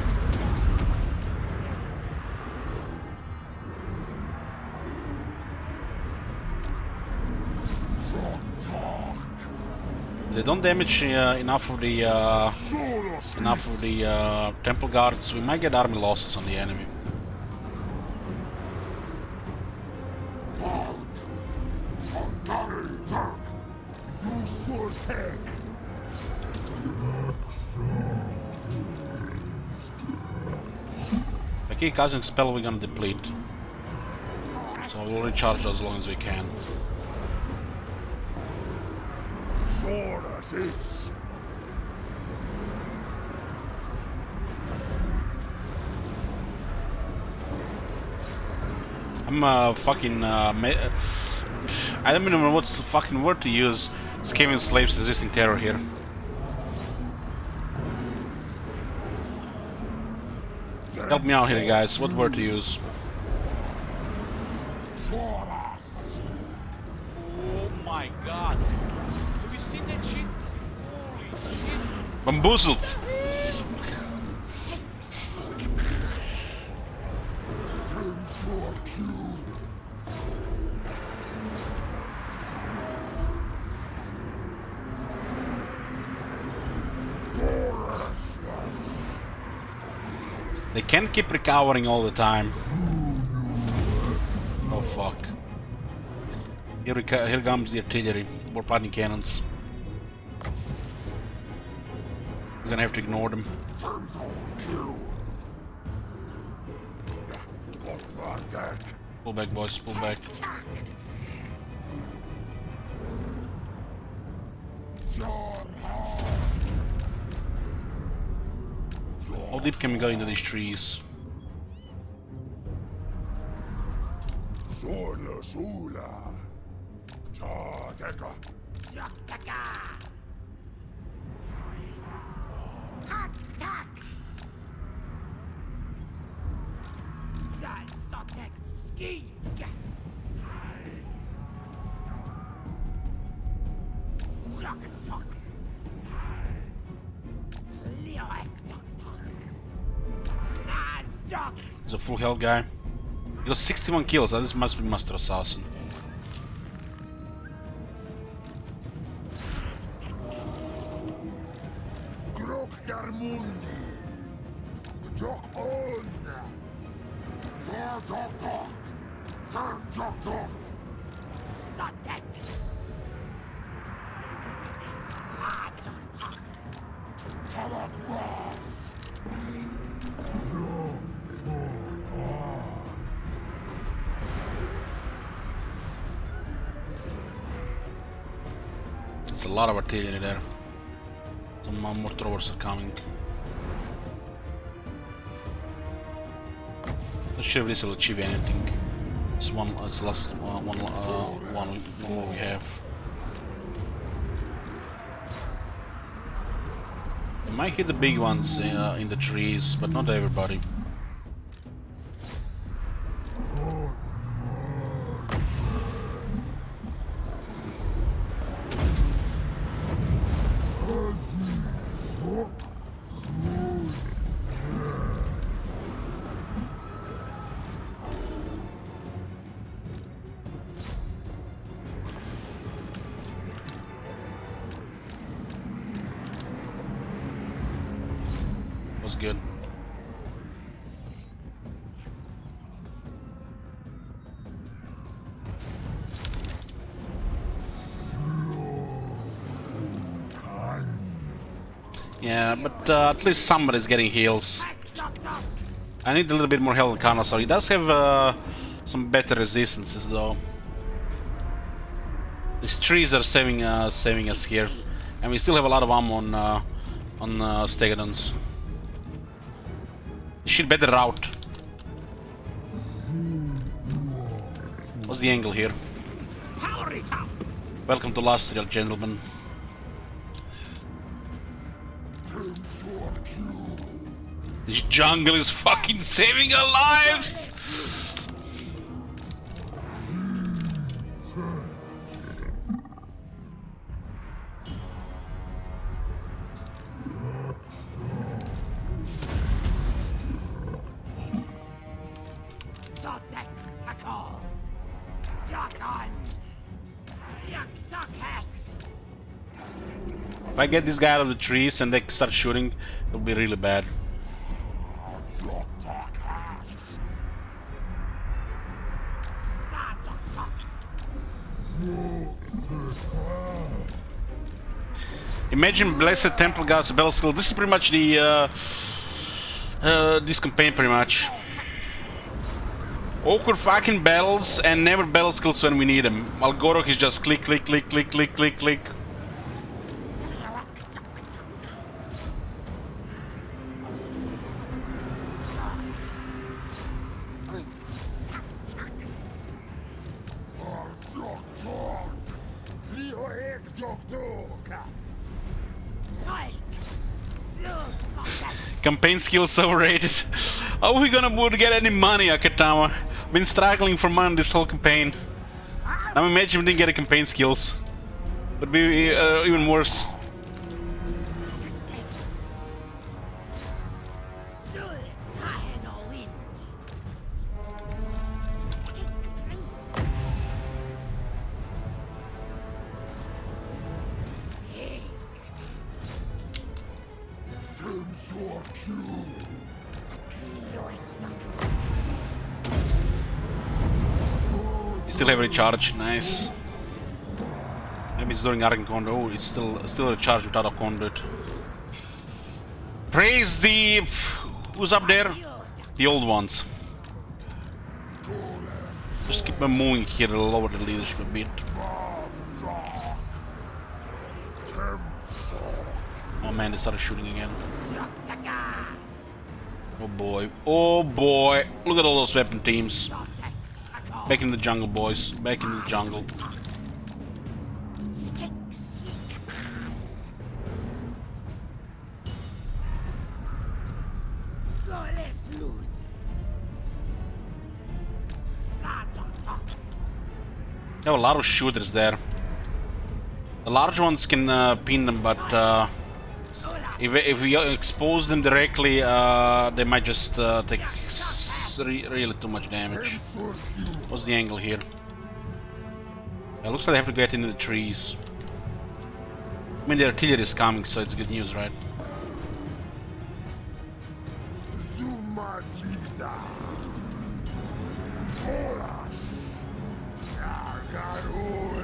They don't damage enough of the temple guards. We might get army losses on the enemy. Okay, casting spell we're gonna deplete. So we'll recharge as long as we can. Soras is. I'm fucking I don't even know what's the fucking word to use. Scamming slaves resisting terror here. Help me out here, guys. What word to use? Soras. Oh my god. Have you seen that shit? Holy shit. Bamboozled. They can't keep recovering all the time. Oh fuck. Here comes the artillery. More parting cannons. We're gonna have to ignore them. Pull back, boys, pull back. How deep can we go into these trees? He's a full health guy. He got 61 kills. This must be Master Assassin. It's a lot of artillery there. Some more throwers are coming. Not sure if this will achieve anything. It's the last one more we have. We might hit the big ones in the trees, but not everybody. Was good. Yeah, but at least somebody's getting heals. I need a little bit more health on Kana, so he does have some better resistances though. These trees are saving us here, and we still have a lot of ammo on Stegadons. Shit, better route. What's the angle here? Welcome to Lastreal, gentlemen. This jungle is fucking saving our lives! If I get this guy out of the trees and they start shooting, it'll be really bad. Imagine Blessed Temple Guards Battle Skill. This is pretty much the this campaign, pretty much. Awkward fucking battles and never battle skills when we need them. While Gorok is just click, click, click, click, click, click, click. Campaign skills overrated. How are we gonna get any money, Akatama? Been struggling for money this whole campaign. I'm imagining we didn't get a campaign skills. Would be even worse. Still have recharge, nice. Maybe it's during Arcane Conduit. Oh, it's still a charge without a conduit. Praise the... Who's up there? The old ones. Just keep on moving here to lower the leadership a bit. Oh man, they started shooting again. Oh boy. Oh boy. Look at all those weapon teams. Back in the jungle, boys. Back in the jungle. There are a lot of shooters there. The large ones can pin them, but if we expose them directly, they might just take really too much damage. What's the angle here? It looks like they have to get into the trees. I mean, the artillery is coming, so it's good news, right?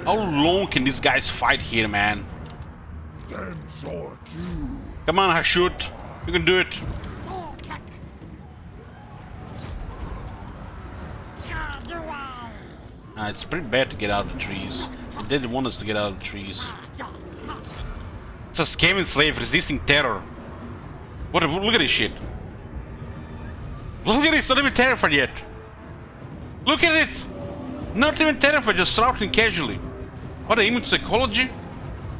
How long can these guys fight here, man? Come on, Hashut. You can do it. It's pretty bad to get out of the trees. They didn't want us to get out of the trees. It's a scamming slave resisting terror. What? Look at this shit. Look at this, not even terrified yet. Look at it. Not even terrified, just shouting casually. What, an image psychology?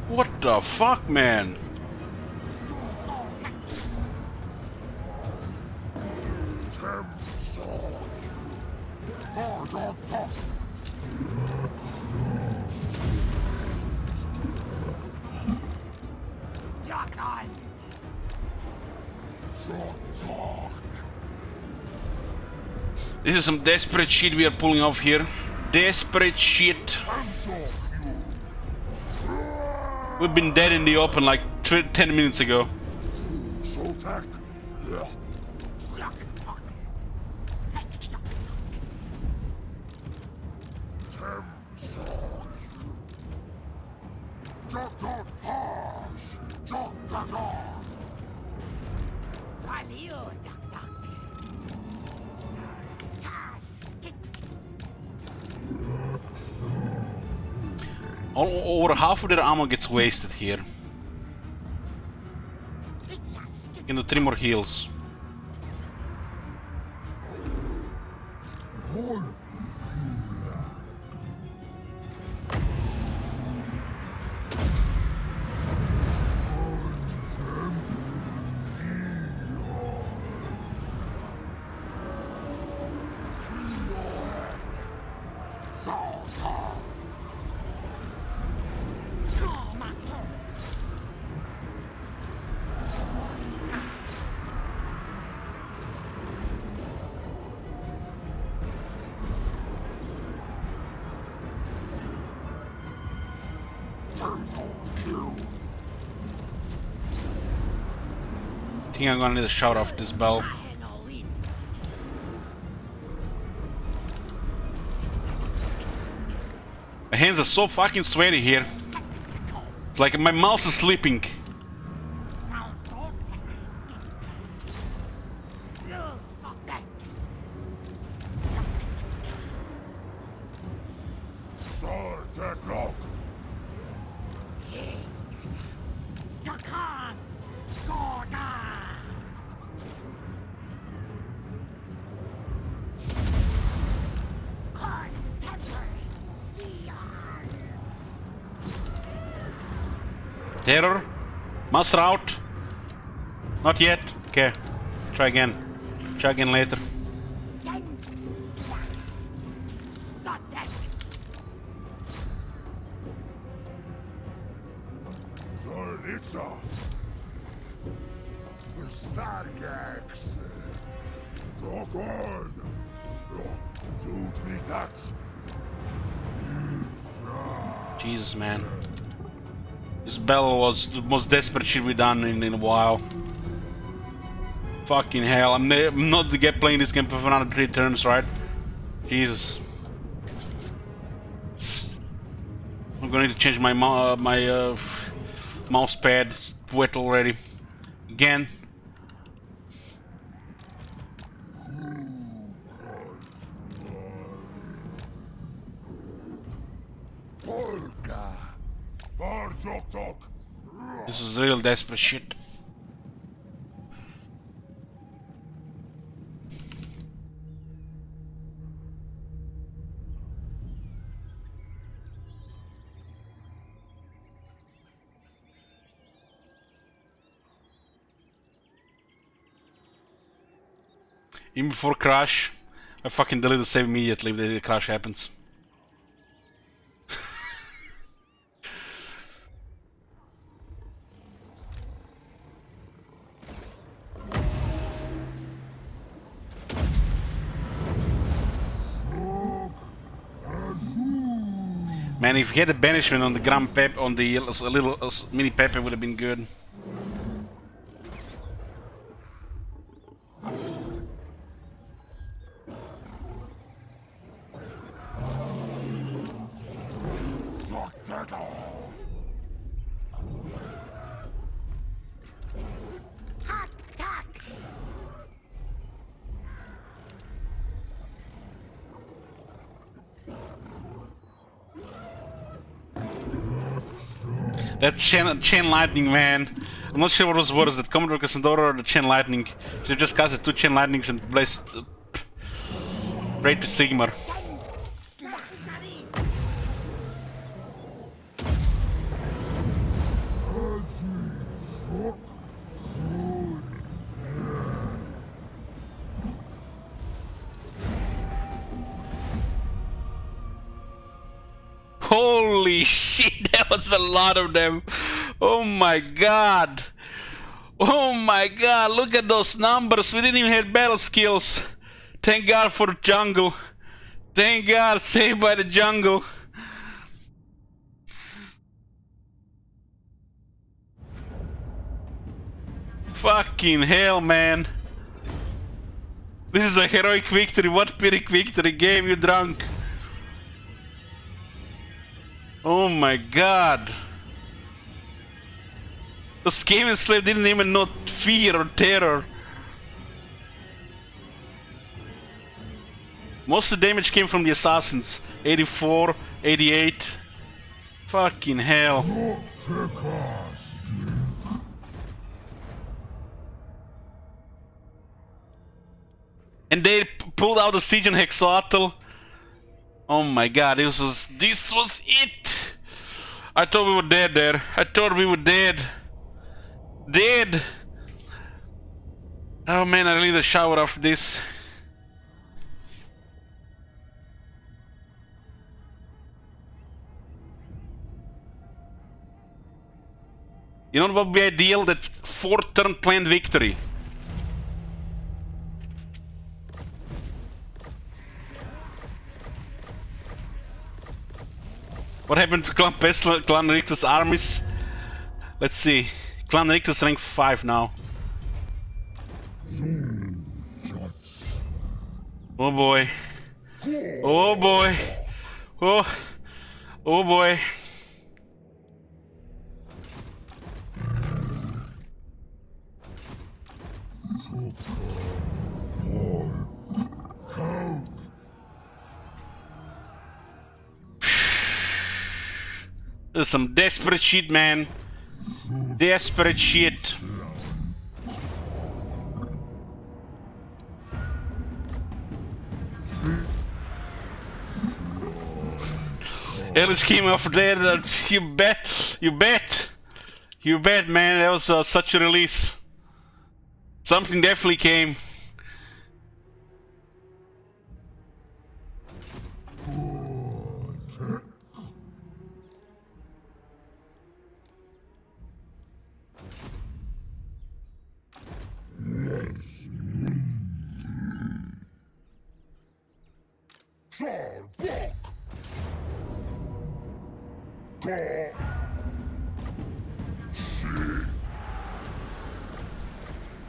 What the fuck, man? This is some desperate shit we are pulling off here. Desperate shit. We've been dead in the open like 10 minutes ago. Over half of their ammo gets wasted here. Can do 3 more heals. I think I'm gonna need a shot off this bell. My hands are so fucking sweaty here. Like my mouse is sleeping. Khan! Gorga! Terror. Mass route. Not yet. Okay. Try again. Try again later. Sir Itza. The Sargax. Dragon. Shoot me that. Jesus, man. This battle was the most desperate shit we've done in a while. Fucking hell, I'm not to get playing this game for another 3 turns, right? Jesus. I'm gonna need to change my mouse pad. It's wet already. Again. Polka. Barjotok. This is real desperate shit. Even before crash, I fucking delete the save immediately if the crash happens. Man, if he had a banishment on the Grand Pep, on the little mini Pepe, would have been good. That chain lightning, man. I'm not sure what was worse, that Commodore Cassandra or the chain lightning. Should just cast the 2 chain lightnings and blessed. Prayed to Sigmar. Holy shit, that was a lot of them. Oh my god. Oh my god, look at those numbers. We didn't even have battle skills. Thank god for the jungle. Thank god, saved by the jungle. Fucking hell, man. This is a heroic victory. What pyrrhic victory game, you drunk? Oh my god. The Skaven slave didn't even know fear or terror. Most of the damage came from the assassins. 84, 88. Fucking hell. And they pulled out the siege on Hexatl. Oh my god, this was it! I thought we were dead there. I thought we were dead. Dead! Oh man, I need a shower after this. You know what would be ideal? That 4th turn planned victory. What happened to Clan Pestle, Clan Richter's armies? Let's see. Clan Richter's rank 5 now. Oh boy. Oh boy. Oh. Oh boy. This is some desperate shit, man. Desperate shit. Ellis came off there. You bet. You bet. You bet, man. That was such a release. Something definitely came.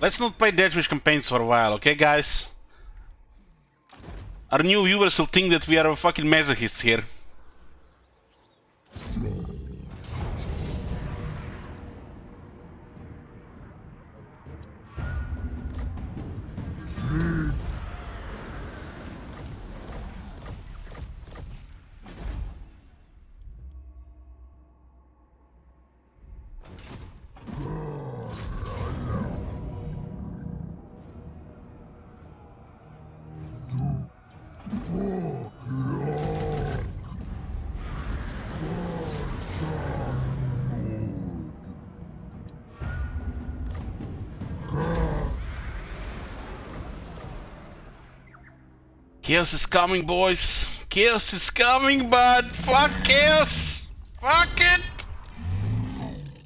Let's not play Deathwish campaigns for a while, okay, guys? Our new viewers will think that we are fucking masochists here. Chaos is coming, boys. Chaos is coming, but fuck chaos. Fuck it.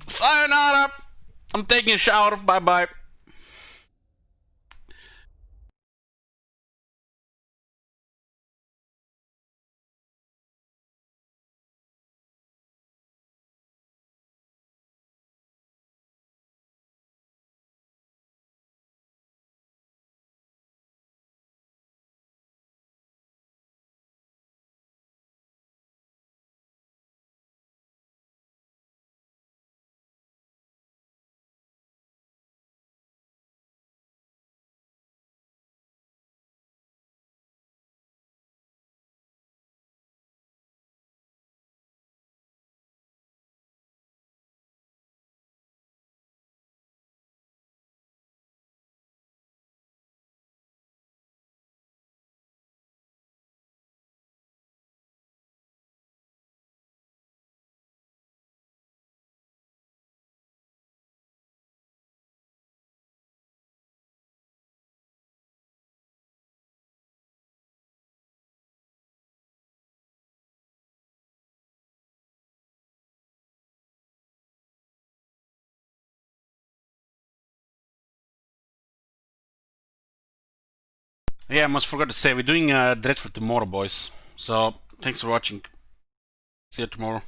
Sayonara. I'm taking a shower. Bye-bye. Yeah, I almost forgot to say, we're doing Dreadful tomorrow, boys. So, thanks for watching. See you tomorrow.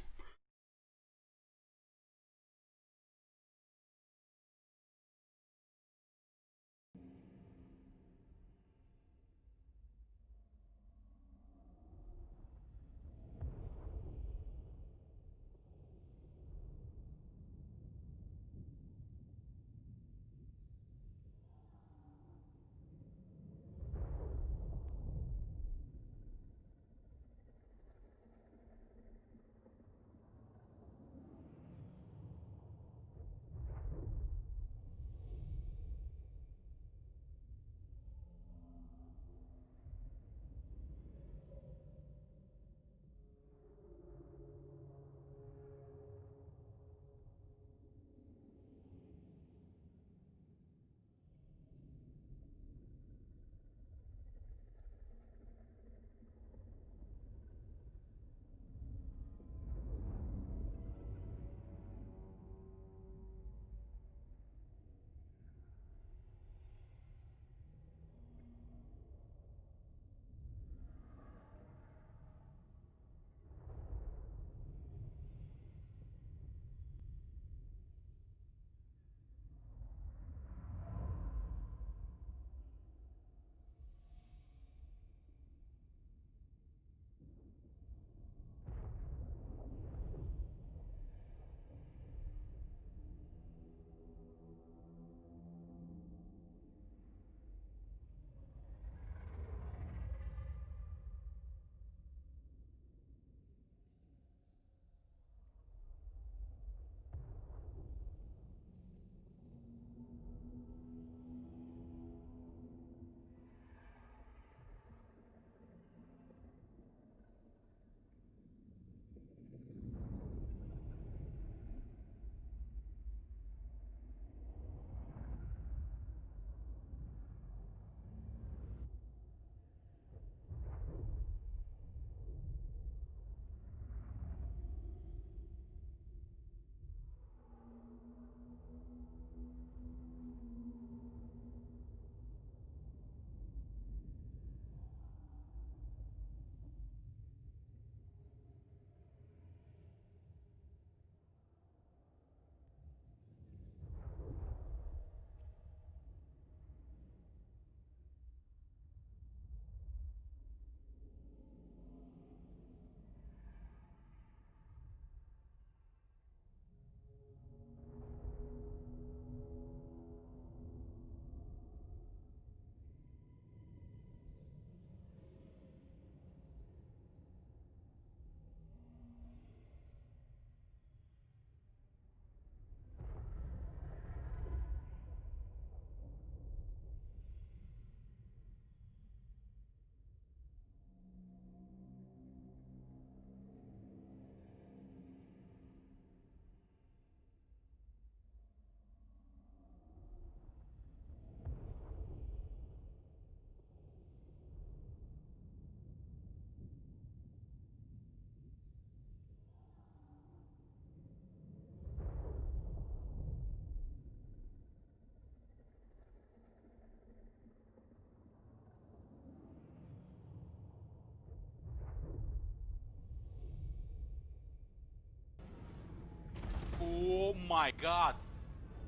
my god!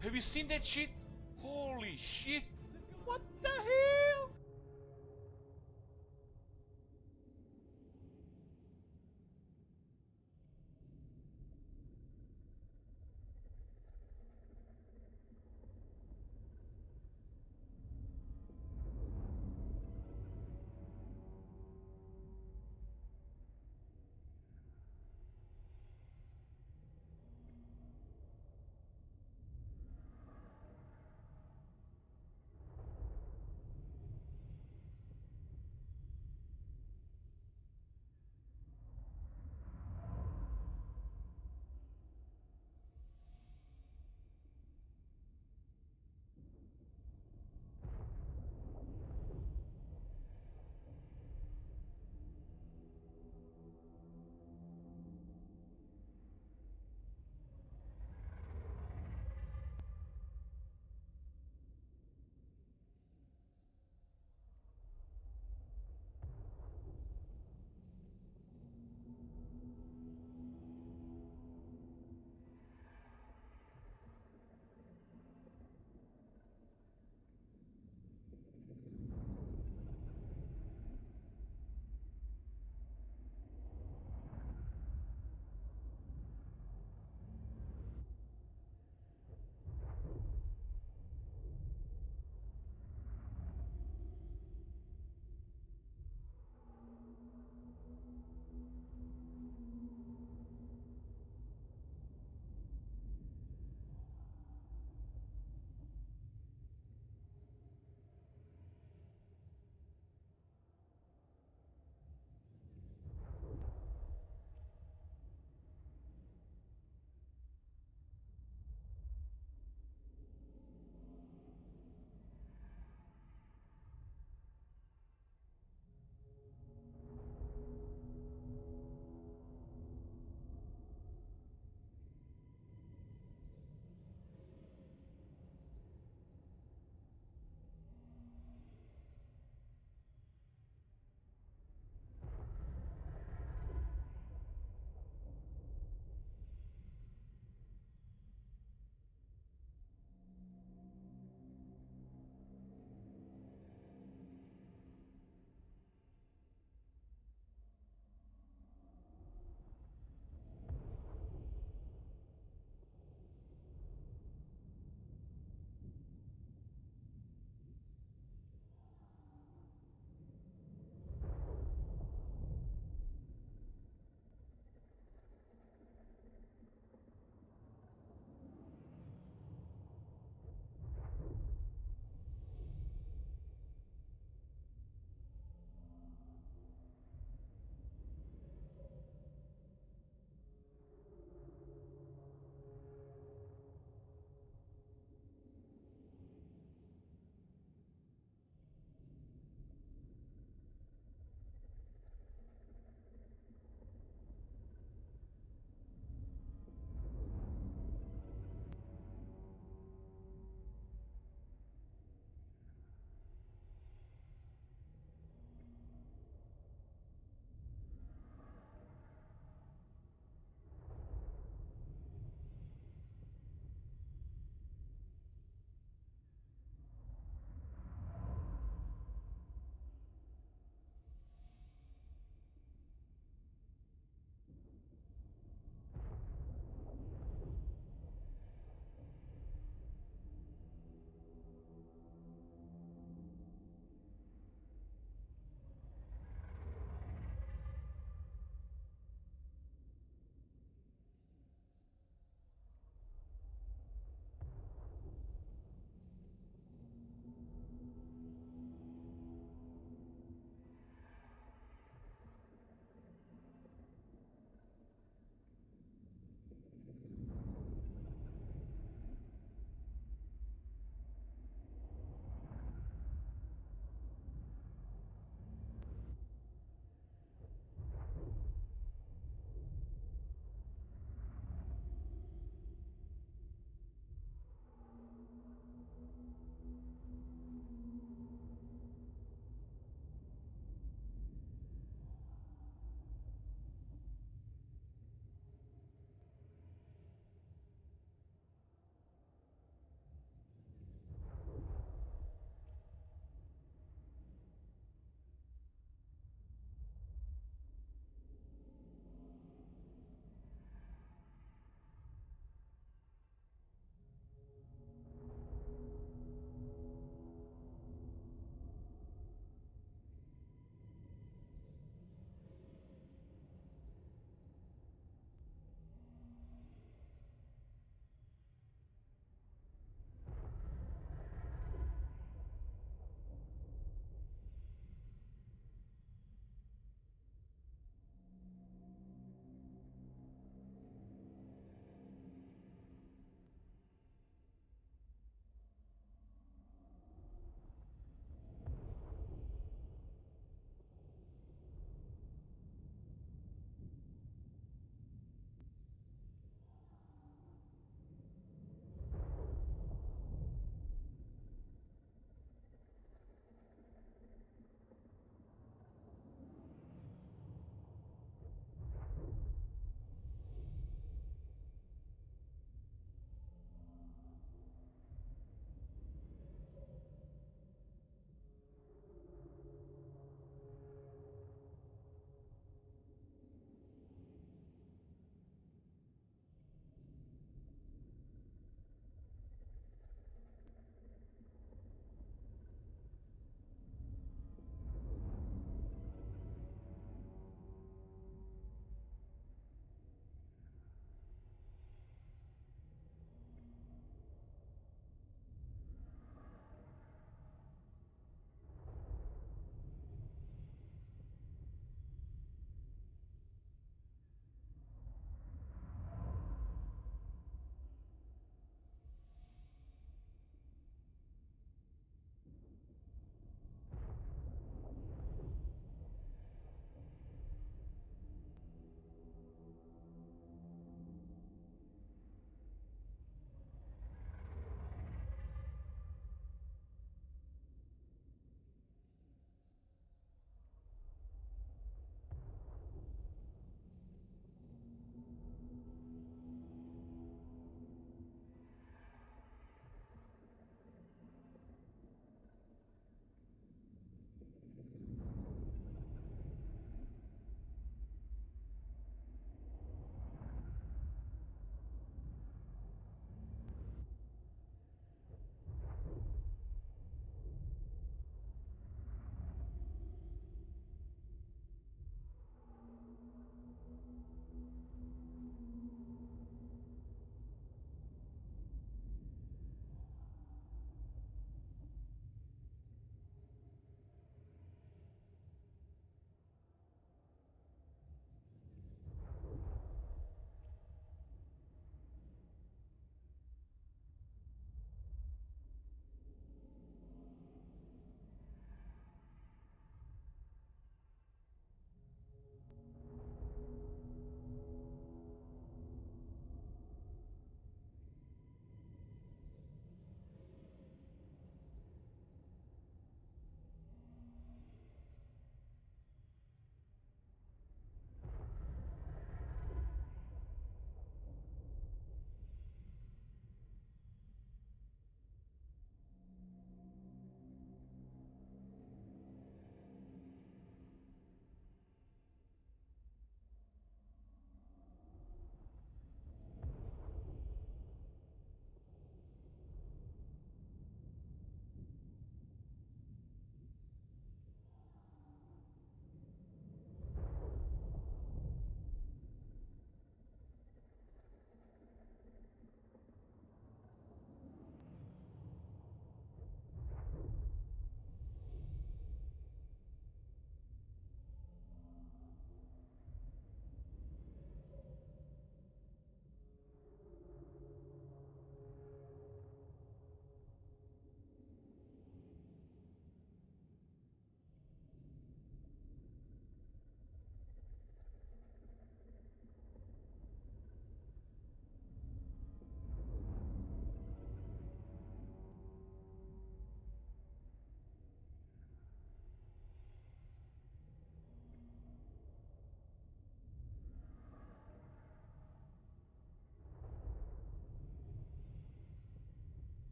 Have you seen that shit? Holy shit! What the hell?